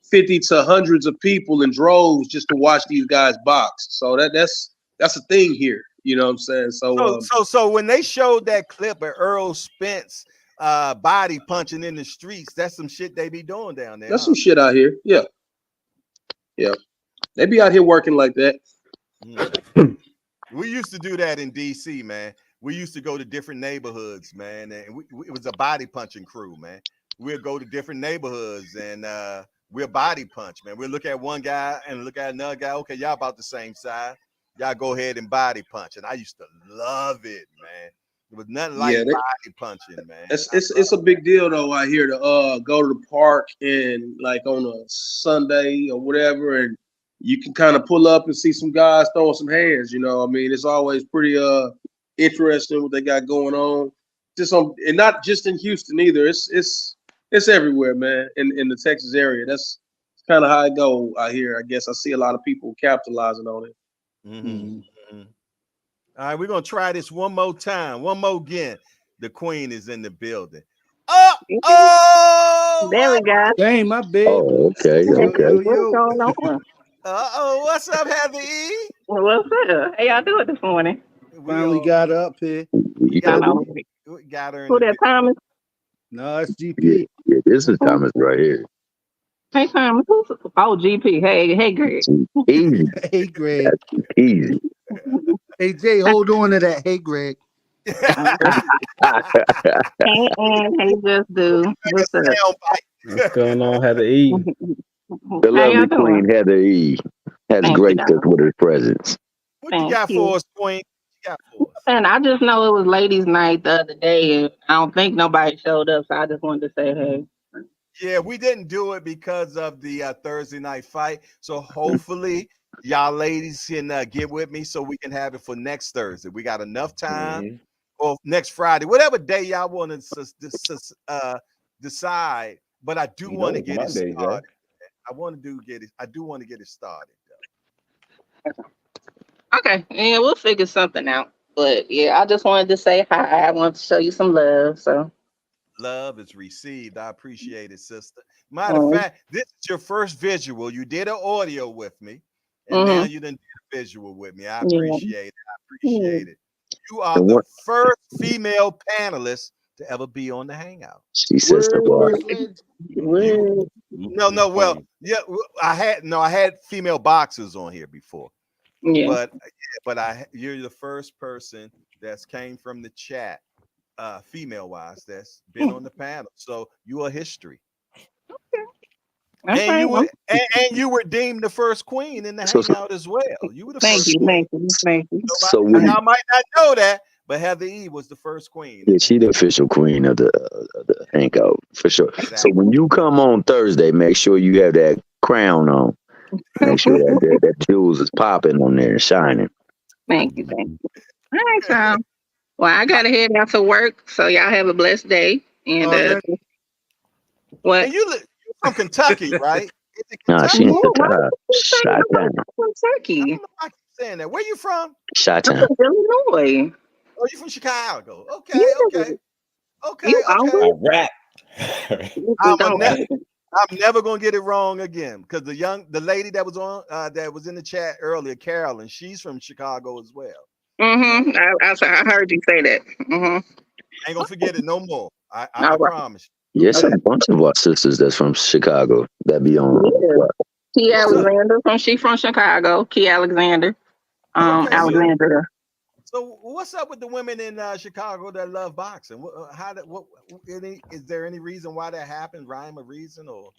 Speaker 6: 50 to hundreds of people in droves just to watch these guys box. So that's a thing here. You know what I'm saying?
Speaker 1: So when they showed that clip of Earl Spence body punching in the streets, that's some shit they be doing down there.
Speaker 6: That's some shit out here. Yeah. Yeah. They be out here working like that.
Speaker 1: We used to do that in DC, man. We used to go to different neighborhoods, man, and it was a body punching crew, man. We'll go to different neighborhoods and we'll body punch, man. We'll look at one guy and look at another guy. Okay, y'all about the same size. Y'all go ahead and body punch. And I used to love it, man. It was nothing like body punching, man.
Speaker 6: It's a big deal though out here to go to the park and like on a Sunday or whatever, and you can kind of pull up and see some guys throwing some hands. It's always pretty interesting what they got going on. And not just in Houston either. It's everywhere, man. In the Texas area, that's kind of how it go out here. I guess I see a lot of people capitalizing on it.
Speaker 1: All right, we're gonna try this one more time. One more again. The queen is in the building.
Speaker 11: There we go.
Speaker 10: Dang, my bad.
Speaker 7: Oh, okay.
Speaker 11: What's going on?
Speaker 1: What's up, Heather E?
Speaker 11: What's up? How y'all doing this morning?
Speaker 10: Finally got up here.
Speaker 1: We got her.
Speaker 11: Who that, Thomas?
Speaker 10: No, it's GP.
Speaker 7: Yeah, this is Thomas right here.
Speaker 11: Hey, Thomas. Oh, GP. Hey, Greg.
Speaker 7: Easy.
Speaker 10: Hey, Greg.
Speaker 7: That's easy.
Speaker 10: Hey, Jay, hold on to that. Hey, Greg.
Speaker 11: Hey, Ann. Hey, Just Do. What's up?
Speaker 5: What's going on, Heather E?
Speaker 7: The lovely Queen Heather E has graced us with her presence.
Speaker 1: What you got for us, Queen?
Speaker 11: And I just know it was ladies' night the other day, and I don't think nobody showed up, so I just wanted to say hey.
Speaker 1: Yeah, we didn't do it because of the Thursday night fight. So hopefully y'all ladies can get with me so we can have it for next Thursday. We got enough time,
Speaker 8: Mhm.
Speaker 1: or next Friday, whatever day y'all want to decide. But I do
Speaker 8: You
Speaker 1: want
Speaker 8: know
Speaker 1: to
Speaker 8: it's
Speaker 1: get it
Speaker 8: Monday, Jay.
Speaker 1: started. I do want to get it started.
Speaker 11: Okay, yeah, we'll figure something out. But yeah, I just wanted to say hi. I want to show you some love. So,
Speaker 1: Love is received. I appreciate it, sister. Matter of
Speaker 11: mm,
Speaker 1: fact, this is your first visual. You did an audio with me, and now
Speaker 11: mm-hmm,
Speaker 1: you done did a visual with me. I
Speaker 11: yeah,
Speaker 1: appreciate it. I
Speaker 11: yeah.
Speaker 1: appreciate it. You are
Speaker 7: And
Speaker 1: the
Speaker 7: what
Speaker 1: first female panelist to ever be on the Hangout.
Speaker 7: she says the what?
Speaker 11: Word,
Speaker 1: You
Speaker 11: word.
Speaker 1: no, well, yeah, I had female boxers on here before,
Speaker 11: Yeah.
Speaker 1: but you're the first person that's came from the chat, female wise, that's been
Speaker 11: Mm,
Speaker 1: on the panel. So you are history. And
Speaker 11: okay. Well,
Speaker 1: and you were deemed the first queen in the
Speaker 7: So, so,
Speaker 1: hangout as well. You were the
Speaker 11: thank
Speaker 1: first
Speaker 11: you,
Speaker 1: queen.
Speaker 11: thank you, thank you.
Speaker 7: so
Speaker 1: Nobody,
Speaker 7: when
Speaker 1: y'all might not know that, but Heather E was the first queen
Speaker 7: yeah,
Speaker 1: in the
Speaker 7: she the
Speaker 1: hangout.
Speaker 7: official queen of the hangout for sure. So
Speaker 1: Exactly.
Speaker 7: when you come on Thursday, make sure you have that crown on. Make sure that jewels is popping on there and shining.
Speaker 11: Thank you, thank you. All right, y'all. Well, I gotta head out to work, so y'all have a blessed day. And
Speaker 1: Oh, you
Speaker 11: what?
Speaker 1: and you from Kentucky, right? Is it
Speaker 7: Nah, she
Speaker 11: No,
Speaker 7: ain't
Speaker 1: Kentucky?
Speaker 11: why
Speaker 7: Chicago.
Speaker 11: would you say
Speaker 7: Shot
Speaker 11: nobody
Speaker 7: down.
Speaker 11: from
Speaker 1: I
Speaker 11: Turkey?
Speaker 1: don't know why I keep saying that. Where you from?
Speaker 7: Shot
Speaker 11: I'm
Speaker 7: down.
Speaker 11: from Illinois.
Speaker 1: Oh, you from Chicago.
Speaker 11: Yeah,
Speaker 1: Okay, okay,
Speaker 11: you
Speaker 1: okay.
Speaker 8: I
Speaker 11: always
Speaker 8: rap.
Speaker 1: I'm a
Speaker 11: don't.
Speaker 1: ne- I'm never gonna get it wrong again because the lady that was on that was in the chat earlier, Carolyn, she's from Chicago as well. You know,
Speaker 11: Mm-hmm. I heard you say that. Mm-hmm.
Speaker 1: ain't gonna forget it no more. I
Speaker 11: All right.
Speaker 1: promise you.
Speaker 7: Yes, a
Speaker 11: Okay.
Speaker 7: bunch of our sisters that's from Chicago that be on.
Speaker 11: Yeah. Key
Speaker 1: What's up?
Speaker 11: Alexander from Chicago. Key Alexander.
Speaker 1: Okay, so
Speaker 11: Alexander.
Speaker 1: what's up with the women in Chicago that love boxing? Is there any reason why that happened? Rhyme a reason or?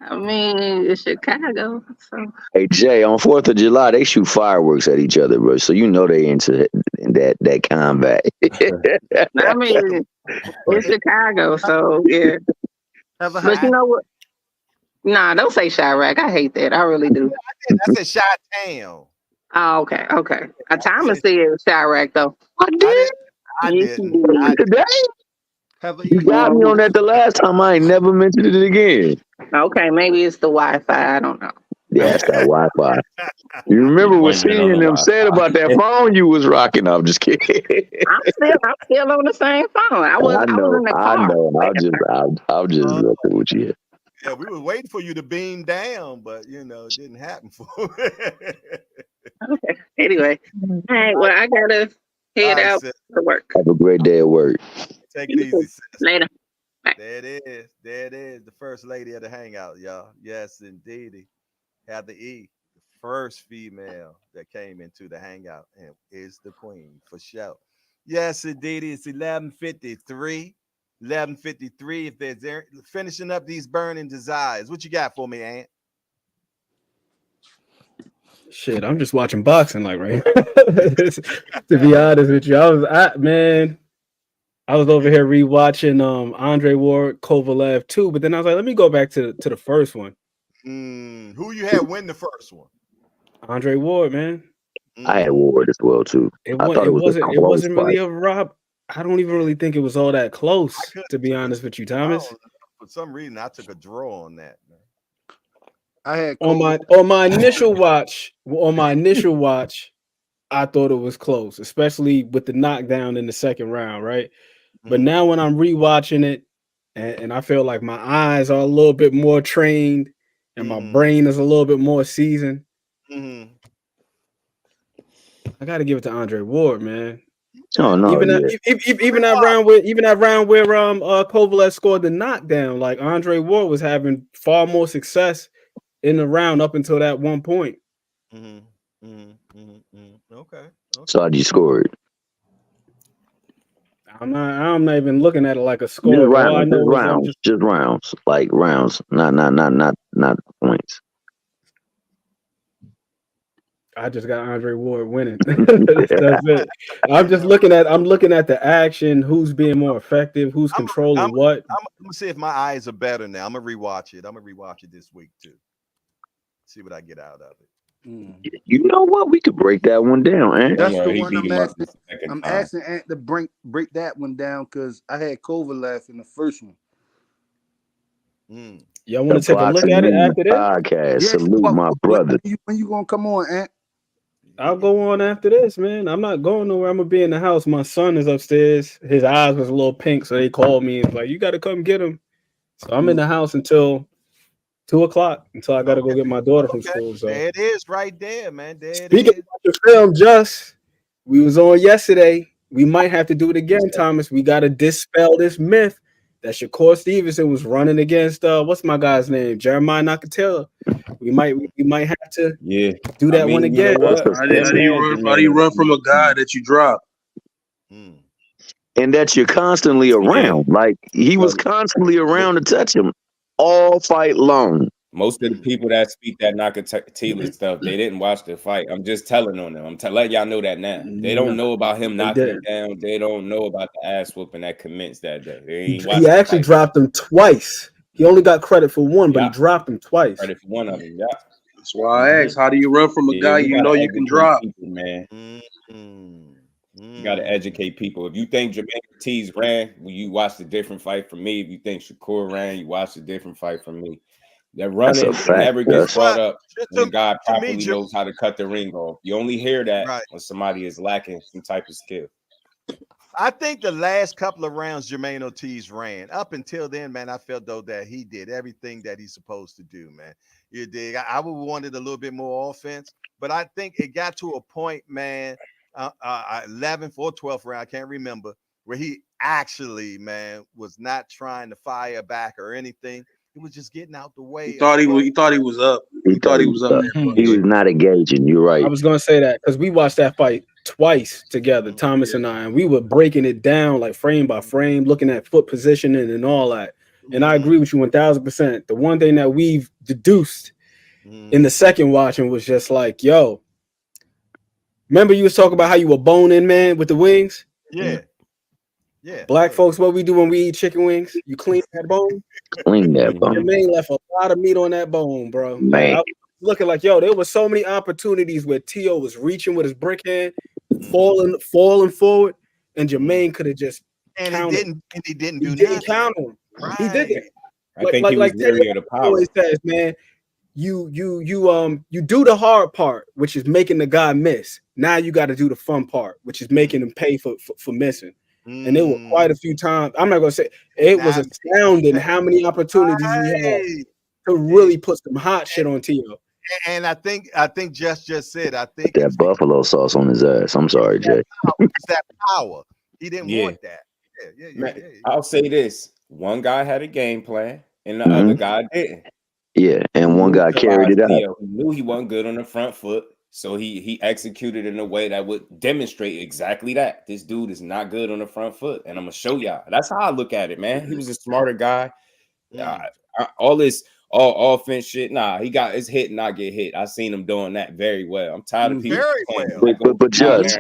Speaker 11: I mean, it's Chicago. So
Speaker 7: Hey Jay, on 4th of July they shoot fireworks at each other, bro. So you know they into that combat.
Speaker 11: I mean, it's Chicago. So yeah.
Speaker 10: Ever
Speaker 11: But you
Speaker 1: Shot.
Speaker 11: know what? Nah, don't say Chirac. I hate that. I really do.
Speaker 1: I said shot town.
Speaker 11: Oh, okay, okay.
Speaker 1: I
Speaker 11: Thomas
Speaker 1: said
Speaker 11: said Chirac though.
Speaker 7: I
Speaker 1: I
Speaker 7: did
Speaker 1: didn't. I
Speaker 11: Yes, he
Speaker 1: didn't.
Speaker 11: did.
Speaker 7: today.
Speaker 10: Ever
Speaker 7: You
Speaker 10: eat?
Speaker 7: got me on
Speaker 11: Mhm.
Speaker 7: that the last time. I ain't never mentioned it again.
Speaker 11: Okay, maybe it's the Wi-Fi. I don't know.
Speaker 7: Yeah, that's that Wi-Fi. You remember
Speaker 8: You
Speaker 7: what
Speaker 8: blaming it on
Speaker 7: Senior
Speaker 8: the
Speaker 7: and them said about that
Speaker 8: Wi-Fi.
Speaker 7: phone you was rocking? I'm just kidding.
Speaker 11: I'm still on the same phone. I was in the
Speaker 7: I
Speaker 11: car.
Speaker 7: know.
Speaker 11: Like,
Speaker 7: I'm just
Speaker 1: Uh,
Speaker 7: messing with you.
Speaker 1: yeah, we were waiting for you to beam down, but it didn't happen for.
Speaker 11: okay. Anyway, all right. Well, I gotta
Speaker 1: All
Speaker 11: head
Speaker 1: right,
Speaker 11: out
Speaker 1: sis.
Speaker 11: to work.
Speaker 7: Have a great day at work.
Speaker 1: Take it
Speaker 11: You
Speaker 1: easy,
Speaker 11: too.
Speaker 1: sis.
Speaker 11: Later. Bye.
Speaker 1: There it is. There it is. The first lady of the hangout, y'all. Yes, indeedy. Heather E, the first female that came into the hangout and is the queen for sure. Yes, indeed. It's 11:53. 11:53. If there's finishing up these burning desires, what you got for me, Aunt?
Speaker 5: Shit, I'm just watching boxing like right now. To be honest with you, I was over here rewatching Andre Ward Kovalev too, but then I was like, let me go back to the first one.
Speaker 1: Who you had win the first one?
Speaker 5: Andre Ward, man.
Speaker 7: I had
Speaker 1: Mm,
Speaker 7: Ward as well too.
Speaker 5: It
Speaker 7: I
Speaker 5: was
Speaker 7: thought
Speaker 5: it
Speaker 7: it was a
Speaker 5: wasn't it
Speaker 7: close
Speaker 5: wasn't really
Speaker 7: fight.
Speaker 5: a rob. I don't even really think it was all that
Speaker 1: I
Speaker 5: close,
Speaker 1: could
Speaker 5: to be
Speaker 1: took a.
Speaker 5: honest with you,
Speaker 1: I
Speaker 5: Thomas.
Speaker 1: don't know. For some reason, I took a draw on that. Man.
Speaker 10: I had
Speaker 5: On
Speaker 10: Kobe.
Speaker 5: my initial watch, I thought it was close, especially with the knockdown in the second round, right? But
Speaker 1: Mm-hmm.
Speaker 5: now when I'm rewatching it, and I feel like my eyes are a little bit more trained and my
Speaker 1: Mm-hmm.
Speaker 5: brain is a little bit more seasoned,
Speaker 1: Mm-hmm.
Speaker 5: I got to give it to Andre Ward, man.
Speaker 7: Oh
Speaker 1: Okay.
Speaker 7: no,
Speaker 5: Even that,
Speaker 7: yeah.
Speaker 5: even that round where Kovalev scored the knockdown, like Andre Ward was having far more success in the round up until that one point.
Speaker 1: Mm-hmm. Mm-hmm. Mm-hmm. Okay.
Speaker 7: So
Speaker 1: Okay.
Speaker 7: how'd you score it?
Speaker 5: I'm not even looking at it like a score, but all I know is I'm just
Speaker 7: Just rounds, like rounds, not points.
Speaker 5: I just got Andre Ward winning. That's it. I'm looking at the action, who's being more effective, who's controlling what.
Speaker 1: I'm gonna see if my eyes are better now. I'm gonna rewatch it. This week too. See what I get out of it.
Speaker 7: You know what? We could break that one down, man.
Speaker 10: That's
Speaker 8: Yeah,
Speaker 10: the
Speaker 8: he
Speaker 10: one
Speaker 8: beat
Speaker 10: I'm
Speaker 8: him up
Speaker 10: asking.
Speaker 8: the second
Speaker 10: I'm
Speaker 8: time.
Speaker 10: asking Ant to break that one down because I had COVID laugh in the first one.
Speaker 5: Y'all want
Speaker 7: The
Speaker 5: to take a look
Speaker 7: Boxing
Speaker 5: at it
Speaker 7: News
Speaker 5: after this?
Speaker 7: podcast.
Speaker 10: Yeah,
Speaker 7: Salute my brother.
Speaker 10: when you gonna come on, Ant?
Speaker 5: I'll go on after this, man. I'm not going nowhere. I'm gonna be in the house. My son is upstairs. His eyes was a little pink, so they called me and was like, "You got to come get him." So I'm in the house until 2:00 until I got to go get my daughter from school. So
Speaker 1: there it is, right there, man. There it
Speaker 5: speaking
Speaker 1: is.
Speaker 5: of the film, Just we was on yesterday. We might have to do it again, Thomas. We got to dispel this myth that Shakur Stevenson was running against what's my guy's name, Jeremiah Nakatela. We might have to do that one again.
Speaker 6: You know what? How do you run from a guy that you dropped?
Speaker 7: And that you're constantly around. Like he was constantly around to touch him all fight long.
Speaker 8: Most of the people that speak that Nakatela stuff, they didn't watch the fight. I'm just telling on them. I'm letting y'all know that now. They don't know about him knocking him down. They don't know about the ass whooping that commenced that day. They ain't watched
Speaker 5: He actually dropped him twice. He only got credit for one, but he dropped him twice.
Speaker 8: Credit for one of them, yeah.
Speaker 6: That's why I asked, how do you run from a guy you know you can drop?
Speaker 8: People, man. You got to educate people. If you think Jermaine Ortiz ran, you watched a different fight from me. If you think Shakur ran, you watched a different fight from me. That running never gets brought up when a guy properly knows how to cut the ring off. You only hear that when somebody is lacking some type of skill.
Speaker 1: I think the last couple of rounds Jermaine Ortiz ran. Up until then, man, I felt though that he did everything that he's supposed to do, man. You dig? I would wanted a little bit more offense, but I think it got to a point, man, 11th or 12th round, I can't remember, where he actually, man, was not trying to fire back or anything. He was just getting out the way.
Speaker 6: He thought he was up. He thought he was up there.
Speaker 7: He was not engaging. You're right.
Speaker 5: I was gonna say that because we watched that fight twice together, Thomas and I, and we were breaking it down like frame by frame, looking at foot positioning and all that. And I agree with you 1000%. The one thing that we've deduced in the second watching was just like, yo, remember you was talking about how you were boning, man, with the wings?
Speaker 1: Yeah.
Speaker 5: Black folks, what we do when we eat chicken wings? You clean that bone.
Speaker 7: Clean that bone.
Speaker 5: Jermaine left a lot of meat on that bone, bro.
Speaker 7: Man.
Speaker 5: I was looking like, yo, there were so many opportunities where T.O. was reaching with his brick hand, falling forward, and Jermaine could have just countered.
Speaker 1: He didn't do
Speaker 5: Didn't counter him.
Speaker 1: Right.
Speaker 5: He did it.
Speaker 8: I think he was weary of the power.
Speaker 5: Always says, man, you do the hard part, which is making the guy miss. Now you got to do the fun part, which is making him pay for missing. And there were quite a few times. I'm not gonna say it was astounding how many opportunities he had to really put some hot shit on T.O.
Speaker 1: And I think just said, I think
Speaker 7: that buffalo sauce on his ass. I'm sorry, Jay.
Speaker 1: It's that power. He didn't want that.
Speaker 8: Man, I'll say this: one guy had a game plan, and the other guy didn't.
Speaker 7: Yeah, and one guy carried it out.
Speaker 8: He knew he wasn't good on the front foot, so he executed in a way that would demonstrate exactly that. This dude is not good on the front foot, and I'm gonna show y'all. That's how I look at it, man. He was a smarter guy. All this offense shit, he got his hit, not get hit. I seen him doing that very well. I'm tired of people playing
Speaker 7: but Judge,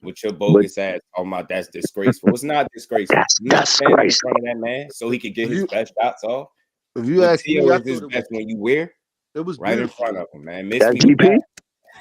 Speaker 8: with your bogus ass talking about that's disgraceful. It's not disgraceful.
Speaker 7: That's
Speaker 8: in front of that man so he could get his best shots off.
Speaker 10: If you ask me,
Speaker 8: is his best when you wear
Speaker 10: it was
Speaker 8: right
Speaker 10: beautiful.
Speaker 8: in front of him, man.
Speaker 7: That's DP.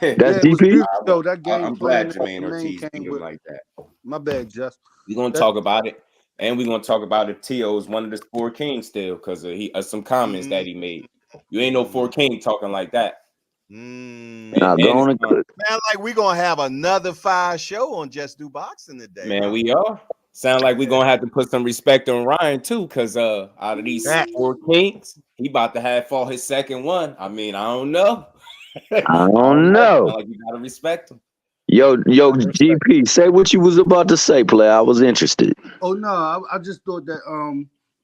Speaker 7: That's DP.
Speaker 10: So that game
Speaker 8: I'm glad Jermaine Ortiz beat him like that.
Speaker 10: My bad, Just.
Speaker 8: We're gonna talk about it, and we're gonna talk about if T.O. is one of the 4 Kings still because of some comments that he made. You ain't no 4 King talking like that.
Speaker 1: Man,
Speaker 8: like
Speaker 1: we gonna have another 5 show on Just Do Boxing today.
Speaker 8: Man, we are. Sound like we're gonna have to put some respect on Ryan too, because out of these 4 Kings, he about to have fought his second one. I mean, I don't know.
Speaker 7: I don't know.
Speaker 8: Like you gotta respect him.
Speaker 7: Yo, GP, say what you was about to say, player. I was interested.
Speaker 10: Oh no, I just thought that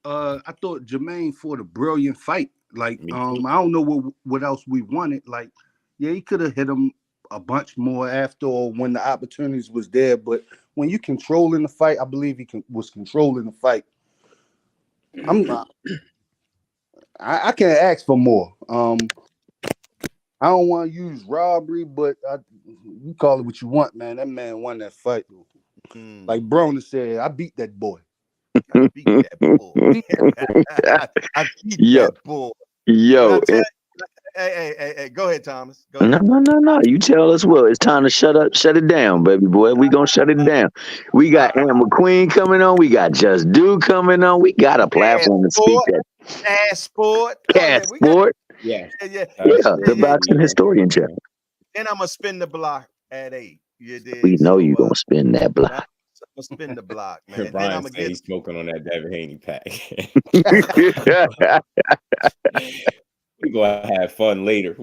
Speaker 10: I thought Jermaine fought a brilliant fight. Like I don't know what else we wanted. Like, yeah, he could have hit him a bunch more after or when the opportunities was there. But when you controlling the fight, I believe he was controlling the fight. I can't ask for more. I don't want to use robbery, but you call it what you want, man. That man won that fight. Like Broner said, I beat that boy.
Speaker 1: I beat that boy. I beat that boy.
Speaker 7: Yo,
Speaker 1: Hey, go ahead, Thomas. Go ahead.
Speaker 7: No. You tell us what. It's time to shut it down, baby boy. We gonna shut it down. We got Aunt McQueen coming on. We got Just Do coming on. We got a platform to speak that.
Speaker 1: Sport.
Speaker 7: Sport.
Speaker 8: Yeah.
Speaker 7: The boxing historian channel.
Speaker 1: Then I'm gonna spin the block at 8. You did.
Speaker 7: We know you gonna spin that block.
Speaker 1: I'm gonna spin the block, man.
Speaker 8: Brian
Speaker 1: Then I'm gonna get
Speaker 8: he's smoking on that Devin Haney pack. We gonna have fun later.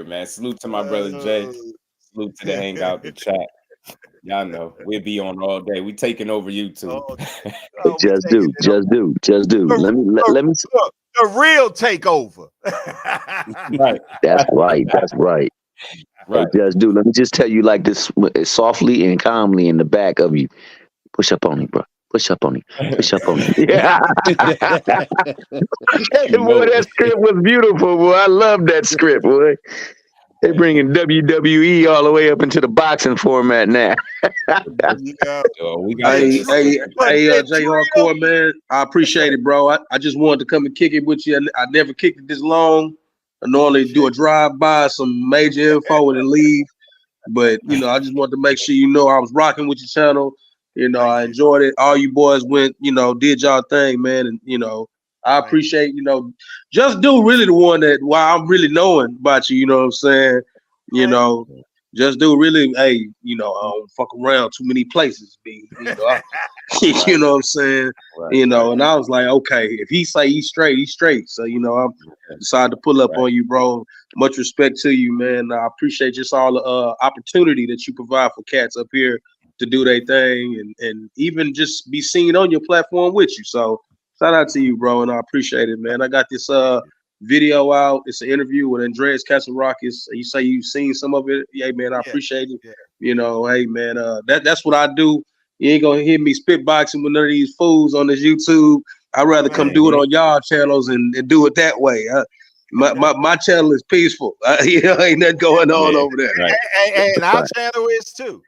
Speaker 8: Man. Salute to my brother Jay. Salute to the hangout, the chat. Y'all know we'll be on all day. We taking over YouTube.
Speaker 7: Just do. Let me.
Speaker 1: The real takeover.
Speaker 8: Right.
Speaker 7: That's right.
Speaker 8: Right.
Speaker 7: Hey, Just do. Let me just tell you like this softly and calmly in the back of you. Push up on him, bro. Push up on him. Yeah. Boy, that script was beautiful, boy. I love that script, boy. They bringing WWE all the way up into the boxing format now.
Speaker 6: Hey, Jay Hardcore, man. I appreciate it, bro. I just wanted to come and kick it with you. I never kicked it this long. I normally do a drive-by, some major info, and then leave. But, I just wanted to make sure I was rocking with your channel. I enjoyed it. All you boys went, did y'all thing, man. And, I appreciate, Just Do really the one that why I'm really knowing about you, you know what I'm saying? Just Do really, hey, I don't fuck around too many places, you know what I'm saying? And I was like, okay, if he say he's straight, he's straight. So, I decided to pull up on you, bro. Much respect to you, man. I appreciate just all the opportunity that you provide for cats up here to do their thing and even just be seen on your platform with you. So shout out to you, bro, and I appreciate it, man. I got this video out. It's an interview with Andreas Kasarakis. You say you've seen some of it. Yeah, man, I appreciate it. Yeah. Hey, man, that's what I do. You ain't gonna hear me spitboxing with none of these fools on this YouTube. I'd rather come do it on y'all channels and do it that way. My channel is peaceful. Ain't nothing going on over there.
Speaker 1: And our channel is too.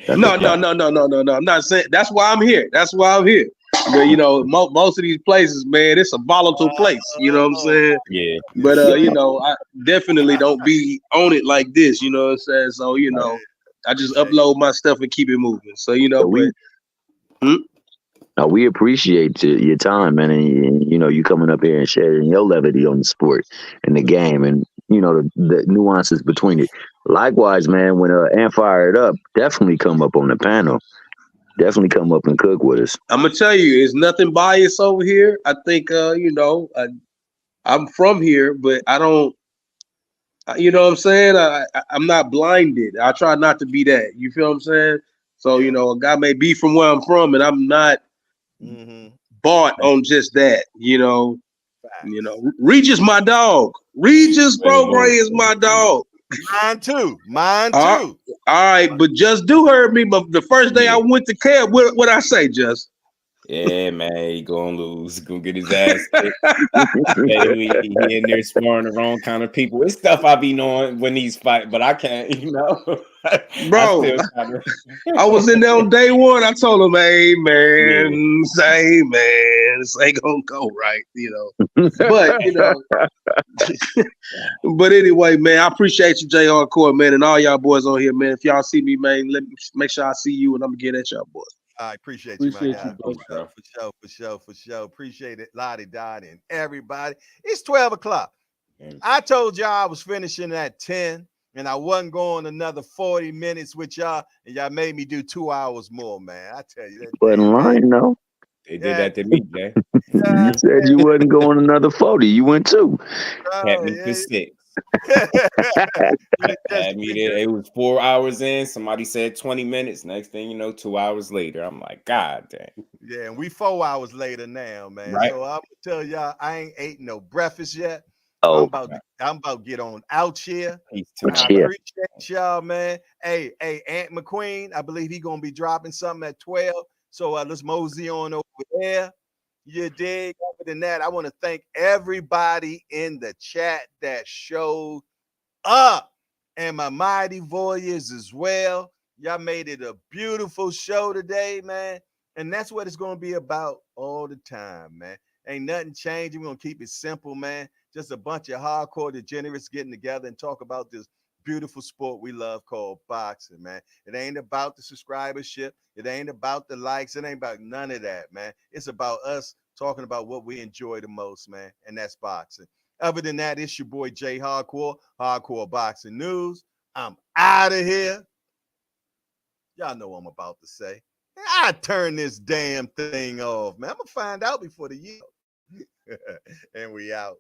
Speaker 6: No. I'm not saying that's why I'm here. But, most of these places, man, it's a volatile place. You know what I'm saying?
Speaker 8: Yeah.
Speaker 6: But I definitely don't be on it like this. You know what I'm saying? So I just upload my stuff and keep it moving. So
Speaker 7: we appreciate your time, man, and you coming up here and sharing your levity on the sport and the game, and the nuances between it. Likewise, man, when Ant fired up, definitely come up on the panel. Definitely come up and cook with us.
Speaker 6: I'm gonna tell you, it's nothing biased over here. I think I'm from here, but I don't. You know what I'm saying? I'm not blinded. I try not to be that. You feel what I'm saying? So a guy may be from where I'm from, and I'm not bought on just that. Regis my dog. Regis Progray is my dog.
Speaker 1: Mine too.
Speaker 6: All right, but Just Do heard me. But the first day I went to camp, what I say, Just?
Speaker 8: Yeah, man, he gonna lose. He gonna get his ass kicked. He in there sparring the wrong kind of people. It's stuff I be knowing when he's fight, but I can't,
Speaker 6: Bro, I was in there on day one. I told him, hey, man, this ain't gonna go right, But, but anyway, man, I appreciate you, Jay Hardcore, man, and all y'all boys on here, man. If y'all see me, man, let me make sure I see you, and I'm gonna get at y'all boys.
Speaker 1: I appreciate you, my guy. For sure. Appreciate it, Lottie Dottie, and everybody. It's 12 o'clock. I told y'all I was finishing at 10, and I wasn't going another 40 minutes with y'all, and y'all made me do 2 hours more, man. I tell you that.
Speaker 7: Wasn't lying, no.
Speaker 8: They did that to me, Jay.
Speaker 7: You said you wasn't going another 40. You went 2.
Speaker 8: Had me for 6. Had me there. It was 4 hours in. Somebody said 20 minutes. Next thing you know, 2 hours later, I'm like, God dang.
Speaker 1: Yeah, and we 4 hours later now, man.
Speaker 8: Right.
Speaker 1: So I'm gonna tell y'all, I ain't ate no breakfast yet.
Speaker 7: Oh,
Speaker 1: I'm about to get on out here. I
Speaker 7: Yeah.
Speaker 1: appreciate y'all, man. Hey, Aunt McQueen, I believe he gonna be dropping something at 12. So let's mosey on over there. You dig? Other than that, I want to thank everybody in the chat that showed up? And my mighty warriors as well. Y'all made it a beautiful show today, man. And that's what it's going to be about all the time, man. Ain't nothing changing. We're going to keep it simple, man. Just a bunch of hardcore degenerates getting together and talk about this beautiful sport we love called boxing, man. It ain't about the subscribership. It ain't about the likes. It ain't about none of that, man. It's about us talking about what we enjoy the most, man. And that's boxing. Other than that, it's your boy Jay Hardcore, Hardcore Boxing News. I'm out of here. Y'all know what I'm about to say. I turn this damn thing off, man. I'm gonna find out before the year. And we out.